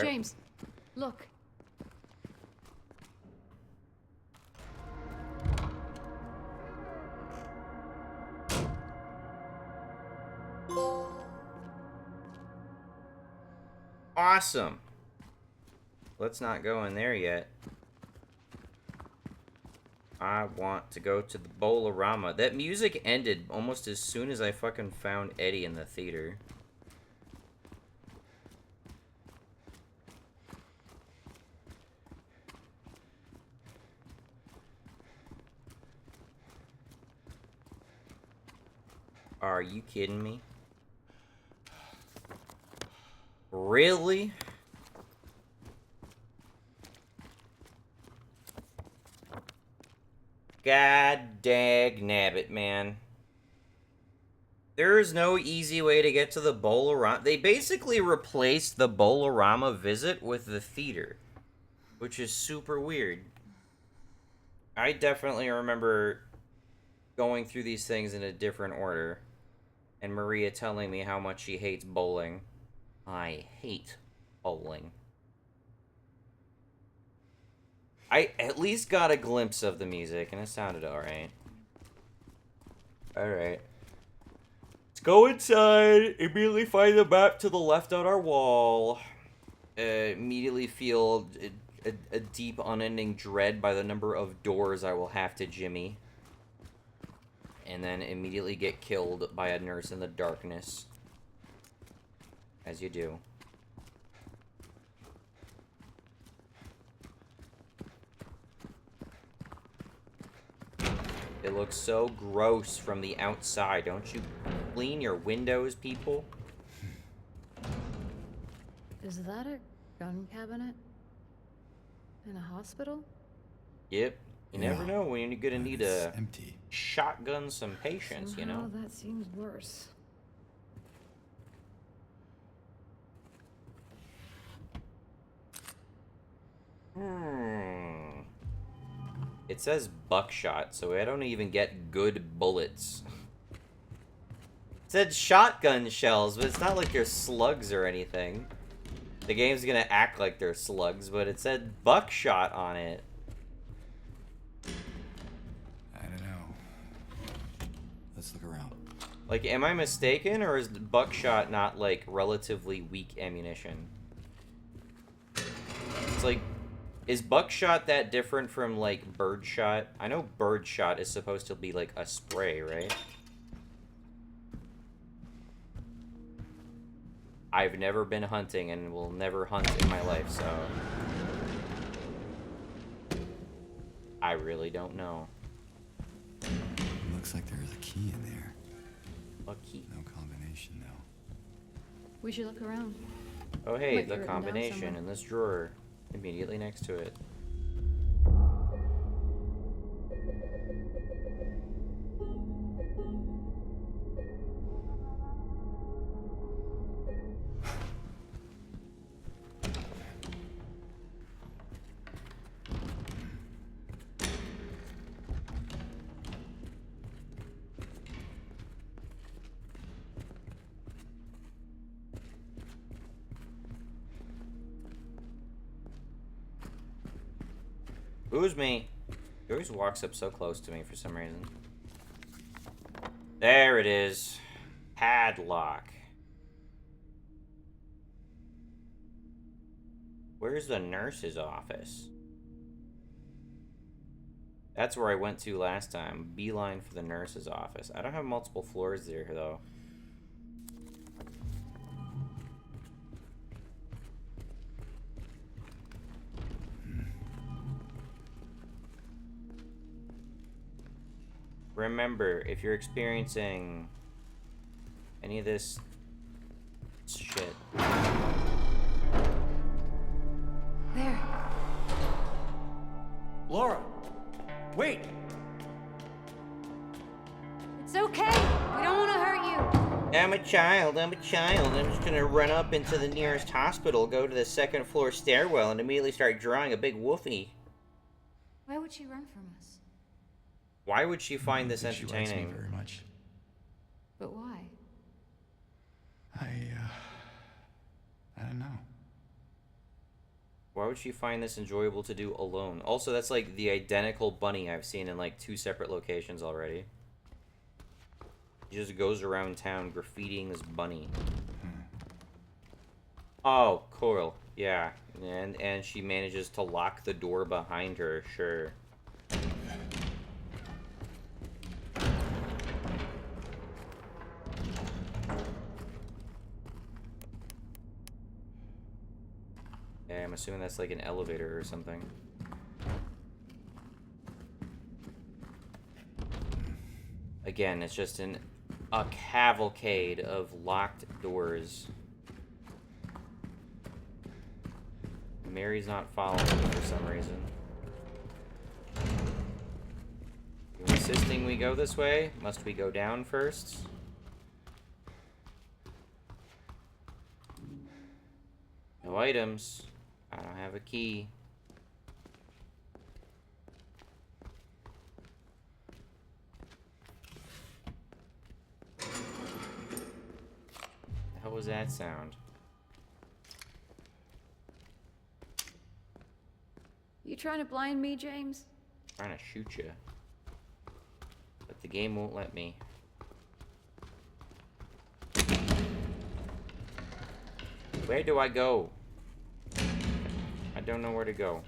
James, look. Awesome. Let's not go in there yet. I want to go to the Bowl-O-Rama. That music ended almost as soon as I fucking found Eddie in the theater. Are you kidding me? Really? God dag nabbit, man. There is no easy way to get to the Bowl-O-Rama. They basically replaced the Bowl-O-Rama visit with the theater, which is super weird. I definitely remember going through these things in a different order, and Maria telling me how much she hates bowling. I hate bowling. I at least got a glimpse of the music, and it sounded alright. Alright. Let's go inside, immediately find the map to the left on our wall. Immediately feel a deep, unending dread by the number of doors I will have to jimmy. And then immediately get killed by a nurse in the darkness. As you do. It looks so gross from the outside. Don't you clean your windows, people? Is that a gun cabinet? In a hospital? Yep. You never Yeah. know when you're gonna need It's to empty. shotgun some patients, you know? Somehow that seems worse. It says buckshot, so I don't even get good bullets. It said shotgun shells, but it's not like they're slugs or anything. The game's gonna act like they're slugs, but it said buckshot on it. I don't know. Let's look around. Like, am I mistaken, or is buckshot not, like, relatively weak ammunition? It's like, is buckshot that different from, like, birdshot? I know birdshot is supposed to be, like, a spray, right? I've never been hunting and will never hunt in my life, so... I really don't know. It looks like there is a key in there. A key. No combination, though. We should look around. Oh, hey, Might be the written down combination somewhere. in this drawer. Immediately next to it. Who's me? He always walks up so close to me for some reason. There it is. Padlock. Where's the nurse's office? That's where I went to last time. Beeline for the nurse's office. I don't have multiple floors there, though. Remember, if you're experiencing any of this shit. There. Laura! Wait! It's okay. We don't want to hurt you. I'm a child, I'm just gonna run up into the nearest hospital, go to the second floor stairwell, and immediately start drawing a big woofie. Why would she run from us? Why would she find this I don't think she likes me entertaining? very much. But why? I don't know. Why would she find this enjoyable to do alone? Also, that's like the identical bunny I've seen in like 2 separate locations already. He just goes around town graffitiing this bunny. Oh, cool. Yeah. And she manages to lock the door behind her, sure. Yeah, I'm assuming that's like an elevator or something. Again, it's just a cavalcade of locked doors. Mary's not following me for some reason. You insisting we go this way? Must we go down first? No items. I don't have a key. The hell was that sound? You trying to blind me, James? Trying to shoot you. But the game won't let me. Where do I go? I don't know where to go.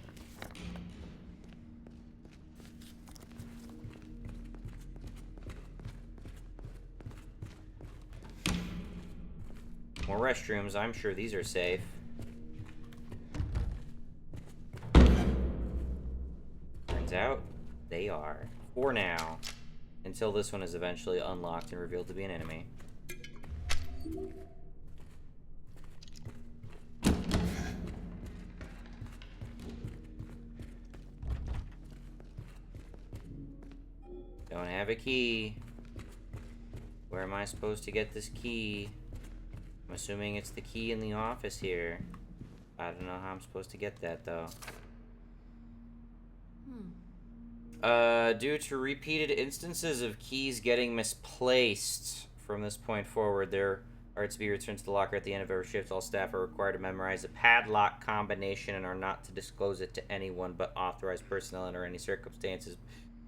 More restrooms. I'm sure these are safe. Turns out they are. For now. Until this one is eventually unlocked and revealed to be an enemy. Don't have a key. Where am I supposed to get this key? I'm assuming it's the key in the office here. I don't know how I'm supposed to get that, though. Due to repeated instances of keys getting misplaced from this point forward, there are to be returned to the locker at the end of every shift. All staff are required to memorize a padlock combination and are not to disclose it to anyone but authorized personnel under any circumstances.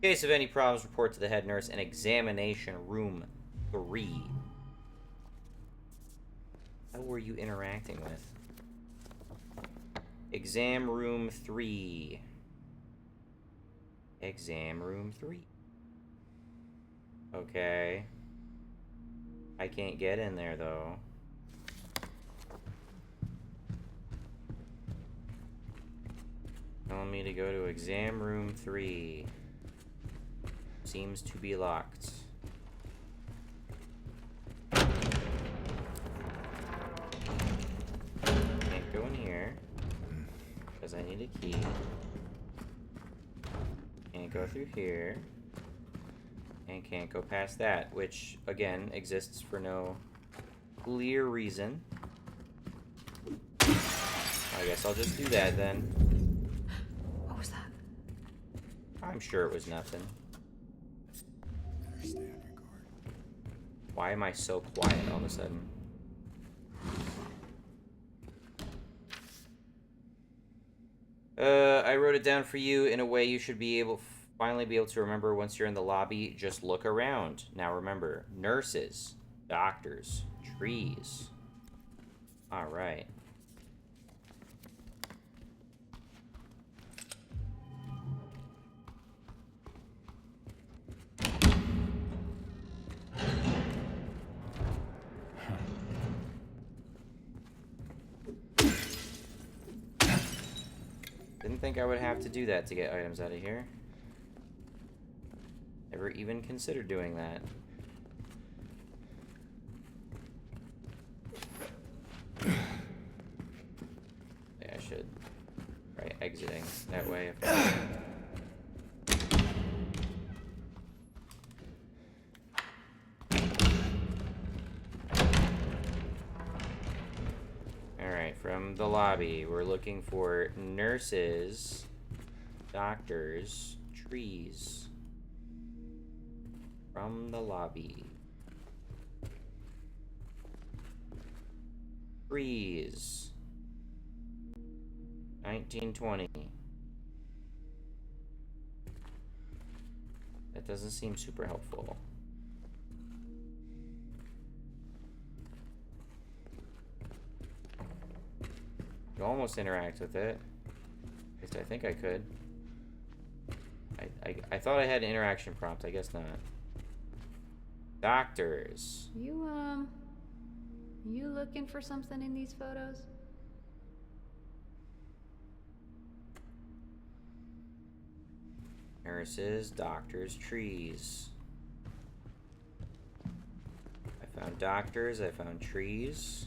In case of any problems, report to the head nurse in examination room 3. How were you interacting with? Exam room 3. Exam room 3. Okay. I can't get in there, though. Telling me to go to exam room 3. Seems to be locked. Can't go in here. Because I need a key. Can't go through here. And can't go past that, which, again, exists for no clear reason. I guess I'll just do that then. What was that? I'm sure it was nothing. Better stay on your guard. Why am I so quiet all of a sudden? I wrote it down for you in a way you should be able, finally be able to remember once you're in the lobby. Just look around. Now remember, nurses, doctors, trees. All right. Didn't think I would have to do that to get items out of here. Never even considered doing that. Yeah, I should. Right, exiting. That way. Alright, from the lobby, we're looking for nurses, doctors, trees. From the lobby. Trees. 1920. That doesn't seem super helpful. You almost interact with it. At least I think I could. I thought I had an interaction prompt. I guess not. Doctors. You looking for something in these photos? Nurses, doctors, trees. I found doctors, I found trees.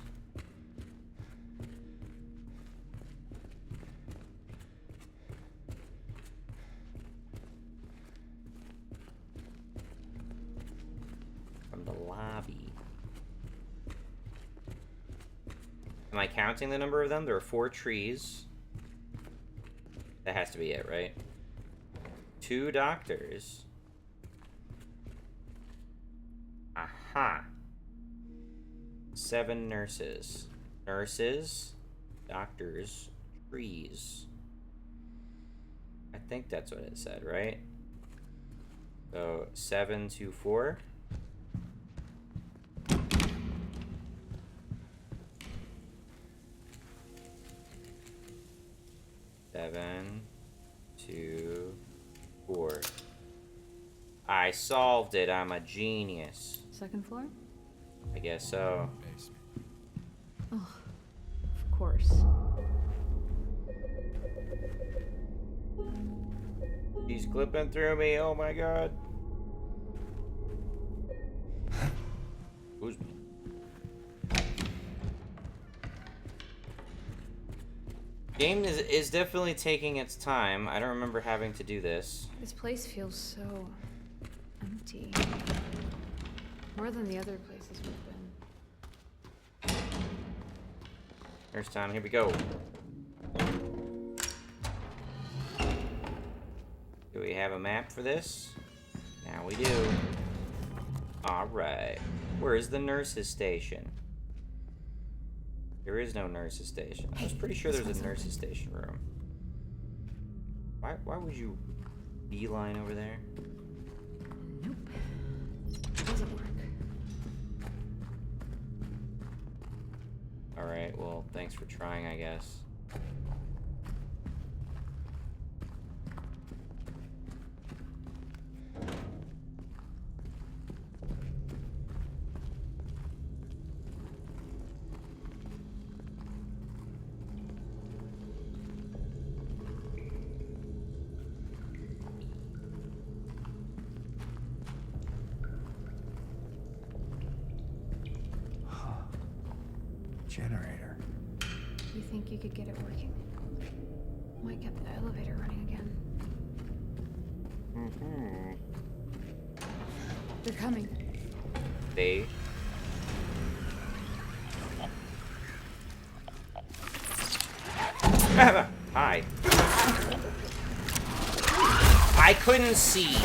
From the lobby. Am I counting the number of them? There are 4 trees. That has to be it, right? 2 doctors. Aha. 7 nurses. Nurses, doctors, trees. I think that's what it said, right? So 7 to 4. Seven, 2, 4. I solved it. I'm a genius. Second floor? I guess so. Basement. Oh, of course. He's clipping through me. Oh my god. Game is definitely taking its time. I don't remember having to do this. This place feels so empty. More than the other places we've been. First time, here we go. Do we have a map for this? Now we do. Alright. Where is the nurse's station? There is no nurse's station. I was pretty sure there's a nurse's station room. Why would you beeline over there? Nope. It doesn't work. Alright, well, thanks for trying, I guess. Generator. You think you could get it working? Might get the elevator running again. They're coming. They... Hi. I couldn't see.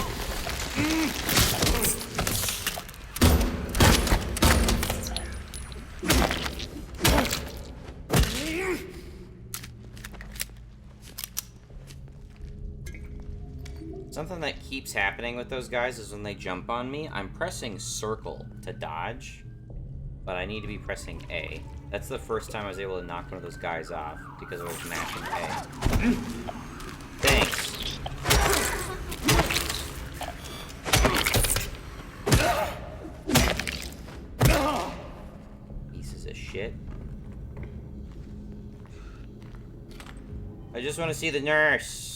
Something that keeps happening with those guys is when they jump on me, I'm pressing circle to dodge, but I need to be pressing A. That's the first time I was able to knock one of those guys off, because I was mashing A. Thanks. Pieces of shit. I just want to see the nurse.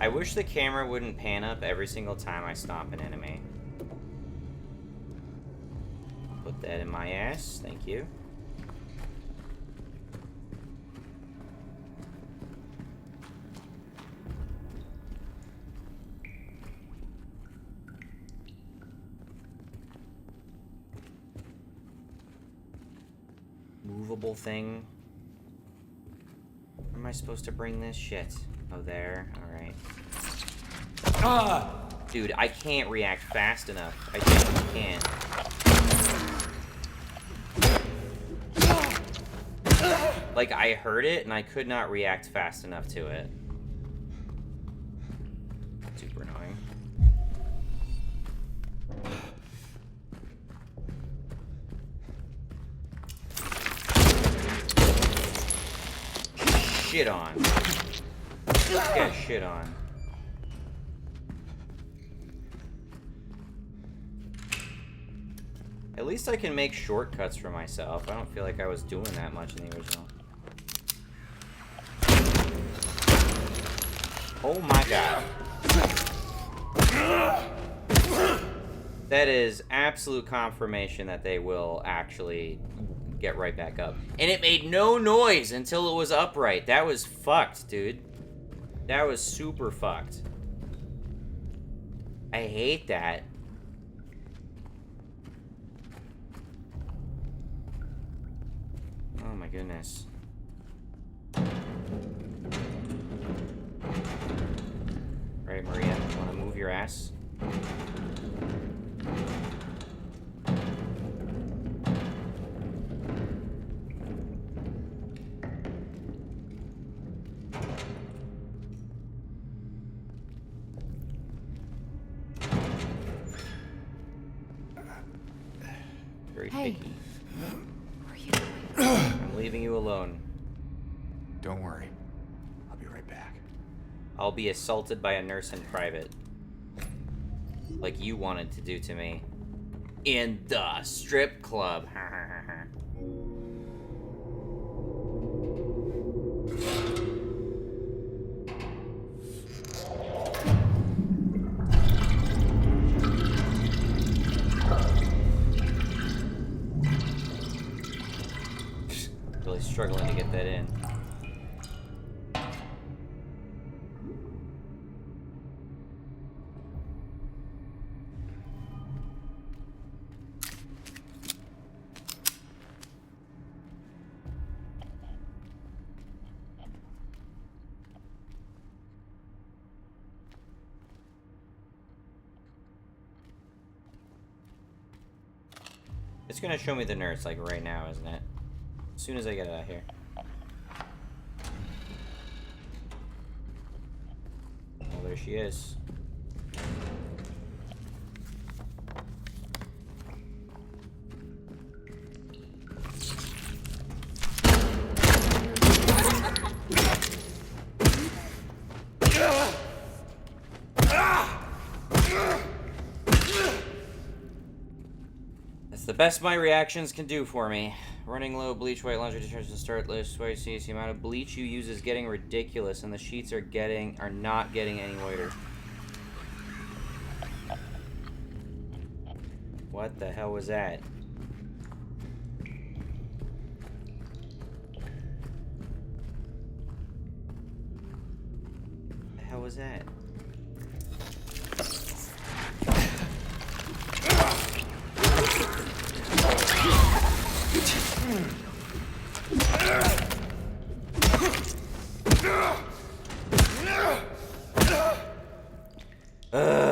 I wish the camera wouldn't pan up every single time I stomp an enemy. Put that in my ass, thank you. Movable thing. Where am I supposed to bring this shit? Oh, there. Alright. Ah! Dude, I can't react fast enough. I just can't. Like, I heard it, and I could not react fast enough to it. Super annoying. Shit on. Get shit on. At least I can make shortcuts for myself. I don't feel like I was doing that much in the original. Oh my god. That is absolute confirmation that they will actually get right back up. And it made no noise until it was upright. That was fucked, dude. That was super fucked. I hate that. Oh my goodness. Right, Maria, wanna move your ass? Very Hey. picky. Where are you going? I'm leaving you alone. Don't worry. I'll be right back. I'll be assaulted by a nurse in private. Like you wanted to do to me. In the strip club. Really struggling to get that in. It's gonna show me the nurse, like, right now, isn't it? As soon as I get out of here. Oh, there she is. The best my reactions can do for me. Running low, bleach white laundry detergent to start list white sees the amount of bleach you use is getting ridiculous, and the sheets are not getting any whiter. What the hell was that? The hell was that?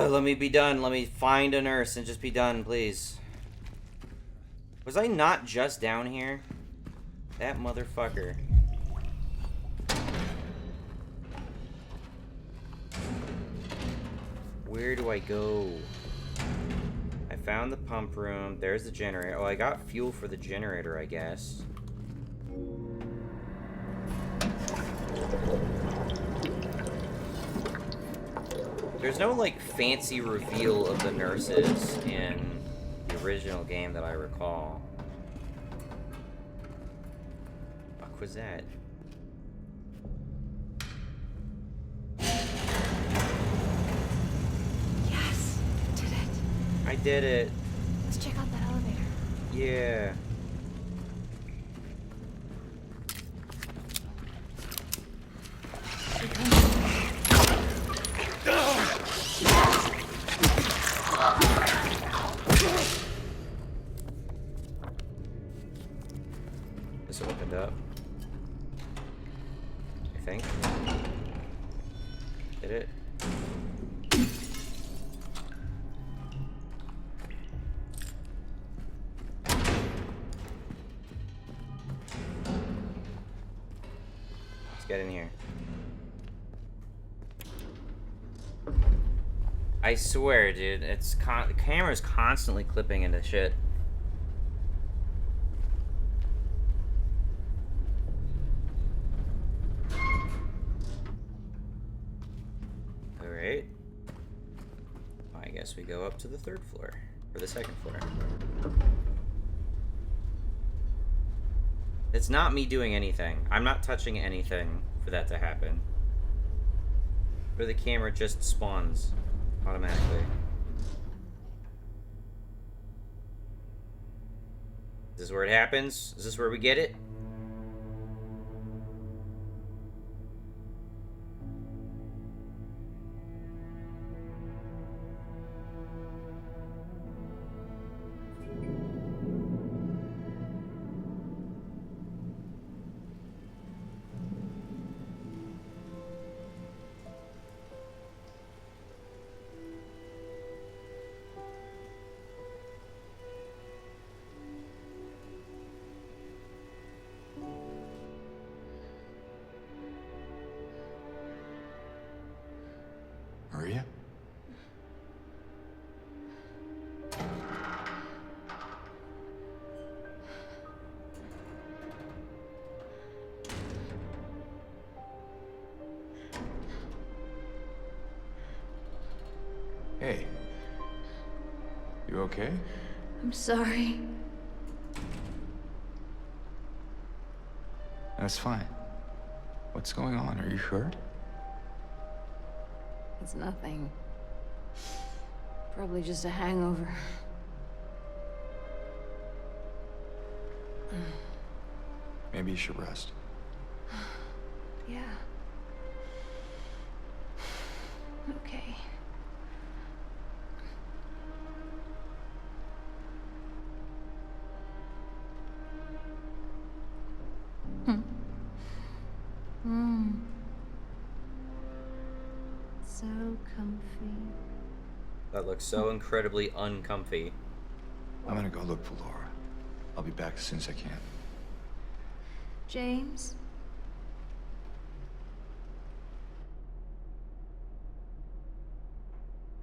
Let me be done. Let me find a nurse and just be done, please. Was I not just down here? That motherfucker. Where do I go? I found the pump room. There's the generator. Oh, I got fuel for the generator, I guess. There's no, like, fancy reveal of the nurses in the original game that I recall. What the fuck was that? Yes, did it. I did it. Let's check out that elevator. Yeah. This opened up. I think. Did it? Let's get in here. I swear, dude, the camera's constantly clipping into shit. Alright. I guess we go up to the third floor. Or the second floor. It's not me doing anything. I'm not touching anything for that to happen. Or the camera just spawns automatically. Is this where it happens? Is this where we get it? Maria? Hey. You okay? I'm sorry. That's fine. What's going on? Are you hurt? It's nothing. Probably just a hangover. Maybe you should rest. Yeah. Okay. Hmm. So comfy. That looks so incredibly uncomfy. I'm gonna go look for Laura. I'll be back as soon as I can. James?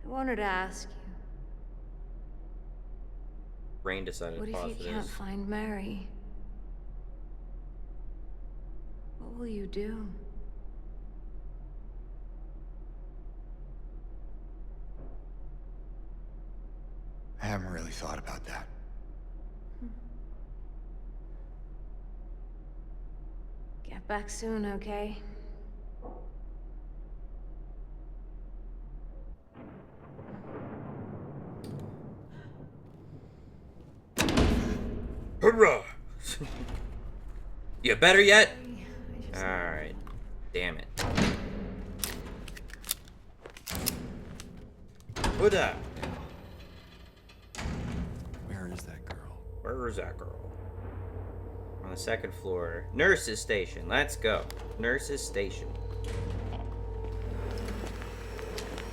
I wanted to ask you, Rain decided what to if pause you for can't this. find Mary? What will you do? I haven't really thought about that. Get back soon, okay? Hurrah! You better yet? I just... Alright. Damn it. Buddha! Where is that girl? Where is that girl? On the second floor. Nurse's station. Let's go. Nurse's station.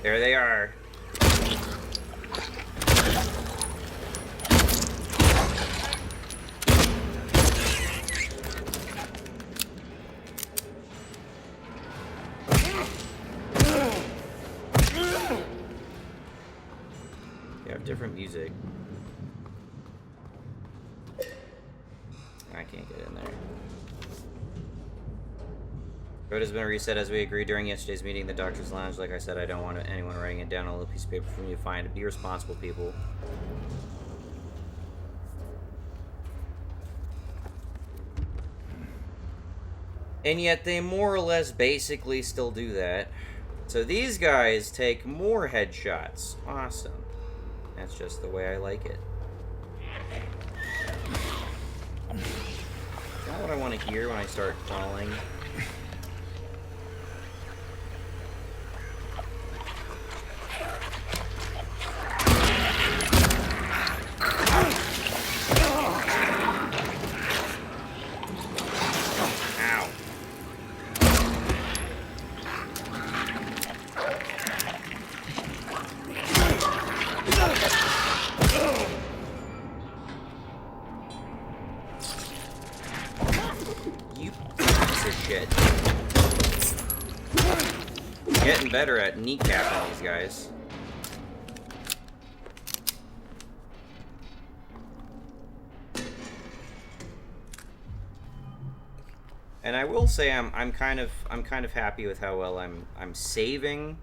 There they are. They have different music. I can't get in there. Code has been reset as we agreed during yesterday's meeting in the doctor's lounge. Like I said, I don't want anyone writing it down on a little piece of paper for me to find. Be responsible, people. And yet they more or less basically still do that. So these guys take more headshots. Awesome. That's just the way I like it. Is that what I want to hear when I start crawling? Ow. You piece of shit. Getting better at kneecapping these guys. And I will say I'm kind of happy with how well I'm saving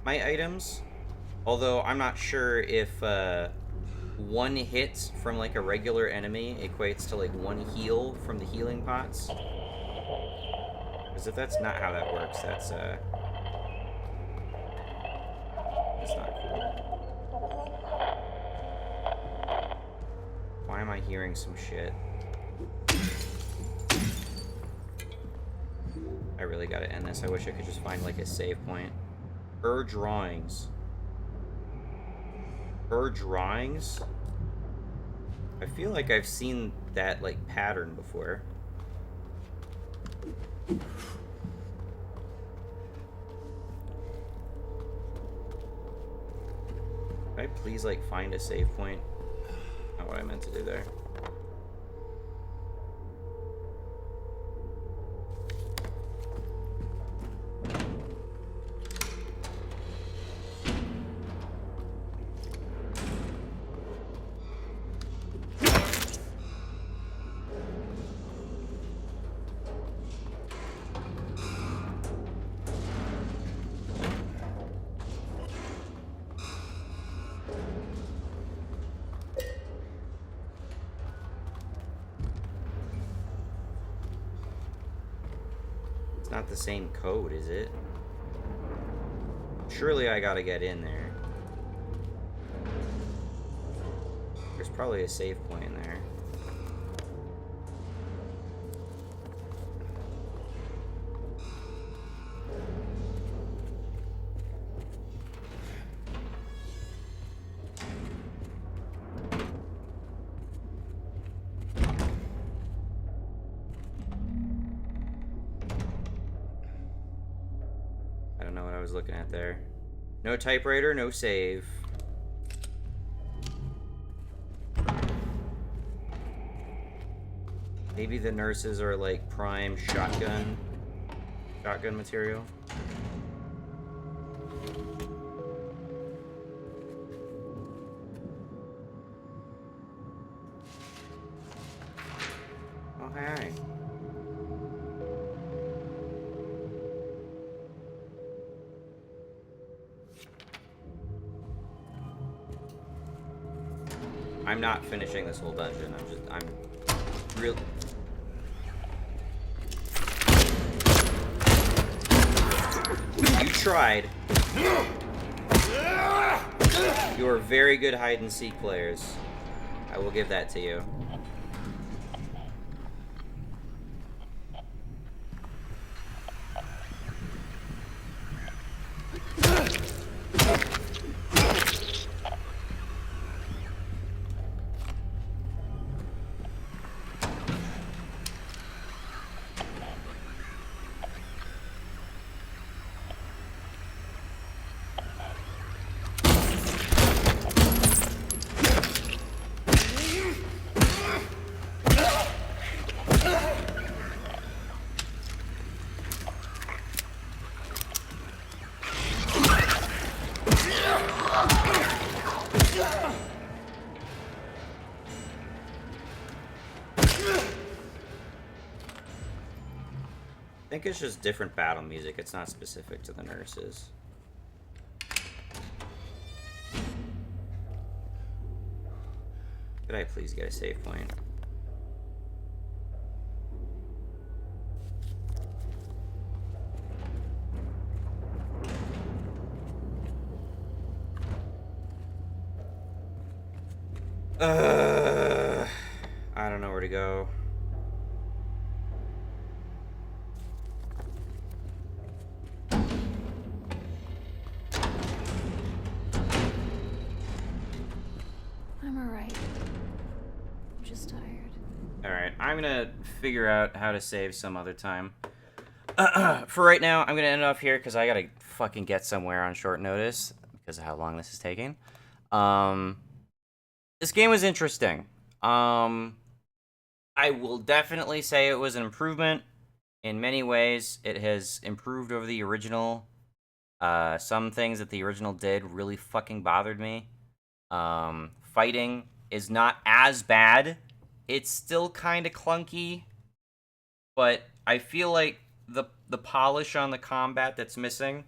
my items. Although I'm not sure if one hit from like a regular enemy equates to like one heal from the healing pots. Because if that's not how that works, that's not cool. Why am I hearing some shit? I really gotta end this. I wish I could just find like a save point. Her drawings. Her drawings? I feel like I've seen that like pattern before. Could I please like find a save point? Not what I meant to do there. It's not the same code, is it? Surely I gotta get in there. There's probably a save point in there. was looking at there. No typewriter, no save. Maybe the nurses are like prime shotgun material. Oh, hi. I'm not finishing this whole dungeon. I'm real. You tried. You are very good hide and seek players. I will give that to you. I think it's just different battle music. It's not specific to the nurses. Could I please get a save point? I don't know where to go. I'm alright. I'm just tired. Alright, I'm gonna figure out how to save some other time. For right now, I'm gonna end it off here because I gotta fucking get somewhere on short notice because of how long this is taking. This game was interesting. I will definitely say it was an improvement. In many ways, it has improved over the original. Some things that the original did really fucking bothered me. Fighting is not as bad. It's still kind of clunky, but I feel like the polish on the combat that's missing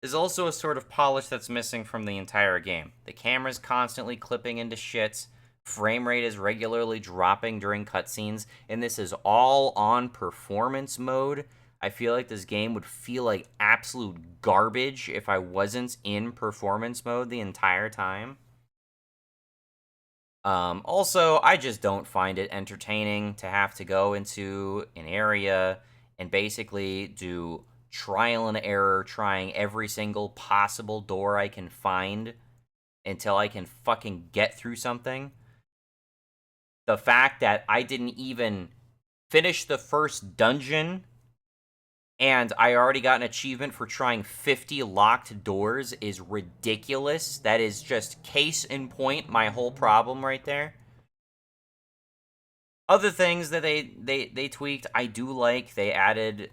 is also a sort of polish that's missing from the entire game. The camera's constantly clipping into shit. Frame rate is regularly dropping during cutscenes, and this is all on performance mode. I feel like this game would feel like absolute garbage if I wasn't in performance mode the entire time. Also, I just don't find it entertaining to have to go into an area and basically do trial and error, trying every single possible door I can find until I can fucking get through something. The fact that I didn't even finish the first dungeon and I already got an achievement for trying 50 locked doors is ridiculous. That is just case in point my whole problem right there. Other things that they tweaked, I do like. They added,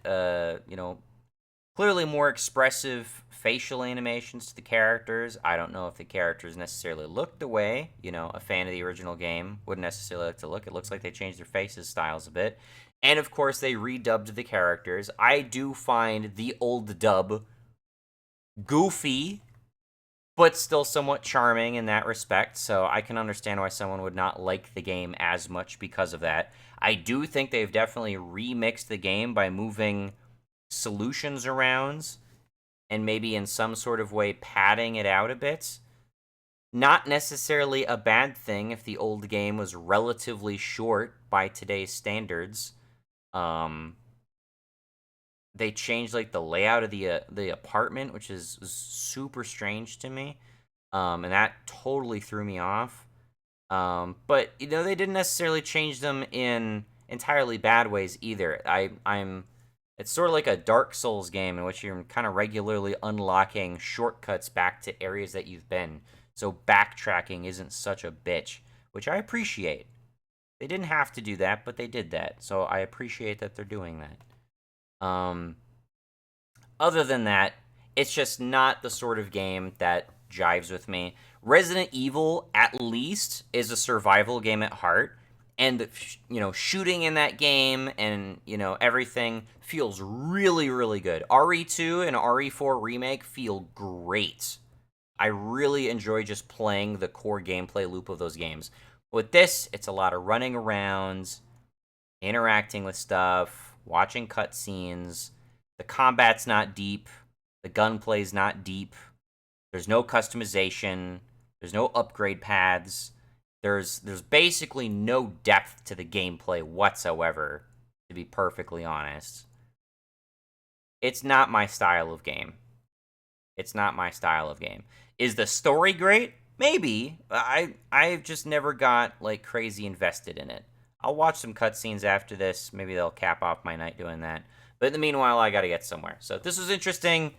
clearly more expressive facial animations to the characters. I don't know if the characters necessarily look the way, a fan of the original game wouldn't necessarily like to look. It looks like they changed their faces styles a bit. And, of course, they redubbed the characters. I do find the old dub goofy, but still somewhat charming in that respect, so I can understand why someone would not like the game as much because of that. I do think they've definitely remixed the game by moving solutions around and maybe in some sort of way padding it out a bit. Not necessarily a bad thing if the old game was relatively short by today's standards. They changed like the layout of the apartment, which is super strange to me, and that totally threw me off. But they didn't necessarily change them in entirely bad ways either. I'm It's sort of like a Dark Souls game in which you're kind of regularly unlocking shortcuts back to areas that you've been. So backtracking isn't such a bitch, which I appreciate. They didn't have to do that, but they did that. So I appreciate that they're doing that. Other than that, it's just not the sort of game that jives with me. Resident Evil, at least, is a survival game at heart. And, shooting in that game and, everything feels really, really good. RE2 and RE4 Remake feel great. I really enjoy just playing the core gameplay loop of those games. With this, it's a lot of running around, interacting with stuff, watching cutscenes. The combat's not deep. The gunplay's not deep. There's no customization. There's no upgrade paths. There's basically no depth to the gameplay whatsoever, to be perfectly honest. It's not my style of game. It's not my style of game. Is the story great? Maybe. I've just never got, like, crazy invested in it. I'll watch some cutscenes after this. Maybe they'll cap off my night doing that. But in the meanwhile, I gotta get somewhere. So if this was interesting,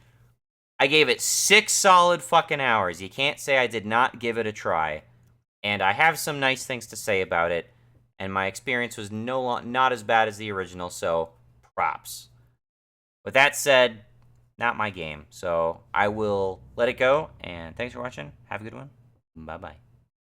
I gave it 6 solid fucking hours. You can't say I did not give it a try. And I have some nice things to say about it. And my experience was not as bad as the original, so props. With that said, not my game. So I will let it go. And thanks for watching. Have a good one. Bye-bye.